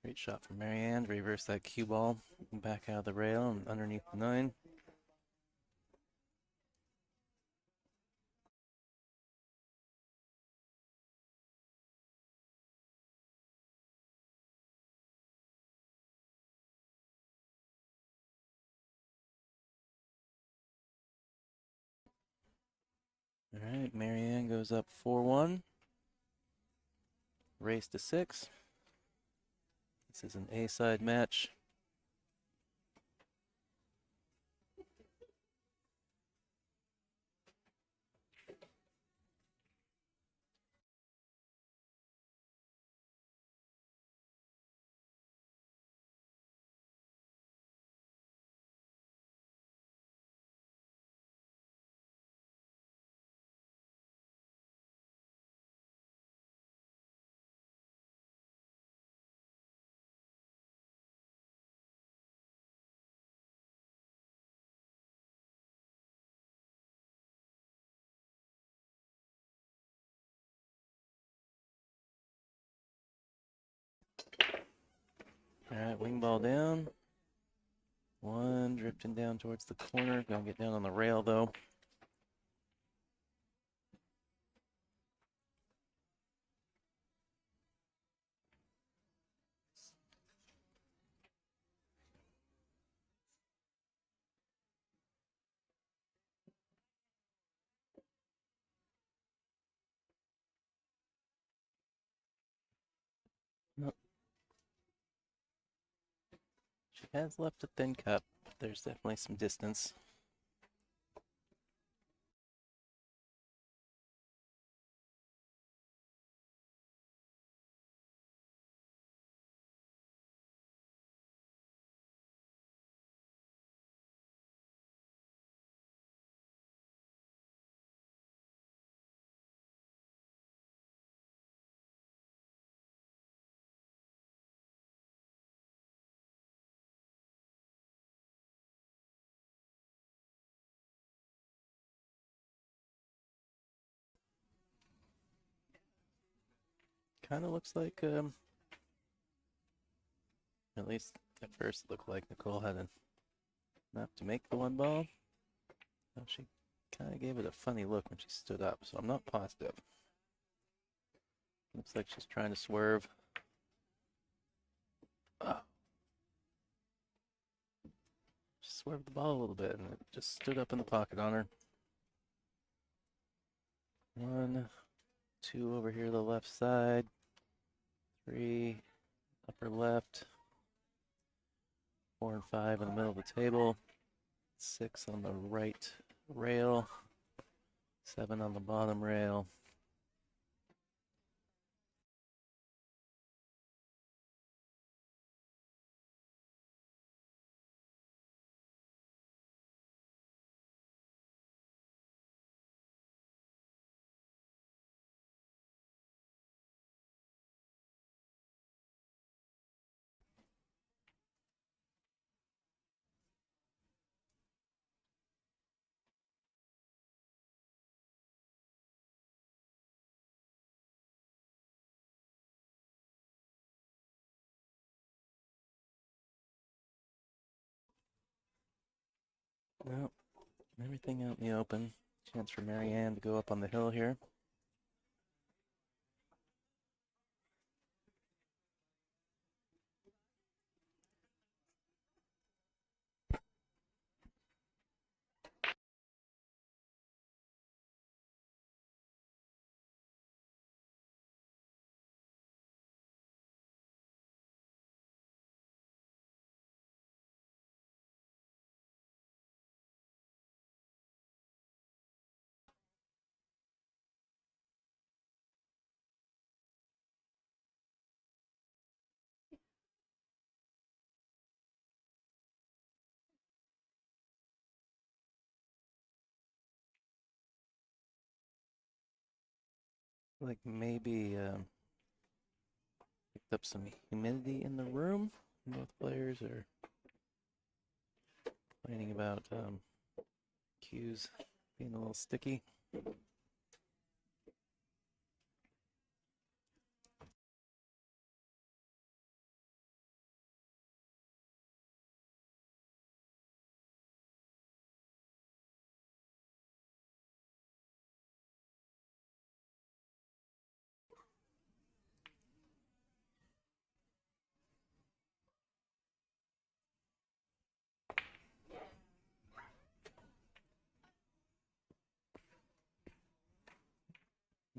Great shot from Marianne to reverse that cue ball back out of the rail and underneath the 9. All right, Marianne goes up 4-1. Race to 6. This is an A-side match. All right, wing ball down. 1 drifting down towards the corner. Gonna get down on the rail though. Has left a thin cup, but there's definitely some distance. Kind of looks like, at least at first it looked like Nicole had enough to make the one ball. Well, she kind of gave it a funny look when she stood up, so I'm not positive. Looks like she's trying to swerve. Oh. She swerved the ball a little bit, and it just stood up in the pocket on her. 1, 2 over here to the left side. 3 upper left. 4 and 5 in the middle of the table. 6 on the right rail. 7 on the bottom rail. Well, everything out in the open. Chance for Marianne to go up on the hill here. Like maybe picked up some humidity in the room. Both players are complaining about cues being a little sticky.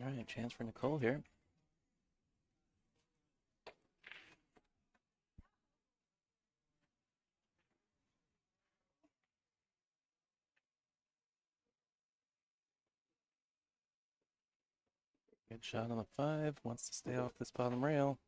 All right, chance for Nicole here. Good shot on the 5. Wants to stay off this bottom rail.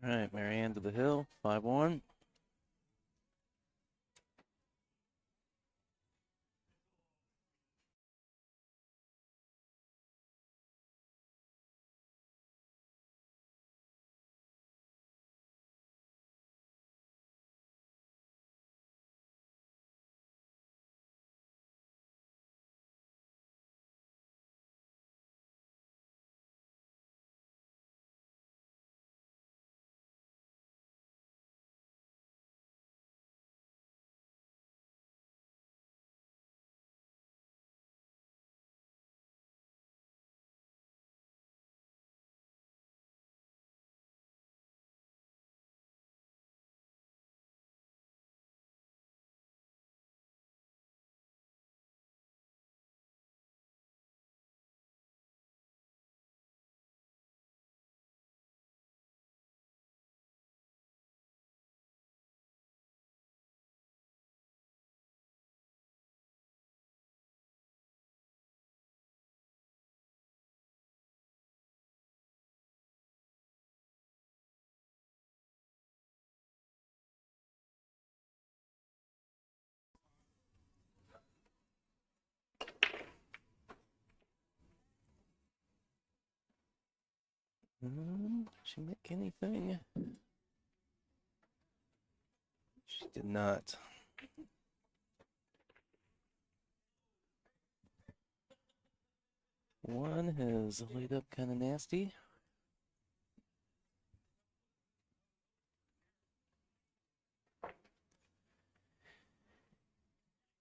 All right, Marianne to the hill, 5-1. Did she make anything? She did not. One has laid up kind of nasty.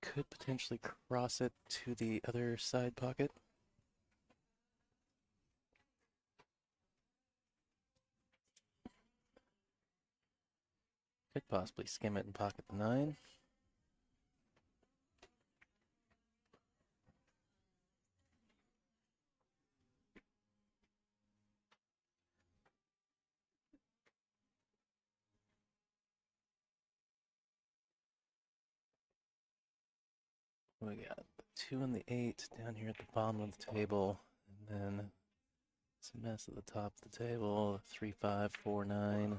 Could potentially cross it to the other side pocket. Could possibly skim it and pocket the 9. We got the 2 and the 8 down here at the bottom of the table, and then it's a mess at the top of the table. 3, 5, 4, 9.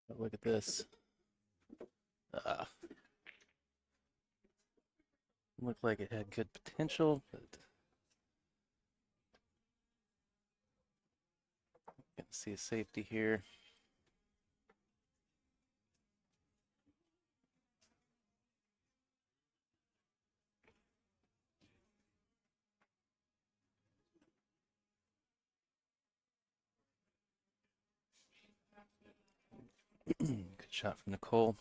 But look at this. Looked like it had good potential, but you can see a safety here. Good shot from Nicole.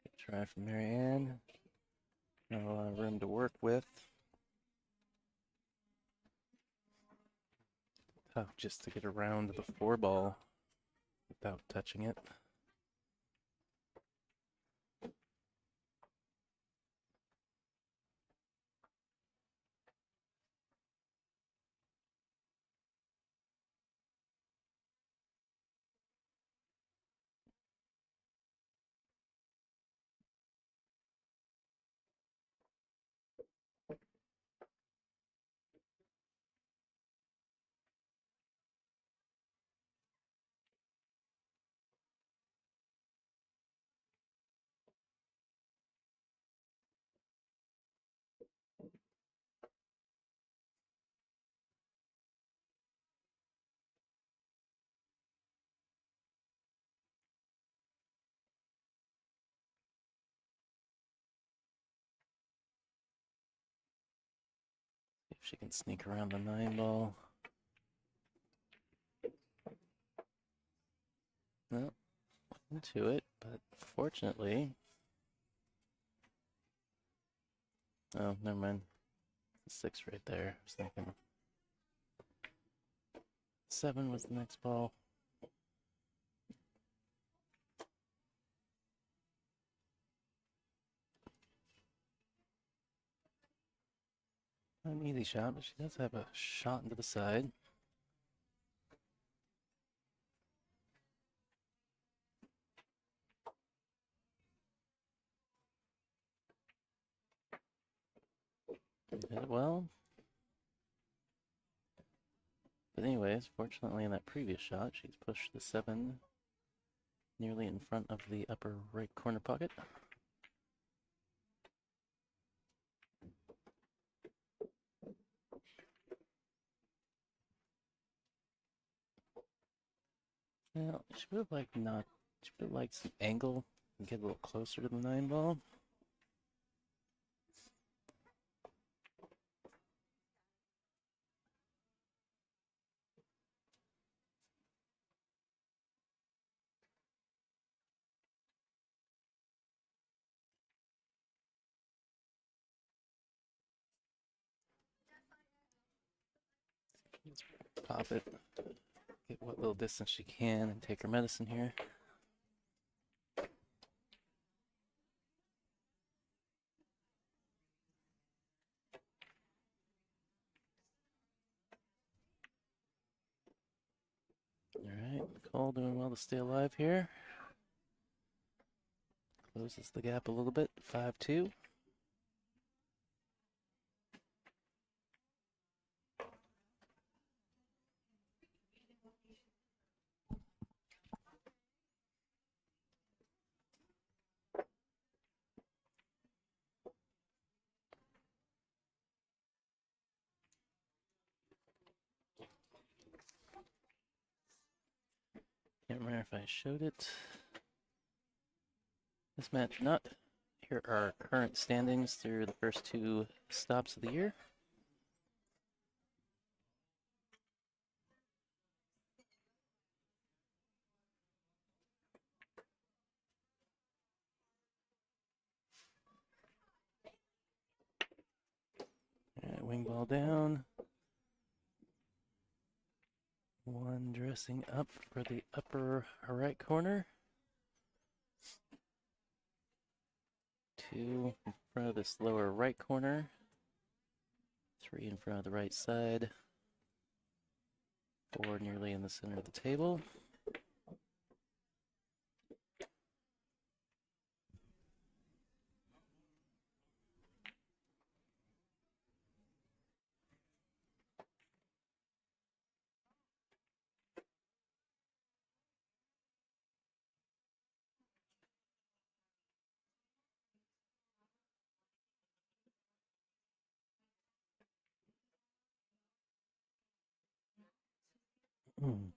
Good try from Marianne. Not a lot of room to work with. Tough just to get around the 4 ball without touching it. she can sneak around the 9 ball. No, into it, but fortunately. Oh, never mind. 6 right there. I was thinking 7 was the next ball. Not an easy shot, but she does have a shot into the side. Hit it well. But anyways, fortunately in that previous shot, she's pushed the 7 nearly in front of the upper right corner pocket. Well, she would have liked not. She would have liked some angle and get a little closer to the 9 ball. Just pop it, get what little distance she can, and take her medicine here. Alright, Nicole doing well to stay alive here. Closes the gap a little bit, 5-2. Can't remember if I showed it. This match or not. Here are our current standings through the first 2 stops of the year. Alright, wing ball down. 1 dressing up for the upper right corner. 2 in front of this lower right corner. 3 in front of the right side. 4 nearly in the center of the table. Mm.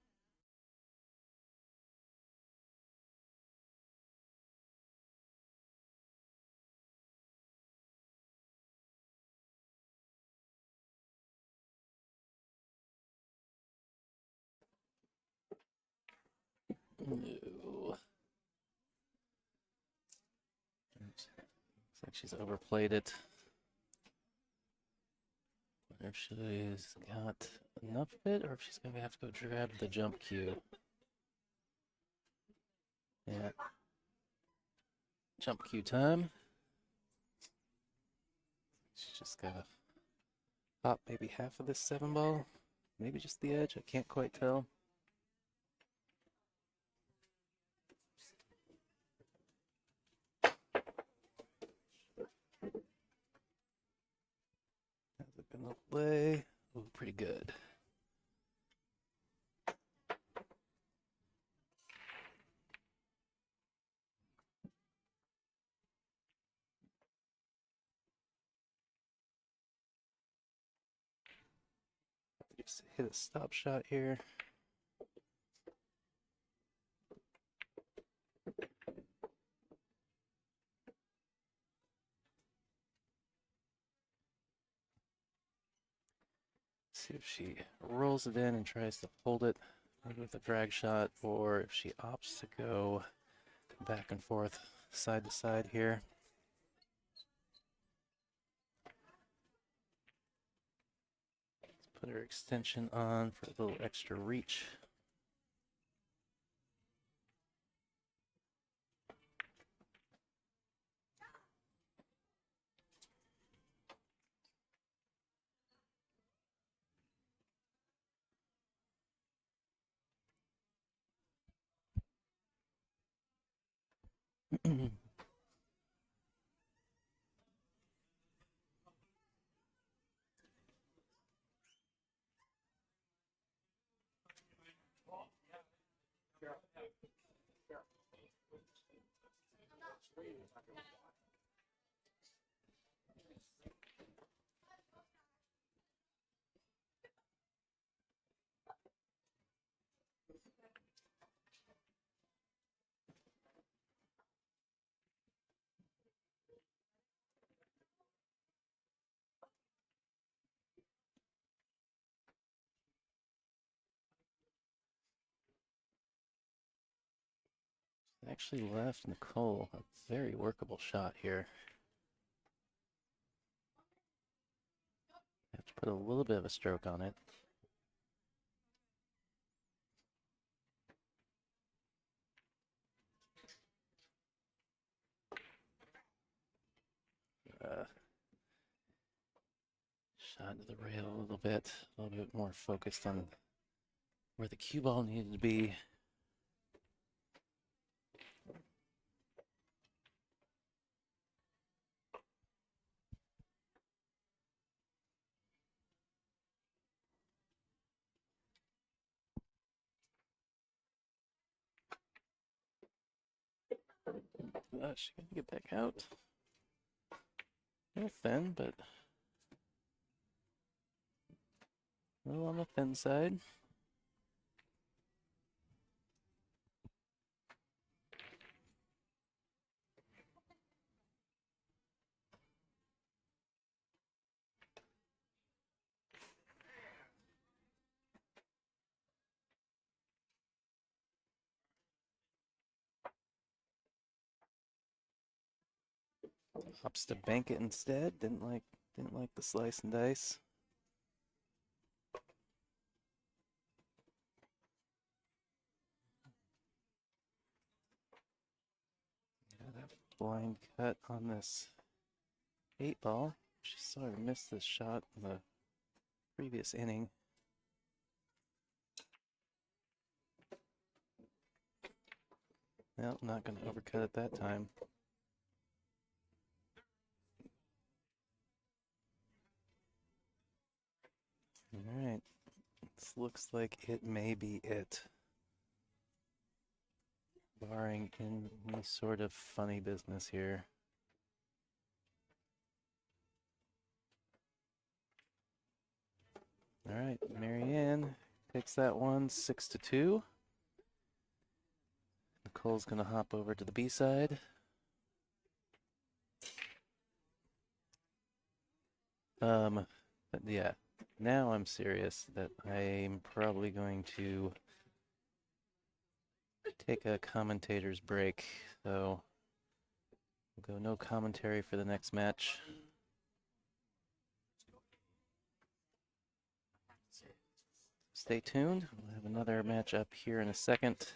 No. Looks like she's overplayed it. Wonder if she's got enough of it, or if she's gonna have to go grab the jump cue. Yeah. Jump cue time. She's just gotta pop maybe half of this 7 ball. Maybe just the edge. I can't quite tell. Has it been the play? Oh, pretty good. Just hit a stop shot here. See if she rolls it in and tries to hold it maybe with a drag shot, or if she opts to go back and forth, side to side here. Let's put her extension on for a little extra reach. Actually left Nicole a very workable shot here. Have to put a little bit of a stroke on it. Shot to the rail a little bit more focused on where the cue ball needed to be. She gonna get back out. A little thin, but a little on the thin side. Opts to bank it instead. Didn't like the slice and dice. Yeah, that blind cut on this 8-ball. She sort of missed this shot in the previous inning. Well, not going to overcut it that time. All right. This looks like it may be it. Barring any sort of funny business here. All right, Marianne takes that one 6-2. Nicole's gonna hop over to the B side. But yeah, now I'm serious that I'm probably going to take a commentator's break. So we'll go no commentary for the next match. Stay tuned. We'll have another match up here in a second.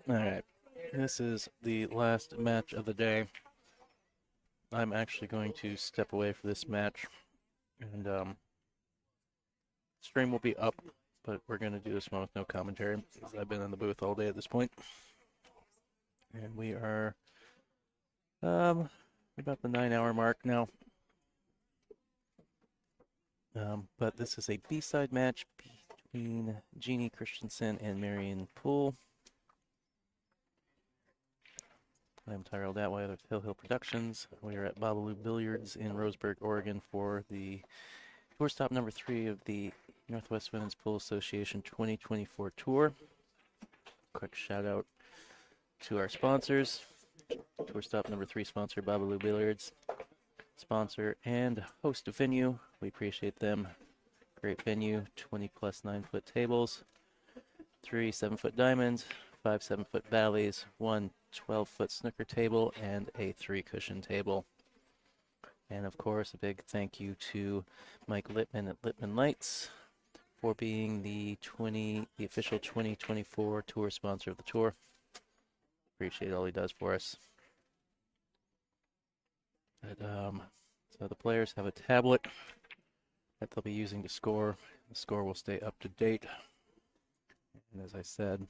All right. This is the last match of the day. I'm actually going to step away for this match, and stream will be up, but we're going to do this one with no commentary because I've been in the booth all day at this point. And we are about the 9-hour mark now. But this is a B-side match between Jeannie Christensen and Marion Poole. I'm Tyrell Datway with Hill Hill Productions. We are at Bobalou Billiards in Roseburg, Oregon for the tour stop number 3 of the Northwest Women's Pool Association 2024 tour. Quick shout out to our sponsors. Tour stop number 3 sponsor Bobalou Billiards. Sponsor and host of venue. We appreciate them. Great venue, 20 plus 9-foot tables, 3 7-foot diamonds, 5 7-foot valleys, 1 12-foot snooker table, and a 3-cushion table. And of course, a big thank you to Mike Littman at Littman Lights for being the official 2024 tour sponsor of the tour. Appreciate all he does for us. But, so the players have a tablet that they'll be using to score. The score will stay up to date. And as I said,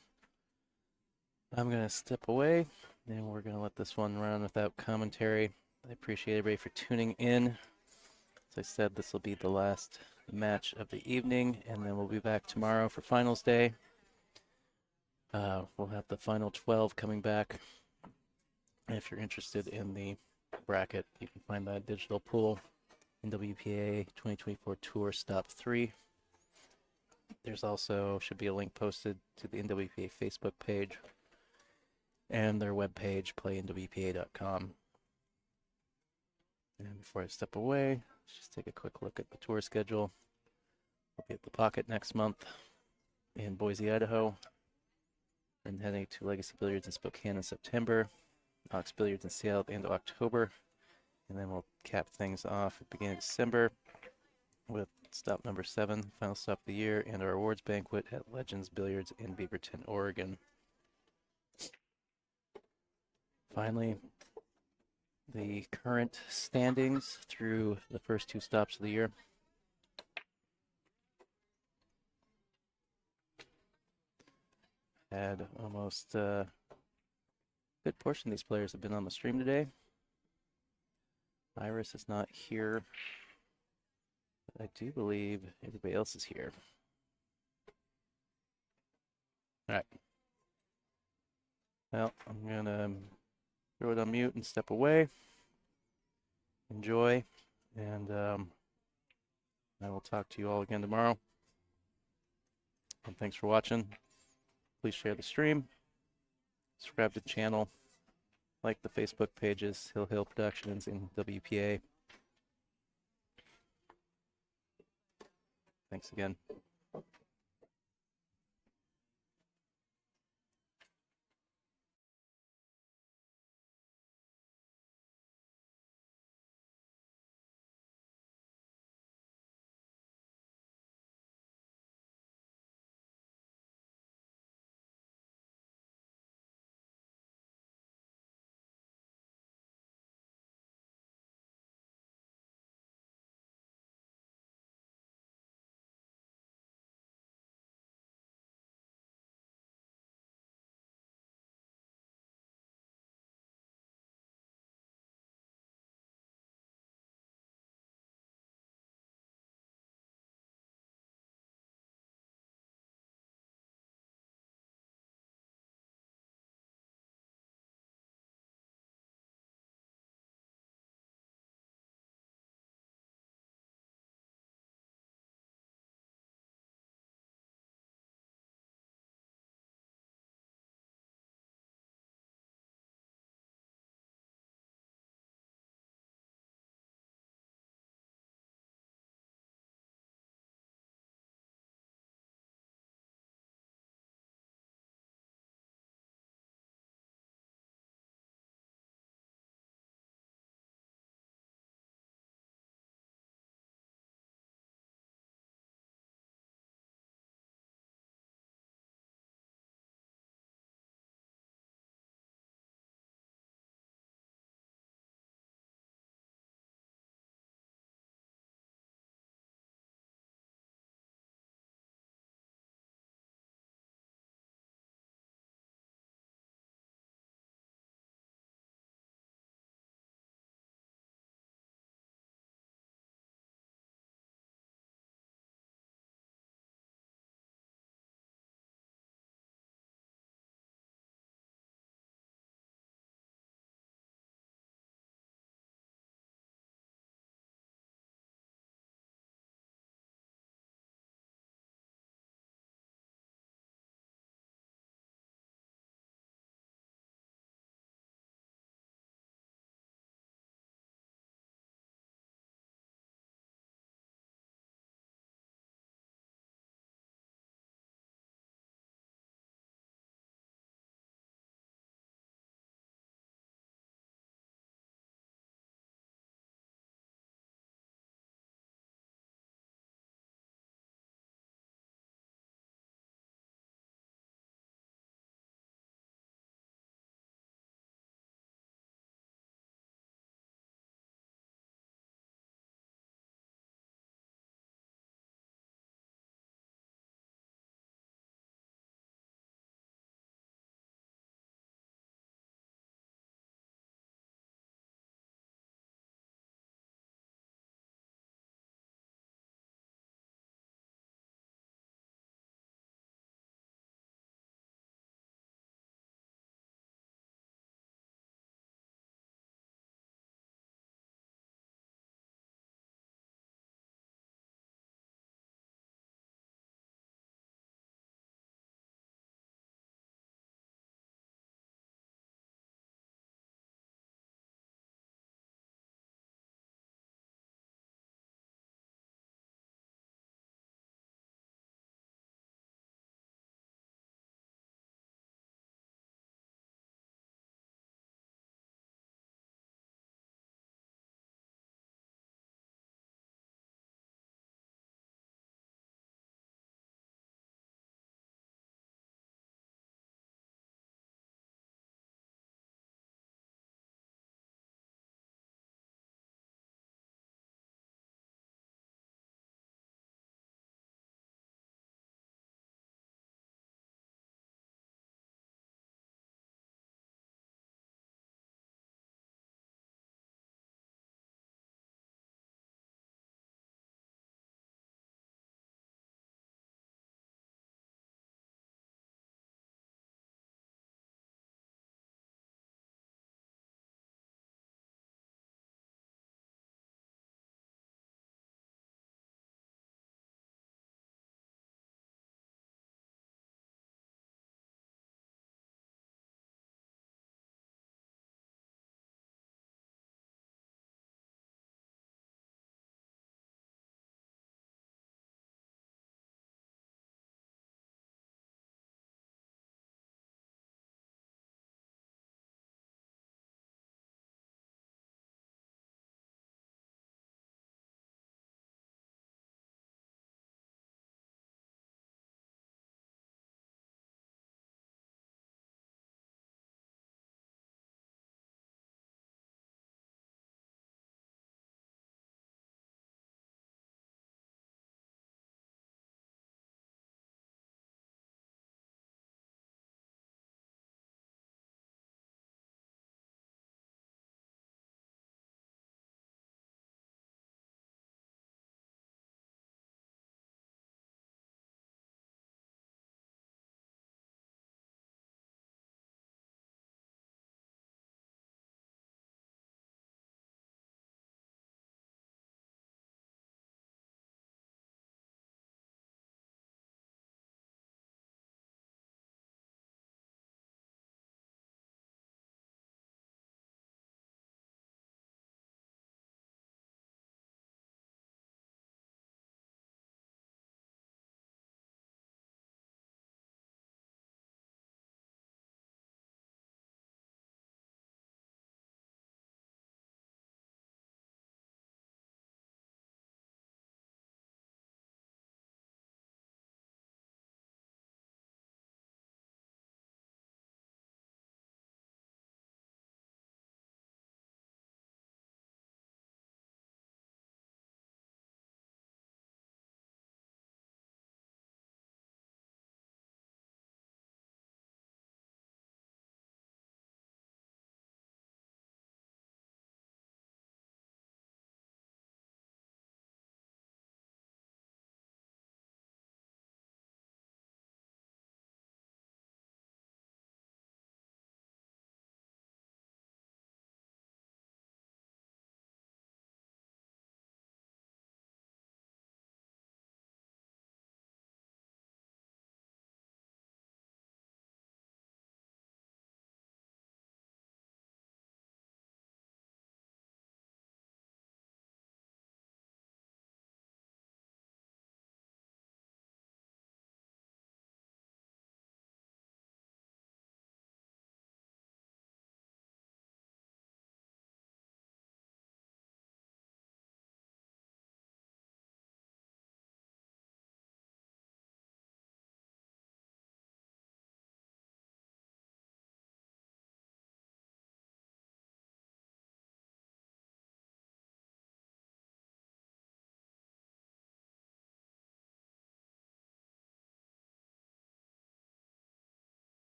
I'm going to step away, and we're going to let this one run without commentary. I appreciate everybody for tuning in. As I said, this will be the last match of the evening, and then we'll be back tomorrow for finals day. We'll have the final 12 coming back. If you're interested in the bracket, you can find that digital pool. NWPA 2024 Tour Stop 3. There's also should be a link posted to the NWPA Facebook page and their webpage, playnwpa.com. And before I step away, let's just take a quick look at the tour schedule. We'll be at the Pocket next month in Boise, Idaho. And heading to Legacy Billiards in Spokane in September. Ox Billiards in Seattle at the end of October. And then we'll cap things off at the beginning of December with stop number 7, final stop of the year, and our awards banquet at Legends Billiards in Beaverton, Oregon. Finally, the current standings through the first 2 stops of the year. Had almost a good portion of these players have been on the stream today. Iris is not here, but I do believe everybody else is here. All right. Well, I'm going to throw it on mute and step away. Enjoy, and I will talk to you all again tomorrow. And thanks for watching. Please share the stream, subscribe to the channel, like the Facebook pages, Hill Hill Productions and WPA. Thanks again.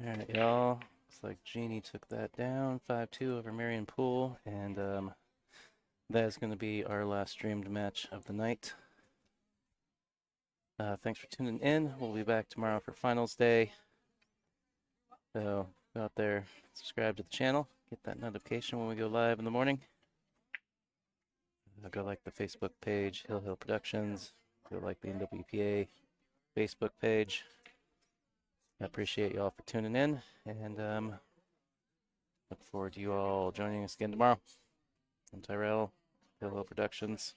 All right, y'all. Looks like Jeannie took that down 5-2 over Marion Poole, and that is going to be our last streamed match of the night. Thanks for tuning in. We'll be back tomorrow for finals day. So go out there, subscribe to the channel, get that notification when we go live in the morning. Go like the Facebook page, Hill Hill Productions. Go like the NWPA Facebook page. I appreciate you all for tuning in, and look forward to you all joining us again tomorrow. I'm Tyrell, Hill Hill Productions,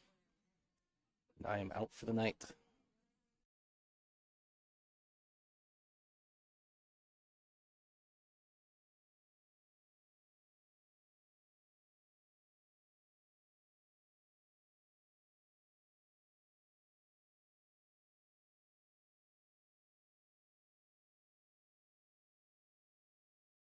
and I am out for the night.